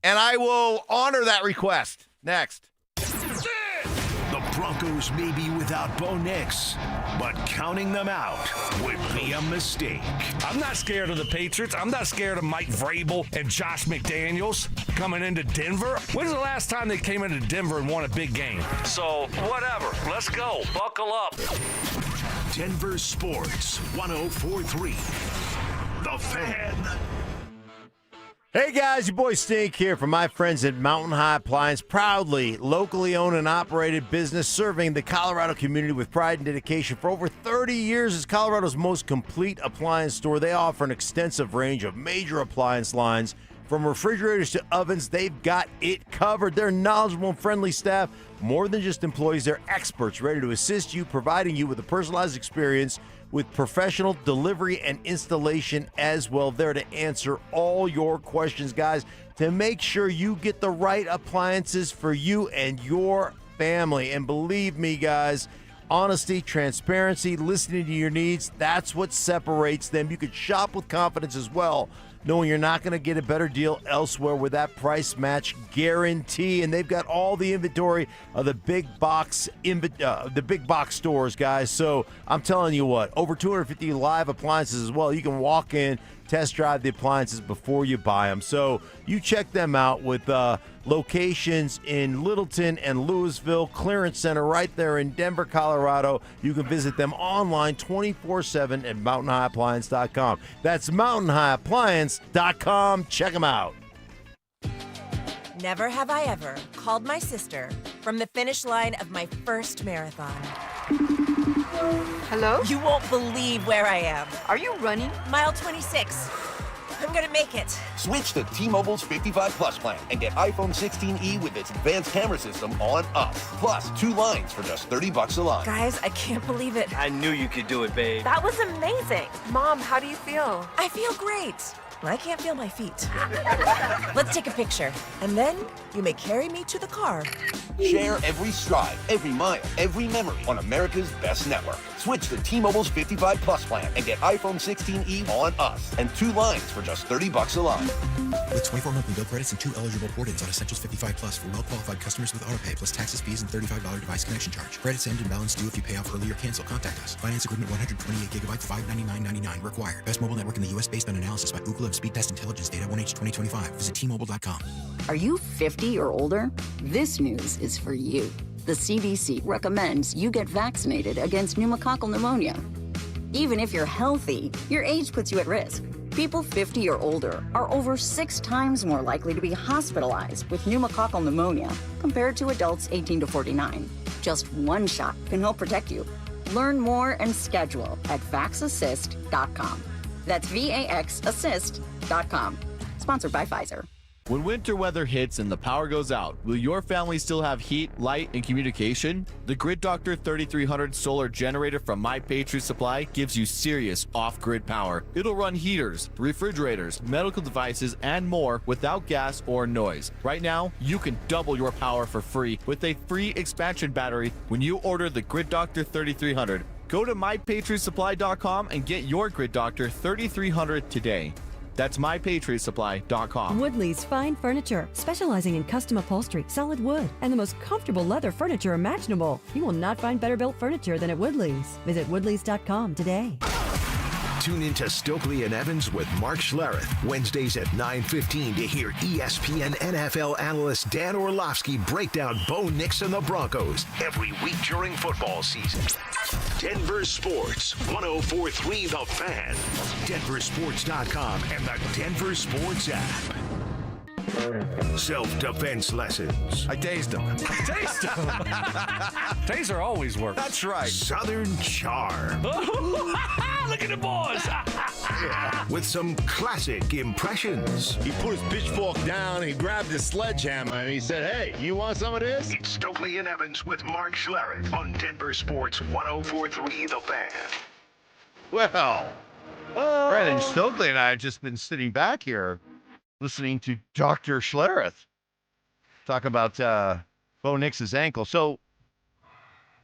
S5: and I will honor that request. Next.
S3: The Broncos may be without Bo Nix, but counting them out would be a mistake.
S7: I'm not scared of the Patriots. I'm not scared of Mike Vrabel and Josh McDaniels coming into Denver. When's the last time they came into Denver and won a big game? So, whatever. Let's go. Buckle up.
S3: Denver Sports 104.3. The Fan.
S16: Hey guys, your boy Stink here from my friends at Mountain High Appliance, proudly locally owned and operated business serving the Colorado community with pride and dedication for over 30 years as Colorado's most complete appliance store. They offer an extensive range of major appliance lines. From refrigerators to ovens, they've got it covered. They're knowledgeable and friendly staff. More than just employees, they're experts ready to assist you, providing you with a personalized experience with professional delivery and installation as well. There to answer all your questions, guys, to make sure you get the right appliances for you and your family. And believe me, guys, honesty, transparency, listening to your needs, that's what separates them. You can shop with confidence as well, knowing you're not going to get a better deal elsewhere with that price match guarantee. And they've got all the inventory of the big box stores, guys. So I'm telling you what, over 250 live appliances as well. You can walk in, test drive the appliances before you buy them. So you check them out with locations in Littleton and Louisville, Clearance Center right there in Denver, Colorado. You can visit them online 24/7 at mountainhighappliance.com. That's mountainhighappliance.com. Check them out.
S2: Never have I ever called my sister from the finish line of my first marathon.
S6: Hello?
S2: You won't believe where I am.
S6: Are you running?
S2: Mile 26. I'm gonna make it.
S18: Switch to T-Mobile's 55 Plus plan and get iPhone 16e with its advanced camera system on us. Plus, 2 lines for just $30 a line.
S2: Guys, I can't believe it.
S19: I knew you could do it, babe.
S2: That was amazing. Mom, how do you feel? I feel great. I can't feel my feet. Let's take a picture, and then you may carry me to the car.
S18: Share every stride, every mile, every memory on America's best network. Switch to T-Mobile's 55 Plus plan and get iPhone 16e on us and 2 lines for just $30 a line.
S8: With 24 monthly bill credits and 2 eligible port-ins on Essentials 55 Plus for well-qualified customers with autopay plus taxes, fees, and $35 device connection charge. Credits end and balance due if you pay off early or cancel. Contact us. Finance agreement 128 gigabytes, $599.99 required. Best mobile network in the U.S. based on analysis by Ookla of Speed Test Intelligence data 1H 2025. Visit T-Mobile.com.
S23: Are you 50 or older? This news is for you. The CDC recommends you get vaccinated against pneumococcal pneumonia. Even if you're healthy, your age puts you at risk. People 50 or older are over 6 times more likely to be hospitalized with pneumococcal pneumonia compared to adults 18 to 49. Just one shot can help protect you. Learn more and schedule at vaxassist.com. That's VAXassist.com. Sponsored by Pfizer.
S12: When winter weather hits and the power goes out, will your family still have heat, light, and communication? The Grid Doctor 3300 solar generator from My Patriot Supply gives you serious off-grid power. It'll run heaters, refrigerators, medical devices, and more without gas or noise. Right now, you can double your power for free with a free expansion battery when you order the Grid Doctor 3300. Go to MyPatriotSupply.com and get your Grid Doctor 3300 today. That's MyPatriotSupply.com.
S22: Woodley's Fine Furniture, specializing in custom upholstery, solid wood, and the most comfortable leather furniture imaginable. You will not find better built furniture than at Woodley's. Visit Woodleys.com today.
S3: Tune into Stokley and Evans with Mark Schlereth, Wednesdays at 9:15 to hear ESPN NFL analyst Dan Orlovsky break down Bo Nix and the Broncos every week during football season. Denver Sports, 104.3 The Fan, DenverSports.com, and the Denver Sports app. Self-defense lessons.
S5: I tased him.
S20: Taser always works.
S5: That's right.
S3: Southern charm.
S20: Look at the boys.
S3: With some classic impressions.
S1: He put his pitchfork down and he grabbed his sledgehammer and he said, "Hey, you want some of this?"
S3: It's Stokley and Evans with Mark Schlereth on Denver Sports 104.3 The Fan.
S5: Well, Brandon Stokley and I have just been sitting back here listening to Dr. Schlereth talk about Bo Nix's ankle. So,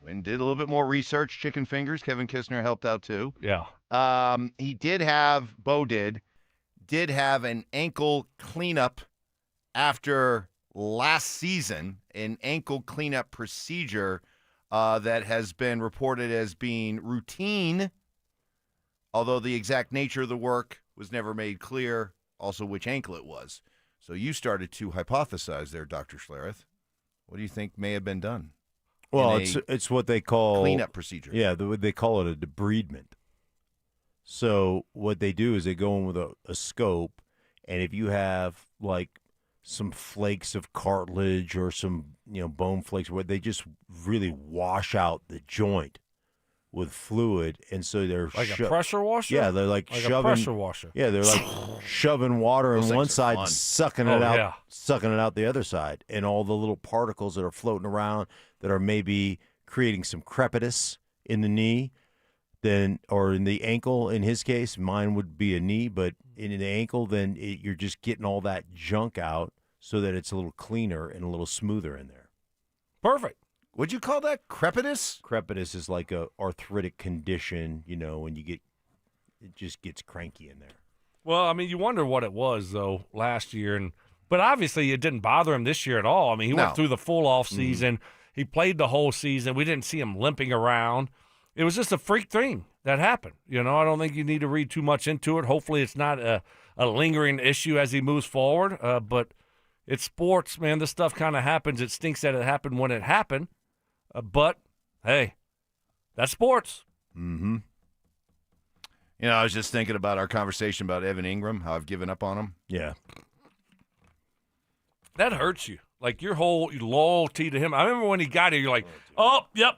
S5: when did a little bit more research, chicken fingers. Kevin Kistner helped out too.
S20: Yeah.
S5: Bo did have an ankle cleanup after last season, an ankle cleanup procedure that has been reported as being routine, although the exact nature of the work was never made clear, also which ankle it was. So you started to hypothesize there, Dr. Schlereth. What do you think may have been done?
S16: Well, it's what they call
S5: cleanup procedure.
S16: Yeah, they call it a debridement. So what they do is they go in with a scope, and if you have like some flakes of cartilage or some bone flakes, where they just really wash out the joint with fluid, and so they're
S20: like a pressure washer.
S16: Yeah, they're like shoving
S20: a pressure washer.
S16: Yeah, they're like shoving water in one side, and sucking it out,
S20: yeah.
S16: sucking it out the other side, and all the little particles that are floating around that are maybe creating some crepitus in the knee, or in the ankle. In his case, mine would be a knee, but in the ankle, then you're just getting all that junk out so that it's a little cleaner and a little smoother in there.
S20: Perfect.
S5: Would you call that crepitus?
S16: Crepitus is like a arthritic condition, when it just gets cranky in there.
S20: Well, I mean, you wonder what it was though last year, but obviously it didn't bother him this year at all. I mean, he went through the full off season. He played the whole season. We didn't see him limping around. It was just a freak thing that happened. I don't think you need to read too much into it. Hopefully it's not a lingering issue as he moves forward. But it's sports, man. This stuff kind of happens. It stinks that it happened when it happened. But, hey, that's sports.
S5: Mm-hmm. I was just thinking about our conversation about Evan Ingram, how I've given up on him.
S16: Yeah.
S20: That hurts you. Like your whole loyalty to him. I remember when he got here, you're like,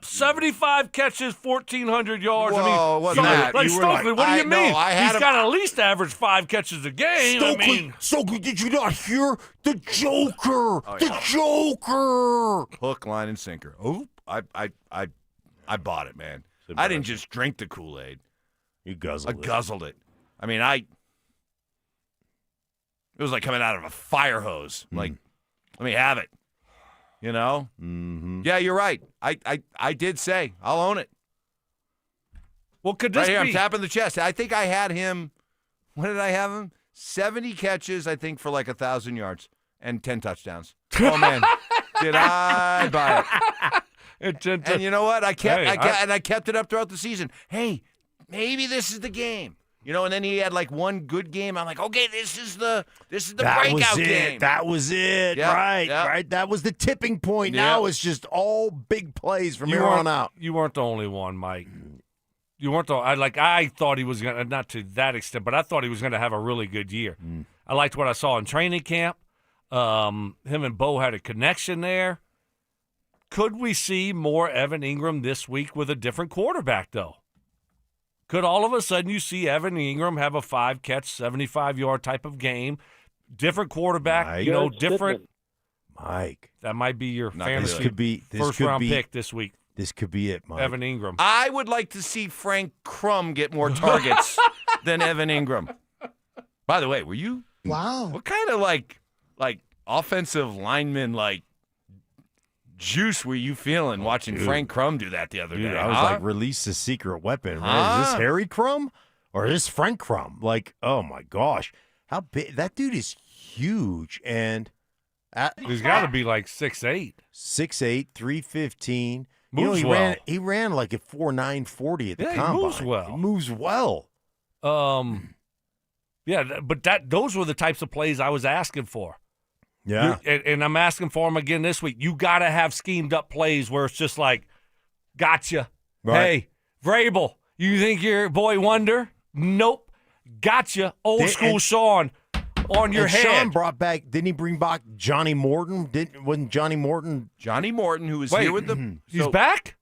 S20: 75 catches, 1,400 yards.
S5: Whoa, wasn't that?
S20: Like Stokley, what do you mean?
S5: He's
S20: got to at least average 5 catches a game.
S16: Stokley, did you not hear the Joker? The Joker!
S5: Hook, line, and sinker. Oh, I bought it, man. I didn't just drink the Kool-Aid.
S16: You guzzled it.
S5: I guzzled it. I mean, it was like coming out of a fire hose. Like, let me have it.
S16: Mm-hmm.
S5: Yeah, you're right. I did say I'll own it.
S20: Well, could this
S5: right here,
S20: be?
S5: I'm tapping the chest. I think I had him. What did I have him? 70 catches, I think, for like 1,000 yards and 10 touchdowns. Oh man, did I buy it? And you know what? I kept it up throughout the season. Hey, maybe this is the game. And then he had like one good game. I'm like, okay, this is the breakout game.
S16: That was it.
S5: Yep,
S16: right,
S5: yep.
S16: right. That was the tipping point.
S5: Yep.
S16: Now it's just all big plays from here on out.
S20: You weren't the only one, Mike. You weren't I thought he was gonna, not to that extent, but I thought he was gonna have a really good year. I liked what I saw in training camp. Him and Bo had a connection there. Could we see more Evan Ingram this week with a different quarterback, though? Could all of a sudden you see Evan Ingram have a 5-catch, 75-yard type of game, different quarterback.
S16: Mike.
S20: Different.
S16: Mike,
S20: that might be your fantasy
S16: this could be
S20: first-round pick this week.
S16: This could be it, Mike.
S20: Evan Ingram.
S5: I would like to see Frank Crum get more targets than Evan Ingram. By the way, were you?
S9: Wow.
S5: What kind of like offensive lineman juice were you feeling watching Frank Crum do that the other day?
S16: I was like, release the secret weapon. Is this Harry Crum or is this Frank Crum? Like, oh my gosh, how big that dude is! Huge, and
S20: he's got to be like 6'8".
S16: 6'8", 315.
S20: Moves well.
S16: He ran like at 4.9 40 at the combine.
S20: He moves well.
S16: He moves well.
S20: Yeah, but those were the types of plays I was asking for.
S16: Yeah.
S20: And I'm asking for them again this week. You got to have schemed up plays where it's just like, gotcha.
S16: Right.
S20: Hey, Vrabel, you think you're boy wonder? Nope. Gotcha. Old school Sean on your head.
S16: Sean brought back, didn't he bring back Johnny Morton? Wasn't Johnny Morton?
S5: Johnny Morton, who was here with the...
S20: He's back?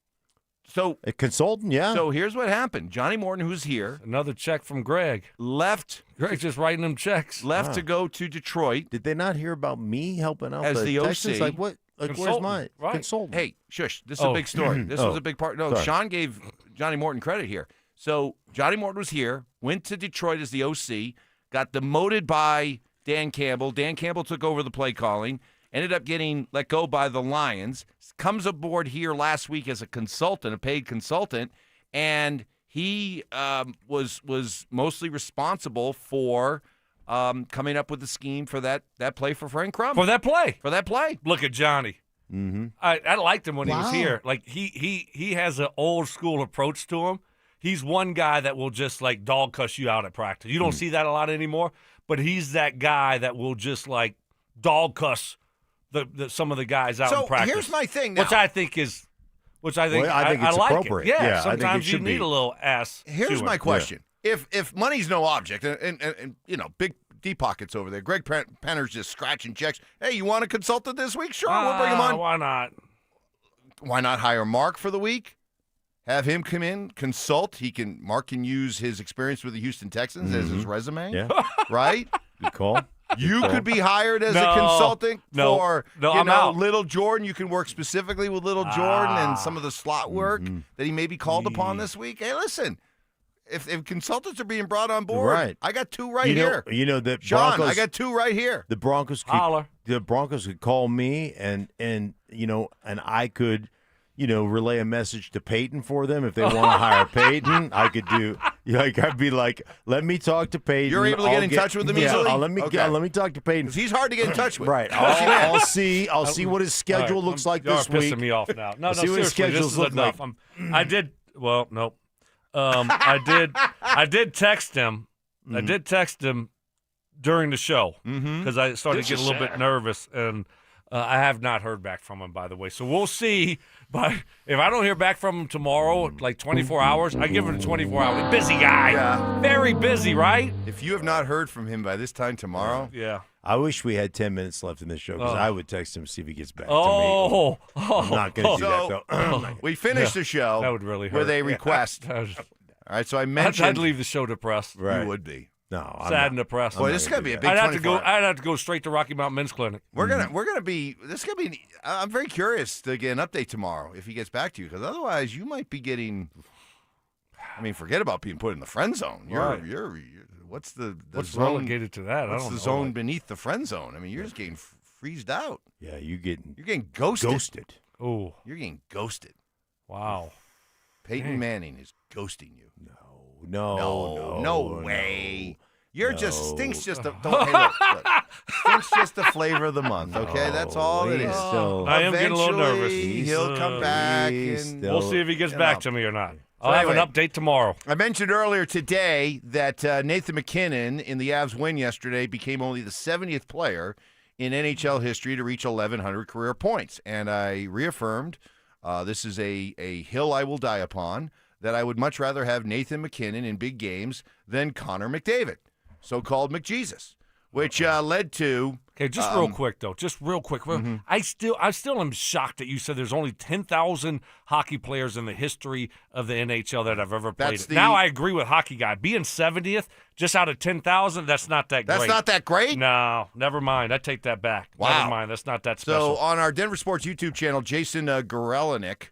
S5: So
S16: a consultant, yeah.
S5: So here's what happened. Johnny Morton, who's here.
S20: Another check from Greg.
S5: Left.
S20: Greg's just writing them checks.
S5: Left to go to Detroit.
S16: Did they not hear about me helping out
S5: as the
S16: Texans?
S5: OC?
S16: Like what? Like where's my consultant?
S5: Hey, shush. This is a big story. This was a big part. No,
S16: sorry.
S5: Sean gave Johnny Morton credit here. So Johnny Morton was here, went to Detroit as the OC, got demoted by Dan Campbell. Dan Campbell took over the play calling, ended up getting let go by the Lions, comes aboard here last week as a consultant, a paid consultant, and he was mostly responsible for coming up with the scheme for that play for Frank Crum.
S20: For that play.
S5: Look
S20: at Johnny.
S16: Mm-hmm.
S20: I liked him when he was here. Like he has an old school approach to him. He's one guy that will just like dog cuss you out at practice. You don't see that a lot anymore, but he's that guy that will just like dog cuss some of the guys out in practice.
S5: So here's my thing now.
S20: Which I think
S16: it's
S20: I like
S16: appropriate.
S20: It. Yeah,
S16: I think
S20: sometimes
S16: it
S20: you
S16: should
S20: need
S16: be.
S20: a little ass.
S5: Here's
S20: chewing.
S5: my question. If money's no object, and big deep pockets over there, Greg Penner's just scratching checks. Hey, you want a consultant this week? Sure, we'll bring him on.
S20: Why not?
S5: Why not hire Mark for the week? Have him come in, consult. Mark can use his experience with the Houston Texans as his resume.
S16: Yeah.
S5: Right?
S16: Good call.
S5: You could be hired as a consultant for
S20: I'm out.
S5: Little Jordan. You can work specifically with Little Jordan and some of the slot work that he may be called upon this week. Hey, listen, if consultants are being brought on board,
S16: right.
S5: I got two here.
S16: You know that
S5: Sean,
S16: Broncos,
S5: I got two right here.
S16: The Broncos could call me and I could relay a message to Payton for them if they want to hire Payton. I could do. I'd be like, let me talk to Payton.
S5: You're able to get in touch with him easily.
S16: Let me talk to Payton.
S5: 'Cause he's hard to get in touch with.
S16: Right. I'll see what his schedule looks like this week.
S20: You're pissing me off now. No,
S16: see what his
S20: seriously, this
S16: schedules
S20: is
S16: look
S20: enough.
S16: like.
S20: I did text him. I did text him during the show because I started to get a little bit nervous, and I have not heard back from him, by the way. So we'll see. But if I don't hear back from him tomorrow, like 24 hours, I give him a 24 hours. Busy guy. Yeah. Very busy, right?
S5: If you have not heard from him by this time tomorrow.
S20: Yeah.
S16: I wish we had 10 minutes left in this show because I would text him see if he gets back to me.
S20: I'm
S16: not going to do that, though.
S5: We finished the show
S20: that would really hurt.
S5: with a request. All right, so I mentioned.
S20: I'd leave the show depressed.
S16: Right.
S5: You would be.
S16: No,
S20: sad and depressed.
S5: Boy, this is gonna be a big.
S20: I'd have to go straight to Rocky Mountain Men's Clinic.
S5: We're gonna be. This is gonna be. I'm very curious to get an update tomorrow if he gets back to you, because otherwise you might be getting. I mean, forget about being put in the friend zone. You're what's
S20: what's
S5: zone
S20: relegated to that?
S5: What's
S20: I don't
S5: the
S20: know.
S5: zone beneath the friend zone? I mean, you're just getting freezed out.
S16: Yeah, you're getting
S5: ghosted.
S20: Oh,
S5: you're getting ghosted.
S20: Wow.
S5: Peyton Manning is ghosting you.
S16: No
S5: way. You're just stinks just a don't hey, look. Stinks just the flavor of the month, okay? That's all it is.
S20: I am getting a little nervous.
S5: He'll come back and
S20: we'll see if he gets back to me or not. I'll have an update tomorrow.
S5: I mentioned earlier today that Nathan McKinnon in the Avs win yesterday became only the 70th player in NHL history to reach 1,100 career points. And I reaffirmed this is a hill I will die upon, that I would much rather have Nathan McKinnon in big games than Connor McDavid, so-called McJesus. which led to.
S20: Okay, just real quick though. Just real quick. I still am shocked that you said there's only 10,000 hockey players in the history of the NHL that have ever played. Now I agree with Hockey Guy. Being 70th, just out of 10,000, that's not that great.
S5: That's not that great?
S20: No, never mind. I take that back.
S5: Wow.
S20: Never mind. That's not that special.
S5: So on our Denver Sports YouTube channel, Jason Gorelinik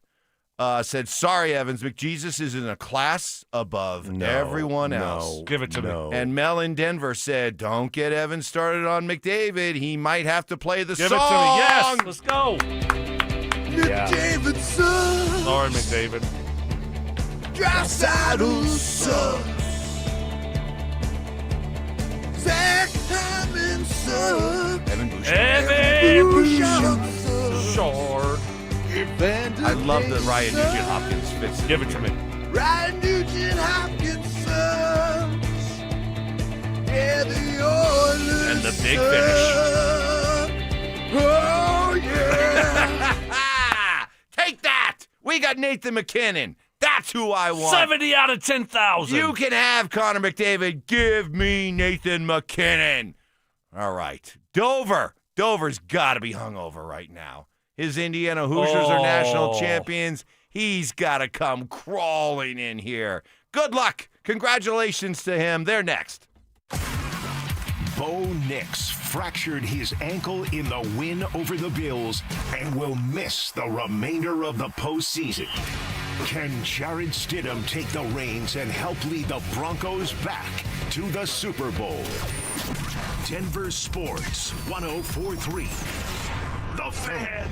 S5: said, "Sorry, Evans, McJesus is in a class above everyone else."
S20: Give it to me.
S5: And Mel in Denver said, "Don't get Evans started on McDavid. He might have to play the
S20: Give
S5: song."
S20: it to me. Yes, let's go.
S5: McDavid sucks.
S20: Sorry, McDavid.
S5: Draisaitl sucks. Zach Hyman sucks. Evan
S20: Bouchard.
S5: I love that Ryan Nugent Hopkins fits.
S20: Give it to me.
S5: Ryan Nugent Hopkins sucks. Yeah, the Oilers
S20: And the big finish.
S5: Oh, yeah. Take that. We got Nathan McKinnon. That's who I want.
S20: 70 out of 10,000.
S5: You can have Connor McDavid. Give me Nathan McKinnon. All right. Dover's got to be hungover right now. His Indiana Hoosiers are national champions. He's got to come crawling in here. Good luck. Congratulations to him. They're next.
S3: Bo Nix fractured his ankle in the win over the Bills and will miss the remainder of the postseason. Can Jared Stidham take the reins and help lead the Broncos back to the Super Bowl? Denver Sports 104.3. The Fan.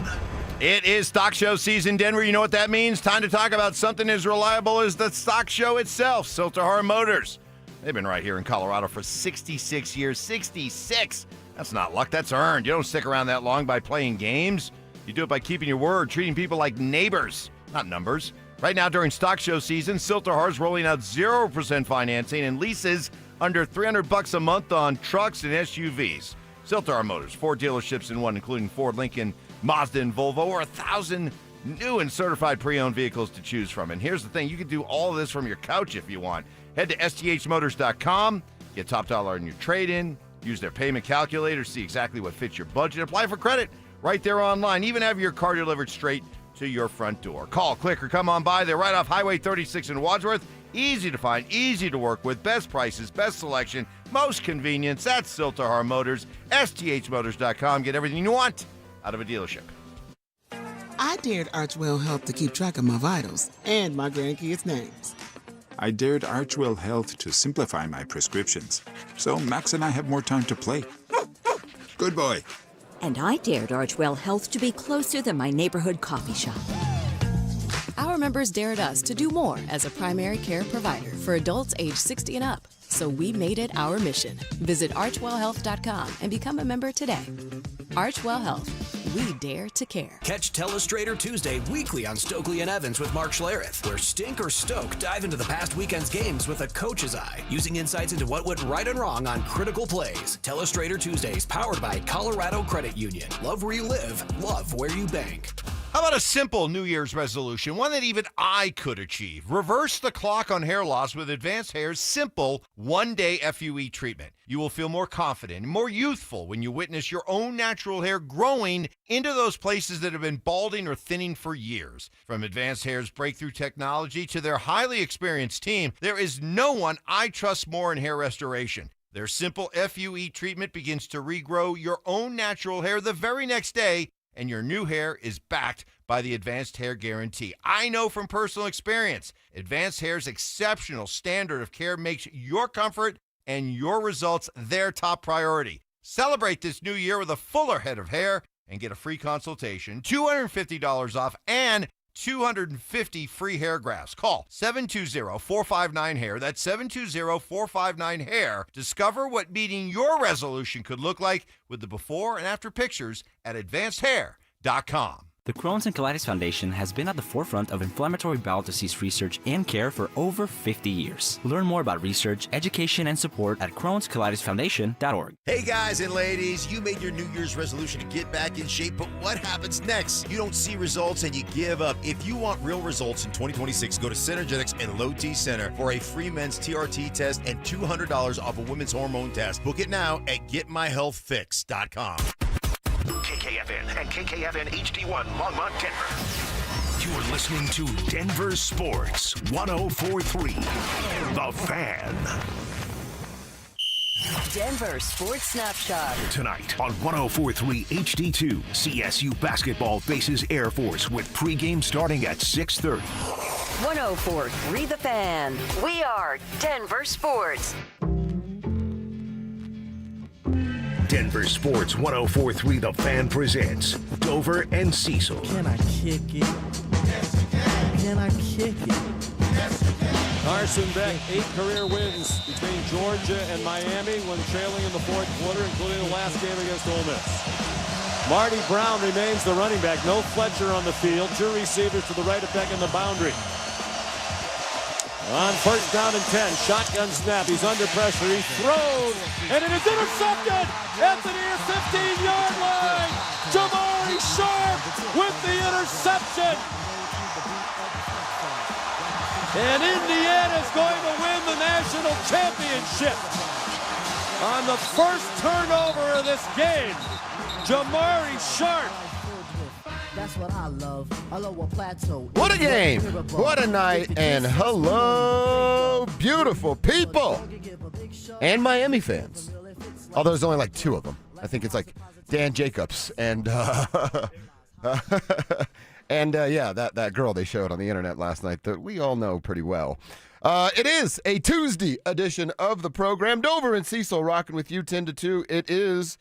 S5: It is stock show season, Denver. You know what that means? Time to talk about something as reliable as the stock show itself, Silterhar Motors. They've been right here in Colorado for 66 years. 66! That's not luck, that's earned. You don't stick around that long by playing games. You do it by keeping your word, treating people like neighbors, not numbers. Right now, during stock show season, Silterhar's rolling out 0% financing and leases under $300 a month on trucks and SUVs. Silterhar Motors, 4 dealerships in one, including Ford, Lincoln, Mazda, and Volvo, over 1,000 new and certified pre-owned vehicles to choose from. And here's the thing, you can do all of this from your couch if you want. Head to sthmotors.com, get top dollar on your trade-in, use their payment calculator, see exactly what fits your budget, apply for credit right there online, even have your car delivered straight to your front door. Call, click, or come on by. They're right off Highway 36 in Wadsworth. Easy to find, easy to work with, best prices, best selection, most convenience. That's Silterhar Motors, sthmotors.com. Get everything you want out of a dealership.
S14: I dared Archwell Health to keep track of my vitals and my grandkids' names.
S15: I dared Archwell Health to simplify my prescriptions, so Max and I have more time to play. Good boy.
S19: And I dared Archwell Health to be closer than my neighborhood coffee shop.
S24: Our members dared us to do more as a primary care provider for adults age 60 and up. So we made it our mission. Visit archwellhealth.com and become a member today. Archwell Health. We dare to care.
S25: Catch Teleustrator Tuesday weekly on Stokley and Evans with Mark Schlereth, where Stink or Stoke dive into the past weekend's games with a coach's eye, using insights into what went right and wrong on critical plays. Teleustrator Tuesdays, powered by Colorado Credit Union. Love where you live, love where you bank.
S5: How about a simple New Year's resolution, one that even I could achieve? Reverse the clock on hair loss with Advanced Hair's simple one-day FUE treatment. You will feel more confident and more youthful when you witness your own natural hair growing into those places that have been balding or thinning for years. From Advanced Hair's breakthrough technology to their highly experienced team, there is no one I trust more in hair restoration. Their simple FUE treatment begins to regrow your own natural hair the very next day, and your new hair is backed by the Advanced Hair Guarantee. I know from personal experience, Advanced Hair's exceptional standard of care makes your comfort and your results their top priority. Celebrate this new year with a fuller head of hair and get a free consultation, $250 off, and 250 free hair grafts. Call 720-459-HAIR. That's 720-459-HAIR. Discover what meeting your resolution could look like with the before and after pictures at advancedhair.com.
S4: The Crohn's and Colitis Foundation has been at the forefront of inflammatory bowel disease research and care for over 50 years. Learn more about research, education, and support at Crohn'sColitisFoundation.org.
S10: Hey guys and ladies, you made your New Year's resolution to get back in shape, but what happens next? You don't see results and you give up. If you want real results in 2026, go to Synergetics and Low T Center for a free men's TRT test and $200 off a women's hormone test. Book it now at GetMyHealthFix.com.
S3: KKFN and KKFN HD1 Longmont, Denver. You're listening to Denver Sports 104.3 The Fan.
S6: Denver Sports Snapshot.
S3: Tonight on 104.3 HD2, CSU basketball faces Air Force with pregame starting at 6:30.
S6: 104.3 The Fan. We are Denver Sports.
S3: Denver Sports 104.3 The Fan presents Dover and Cecil.
S11: Can I kick it? Can I kick it?
S13: Carson Beck, 8 career wins between Georgia and Miami when trailing in the fourth quarter, including the last game against Ole Miss. Marty Brown remains the running back. No Fletcher on the field. 2 receivers to the right of Beck in the boundary. On first down and 10, shotgun snap. He's under pressure. He throws, and it is intercepted at the near 15-yard line. Jamari Sharp with the interception. And Indiana's going to win the national championship. On the first turnover of this game, Jamari Sharp.
S11: That's what I love. I love a plateau.
S17: What a game. What a night. And hello, beautiful people. And Miami fans. Although there's only like 2 of them. I think it's like Dan Jacobs and that girl they showed on the internet last night that we all know pretty well. It is a Tuesday edition of the program. Dover and Cecil rocking with you 10 to 2. It is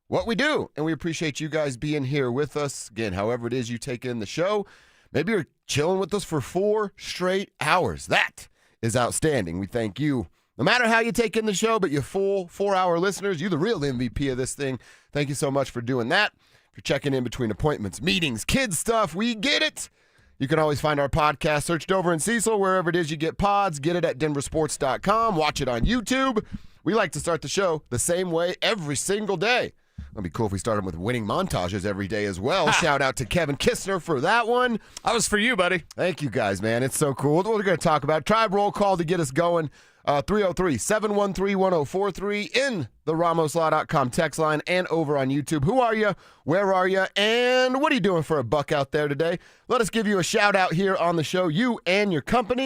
S17: what we do, and we appreciate you guys being here with us. Again, however it is you take in the show, maybe you're chilling with us for 4 straight hours. That is outstanding. We thank you. No matter how you take in the show, but you full 4-hour listeners, you're the real MVP of this thing. Thank you so much for doing that. If you're checking in between appointments, meetings, kids stuff, we get it. You can always find our podcast. Search Dover and Cecil wherever it is you get pods. Get it at DenverSports.com. Watch it on YouTube. We like to start the show the same way every single day. It'd be cool if we started with winning montages every day as well. Shout out to Kevin Kistner for that one.
S26: That was for you, buddy.
S17: Thank you guys, man. It's so cool. What we're going to talk about, tribe roll call to get us going. 303-713-1043 in the RamosLaw.com text line and over on YouTube. Who are you? Where are you? And what are you doing for a buck out there today? Let us give you a shout out here on the show, you and your company.